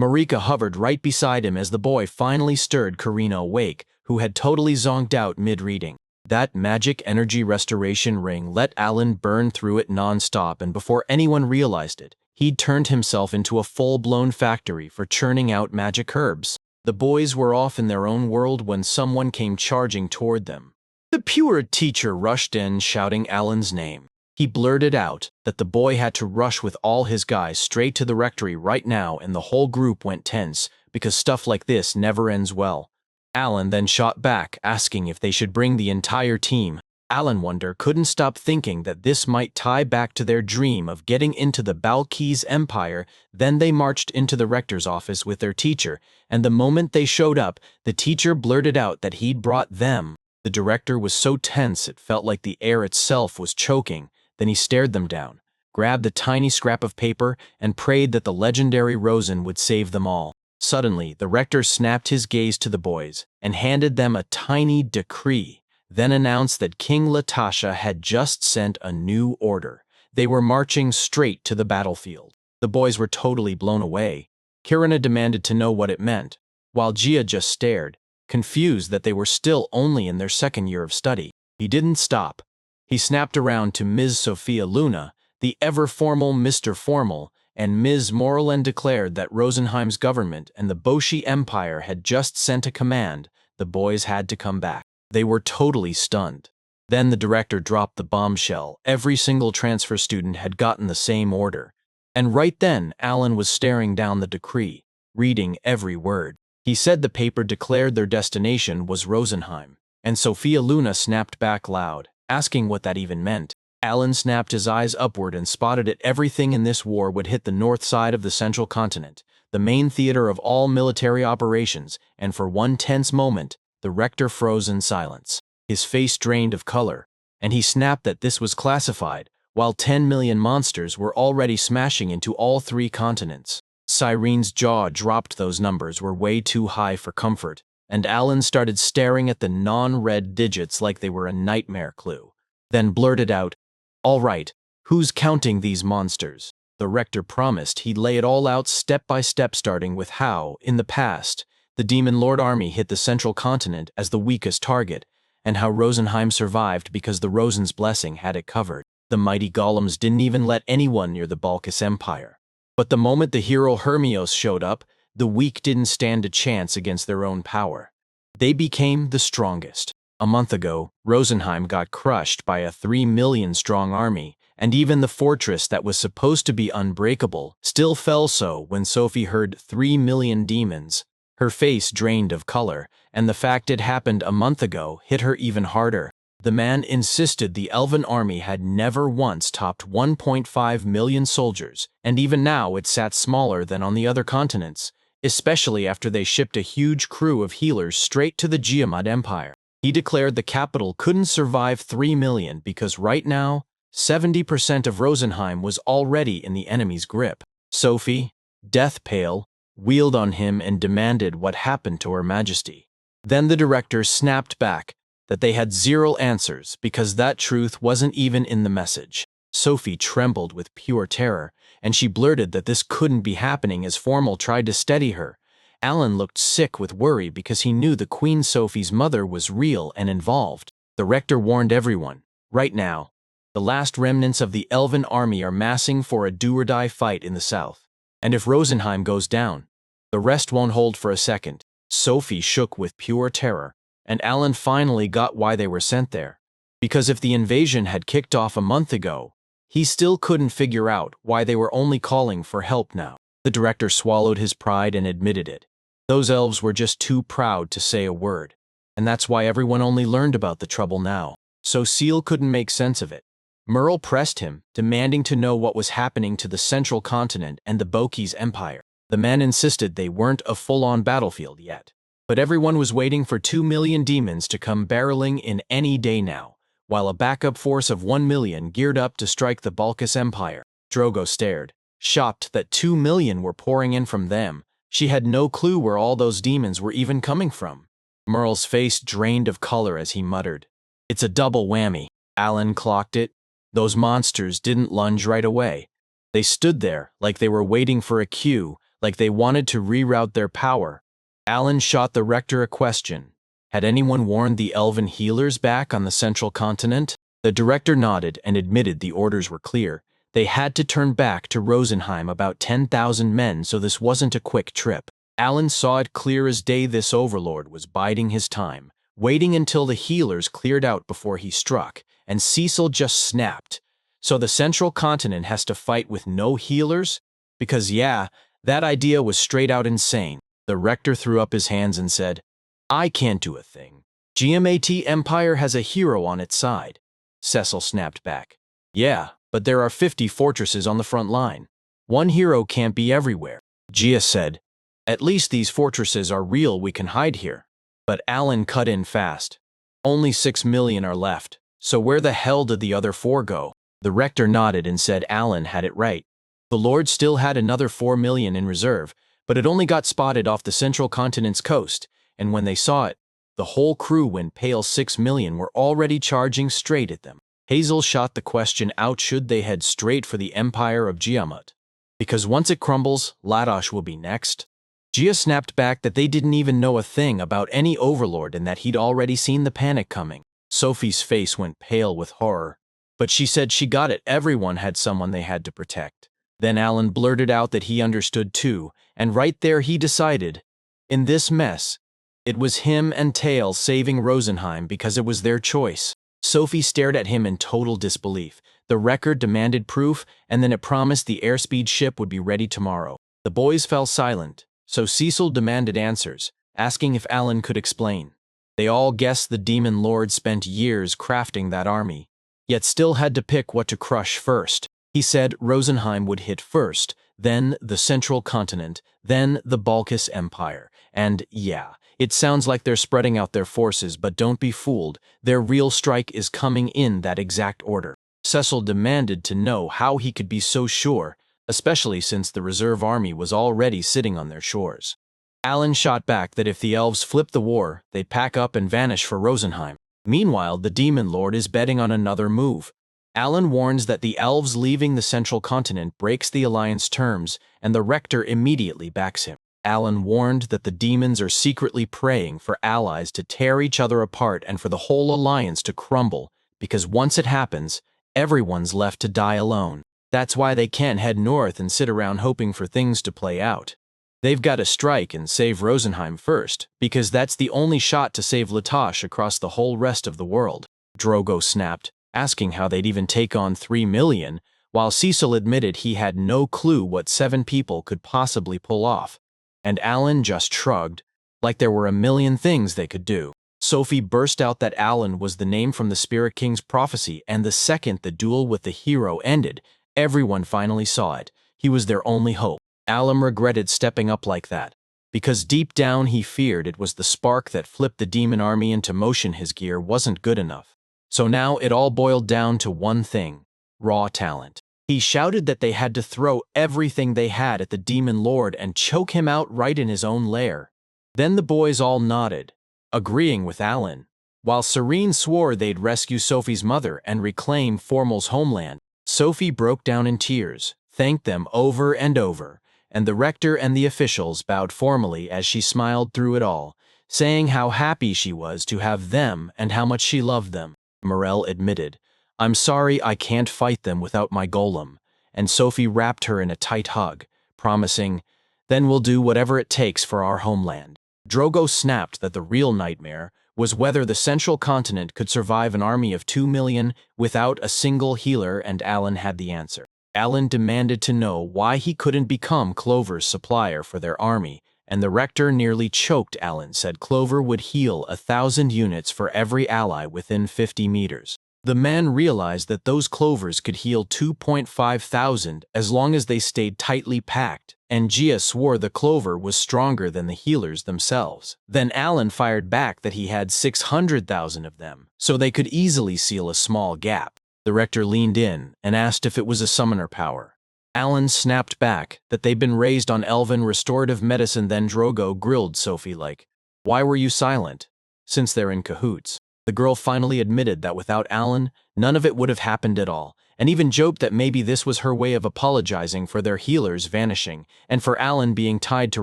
Marika hovered right beside him as the boy finally stirred Karina awake, who had totally zonked out mid-reading. That magic energy restoration ring let Alan burn through it non-stop, and before anyone realized it, he'd turned himself into a full-blown factory for churning out magic herbs. The boys were off in their own world when someone came charging toward them. The pure teacher rushed in, shouting Alan's name. He blurted out that the boy had to rush with all his guys straight to the rectory right now, and the whole group went tense, because stuff like this never ends well. Alan then shot back, asking if they should bring the entire team. Alan Wonder couldn't stop thinking that this might tie back to their dream of getting into the Balki's empire. Then they marched into the rector's office with their teacher, and the moment they showed up, the teacher blurted out that he'd brought them. The director was so tense it felt like the air itself was choking. Then he stared them down, grabbed a tiny scrap of paper, and prayed that the legendary Rosen would save them all. Suddenly, the rector snapped his gaze to the boys and handed them a tiny decree, then announced that King Latasha had just sent a new order. They were marching straight to the battlefield. The boys were totally blown away. Kirana demanded to know what it meant, while Gia just stared, confused that they were still only in their second year of study. He didn't stop. He snapped around to Ms. Sophia Luna, the ever-formal Mr. Formal, and Ms. Moral, and declared that Rosenheim's government and the Boshi Empire had just sent a command. The boys had to come back. They were totally stunned. Then the director dropped the bombshell. Every single transfer student had gotten the same order. And right then, Alan was staring down the decree, reading every word. He said the paper declared their destination was Rosenheim, and Sophia Luna snapped back loud, asking what that even meant. Alan snapped his eyes upward and spotted that everything in this war would hit the north side of the central continent, the main theater of all military operations, and for one tense moment, the rector froze in silence. His face drained of color, and he snapped that this was classified, while 10 million monsters were already smashing into all 3 continents. Cyrene's jaw dropped. Those numbers were way too high for comfort, and Alan started staring at the non-red digits like they were a nightmare clue. Then blurted out, "All right, who's counting these monsters?" The rector promised he'd lay it all out step by step, starting with how, in the past, the Demon Lord army hit the central continent as the weakest target, and how Rosenheim survived because the Rosen's blessing had it covered. The mighty golems didn't even let anyone near the Balkis Empire. But the moment the hero Hermios showed up, the weak didn't stand a chance against their own power. They became the strongest. A month ago, Rosenheim got crushed by a 3 million strong army, and even the fortress that was supposed to be unbreakable still fell. So when Sophie heard 3 million demons, her face drained of color, and the fact it happened a month ago hit her even harder. The man insisted the elven army had never once topped 1.5 million soldiers, and even now it sat smaller than on the other continents, especially after they shipped a huge crew of healers straight to the Giamad Empire. He declared the capital couldn't survive 3 million because right now, 70% of Rosenheim was already in the enemy's grip. Sophie, death pale, wheeled on him and demanded what happened to Her Majesty. Then the director snapped back that they had 0 answers because that truth wasn't even in the message. Sophie trembled with pure terror, and she blurted that this couldn't be happening as Formal tried to steady her. Alan looked sick with worry because he knew the Queen Sophie's mother was real and involved. The rector warned everyone, right now, the last remnants of the elven army are massing for a do-or-die fight in the south. And if Rosenheim goes down, the rest won't hold for a second. Sophie shook with pure terror, and Alan finally got why they were sent there. Because if the invasion had kicked off a month ago, he still couldn't figure out why they were only calling for help now. The director swallowed his pride and admitted it. Those elves were just too proud to say a word, and that's why everyone only learned about the trouble now. So Seal couldn't make sense of it. Merle pressed him, demanding to know what was happening to the central continent and the Bokis Empire. The man insisted they weren't a full-on battlefield yet, but everyone was waiting for 2 million demons to come barreling in any day now, while a backup force of 1 million geared up to strike the Balkis Empire. Drogo stared, shocked that 2 million were pouring in from them. She had no clue where all those demons were even coming from. Merle's face drained of color as he muttered, "It's a double whammy." Alan clocked it. Those monsters didn't lunge right away. They stood there like they were waiting for a cue, like they wanted to reroute their power. Alan shot the rector a question. Had anyone warned the elven healers back on the central continent? The director nodded and admitted the orders were clear. They had to turn back to Rosenheim about 10,000 men, so this wasn't a quick trip. Alan saw it clear as day. This overlord was biding his time, waiting until the healers cleared out before he struck, and Cecil just snapped. So the central continent has to fight with no healers? Because yeah, that idea was straight out insane. The rector threw up his hands and said, "I can't do a thing. GMAT Empire has a hero on its side." Cecil snapped back, "Yeah, but there are 50 fortresses on the front line. One hero can't be everywhere." Gia said, "At least these fortresses are real, we can hide here." But Alan cut in fast. Only 6 million are left, so where the hell did the other 4 go? The rector nodded and said Alan had it right. The Lord still had another 4 million in reserve, but it only got spotted off the central continent's coast, and when they saw it, the whole crew went pale. 6 million were already charging straight at them. Hazel shot the question out: should they head straight for the empire of Giamut? Because once it crumbles, Latosh will be next. Gia snapped back that they didn't even know a thing about any overlord and that he'd already seen the panic coming. Sophie's face went pale with horror, but she said she got it. Everyone had someone they had to protect. Then Alan blurted out that he understood too, and right there he decided, in this mess, it was him and Tail saving Rosenheim because it was their choice. Sophie stared at him in total disbelief. The record demanded proof, and then it promised the airspeed ship would be ready tomorrow. The boys fell silent, so Cecil demanded answers, asking if Alan could explain. They all guessed the Demon Lord spent years crafting that army, yet still had to pick what to crush first. He said Rosenheim would hit first, then the central continent, then the Balkis Empire, and yeah, it sounds like they're spreading out their forces, but don't be fooled, their real strike is coming in that exact order. Cecil demanded to know how he could be so sure, especially since the reserve army was already sitting on their shores. Alan shot back that if the elves flipped the war, they'd pack up and vanish for Rosenheim. Meanwhile, the Demon Lord is betting on another move. Alan warns that the elves leaving the central continent breaks the alliance terms, and the rector immediately backs him. Alan warned that the demons are secretly praying for allies to tear each other apart and for the whole alliance to crumble, because once it happens, everyone's left to die alone. That's why they can't head north and sit around hoping for things to play out. They've got to strike and save Rosenheim first, because that's the only shot to save Latosh across the whole rest of the world. Drogo snapped, asking how they'd even take on 3 million, while Cecil admitted he had no clue what 7 people could possibly pull off. And Alan just shrugged, like there were a million things they could do. Sophie burst out that Alan was the name from the Spirit King's prophecy, and the second the duel with the hero ended, everyone finally saw it. He was their only hope. Alan regretted stepping up like that, because deep down he feared it was the spark that flipped the demon army into motion. His gear wasn't good enough. So now it all boiled down to one thing: raw talent. He shouted that they had to throw everything they had at the Demon Lord and choke him out right in his own lair. Then the boys all nodded, agreeing with Alan, while Serene swore they'd rescue Sophie's mother and reclaim Formal's homeland. Sophie broke down in tears, thanked them over and over, and the rector and the officials bowed formally as she smiled through it all, saying how happy she was to have them and how much she loved them. Morel admitted, "I'm sorry I can't fight them without my golem," and Sophie wrapped her in a tight hug, promising, "Then we'll do whatever it takes for our homeland." Drogo snapped that the real nightmare was whether the central continent could survive an army of 2 million without a single healer, and Alan had the answer. Alan demanded to know why he couldn't become Clover's supplier for their army, and the rector nearly choked. Alan said Clover would heal 1,000 units for every ally within 50 meters. The man realized that those Clovers could heal 2.5 thousand as long as they stayed tightly packed, and Gia swore the Clover was stronger than the healers themselves. Then Alan fired back that he had 600,000 of them, so they could easily seal a small gap. The rector leaned in and asked if it was a summoner power. Alan snapped back that they'd been raised on elven restorative medicine. Then Drogo grilled Sophie like, "Why were you silent?" Since they're in cahoots. The girl finally admitted that without Alan, none of it would have happened at all, and even joked that maybe this was her way of apologizing for their healers vanishing and for Alan being tied to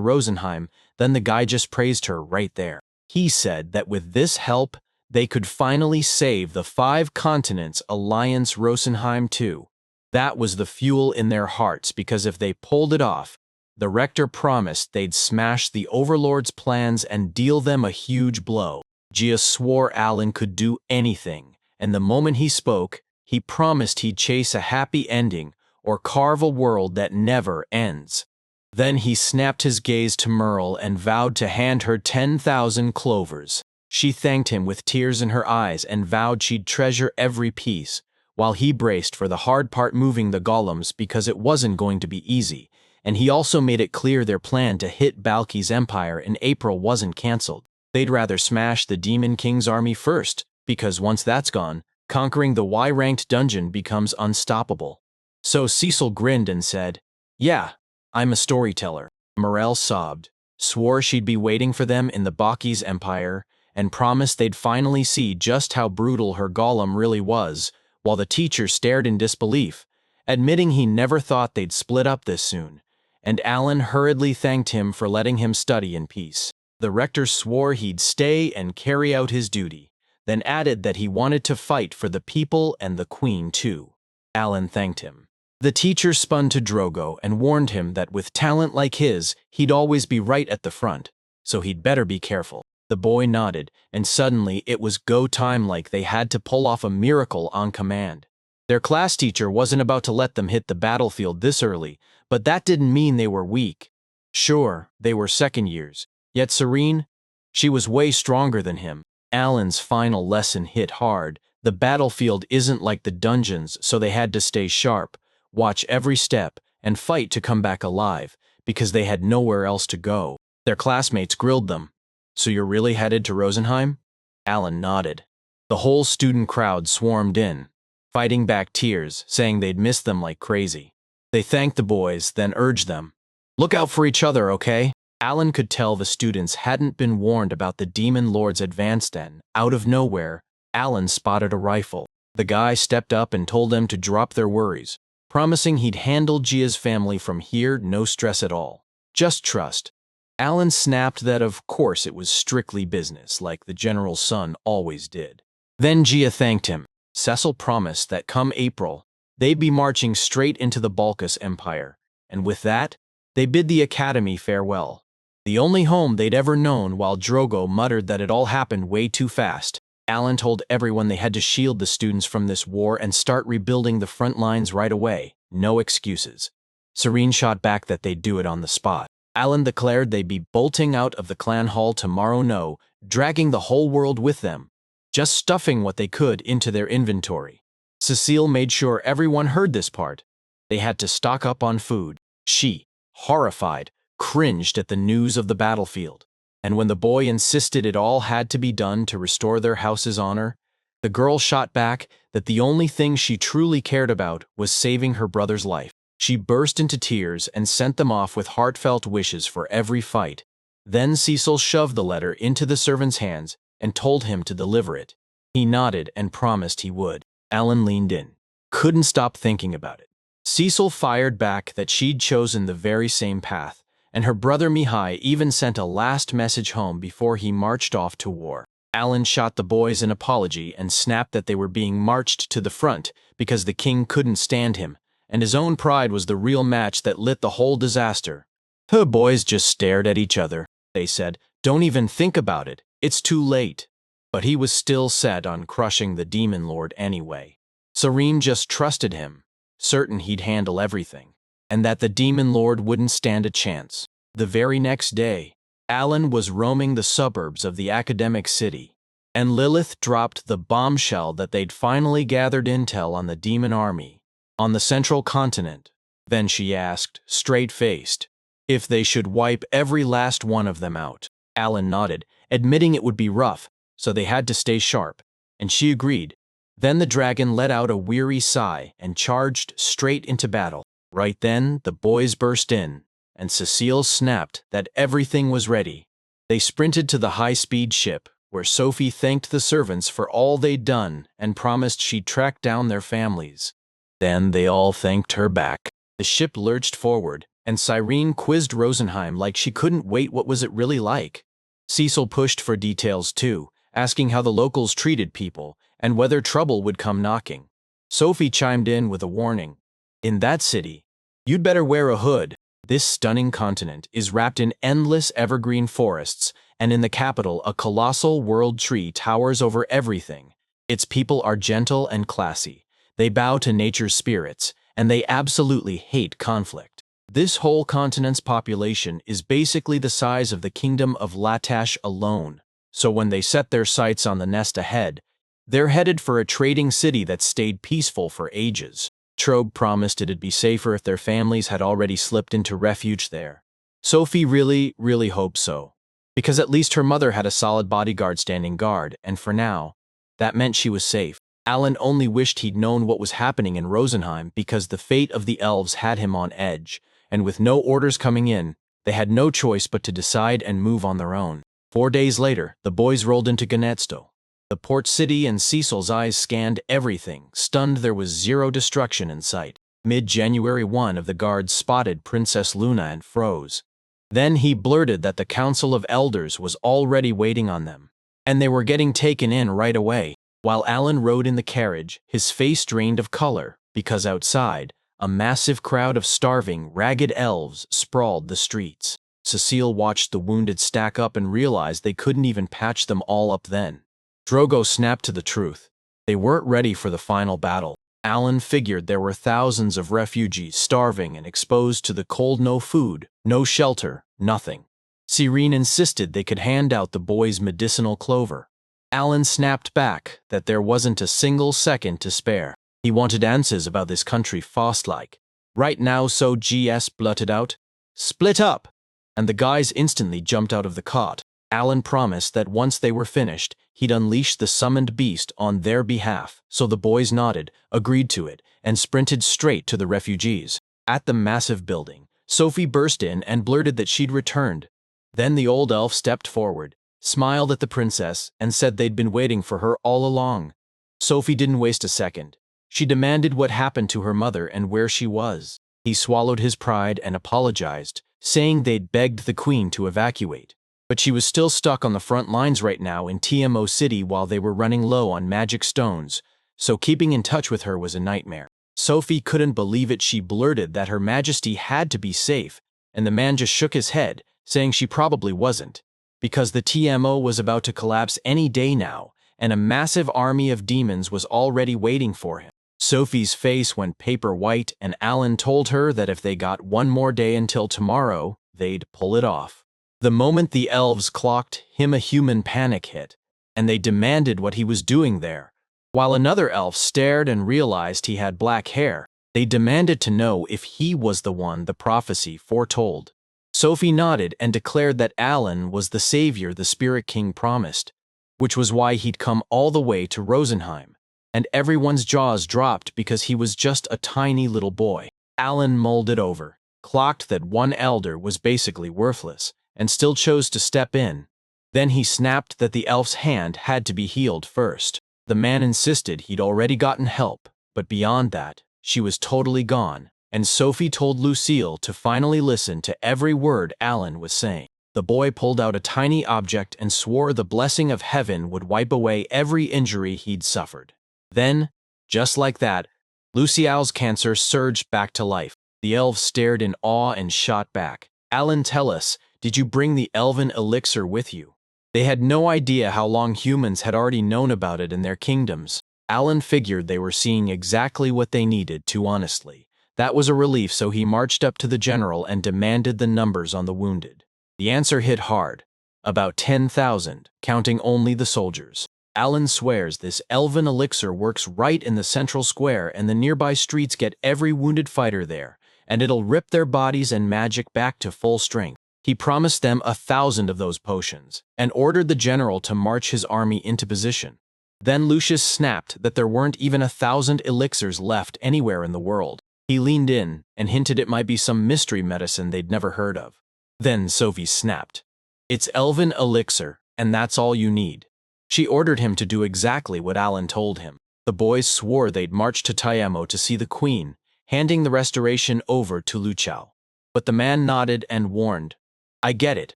Rosenheim. Then the guy just praised her right there. He said that with this help, they could finally save the 5 continents alliance Rosenheim too. That was the fuel in their hearts, because if they pulled it off, the rector promised they'd smash the Overlord's plans and deal them a huge blow. Gia swore Alan could do anything, and the moment he spoke, he promised he'd chase a happy ending or carve a world that never ends. Then he snapped his gaze to Merle and vowed to hand her 10,000 clovers. She thanked him with tears in her eyes and vowed she'd treasure every piece, while he braced for the hard part, moving the golems, because it wasn't going to be easy, and he also made it clear their plan to hit Balki's empire in April wasn't cancelled. They'd rather smash the Demon King's army first, because once that's gone, conquering the Y-ranked dungeon becomes unstoppable. So Cecil grinned and said, "Yeah, I'm a storyteller." Morel sobbed, swore she'd be waiting for them in the Baki's empire, and promised they'd finally see just how brutal her golem really was, while the teacher stared in disbelief, admitting he never thought they'd split up this soon, and Alan hurriedly thanked him for letting him study in peace. The rector swore he'd stay and carry out his duty, then added that he wanted to fight for the people and the queen too. Alan thanked him. The teacher spun to Drogo and warned him that with talent like his, he'd always be right at the front, so he'd better be careful. The boy nodded, and suddenly it was go time, like they had to pull off a miracle on command. Their class teacher wasn't about to let them hit the battlefield this early, but that didn't mean they were weak. Sure, they were second years, yet Serene, she was way stronger than him. Alan's final lesson hit hard. The battlefield isn't like the dungeons, so they had to stay sharp, watch every step, and fight to come back alive, because they had nowhere else to go. Their classmates grilled them. "So you're really headed to Rosenheim?" Alan nodded. The whole student crowd swarmed in, fighting back tears, saying they'd miss them like crazy. They thanked the boys, then urged them, "Look out for each other, okay?" Alan could tell the students hadn't been warned about the Demon Lord's advance then. Out of nowhere, Alan spotted a rifle. The guy stepped up and told them to drop their worries, promising he'd handle Gia's family from here, no stress at all. Just trust. Alan snapped that of course it was strictly business, like the general's son always did. Then Gia thanked him. Cecil promised that come April, they'd be marching straight into the Balkas Empire, and with that, they bid the academy farewell. The only home they'd ever known, while Drogo muttered that it all happened way too fast. Alan told everyone they had to shield the students from this war and start rebuilding the front lines right away. No excuses. Serene shot back that they'd do it on the spot. Alan declared they'd be bolting out of the clan hall tomorrow, dragging the whole world with them, just stuffing what they could into their inventory. Cecile made sure everyone heard this part. They had to stock up on food. She, horrified, cringed at the news of the battlefield. And when the boy insisted it all had to be done to restore their house's honor, the girl shot back that the only thing she truly cared about was saving her brother's life. She burst into tears and sent them off with heartfelt wishes for every fight. Then Cecil shoved the letter into the servant's hands and told him to deliver it. He nodded and promised he would. Alan leaned in, couldn't stop thinking about it. Cecil fired back that she'd chosen the very same path, and her brother Mihai even sent a last message home before he marched off to war. Alan shot the boys an apology and snapped that they were being marched to the front because the king couldn't stand him, and his own pride was the real match that lit the whole disaster. The boys just stared at each other. They said, "Don't even think about it, it's too late." But he was still set on crushing the Demon Lord anyway. Serene just trusted him, certain he'd handle everything, and that the Demon Lord wouldn't stand a chance. The very next day, Alan was roaming the suburbs of the academic city, and Lilith dropped the bombshell that they'd finally gathered intel on the demon army on the central continent. Then she asked, straight-faced, if they should wipe every last one of them out. Alan nodded, admitting it would be rough, so they had to stay sharp, and she agreed. Then the dragon let out a weary sigh and charged straight into battle. Right then, the boys burst in, and Cecile snapped that everything was ready. They sprinted to the high-speed ship, where Sophie thanked the servants for all they'd done and promised she'd track down their families. Then they all thanked her back. The ship lurched forward, and Cyrene quizzed Rosenheim like she couldn't wait. What was it really like? Cecil pushed for details too, asking how the locals treated people and whether trouble would come knocking. Sophie chimed in with a warning. In that city, you'd better wear a hood. This stunning continent is wrapped in endless evergreen forests, and in the capital a colossal world tree towers over everything. Its people are gentle and classy. They bow to nature's spirits, and they absolutely hate conflict. This whole continent's population is basically the size of the kingdom of Latash alone, so when they set their sights on the nest ahead, they're headed for a trading city that stayed peaceful for ages. Trobe promised it'd be safer if their families had already slipped into refuge there. Sophie really hoped so, because at least her mother had a solid bodyguard standing guard, and for now, That meant she was safe. Alan only wished he'd known what was happening in Rosenheim because the fate of the elves had him on edge, and with no orders coming in, they had no choice but to decide and move on their own. 4 days later, the boys rolled into Ganetsto. The port city, and Cecil's eyes scanned everything, stunned there was zero destruction in sight. Mid-January, one of the guards spotted Princess Luna and froze. Then he blurted that the Council of Elders was already waiting on them, and they were getting taken in right away. While Alan rode in the carriage, his face drained of color, because outside, a massive crowd of starving, ragged elves sprawled the streets. Cecile watched the wounded stack up and realized they couldn't even patch them all up then. Drogo snapped to the truth. They weren't ready for the final battle. Alan figured there were thousands of refugees starving and exposed to the cold, no food, no shelter, nothing. Cyrene insisted they could hand out the boys medicinal clover. Alan snapped back that there wasn't a single second to spare. He wanted answers about this country fast-like. Right now, so GS blurted out, "Split up!" And the guys instantly jumped out of the cot. Alan promised that once they were finished, he'd unleash the summoned beast on their behalf, so the boys nodded, agreed to it, and sprinted straight to the refugees. At the massive building, Sophie burst in and blurted that she'd returned. Then the old elf stepped forward, smiled at the princess, and said they'd been waiting for her all along. Sophie didn't waste a second. She demanded what happened to her mother and where she was. He swallowed his pride and apologized, saying they'd begged the queen to evacuate. But she was still stuck on the front lines right now in TMO City while they were running low on magic stones, so keeping in touch with her was a nightmare. Sophie couldn't believe it. She blurted that Her Majesty had to be safe, and the man just shook his head, saying she probably wasn't, because the TMO was about to collapse any day now, and a massive army of demons was already waiting for him. Sophie's face went paper white, and Alan told her that if they got one more day until tomorrow, they'd pull it off. The moment the elves clocked him, a human panic hit, and they demanded what he was doing there. While another elf stared and realized he had black hair, they demanded to know if he was the one the prophecy foretold. Sophie nodded and declared that Alan was the savior the Spirit King promised, which was why he'd come all the way to Rosenheim, and everyone's jaws dropped because he was just a tiny little boy. Alan mulled it over, clocked that one elder was basically worthless, and still chose to step in. Then he snapped that the elf's hand had to be healed first. The man insisted he'd already gotten help, but beyond that, she was totally gone, and Sophie told Lucille to finally listen to every word Alan was saying. The boy pulled out a tiny object and swore the blessing of heaven would wipe away every injury he'd suffered. Then, just like that, Lucille's cancer surged back to life. The elves stared in awe and shot back. "Alan, tell us, did you bring the elven elixir with you?" They had no idea how long humans had already known about it in their kingdoms. Alan figured they were seeing exactly what they needed to, honestly. That was a relief, so he marched up to the general and demanded the numbers on the wounded. The answer hit hard. About 10,000, counting only the soldiers. Alan swears this elven elixir works right in the central square, and the nearby streets get every wounded fighter there, and it'll rip their bodies and magic back to full strength. He promised them 1,000 of those potions, and ordered the general to march his army into position. Then Lucius snapped that there weren't even 1,000 elixirs left anywhere in the world. He leaned in and hinted it might be some mystery medicine they'd never heard of. Then Sophie snapped. "It's elven elixir, and that's all you need." She ordered him to do exactly what Alan told him. The boys swore they'd march to Tiamo to see the queen, handing the restoration over to Luchao. But the man nodded and warned, "I get it,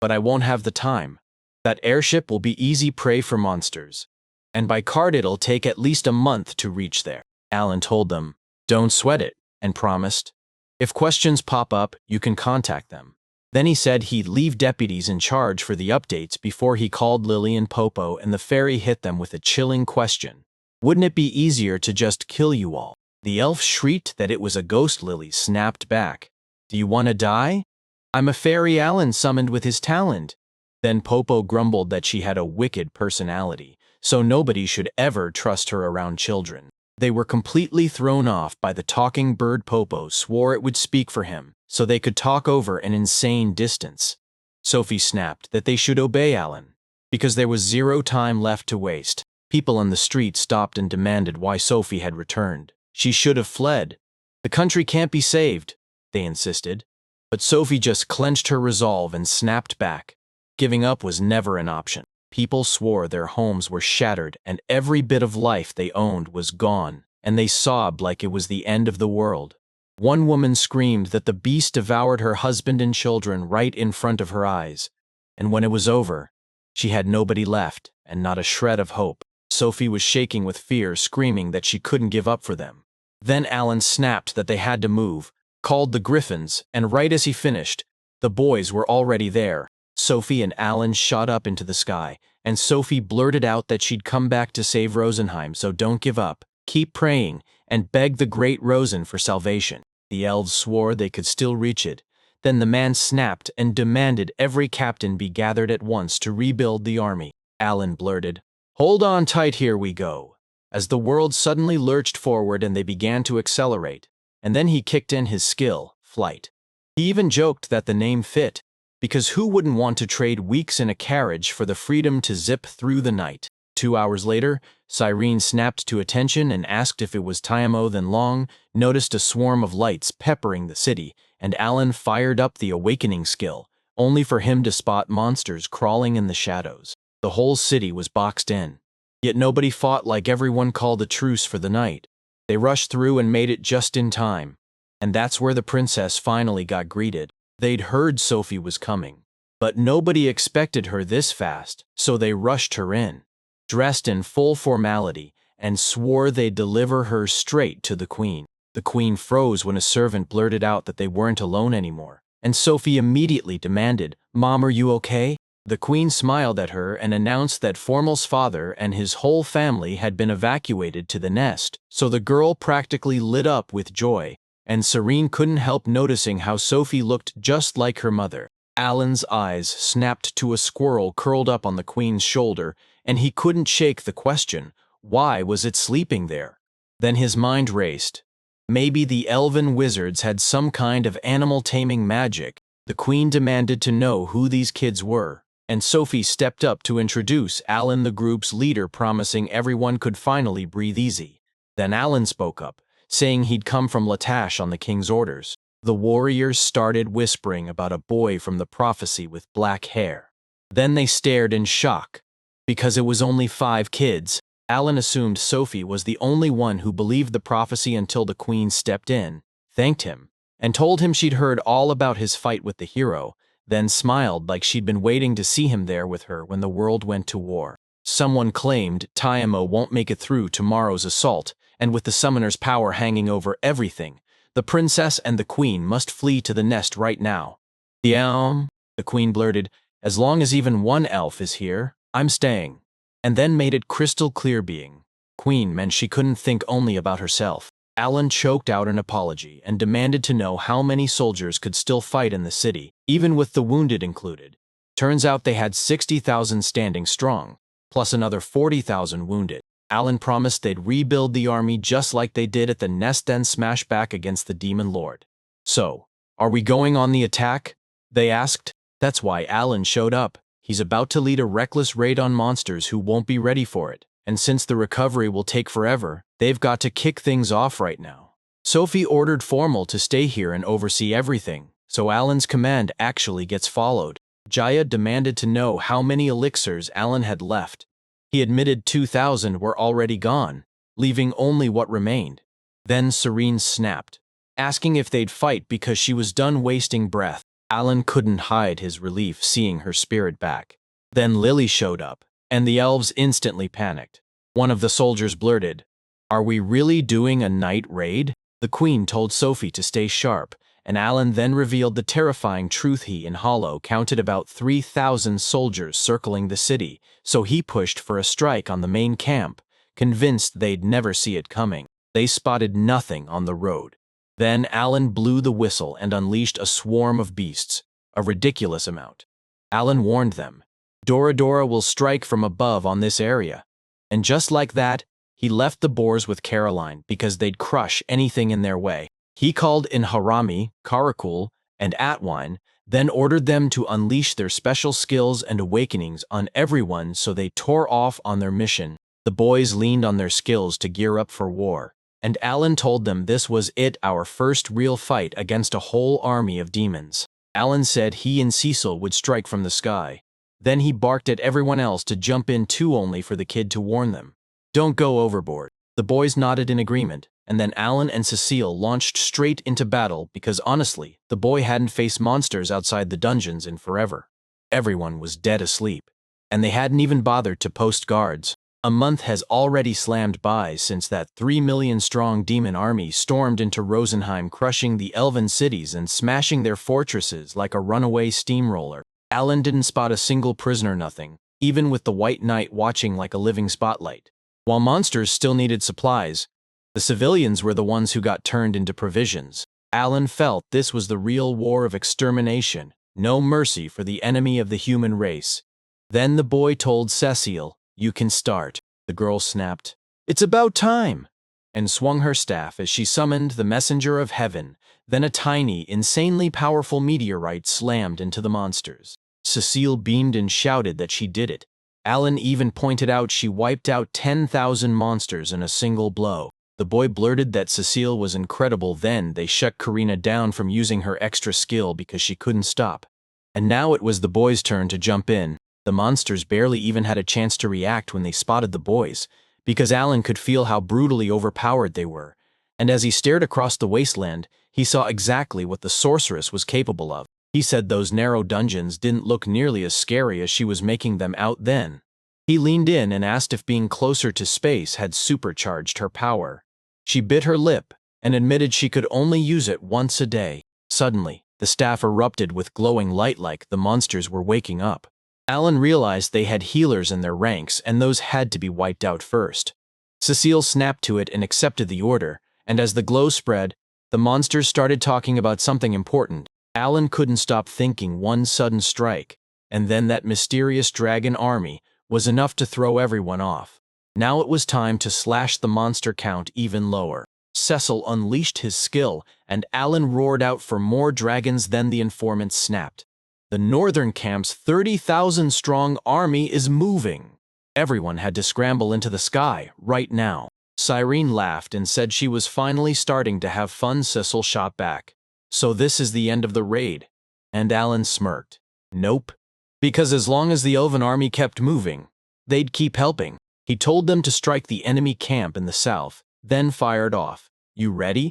but I won't have the time. That airship will be easy prey for monsters, and by cart it'll take at least a month to reach there." Alan told them, "Don't sweat it," and promised, "If questions pop up, you can contact them." Then he said he'd leave deputies in charge for the updates before he called Lily and Popo, and the fairy hit them with a chilling question. "Wouldn't it be easier to just kill you all?" The elf shrieked that it was a ghost. Lily snapped back, "Do you want to die? I'm a fairy Alan summoned with his talent." Then Popo grumbled that she had a wicked personality, so nobody should ever trust her around children. They were completely thrown off by the talking bird. Popo swore it would speak for him, so they could talk over an insane distance. Sophie snapped that they should obey Alan, because there was zero time left to waste. People on the street stopped and demanded why Sophie had returned. She should have fled. The country can't be saved, they insisted. But Sophie just clenched her resolve and snapped back. Giving up was never an option. People swore their homes were shattered and every bit of life they owned was gone, and they sobbed like it was the end of the world. One woman screamed that the beast devoured her husband and children right in front of her eyes, and when it was over, she had nobody left and not a shred of hope. Sophie was shaking with fear, screaming that she couldn't give up for them. Then Alan snapped that they had to move, called the Griffins, and right as he finished, the boys were already there. Sophie and Alan shot up into the sky, and Sophie blurted out that she'd come back to save Rosenheim, so don't give up, keep praying, and beg the great Rosen for salvation. The elves swore they could still reach it. Then the man snapped and demanded every captain be gathered at once to rebuild the army. Alan blurted, "Hold on tight, here we go," as the world suddenly lurched forward and they began to accelerate. And then he kicked in his skill, flight. He even joked that the name fit, because who wouldn't want to trade weeks in a carriage for the freedom to zip through the night? 2 hours later, Cyrene snapped to attention and asked if it was Tiamo. Then Long noticed a swarm of lights peppering the city, and Alan fired up the awakening skill, only for him to spot monsters crawling in the shadows. The whole city was boxed in. Yet nobody fought like everyone called a truce for the night. They rushed through and made it just in time. And that's where the princess finally got greeted. They'd heard Sophie was coming, but nobody expected her this fast, so they rushed her in, dressed in full formality, and swore they'd deliver her straight to the queen. The queen froze when a servant blurted out that they weren't alone anymore, and Sophie immediately demanded, "Mom, are you okay?" The queen smiled at her and announced that Formal's father and his whole family had been evacuated to the nest, so the girl practically lit up with joy, and Serene couldn't help noticing how Sophie looked just like her mother. Alan's eyes snapped to a squirrel curled up on the queen's shoulder, and he couldn't shake the question, why was it sleeping there? Then his mind raced. Maybe the elven wizards had some kind of animal taming magic. The queen demanded to know who these kids were, and Sophie stepped up to introduce Alan, the group's leader, promising everyone could finally breathe easy. Then Alan spoke up, saying he'd come from Latash on the king's orders. The warriors started whispering about a boy from the prophecy with black hair. Then they stared in shock, because it was only 5 kids. Alan assumed Sophie was the only one who believed the prophecy until the queen stepped in, thanked him, and told him she'd heard all about his fight with the hero, then smiled like she'd been waiting to see him there with her when the world went to war. Someone claimed Tiamo won't make it through tomorrow's assault, and with the summoner's power hanging over everything, the princess and the queen must flee to the nest right now. The queen blurted, "As long as even one elf is here, I'm staying," and then made it crystal clear being queen meant she couldn't think only about herself. Alan choked out an apology and demanded to know how many soldiers could still fight in the city, even with the wounded included. Turns out they had 60,000 standing strong, plus another 40,000 wounded. Alan promised they'd rebuild the army just like they did at the nest, then smash back against the demon lord. "So, are we going on the attack?" they asked. That's why Alan showed up. He's about to lead a reckless raid on monsters who won't be ready for it. And since the recovery will take forever, they've got to kick things off right now. Sophie ordered Formal to stay here and oversee everything, so Alan's command actually gets followed. Jaya demanded to know how many elixirs Alan had left. He admitted 2,000 were already gone, leaving only what remained. Then Serene snapped, asking if they'd fight because she was done wasting breath. Alan couldn't hide his relief seeing her spirit back. Then Lily showed up, and the elves instantly panicked. One of the soldiers blurted, "Are we really doing a night raid?" The queen told Sophie to stay sharp, and Alan then revealed the terrifying truth. He in Hollow counted about 3,000 soldiers circling the city, so he pushed for a strike on the main camp, convinced they'd never see it coming. They spotted nothing on the road. Then Alan blew the whistle and unleashed a swarm of beasts, a ridiculous amount. Alan warned them, "Dora will strike from above on this area." And just like that, he left the boars with Caroline because they'd crush anything in their way. He called in Harami, Karakul, and Atwine, then ordered them to unleash their special skills and awakenings on everyone, so they tore off on their mission. The boys leaned on their skills to gear up for war, and Alan told them this was our first real fight against a whole army of demons. Alan said he and Cecil would strike from the sky. Then he barked at everyone else to jump in too, only for the kid to warn them. Don't go overboard. The boys nodded in agreement, and then Alan and Cecile launched straight into battle because honestly, the boy hadn't faced monsters outside the dungeons in forever. Everyone was dead asleep, and they hadn't even bothered to post guards. A month has already slammed by since that 3 million strong demon army stormed into Rosenheim, crushing the elven cities and smashing their fortresses like a runaway steamroller. Alan didn't spot a single prisoner, nothing, even with the White Knight watching like a living spotlight. While monsters still needed supplies, the civilians were the ones who got turned into provisions. Alan felt this was the real war of extermination, no mercy for the enemy of the human race. Then the boy told Cecile, "You can start." The girl snapped, "It's about time," and swung her staff as she summoned the messenger of heaven. Then a tiny, insanely powerful meteorite slammed into the monsters. Cecile beamed and shouted that she did it. Alan even pointed out she wiped out 10,000 monsters in a single blow. The boy blurted that Cecile was incredible. Then they shut Karina down from using her extra skill because she couldn't stop. And now it was the boys' turn to jump in. The monsters barely even had a chance to react when they spotted the boys, because Alan could feel how brutally overpowered they were. And as he stared across the wasteland, he saw exactly what the sorceress was capable of. He said those narrow dungeons didn't look nearly as scary as she was making them out then. He leaned in and asked if being closer to space had supercharged her power. She bit her lip and admitted she could only use it once a day. Suddenly, the staff erupted with glowing light like the monsters were waking up. Alan realized they had healers in their ranks, and those had to be wiped out first. Cecile snapped to it and accepted the order, and as the glow spread, the monsters started talking about something important. Alan couldn't stop thinking one sudden strike, and then that mysterious dragon army, was enough to throw everyone off. Now it was time to slash the monster count even lower. Cecil unleashed his skill, and Alan roared out for more dragons. Then the informant snapped. The northern camp's 30,000-strong army is moving. Everyone had to scramble into the sky, right now. Cyrene laughed and said she was finally starting to have fun. Cecil shot back. So this is the end of the raid? And Alan smirked. Nope. Because as long as the elven army kept moving, they'd keep helping. He told them to strike the enemy camp in the south, then fired off. You ready?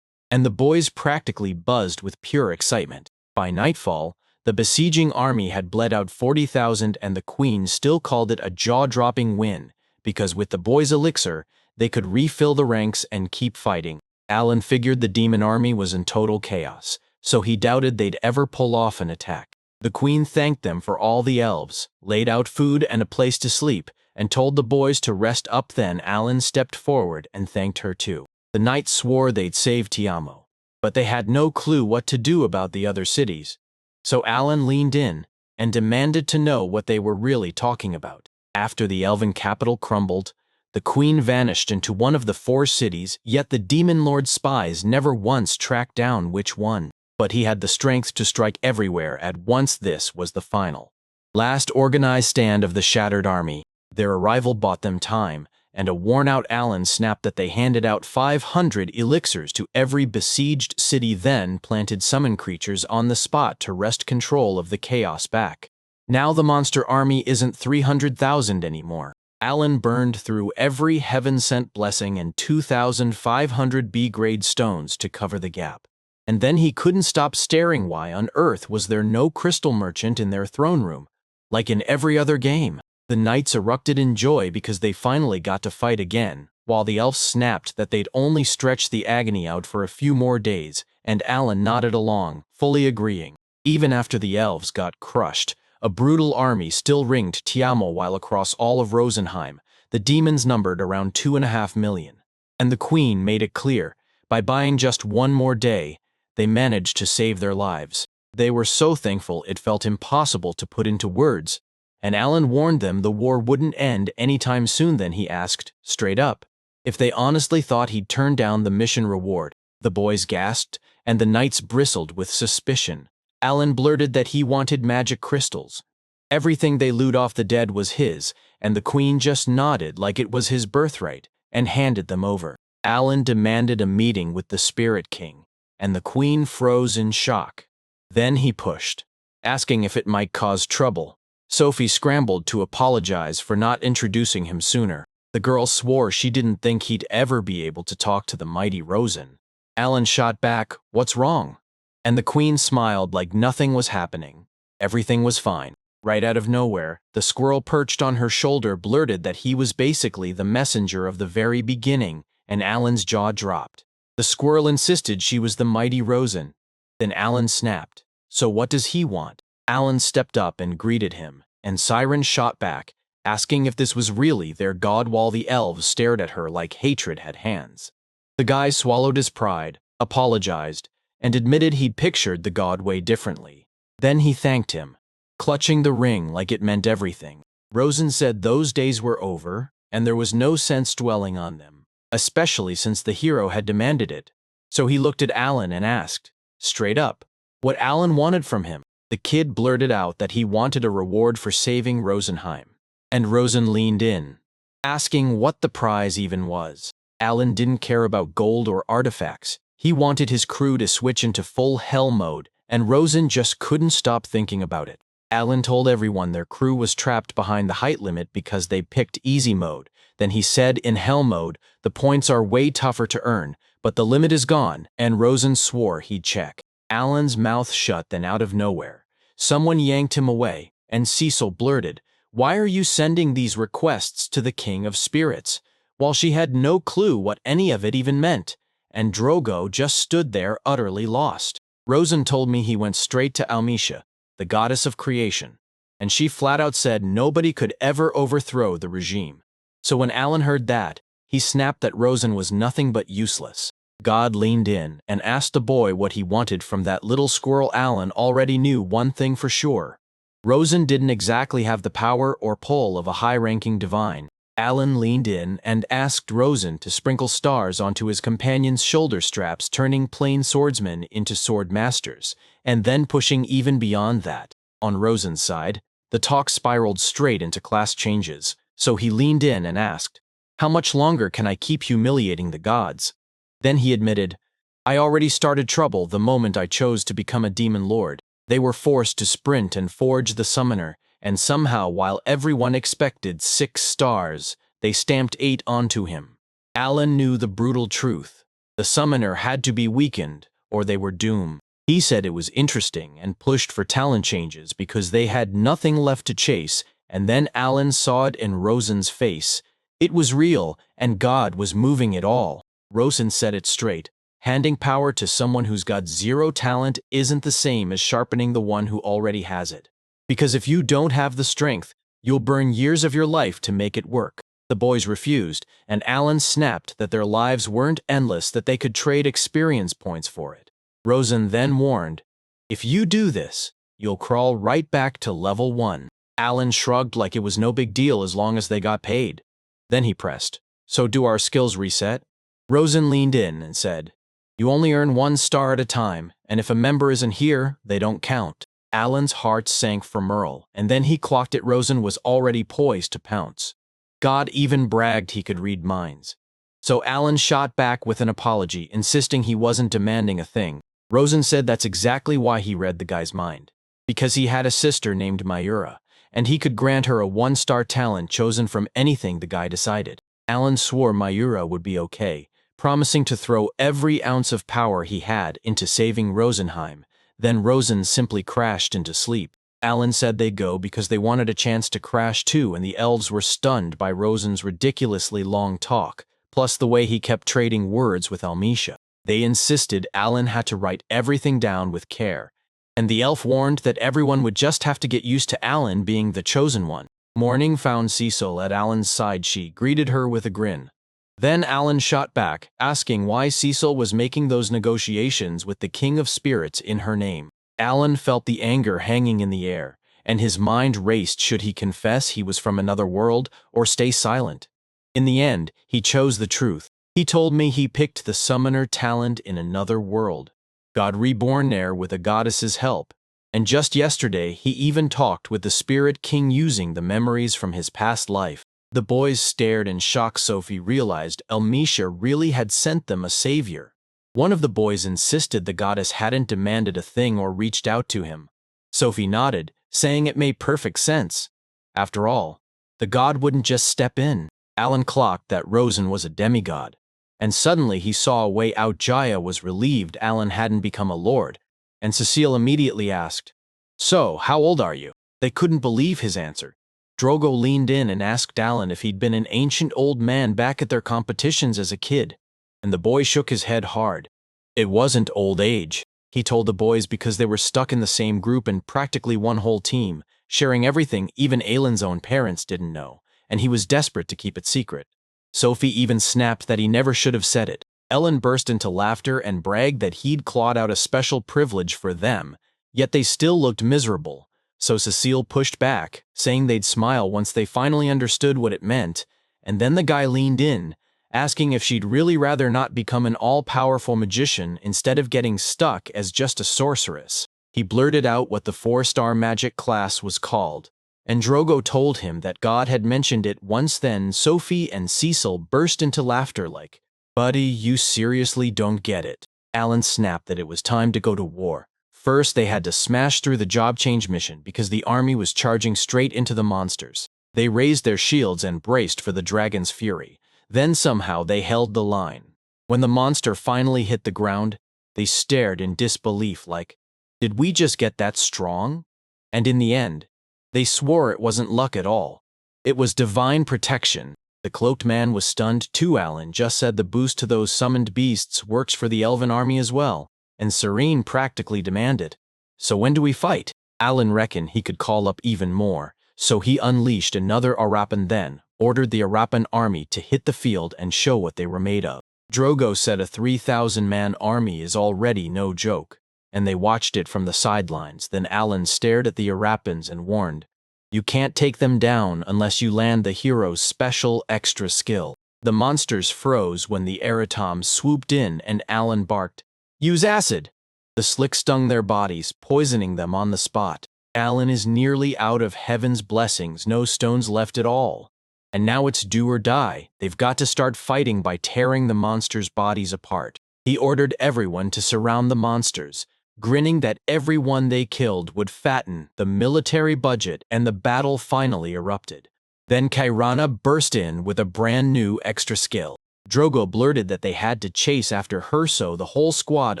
And the boys practically buzzed with pure excitement. By nightfall, the besieging army had bled out 40,000, and the queen still called it a jaw-dropping win, because with the boys' elixir, they could refill the ranks and keep fighting. Alan figured the demon army was in total chaos, so he doubted they'd ever pull off an attack. The queen thanked them for all the elves, laid out food and a place to sleep, and told the boys to rest up. Then Alan stepped forward and thanked her too. The knights swore they'd save Tiamo, but they had no clue what to do about the other cities. So Alan leaned in and demanded to know what they were really talking about. After the elven capital crumbled, the queen vanished into one of the 4 cities, yet the demon lord's spies never once tracked down which one. But he had the strength to strike everywhere at once. This was the final, last organized stand of the shattered army. Their arrival bought them time, and a worn-out Alan snapped that they handed out 500 elixirs to every besieged city, then planted summon creatures on the spot to wrest control of the chaos back. Now the monster army isn't 300,000 anymore. Alan burned through every heaven-sent blessing and 2,500 B-grade stones to cover the gap. And then he couldn't stop staring. Why on earth was there no crystal merchant in their throne room, like in every other game? The knights erupted in joy because they finally got to fight again, while the elves snapped that they'd only stretch the agony out for a few more days, and Alan nodded along, fully agreeing. Even after the elves got crushed, a brutal army still ringed Tiamo, while across all of Rosenheim, the demons numbered around 2.5 million. And the queen made it clear, by buying just one more day, they managed to save their lives. They were so thankful it felt impossible to put into words. And Alan warned them the war wouldn't end anytime soon. Then he asked, straight up, if they honestly thought he'd turn down the mission reward. The boys gasped, and the knights bristled with suspicion. Alan blurted that he wanted magic crystals. Everything they loot off the dead was his, and the queen just nodded like it was his birthright and handed them over. Alan demanded a meeting with the Spirit King, and the queen froze in shock. Then he pushed, asking if it might cause trouble. Sophie scrambled to apologize for not introducing him sooner. The girl swore she didn't think he'd ever be able to talk to the mighty Rosen. Alan shot back, "What's wrong?" And the queen smiled like nothing was happening. Everything was fine. Right out of nowhere, the squirrel perched on her shoulder blurted that he was basically the messenger of the very beginning, and Alan's jaw dropped. The squirrel insisted she was the mighty Rosen. Then Alan snapped. So what does he want? Alan stepped up and greeted him, and Siren shot back, asking if this was really their god while the elves stared at her like hatred had hands. The guy swallowed his pride, apologized, and admitted he'd pictured the god way differently. Then he thanked him, clutching the ring like it meant everything. Rosen said those days were over, and there was no sense dwelling on them, especially since the hero had demanded it. So he looked at Alan and asked, straight up, what Alan wanted from him. The kid blurted out that he wanted a reward for saving Rosenheim, and Rosen leaned in, asking what the prize even was. Alan didn't care about gold or artifacts. He wanted his crew to switch into full hell mode, and Rosen just couldn't stop thinking about it. Alan told everyone their crew was trapped behind the height limit because they picked easy mode. Then he said in hell mode, the points are way tougher to earn, but the limit is gone, and Rosen swore he'd check. Alan's mouth shut, then out of nowhere, someone yanked him away, and Cecil blurted, "Why are you sending these requests to the King of Spirits?" While she had no clue what any of it even meant, and Drogo just stood there utterly lost. Rosen told me he went straight to Almisha, the goddess of creation, and she flat out said nobody could ever overthrow the regime. So when Alan heard that, he snapped that Rosen was nothing but useless. God leaned in and asked the boy what he wanted from that little squirrel. Alan already knew one thing for sure. Rosen didn't exactly have the power or pull of a high-ranking divine. Alan leaned in and asked Rosen to sprinkle stars onto his companion's shoulder straps, turning plain swordsmen into sword masters, and then pushing even beyond that. On Rosen's side, the talk spiraled straight into class changes, so he leaned in and asked, "How much longer can I keep humiliating the gods?" Then he admitted, "I already started trouble the moment I chose to become a demon lord. They were forced to sprint and forge the summoner, and somehow, while everyone expected 6 stars, they stamped 8 onto him." Alan knew the brutal truth. The summoner had to be weakened, or they were doomed. He said it was interesting and pushed for talent changes because they had nothing left to chase, and then Alan saw it in Rosen's face. It was real, and God was moving it all. Rosen said it straight. Handing power to someone who's got 0 talent isn't the same as sharpening the one who already has it. Because if you don't have the strength, you'll burn years of your life to make it work. The boys refused, and Alan snapped that their lives weren't endless, that they could trade experience points for it. Rosen then warned, "If you do this, you'll crawl right back to level 1. Alan shrugged like it was no big deal as long as they got paid. Then he pressed, "So do our skills reset?" Rosen leaned in and said, "You only earn 1 star at a time, and if a member isn't here, they don't count." Alan's heart sank for Merle, and then he clocked it. Rosen was already poised to pounce. God even bragged he could read minds. So Alan shot back with an apology, insisting he wasn't demanding a thing. Rosen said that's exactly why he read the guy's mind. Because he had a sister named Mayura, and he could grant her a 1-star talent chosen from anything the guy decided. Alan swore Mayura would be okay, promising to throw every ounce of power he had into saving Rosenheim. Then Rosen simply crashed into sleep. Alan said they'd go because they wanted a chance to crash too, and the elves were stunned by Rosen's ridiculously long talk, plus the way he kept trading words with Almisha. They insisted Alan had to write everything down with care, and the elf warned that everyone would just have to get used to Alan being the chosen one. Morning found Cecil at Alan's side. She greeted her with a grin. Then Alan shot back, asking why Cecil was making those negotiations with the King of Spirits in her name. Alan felt the anger hanging in the air, and his mind raced. Should he confess he was from another world or stay silent? In the end, he chose the truth. He told me he picked the summoner talent in another world. God reborn there with a goddess's help. And just yesterday, he even talked with the Spirit King using the memories from his past life. The boys stared in shock. Sophie realized Elmisha really had sent them a savior. One of the boys insisted the goddess hadn't demanded a thing or reached out to him. Sophie nodded, saying it made perfect sense. After all, the god wouldn't just step in. Alan clocked that Rosen was a demigod. And suddenly he saw a way out. Jaya was relieved Alan hadn't become a lord, and Cecile immediately asked, "So, how old are you?" They couldn't believe his answer. Drogo leaned in and asked Alan if he'd been an ancient old man back at their competitions as a kid, and the boy shook his head hard. It wasn't old age, he told the boys, because they were stuck in the same group and practically one whole team, sharing everything. Even Alan's own parents didn't know, and he was desperate to keep it secret. Sophie even snapped that he never should have said it. Ellen burst into laughter and bragged that he'd clawed out a special privilege for them, yet they still looked miserable. So Cecile pushed back, saying they'd smile once they finally understood what it meant, and then the guy leaned in, asking if she'd really rather not become an all-powerful magician instead of getting stuck as just a sorceress. He blurted out what the 4-star magic class was called, and Drogo told him that God had mentioned it once. Then Sophie and Cecil burst into laughter like, "Buddy, you seriously don't get it." Alan snapped that it was time to go to war. First, they had to smash through the job change mission because the army was charging straight into the monsters. They raised their shields and braced for the dragon's fury. Then somehow they held the line. When the monster finally hit the ground, they stared in disbelief like, "Did we just get that strong?" And in the end, they swore it wasn't luck at all. It was divine protection. The cloaked man was stunned too. Alan just said the boost to those summoned beasts works for the elven army as well, and Serene practically demanded, "So when do we fight?" Alan reckoned he could call up even more, so he unleashed another Arapan, then ordered the Arapan army to hit the field and show what they were made of. Drogo said a 3,000-man army is already no joke, and they watched it from the sidelines. Then Alan stared at the Arapans and warned, "You can't take them down unless you land the hero's special extra skill." The monsters froze when the Eratom swooped in, and Alan barked, "Use acid!" The slick stung their bodies, poisoning them on the spot. Alan is nearly out of heaven's blessings, no stones left at all. And now it's do or die. They've got to start fighting by tearing the monsters' bodies apart. He ordered everyone to surround the monsters, grinning that everyone they killed would fatten the military budget, and the battle finally erupted. Then Kairana burst in with a brand new extra skill. Drogo blurted that they had to chase after her, so the whole squad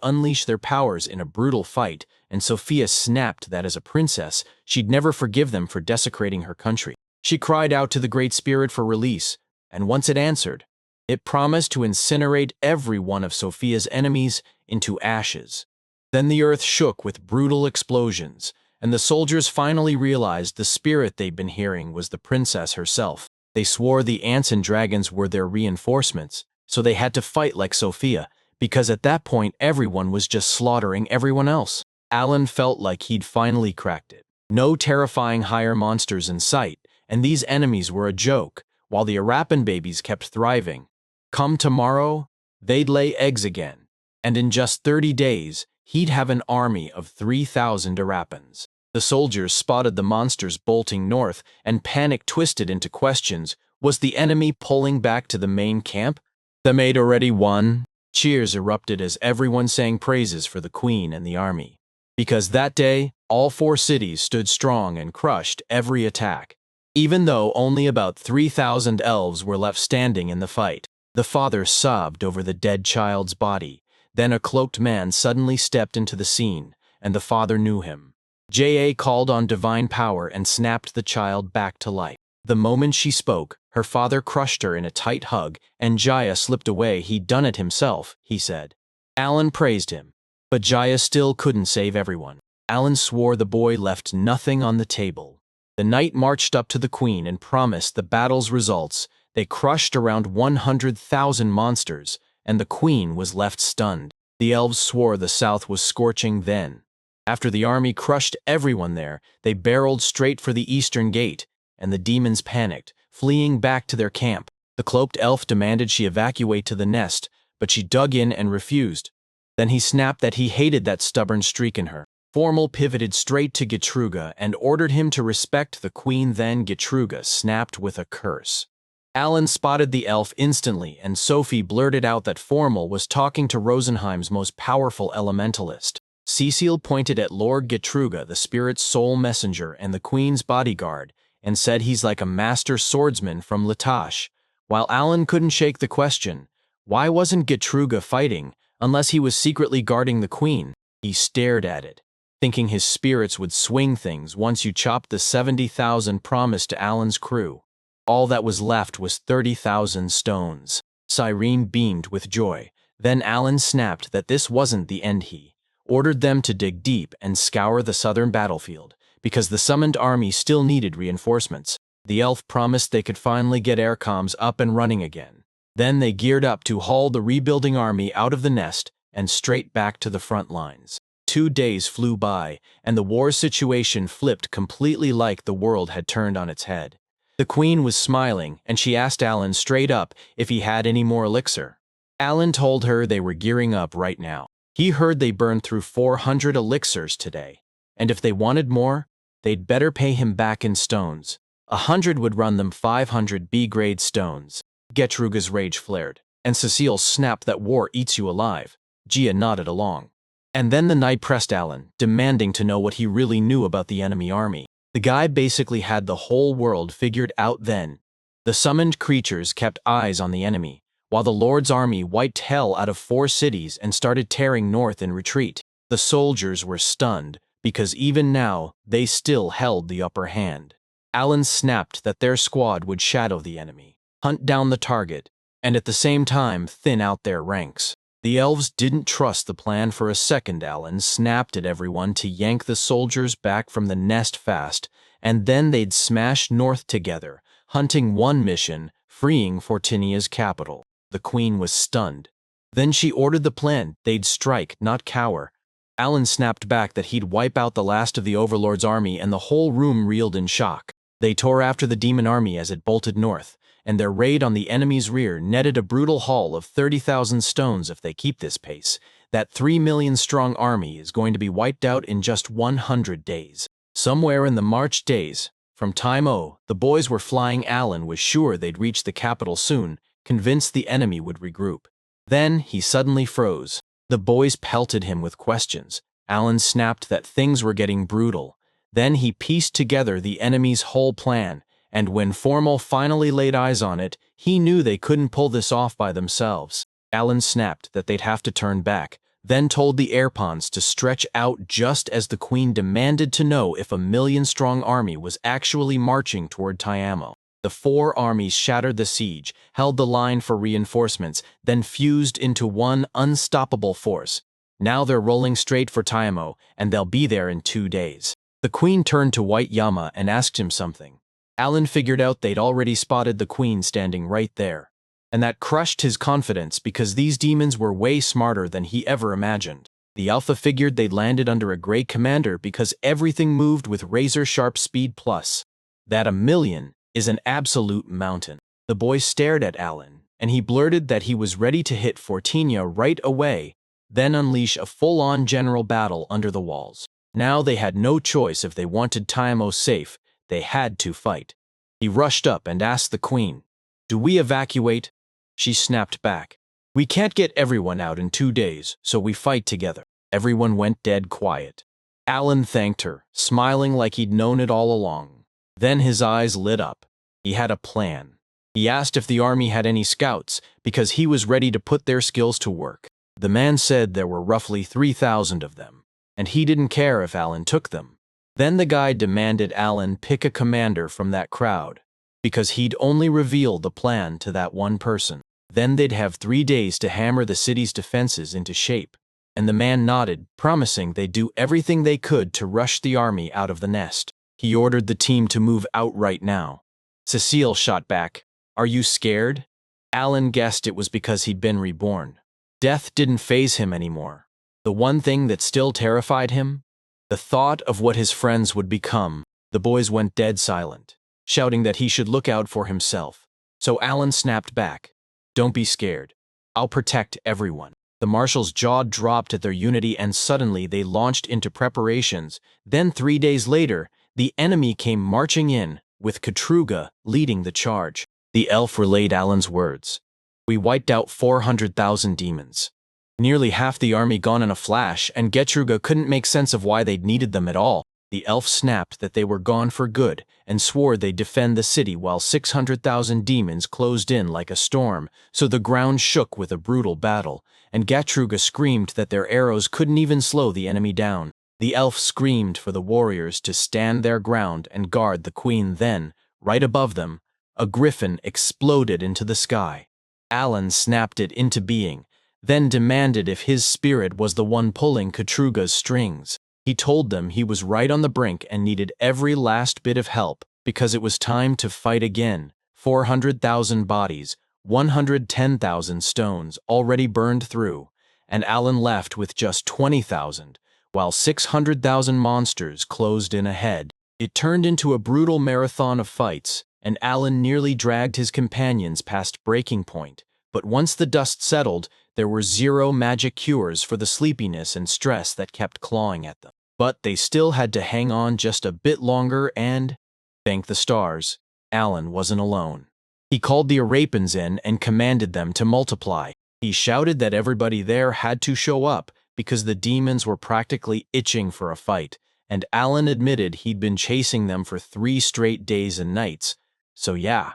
unleashed their powers in a brutal fight, and Sophia snapped that as a princess, she'd never forgive them for desecrating her country. She cried out to the Great Spirit for release, and once it answered, it promised to incinerate every one of Sophia's enemies into ashes. Then the earth shook with brutal explosions, and the soldiers finally realized the spirit they'd been hearing was the princess herself. They swore the ants and dragons were their reinforcements, so they had to fight like Sophia, because at that point everyone was just slaughtering everyone else. Alan felt like he'd finally cracked it. No terrifying higher monsters in sight, and these enemies were a joke, while the Arapan babies kept thriving. Come tomorrow, they'd lay eggs again, and in just 30 days, he'd have an army of 3,000 Arapans. The soldiers spotted the monsters bolting north, and panic twisted into questions. Was the enemy pulling back to the main camp? The maid already won. Cheers erupted as everyone sang praises for the queen and the army. Because that day, all 4 cities stood strong and crushed every attack. Even though only about 3,000 elves were left standing in the fight. The father sobbed over the dead child's body. Then a cloaked man suddenly stepped into the scene, and the father knew him. J.A. called on divine power and snapped the child back to life. The moment she spoke, her father crushed her in a tight hug, and Jaya slipped away. "He'd done it himself," he said. Alan praised him, but Jaya still couldn't save everyone. Alan swore the boy left nothing on the table. The knight marched up to the queen and promised the battle's results. They crushed around 100,000 monsters, and the queen was left stunned. The elves swore the south was scorching then. After the army crushed everyone there, they barreled straight for the eastern gate, and the demons panicked, fleeing back to their camp. The cloaked elf demanded she evacuate to the nest, but she dug in and refused. Then he snapped that he hated that stubborn streak in her. Formal pivoted straight to Getruga and ordered him to respect the queen. Then Getruga snapped with a curse. Alan spotted the elf instantly, and Sophie blurted out that Formal was talking to Rosenheim's most powerful elementalist. Cecile pointed at Lord Getruga, the spirit's sole messenger and the queen's bodyguard, and said he's like a master swordsman from Latash. While Alan couldn't shake the question, why wasn't Getruga fighting, unless he was secretly guarding the queen? He stared at it, thinking his spirits would swing things once you chopped the 70,000 promised to Alan's crew. All that was left was 30,000 stones. Cyrene beamed with joy. Then Alan snapped that this wasn't the end. He ordered them to dig deep and scour the southern battlefield, because the summoned army still needed reinforcements. The elf promised they could finally get air comms up and running again. Then they geared up to haul the rebuilding army out of the nest and straight back to the front lines. 2 days flew by, and the war situation flipped completely, like the world had turned on its head. The queen was smiling, and she asked Alan straight up if he had any more elixir. Alan told her they were gearing up right now. He heard they burned through 400 elixirs today, and if they wanted more, they'd better pay him back in stones. 100 would run them 500 B-grade stones. Getruga's rage flared, and Cecile snapped that war eats you alive. Gia nodded along. And then the knight pressed Alan, demanding to know what he really knew about the enemy army. The guy basically had the whole world figured out then. The summoned creatures kept eyes on the enemy, while the Lord's army wiped hell out of 4 cities and started tearing north in retreat. The soldiers were stunned, because even now, they still held the upper hand. Alan snapped that their squad would shadow the enemy, hunt down the target, and at the same time thin out their ranks. The elves didn't trust the plan for a second. Alan snapped at everyone to yank the soldiers back from the nest fast, and then they'd smash north together, hunting one mission, freeing Fortinia's capital. The queen was stunned. Then she ordered the plan. They'd strike, not cower. Alan snapped back that he'd wipe out the last of the Overlord's army, and the whole room reeled in shock. They tore after the demon army as it bolted north, and their raid on the enemy's rear netted a brutal haul of 30,000 stones. If they keep this pace, that 3 million-strong army is going to be wiped out in just 100 days. Somewhere in the March days, from Time O, the boys were flying. Alan was sure they'd reach the capital soon, convinced the enemy would regroup. Then he suddenly froze. The boys pelted him with questions. Alan snapped that things were getting brutal. Then he pieced together the enemy's whole plan, and when Formal finally laid eyes on it, he knew they couldn't pull this off by themselves. Alan snapped that they'd have to turn back, then told the airpawns to stretch out just as the queen demanded to know if a million-strong army was actually marching toward Tiamo. The 4 armies shattered the siege, held the line for reinforcements, then fused into one unstoppable force. Now they're rolling straight for Tiamo, and they'll be there in 2 days. The queen turned to White Yama and asked him something. Alan figured out they'd already spotted the queen standing right there. And that crushed his confidence, because these demons were way smarter than he ever imagined. The Alpha figured they'd landed under a great commander because everything moved with razor-sharp speed plus. That 1,000,000 is an absolute mountain. The boy stared at Alan, and he blurted that he was ready to hit Fortinia right away, then unleash a full-on general battle under the walls. Now they had no choice. If they wanted Tiamo safe, they had to fight. He rushed up and asked the queen, "Do we evacuate?" She snapped back, "We can't get everyone out in 2 days, so we fight together." Everyone went dead quiet. Alan thanked her, smiling like he'd known it all along. Then his eyes lit up. He had a plan. He asked if the army had any scouts, because he was ready to put their skills to work. The man said there were roughly 3,000 of them, and he didn't care if Alan took them. Then the guy demanded Alan pick a commander from that crowd, because he'd only reveal the plan to that one person. Then they'd have 3 days to hammer the city's defenses into shape. And the man nodded, promising they'd do everything they could to rush the army out of the nest. He ordered the team to move out right now. Cecile shot back, "Are you scared?" Alan guessed it was because he'd been reborn. Death didn't faze him anymore. The one thing that still terrified him? The thought of what his friends would become. The boys went dead silent, shouting that he should look out for himself. So Alan snapped back, "Don't be scared. I'll protect everyone." The marshals' jaw dropped at their unity and suddenly they launched into preparations. Then 3 days later, the enemy came marching in, with Katruga leading the charge. The elf relayed Alan's words. We wiped out 400,000 demons. Nearly half the army gone in a flash, and Getruga couldn't make sense of why they'd needed them at all. The elf snapped that they were gone for good and swore they'd defend the city while 600,000 demons closed in like a storm, so the ground shook with a brutal battle, and Gatruga screamed that their arrows couldn't even slow the enemy down. The elf screamed for the warriors to stand their ground and guard the queen. Then, right above them, a griffin exploded into the sky. Alan snapped it into being, then demanded if his spirit was the one pulling Katruga's strings. He told them he was right on the brink and needed every last bit of help because it was time to fight again. 400,000 bodies, 110,000 stones already burned through, and Alan left with just 20,000, while 600,000 monsters closed in ahead. It turned into a brutal marathon of fights, and Alan nearly dragged his companions past breaking point. But once the dust settled, there were 0 magic cures for the sleepiness and stress that kept clawing at them. But they still had to hang on just a bit longer and, thank the stars, Alan wasn't alone. He called the Arapans in and commanded them to multiply. He shouted that everybody there had to show up because the demons were practically itching for a fight, and Alan admitted he'd been chasing them for 3 straight days and nights. So yeah,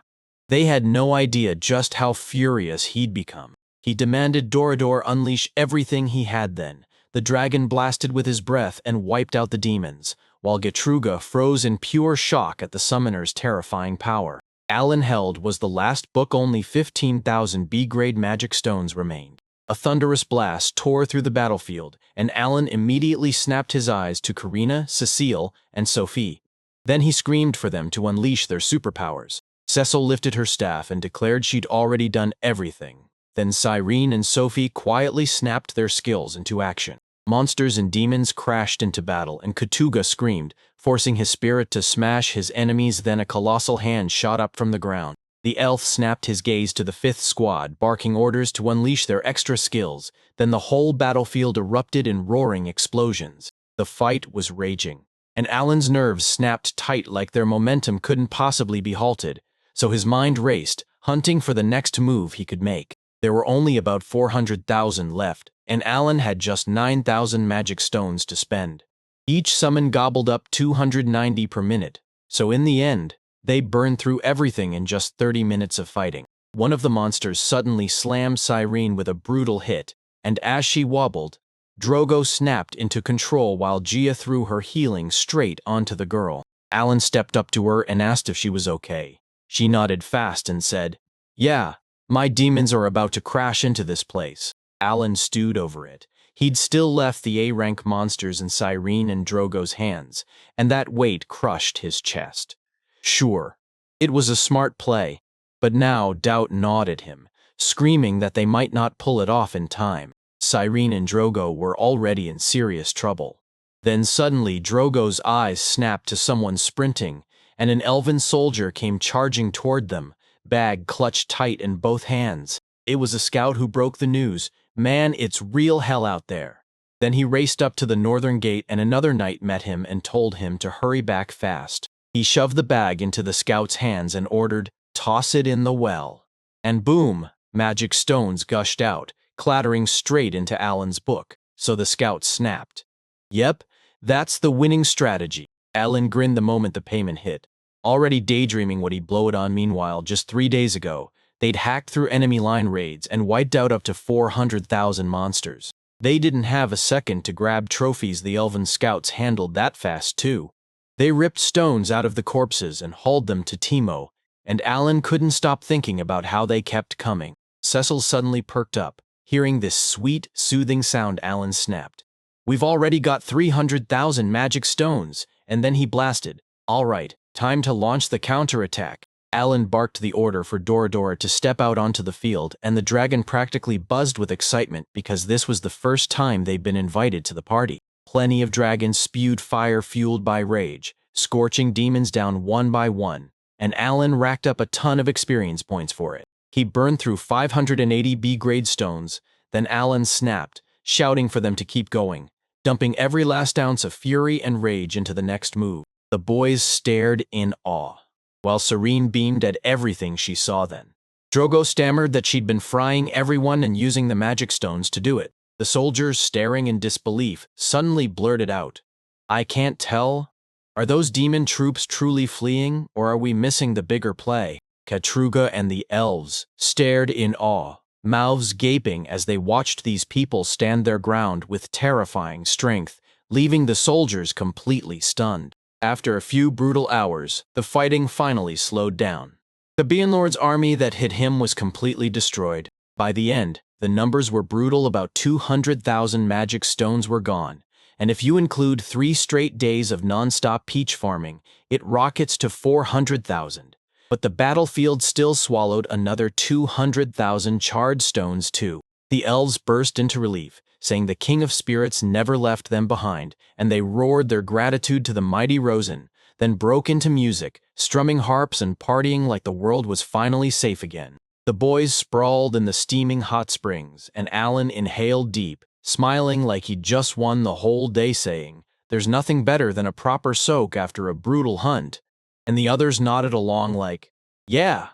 they had no idea just how furious he'd become. He demanded Dorador unleash everything he had then. The dragon blasted with his breath and wiped out the demons, while Getruga froze in pure shock at the summoner's terrifying power. Alan held was the last book. Only 15,000 B-grade magic stones remained. A thunderous blast tore through the battlefield, and Alan immediately snapped his eyes to Karina, Cecile, and Sophie. Then he screamed for them to unleash their superpowers. Cecil lifted her staff and declared she'd already done everything. Then Cyrene and Sophie quietly snapped their skills into action. Monsters and demons crashed into battle, and Katuga screamed, forcing his spirit to smash his enemies. Then a colossal hand shot up from the ground. The elf snapped his gaze to the 5th squad, barking orders to unleash their extra skills. Then the whole battlefield erupted in roaring explosions. The fight was raging, and Alan's nerves snapped tight like their momentum couldn't possibly be halted, so his mind raced, hunting for the next move he could make. There were only about 400,000 left, and Alan had just 9,000 magic stones to spend. Each summon gobbled up 290 per minute, so in the end, they burned through everything in just 30 minutes of fighting. One of the monsters suddenly slammed Cyrene with a brutal hit, and as she wobbled, Drogo snapped into control while Gia threw her healing straight onto the girl. Alan stepped up to her and asked if she was okay. She nodded fast and said, "Yeah, my demons are about to crash into this place." Alan stewed over it. He'd still left the A-rank monsters in Cyrene and Drogo's hands, and that weight crushed his chest. Sure, it was a smart play, but now doubt gnawed at him, screaming that they might not pull it off in time. Cyrene and Drogo were already in serious trouble. Then suddenly Drogo's eyes snapped to someone sprinting, and an elven soldier came charging toward them, bag clutched tight in both hands. It was a scout who broke the news. "Man, it's real hell out there." Then he raced up to the northern gate and another knight met him and told him to hurry back fast. He shoved the bag into the scout's hands and ordered, "Toss it in the well." And boom, magic stones gushed out, clattering straight into Alan's book, so the scout snapped. "Yep, that's the winning strategy." Alan grinned the moment the payment hit, already daydreaming what he'd blow it on. Meanwhile, just 3 days ago, they'd hacked through enemy line raids and wiped out up to 400,000 monsters. They didn't have a second to grab trophies. The elven scouts handled that fast too. They ripped stones out of the corpses and hauled them to Timo, and Alan couldn't stop thinking about how they kept coming. Cecil suddenly perked up. Hearing this sweet, soothing sound, Alan snapped. "We've already got 300,000 magic stones," and then he blasted, "All right, time to launch the counterattack." Alan barked the order for Doradora to step out onto the field, and the dragon practically buzzed with excitement because this was the first time they'd been invited to the party. Plenty of dragons spewed fire fueled by rage, scorching demons down one by one, and Alan racked up a ton of experience points for it. He burned through 580 B-grade stones, Then Alan snapped, shouting for them to keep going, dumping every last ounce of fury and rage into the next move. The boys stared in awe, while Serene beamed at everything she saw then. Drogo stammered that she'd been frying everyone and using the magic stones to do it. The soldiers, staring in disbelief, suddenly blurted out, "I can't tell. Are those demon troops truly fleeing, or are we missing the bigger play?" Katruga and the elves stared in awe, mouths gaping as they watched these people stand their ground with terrifying strength, leaving the soldiers completely stunned. After a few brutal hours, the fighting finally slowed down. The Beonlord's army that hit him was completely destroyed. By the end, the numbers were brutal. About 200,000 magic stones were gone, and if you include 3 straight days of non-stop peach farming, it rockets to 400,000. But the battlefield still swallowed another 200,000 charred stones too. The elves burst into relief, saying the King of Spirits never left them behind, and they roared their gratitude to the mighty Rosen, then broke into music, strumming harps and partying like the world was finally safe again. The boys sprawled in the steaming hot springs, and Alan inhaled deep, smiling like he'd just won the whole day, saying, "There's nothing better than a proper soak after a brutal hunt." And the others nodded along like, "Yeah,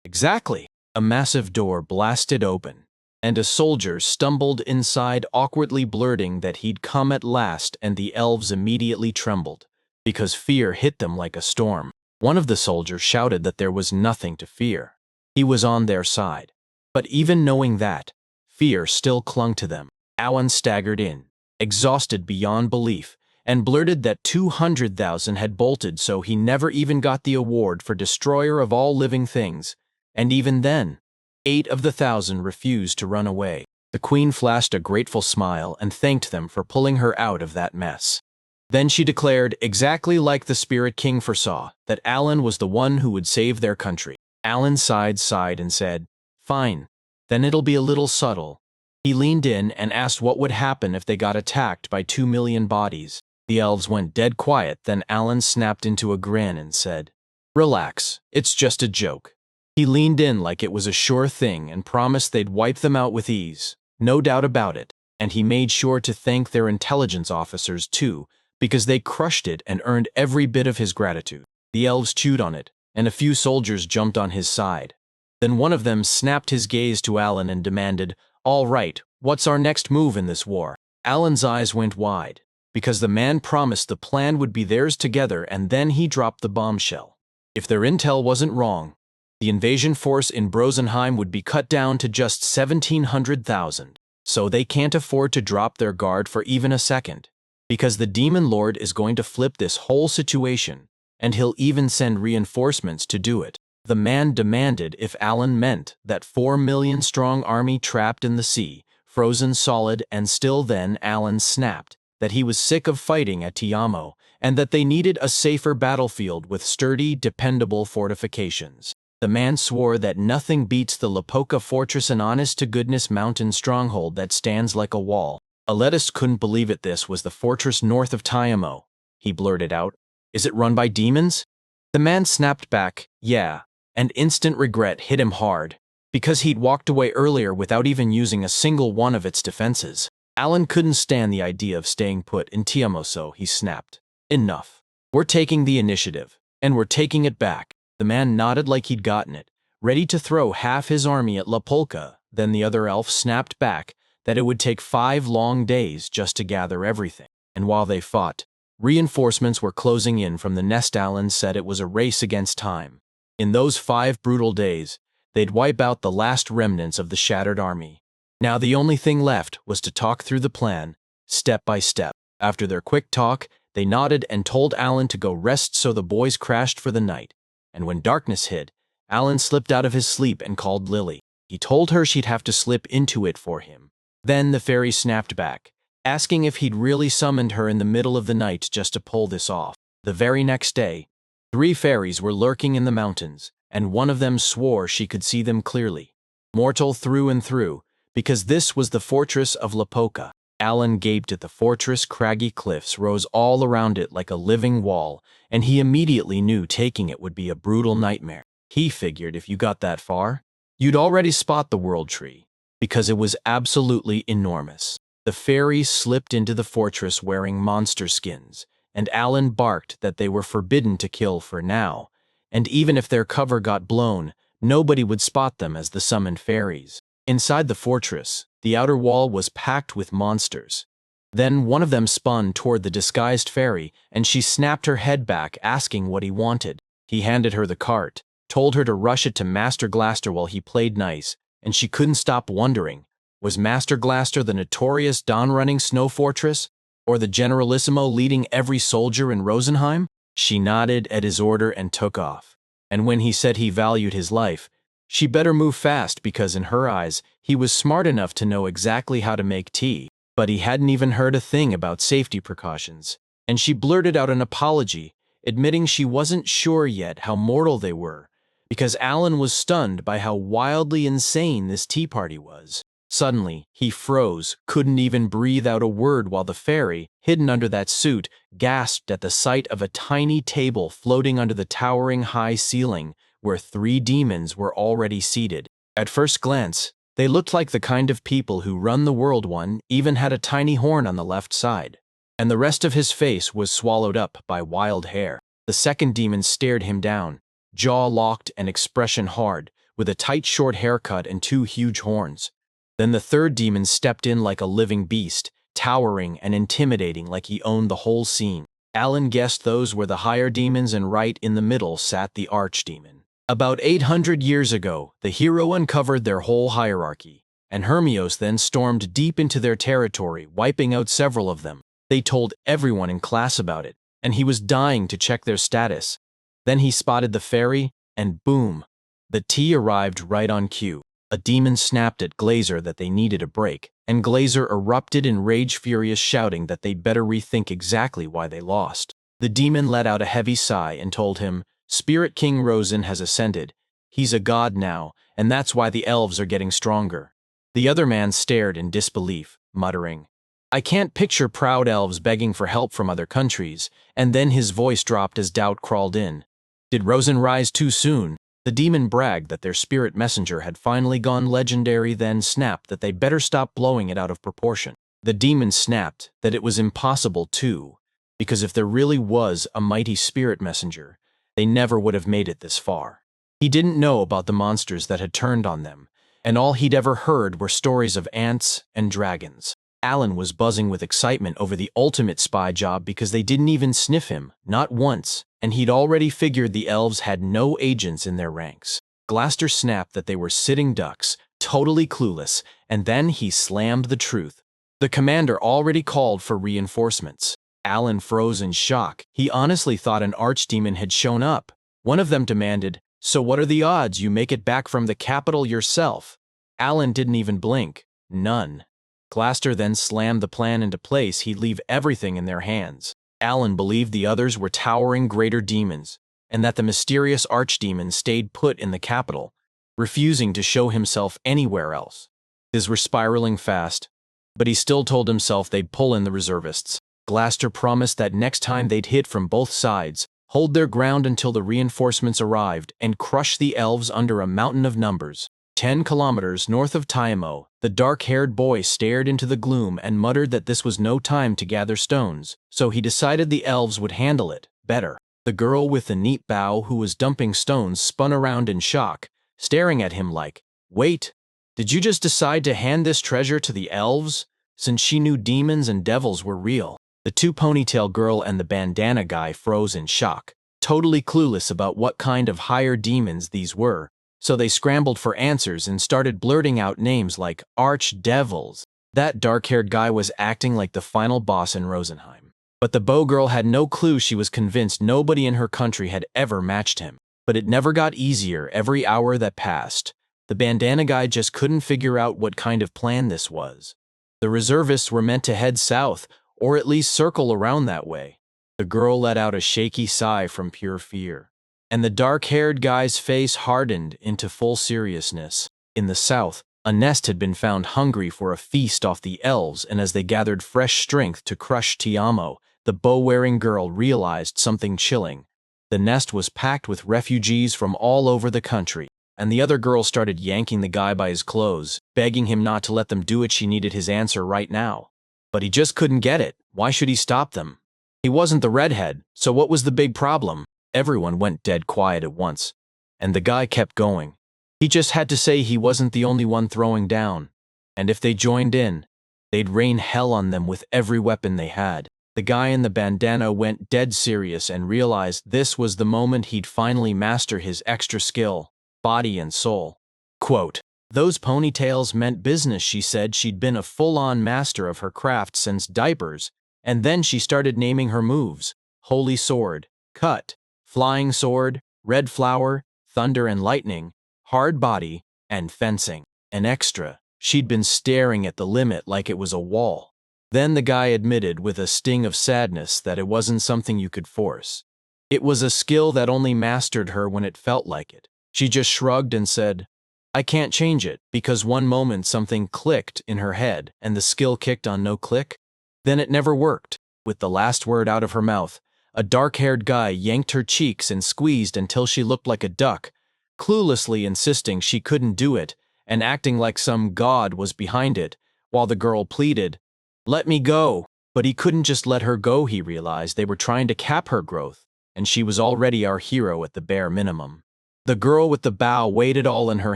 exactly." A massive door blasted open, and a soldier stumbled inside, awkwardly blurting that he'd come at last, and the elves immediately trembled, because fear hit them like a storm. One of the soldiers shouted that there was nothing to fear. He was on their side. But even knowing that, fear still clung to them. Alan staggered in, exhausted beyond belief, and blurted that 200,000 had bolted, so he never even got the award for Destroyer of all living things. And even then, 8 of the 1,000 refused to run away. The queen flashed a grateful smile and thanked them for pulling her out of that mess. Then she declared, exactly like the Spirit King foresaw, that Alan was the one who would save their country. Alan sighed and said, "Fine, then it'll be a little subtle." He leaned in and asked what would happen if they got attacked by 2 million bodies. The elves went dead quiet, then Alan snapped into a grin and said, "Relax, it's just a joke." He leaned in like it was a sure thing and promised they'd wipe them out with ease, no doubt about it, and he made sure to thank their intelligence officers too, because they crushed it and earned every bit of his gratitude. The elves chewed on it, and a few soldiers jumped on his side. Then one of them snapped his gaze to Alan and demanded, "All right, what's our next move in this war?" Alan's eyes went wide, because the man promised the plan would be theirs together, and then he dropped the bombshell. If their intel wasn't wrong, the invasion force in Brosenheim would be cut down to just 1,700,000, so they can't afford to drop their guard for even a second, because the Demon Lord is going to flip this whole situation, and he'll even send reinforcements to do it. The man demanded if Alan meant that 4 million strong army trapped in the sea, frozen solid, and still. Then Alan snapped that he was sick of fighting at Tiamo, and that they needed a safer battlefield with sturdy, dependable fortifications. The man swore that nothing beats the Lapoka Fortress, an honest-to-goodness mountain stronghold that stands like a wall. Aletus couldn't believe it. This was the fortress north of Tiamo, he blurted out. "Is it run by demons?" The man snapped back, "Yeah," and instant regret hit him hard, because he'd walked away earlier without even using a single one of its defenses. Alan couldn't stand the idea of staying put in Tiamo, so he snapped, "Enough. We're taking the initiative, and we're taking it back." The man nodded like he'd gotten it, ready to throw half his army at La Polka. Then the other elf snapped back that it would take 5 long days just to gather everything. And while they fought, reinforcements were closing in from the nest. Alan said it was a race against time. In those 5 brutal days, they'd wipe out the last remnants of the shattered army. Now the only thing left was to talk through the plan, step by step. After their quick talk, they nodded and told Alan to go rest, so the boys crashed for the night. And when darkness hit, Alan slipped out of his sleep and called Lily. He told her she'd have to slip into it for him. Then the fairy snapped back, asking if he'd really summoned her in the middle of the night just to pull this off. The very next day, 3 fairies were lurking in the mountains, and one of them swore she could see them clearly, mortal through and through, because this was the fortress of Lapoka. Alan gaped at the fortress. Craggy cliffs rose all around it like a living wall, and he immediately knew taking it would be a brutal nightmare. He figured if you got that far, you'd already spot the world tree, because it was absolutely enormous. The fairies slipped into the fortress wearing monster skins, and Alan barked that they were forbidden to kill for now, and even if their cover got blown, nobody would spot them as the summoned fairies. Inside the fortress, the outer wall was packed with monsters. Then one of them spun toward the disguised fairy, and she snapped her head back, asking what he wanted. He handed her the cart, told her to rush it to Master Glaster while he played nice, and she couldn't stop wondering, was Master Glaster the notorious Don running Snow Fortress, or the Generalissimo leading every soldier in Rosenheim? She nodded at his order and took off. And when he said he valued his life, she better move fast because in her eyes, he was smart enough to know exactly how to make tea. But he hadn't even heard a thing about safety precautions, and she blurted out an apology, admitting she wasn't sure yet how mortal they were, because Alan was stunned by how wildly insane this tea party was. Suddenly, he froze, couldn't even breathe out a word while the fairy, hidden under that suit, gasped at the sight of a tiny table floating under the towering high ceiling where 3 demons were already seated. At first glance, they looked like the kind of people who run the world. One even had a tiny horn on the left side, and the rest of his face was swallowed up by wild hair. The second demon stared him down, jaw locked and expression hard, with a tight short haircut and 2 huge horns. Then the third demon stepped in like a living beast, towering and intimidating like he owned the whole scene. Alan guessed those were the higher demons, and right in the middle sat the archdemon. About 800 years ago, the hero uncovered their whole hierarchy, and Hermios then stormed deep into their territory, wiping out several of them. They told everyone in class about it, and he was dying to check their status. Then he spotted the fairy, and boom, the tea arrived right on cue. A demon snapped at Glazer that they needed a break, and Glazer erupted in rage, furious, shouting that they'd better rethink exactly why they lost. The demon let out a heavy sigh and told him, Spirit King Rosen has ascended. He's a god now, and that's why the elves are getting stronger. The other man stared in disbelief, muttering, I can't picture proud elves begging for help from other countries, and then his voice dropped as doubt crawled in. Did Rosen rise too soon? The demon bragged that their spirit messenger had finally gone legendary, then snapped that they'd better stop blowing it out of proportion. The demon snapped that it was impossible too, because if there really was a mighty spirit messenger, they never would have made it this far. He didn't know about the monsters that had turned on them, and all he'd ever heard were stories of ants and dragons. Alan was buzzing with excitement over the ultimate spy job because they didn't even sniff him, not once, and he'd already figured the elves had no agents in their ranks. Glaster snapped that they were sitting ducks, totally clueless, and then he slammed the truth. The commander already called for reinforcements. Alan froze in shock. He honestly thought an archdemon had shown up. One of them demanded, So what are the odds you make it back from the capital yourself? Alan didn't even blink. None. Glaster then slammed the plan into place. He'd leave everything in their hands. Alan believed the others were towering greater demons, and that the mysterious archdemon stayed put in the capital, refusing to show himself anywhere else. His were spiraling fast, but he still told himself they'd pull in the reservists. Glaster promised that next time they'd hit from both sides, hold their ground until the reinforcements arrived, and crush the elves under a mountain of numbers. 10 kilometers north of Taimo, the dark-haired boy stared into the gloom and muttered that this was no time to gather stones, so he decided the elves would handle it better. The girl with the neat bow who was dumping stones spun around in shock, staring at him like, Wait, did you just decide to hand this treasure to the elves? Since she knew demons and devils were real. The 2 ponytail girl and the bandana guy froze in shock, totally clueless about what kind of higher demons these were, so they scrambled for answers and started blurting out names like archdevils. That dark-haired guy was acting like the final boss in Rosenheim. But the bow girl had no clue. She was convinced nobody in her country had ever matched him. But it never got easier every hour that passed. The bandana guy just couldn't figure out what kind of plan this was. The reservists were meant to head south, or at least circle around that way. The girl let out a shaky sigh from pure fear, and the dark-haired guy's face hardened into full seriousness. In the south, a nest had been found hungry for a feast off the elves, and as they gathered fresh strength to crush Tiamo, the bow-wearing girl realized something chilling. The nest was packed with refugees from all over the country. and the other girl started yanking the guy by his clothes, begging him not to let them do it. She needed his answer right now. But he just couldn't get it. Why should he stop them? He wasn't the redhead, so what was the big problem? Everyone went dead quiet at once, and the guy kept going. He just had to say he wasn't the only one throwing down, and if they joined in, they'd rain hell on them with every weapon they had. The guy in the bandana went dead serious and realized this was the moment he'd finally master his extra skill, body and soul. Quote, "Those ponytails meant business," she said. She'd been a full-on master of her craft since diapers, and then she started naming her moves: Holy Sword, Cut, Flying Sword, Red Flower, Thunder and Lightning, Hard Body, and Fencing. An extra. She'd been staring at the limit like it was a wall. Then the guy admitted with a sting of sadness that it wasn't something you could force. It was a skill that only mastered her when it felt like it. She just shrugged and said, "I can't change it," because one moment something clicked in her head and the skill kicked on no click. Then it never worked. With the last word out of her mouth, a dark-haired guy yanked her cheeks and squeezed until she looked like a duck, cluelessly insisting she couldn't do it and acting like some god was behind it, while the girl pleaded, "Let me go." But he couldn't just let her go. He realized they were trying to cap her growth, and she was already our hero at the bare minimum. The girl with the bow weighed it all in her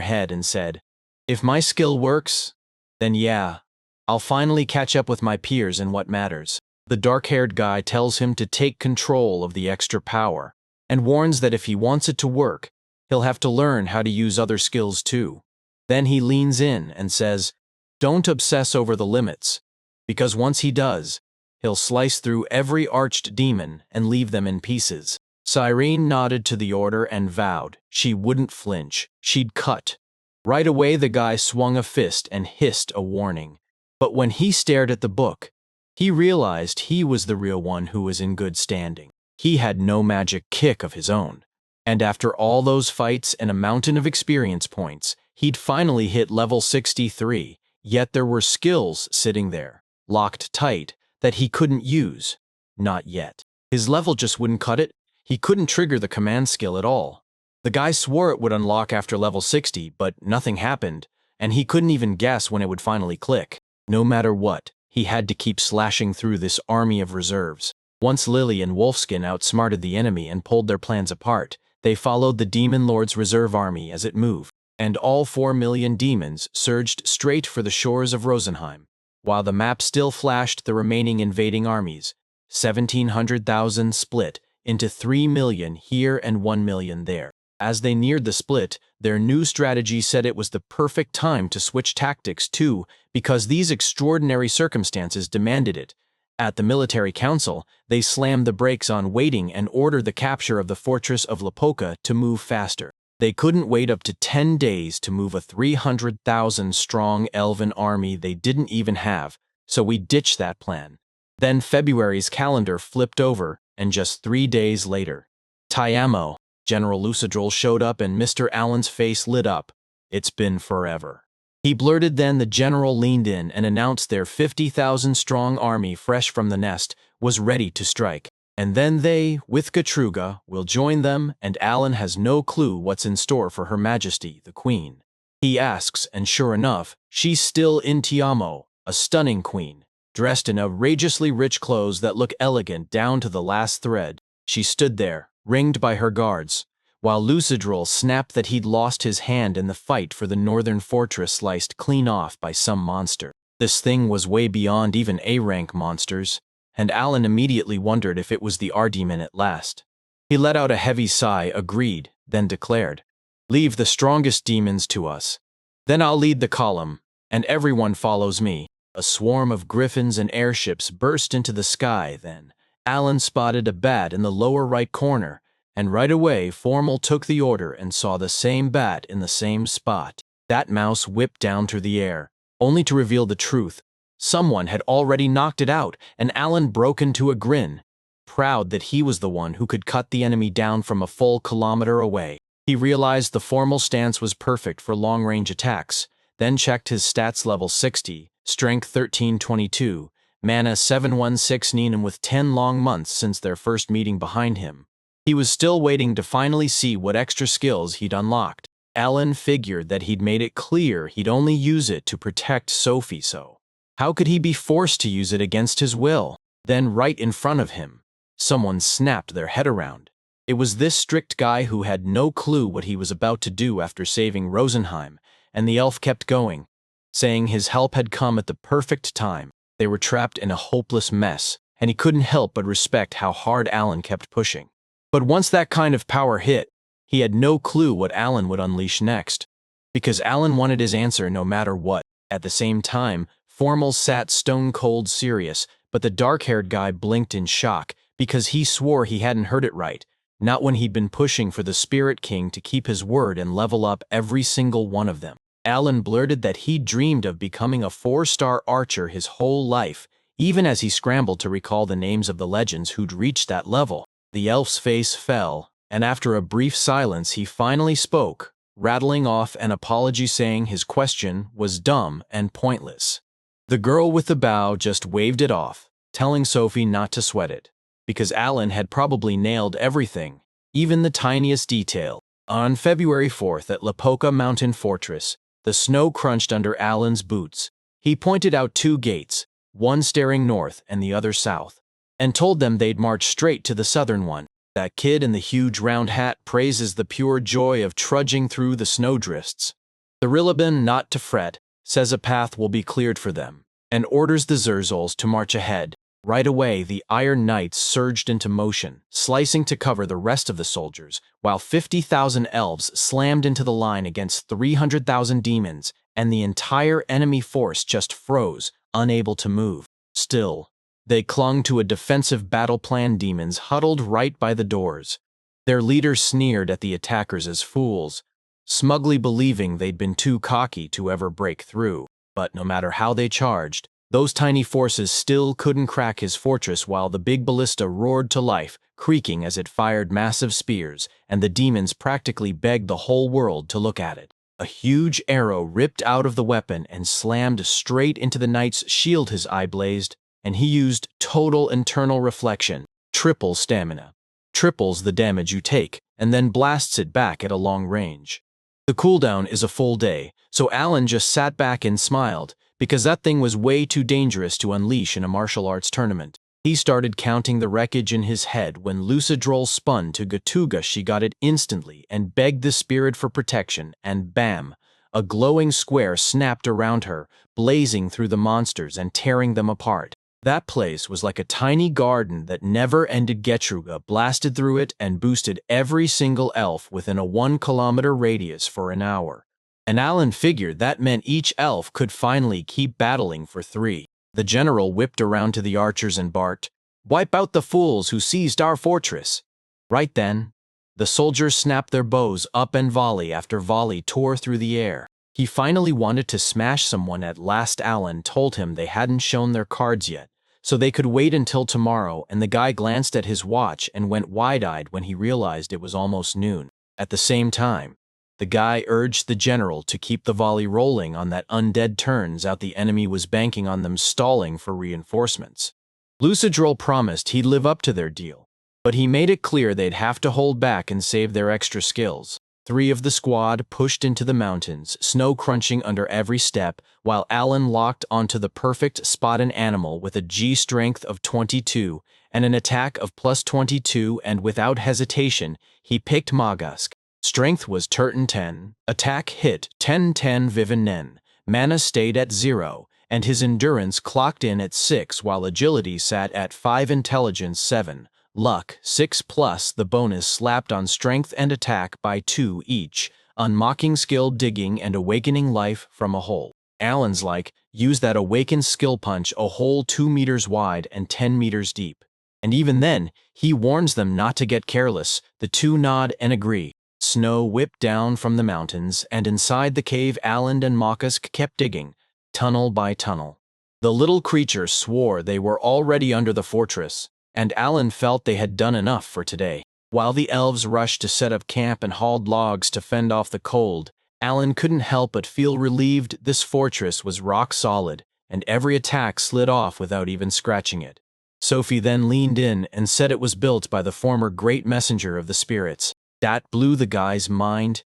head and said, "If my skill works, then yeah, I'll finally catch up with my peers in what matters." The dark-haired guy tells him to take control of the extra power, and warns that if he wants it to work, he'll have to learn how to use other skills too. Then he leans in and says, "Don't obsess over the limits, because once he does, he'll slice through every arched demon and leave them in pieces." Cyrene nodded to the order and vowed she wouldn't flinch. She'd cut. Right away the guy swung a fist and hissed a warning. But when he stared at the book, he realized he was the real one who was in good standing. He had no magic kick of his own. And after all those fights and a mountain of experience points, he'd finally hit level 63, yet there were skills sitting there, locked tight, that he couldn't use. Not yet. His level just wouldn't cut it. He couldn't trigger the command skill at all. The guy swore it would unlock after level 60, but nothing happened, and he couldn't even guess when it would finally click. No matter what, he had to keep slashing through this army of reserves. Once Lily and Wolfskin outsmarted the enemy and pulled their plans apart, they followed the Demon Lord's reserve army as it moved, and all 4 million demons surged straight for the shores of Rosenheim, while the map still flashed the remaining invading armies. 1,700,000 split into 3 million here and 1 million there. As they neared the split, their new strategy said it was the perfect time to switch tactics too, because these extraordinary circumstances demanded it. At the military council, they slammed the brakes on waiting and ordered the capture of the fortress of Lapoka to move faster. They couldn't wait up to 10 days to move a 300,000-strong elven army they didn't even have, so we ditched that plan. Then February's calendar flipped over, and just 3 days later, Tiamo, General Lucidrol showed up and Mr. Allen's face lit up. "It's been forever." He blurted. Then the general leaned in and announced their 50,000-strong army, fresh from the nest, was ready to strike. And then they, with Gatruga, will join them, and Allen has no clue what's in store for Her Majesty, the Queen. He asks, and sure enough, she's still in Tiamo, a stunning queen, dressed in outrageously rich clothes that look elegant down to the last thread. She stood there, ringed by her guards, while Lucidrol snapped that he'd lost his hand in the fight for the northern fortress, sliced clean off by some monster. This thing was way beyond even A-rank monsters, and Allen immediately wondered if it was the R-demon at last. He let out a heavy sigh, agreed, then declared, "Leave the strongest demons to us. Then I'll lead the column, and everyone follows me." A swarm of griffins and airships burst into the sky. Then Allen spotted a bat in the lower right corner, and right away Formal took the order and saw the same bat in the same spot. That mouse whipped down through the air, only to reveal the truth. Someone had already knocked it out, and Allen broke into a grin, proud that he was the one who could cut the enemy down from a full kilometer away. He realized the Formal stance was perfect for long-range attacks, then checked his stats: level 60, strength 1322, mana 716, and with 10 long months since their first meeting behind him, he was still waiting to finally see what extra skills he'd unlocked. Alan figured that he'd made it clear he'd only use it to protect Sophie, so how could he be forced to use it against his will? Then right in front of him, someone snapped their head around. It was this strict guy who had no clue what he was about to do after saving Rosenheim, and the elf kept going, saying his help had come at the perfect time. They were trapped in a hopeless mess, and he couldn't help but respect how hard Alan kept pushing. But once that kind of power hit, he had no clue what Alan would unleash next, because Alan wanted his answer no matter what. At the same time, Formal sat stone-cold serious, but the dark-haired guy blinked in shock because he swore he hadn't heard it right, not when he'd been pushing for the Spirit King to keep his word and level up every single one of them. Alan blurted that he'd dreamed of becoming a 4-star archer his whole life, even as he scrambled to recall the names of the legends who'd reached that level. The elf's face fell, and after a brief silence he finally spoke, rattling off an apology saying his question was dumb and pointless. The girl with the bow just waved it off, telling Sophie not to sweat it, because Alan had probably nailed everything, even the tiniest detail. On February 4th at Lapoka Mountain Fortress, the snow crunched under Alan's boots. He pointed out 2 gates, one staring north and the other south, and told them they'd march straight to the southern one. That kid in the huge round hat praises the pure joy of trudging through the snowdrifts. The Rilliban, not to fret, says a path will be cleared for them, and orders the Zerzols to march ahead. Right away, the Iron Knights surged into motion, slicing to cover the rest of the soldiers, while 50,000 elves slammed into the line against 300,000 demons, and the entire enemy force just froze, unable to move. Still, they clung to a defensive battle plan. Demons huddled right by the doors. Their leader sneered at the attackers as fools, smugly believing they'd been too cocky to ever break through. But no matter how they charged, those tiny forces still couldn't crack his fortress while the big ballista roared to life, creaking as it fired massive spears, and the demons practically begged the whole world to look at it. A huge arrow ripped out of the weapon and slammed straight into the knight's shield. His eye blazed, and he used total internal reflection, triple stamina, triples the damage you take, and then blasts it back at a long range. The cooldown is a full day, so Alan just sat back and smiled, because that thing was way too dangerous to unleash in a martial arts tournament. He started counting the wreckage in his head when Lucidrol spun to Gatuga. She got it instantly and begged the spirit for protection, and bam! A glowing square snapped around her, blazing through the monsters and tearing them apart. That place was like a tiny garden that never ended. Getruga blasted through it and boosted every single elf within a 1-kilometer radius for an hour. And Alan figured that meant each elf could finally keep battling for 3. The general whipped around to the archers and barked, "Wipe out the fools who seized our fortress!" Right then, the soldiers snapped their bows up and volley after volley tore through the air. He finally wanted to smash someone. At last Alan told him they hadn't shown their cards yet, so they could wait until tomorrow, and the guy glanced at his watch and went wide-eyed when he realized it was almost noon. At the same time, the guy urged the general to keep the volley rolling on that undead. Turns out the enemy was banking on them stalling for reinforcements. Lucidrol promised he'd live up to their deal, but he made it clear they'd have to hold back and save their extra skills. 3 of the squad pushed into the mountains, snow crunching under every step, while Alan locked onto the perfect spot. An animal with a G strength of 22 and an attack of +22, and without hesitation, he picked Magask. Strength was Turton 10, attack hit 10-10 Vivinen, mana stayed at 0, and his endurance clocked in at 6 while agility sat at 5, intelligence 7, luck 6 plus the bonus slapped on strength and attack by 2 each, unmocking skill digging and awakening life from a hole. Alan's like, use that awakened skill punch a hole 2 meters wide and 10 meters deep. And even then, he warns them not to get careless. The 2 nod and agree. Snow whipped down from the mountains, and inside the cave Alan and Makask kept digging, tunnel by tunnel. The little creature swore they were already under the fortress, and Alan felt they had done enough for today. While the elves rushed to set up camp and hauled logs to fend off the cold, Alan couldn't help but feel relieved. This fortress was rock solid, and every attack slid off without even scratching it. Sophie then leaned in and said it was built by the former great messenger of the spirits. That blew the guy's mind.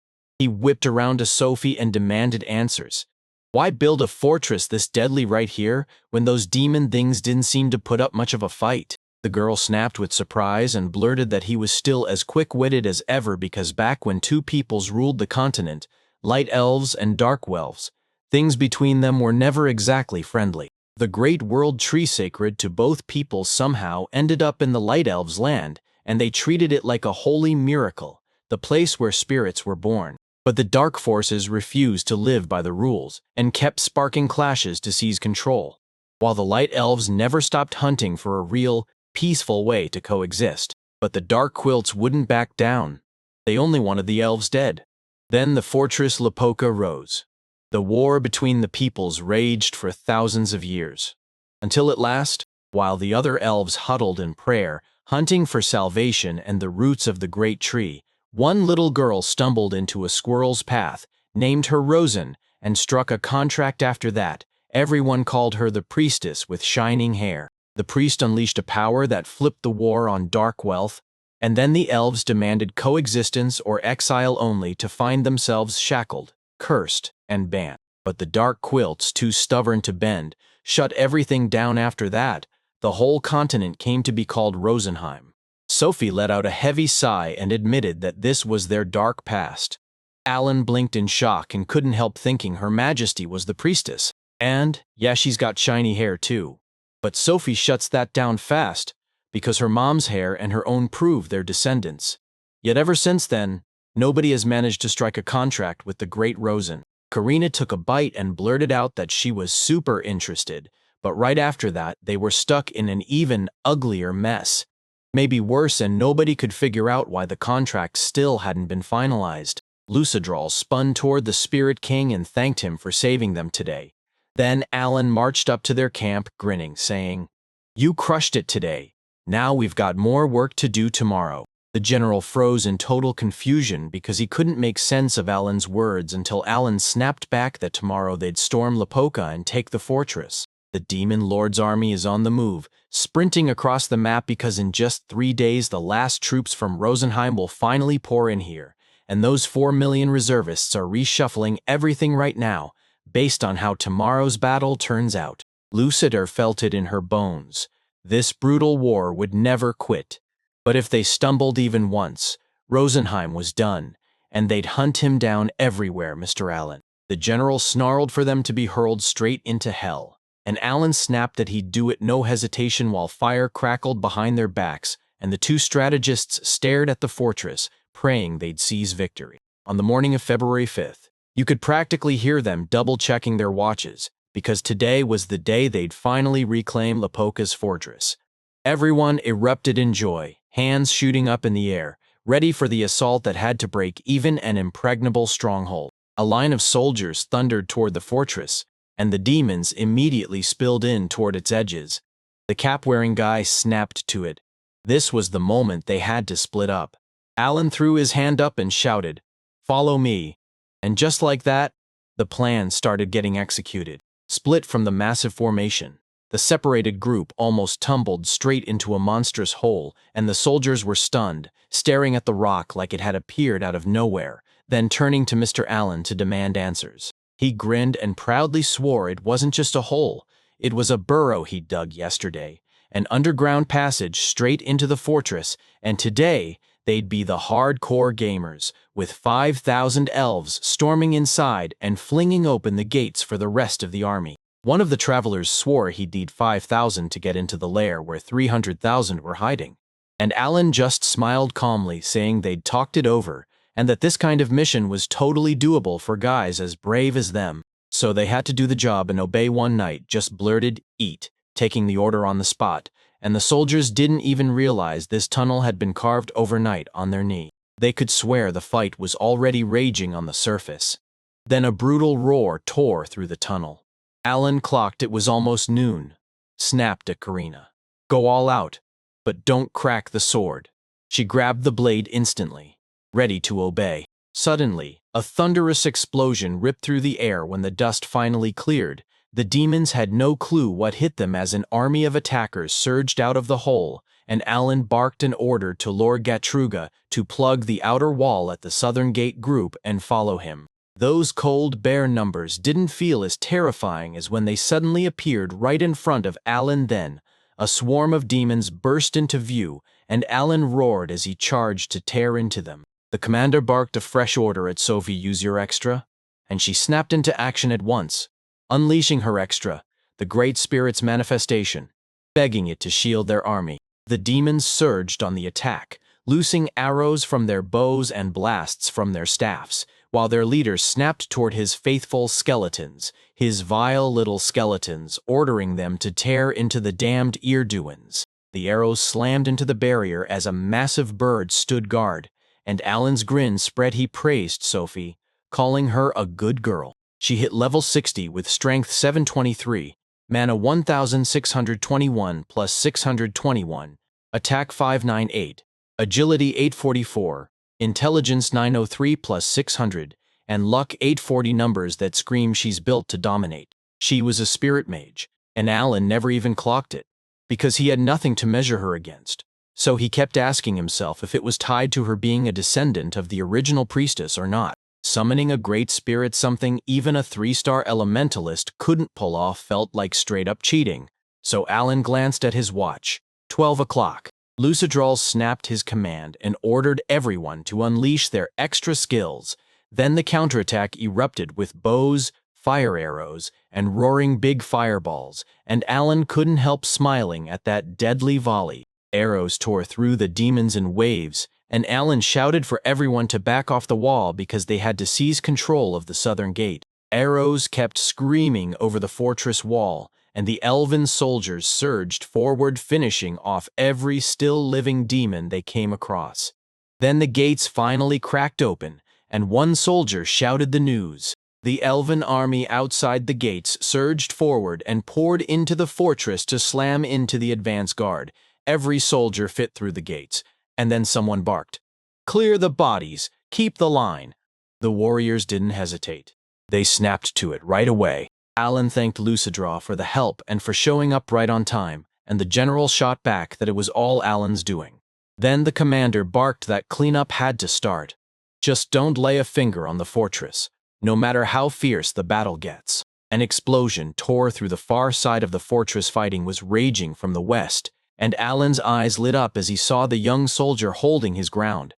He whipped around to Sophie and demanded answers. Why build a fortress this deadly right here when those demon things didn't seem to put up much of a fight? The girl snapped with surprise and blurted that he was still as quick-witted as ever because back when two peoples ruled the continent, light elves and dark elves, things between them were never exactly friendly. The great world tree sacred to both peoples somehow ended up in the light elves' land, and they treated it like a holy miracle, the place where spirits were born. But the dark forces refused to live by the rules and kept sparking clashes to seize control, while the light elves never stopped hunting for a real, peaceful way to coexist. But the dark quilts wouldn't back down. They only wanted the elves dead. Then the fortress Lapoka rose. The war between the peoples raged for thousands of years, until at last, while the other elves huddled in prayer, hunting for salvation and the roots of the great tree, one little girl stumbled into a squirrel's path, named her Rosen, and struck a contract after that. Everyone called her the priestess with shining hair. The priest unleashed a power that flipped the war on dark wealth, and then the elves demanded coexistence or exile only to find themselves shackled, cursed, and banned. But the dark quilts, too stubborn to bend, shut everything down after that. The whole continent came to be called Rosenheim. Sophie let out a heavy sigh and admitted that this was their dark past. Alan blinked in shock and couldn't help thinking Her Majesty was the priestess. And, yeah, she's got shiny hair too. But Sophie shuts that down fast, because her mom's hair and her own prove their descendants. Yet ever since then, nobody has managed to strike a contract with the great Rosen. Karina took a bite and blurted out that she was super interested, but right after that, they were stuck in an even uglier mess. Maybe worse, and nobody could figure out why the contract still hadn't been finalized. Lucidral spun toward the Spirit King and thanked him for saving them today. Then Alan marched up to their camp, grinning, saying, "You crushed it today. Now we've got more work to do tomorrow." The general froze in total confusion because he couldn't make sense of Alan's words until Alan snapped back that tomorrow they'd storm Lapoka and take the fortress. The Demon Lord's army is on the move, sprinting across the map because in just 3 days the last troops from Rosenheim will finally pour in here, and those 4 million reservists are reshuffling everything right now, based on how tomorrow's battle turns out. Lucider felt it in her bones. This brutal war would never quit. But if they stumbled even once, Rosenheim was done, and they'd hunt him down everywhere, Mr. Allen. The general snarled for them to be hurled straight into hell, and Allen snapped that he'd do it no hesitation while fire crackled behind their backs, and the two strategists stared at the fortress, praying they'd seize victory. On the morning of February 5th, you could practically hear them double-checking their watches, because today was the day they'd finally reclaim Lapoka's fortress. Everyone erupted in joy, hands shooting up in the air, ready for the assault that had to break even an impregnable stronghold. A line of soldiers thundered toward the fortress, and the demons immediately spilled in toward its edges. The cap-wearing guy snapped to it. This was the moment they had to split up. Alan threw his hand up and shouted, "Follow me." And just like that, the plan started getting executed. Split from the massive formation, the separated group almost tumbled straight into a monstrous hole, and the soldiers were stunned, staring at the rock like it had appeared out of nowhere, then turning to Mr. Allen to demand answers. He grinned and proudly swore it wasn't just a hole, it was a burrow he'd dug yesterday, an underground passage straight into the fortress, and today they'd be the hardcore gamers, with 5,000 elves storming inside and flinging open the gates for the rest of the army. One of the travelers swore he'd need 5,000 to get into the lair where 300,000 were hiding, and Alan just smiled calmly, saying they'd talked it over, and that this kind of mission was totally doable for guys as brave as them. So they had to do the job and obey. One night just blurted, "Eat," taking the order on the spot, and the soldiers didn't even realize this tunnel had been carved overnight on their knee. They could swear the fight was already raging on the surface. Then a brutal roar tore through the tunnel. Alan clocked it was almost noon. Snapped at Karina, "Go all out, but don't crack the sword." She grabbed the blade instantly, ready to obey. Suddenly, a thunderous explosion ripped through the air when the dust finally cleared. The demons had no clue what hit them as an army of attackers surged out of the hole, and Alan barked an order to Lord Gatruga to plug the outer wall at the southern gate group and follow him. Those cold, bare numbers didn't feel as terrifying as when they suddenly appeared right in front of Alan. Then, a swarm of demons burst into view, and Alan roared as he charged to tear into them. The commander barked a fresh order at Sophie, use your extra, and she snapped into action at once, unleashing her extra, the Great Spirit's manifestation, begging it to shield their army. The demons surged on the attack, loosing arrows from their bows and blasts from their staffs, while their leader snapped toward his faithful skeletons, his vile little skeletons, ordering them to tear into the damned Earduins. The arrows slammed into the barrier as a massive bird stood guard, and Alan's grin spread. He praised Sophie, calling her a good girl. She hit level 60 with strength 723, mana 1621 plus 621, attack 598, agility 844, intelligence 903 plus 600, and luck 840, numbers that scream she's built to dominate. She was a spirit mage, and Alan never even clocked it, because he had nothing to measure her against. So he kept asking himself if it was tied to her being a descendant of the original priestess or not. Summoning a great spirit, something even a 3-star elementalist couldn't pull off, felt like straight-up cheating. So Alan glanced at his watch. 12 o'clock. Lucidral snapped his command and ordered everyone to unleash their extra skills. Then the counterattack erupted with bows, fire arrows, and roaring big fireballs, and Alan couldn't help smiling at that deadly volley. Arrows tore through the demons in waves, and Alan shouted for everyone to back off the wall because they had to seize control of the southern gate. Arrows kept screaming over the fortress wall, and the elven soldiers surged forward, finishing off every still-living demon they came across. Then the gates finally cracked open, and one soldier shouted the news. The elven army outside the gates surged forward and poured into the fortress to slam into the advance guard. Every soldier fit through the gates, and then someone barked, "Clear the bodies, keep the line." The warriors didn't hesitate. They snapped to it right away. Alan thanked Lucidra for the help and for showing up right on time, and the general shot back that it was all Alan's doing. Then the commander barked that cleanup had to start. Just don't lay a finger on the fortress, no matter how fierce the battle gets. An explosion tore through the far side of the fortress. Fighting was raging from the west, and Alan's eyes lit up as he saw the young soldier holding his ground.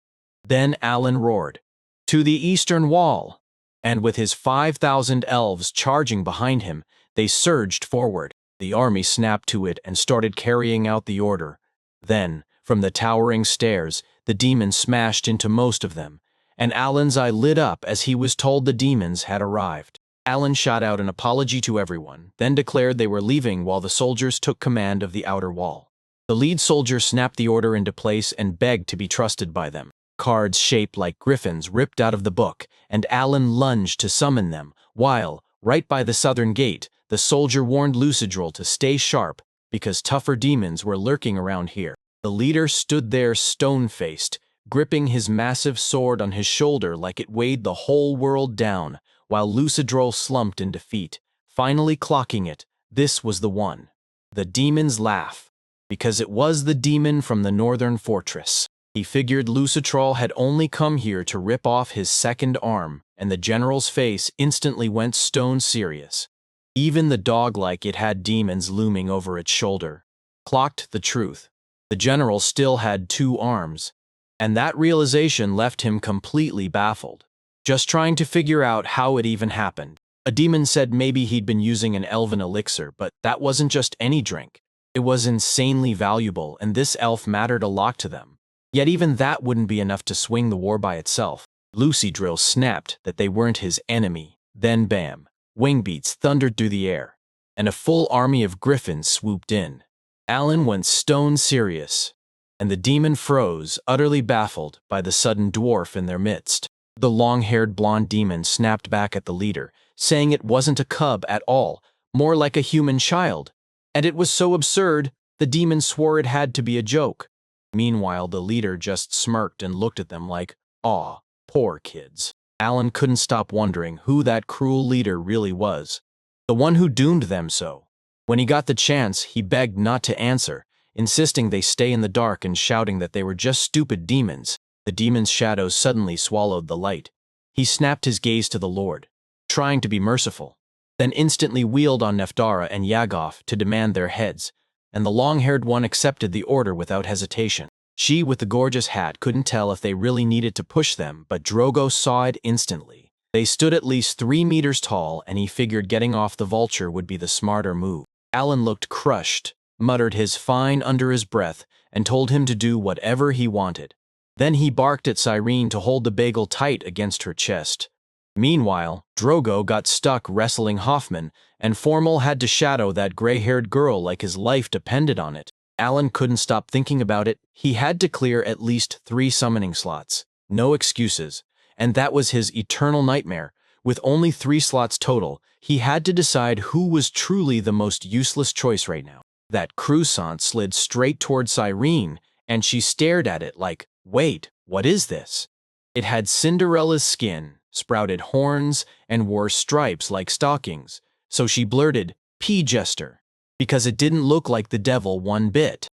Then Alan roared, "To the eastern wall!" And with his 5,000 elves charging behind him, they surged forward. The army snapped to it and started carrying out the order. Then, from the towering stairs, the demons smashed into most of them, and Alan's eye lit up as he was told the demons had arrived. Alan shot out an apology to everyone, then declared they were leaving while the soldiers took command of the outer wall. The lead soldier snapped the order into place and begged to be trusted by them. Cards shaped like griffins ripped out of the book, and Alan lunged to summon them, while, right by the southern gate, the soldier warned Lucidral to stay sharp because tougher demons were lurking around here. The leader stood there stone-faced, gripping his massive sword on his shoulder like it weighed the whole world down, while Lucidral slumped in defeat, finally clocking it. This was the one. The demon's laugh, because it was the demon from the northern fortress. He figured Lucidral had only come here to rip off his second arm, and the general's face instantly went stone serious. Even the dog, like it had demons looming over its shoulder, clocked the truth. The general still had 2 arms, and that realization left him completely baffled, just trying to figure out how it even happened. A demon said maybe he'd been using an elven elixir, but that wasn't just any drink. It was insanely valuable, and this elf mattered a lot to them. Yet even that wouldn't be enough to swing the war by itself. Lucidral snapped that they weren't his enemy. Then bam, wingbeats thundered through the air, and a full army of griffins swooped in. Alan went stone serious, and the demon froze, utterly baffled by the sudden dwarf in their midst. The long-haired blonde demon snapped back at the leader, saying it wasn't a cub at all, more like a human child. And it was so absurd, the demon swore it had to be a joke. Meanwhile, the leader just smirked and looked at them like, "Aw, poor kids." Alan couldn't stop wondering who that cruel leader really was, the one who doomed them so. When he got the chance, he begged not to answer, insisting they stay in the dark and shouting that they were just stupid demons. The demon's shadows suddenly swallowed the light. He snapped his gaze to the Lord, trying to be merciful, then instantly wheeled on Neftara and Yagoff to demand their heads, and the long-haired one accepted the order without hesitation. She with the gorgeous hat couldn't tell if they really needed to push them, but Drogo saw it instantly. They stood at least 3 meters tall, and he figured getting off the vulture would be the smarter move. Alan looked crushed, muttered his fine under his breath, and told him to do whatever he wanted. Then he barked at Cyrene to hold the bagel tight against her chest. Meanwhile, Drogo got stuck wrestling Hoffman, and Formal had to shadow that gray-haired girl like his life depended on it. Alan couldn't stop thinking about it. He had to clear at least 3 summoning slots. No excuses. And that was his eternal nightmare. With only 3 slots total, he had to decide who was truly the most useless choice right now. That croissant slid straight toward Cyrene, and she stared at it like, wait, what is this? It had Cinderella's skin, sprouted horns, and wore stripes like stockings, so she blurted, "Pea Jester," because it didn't look like the devil one bit.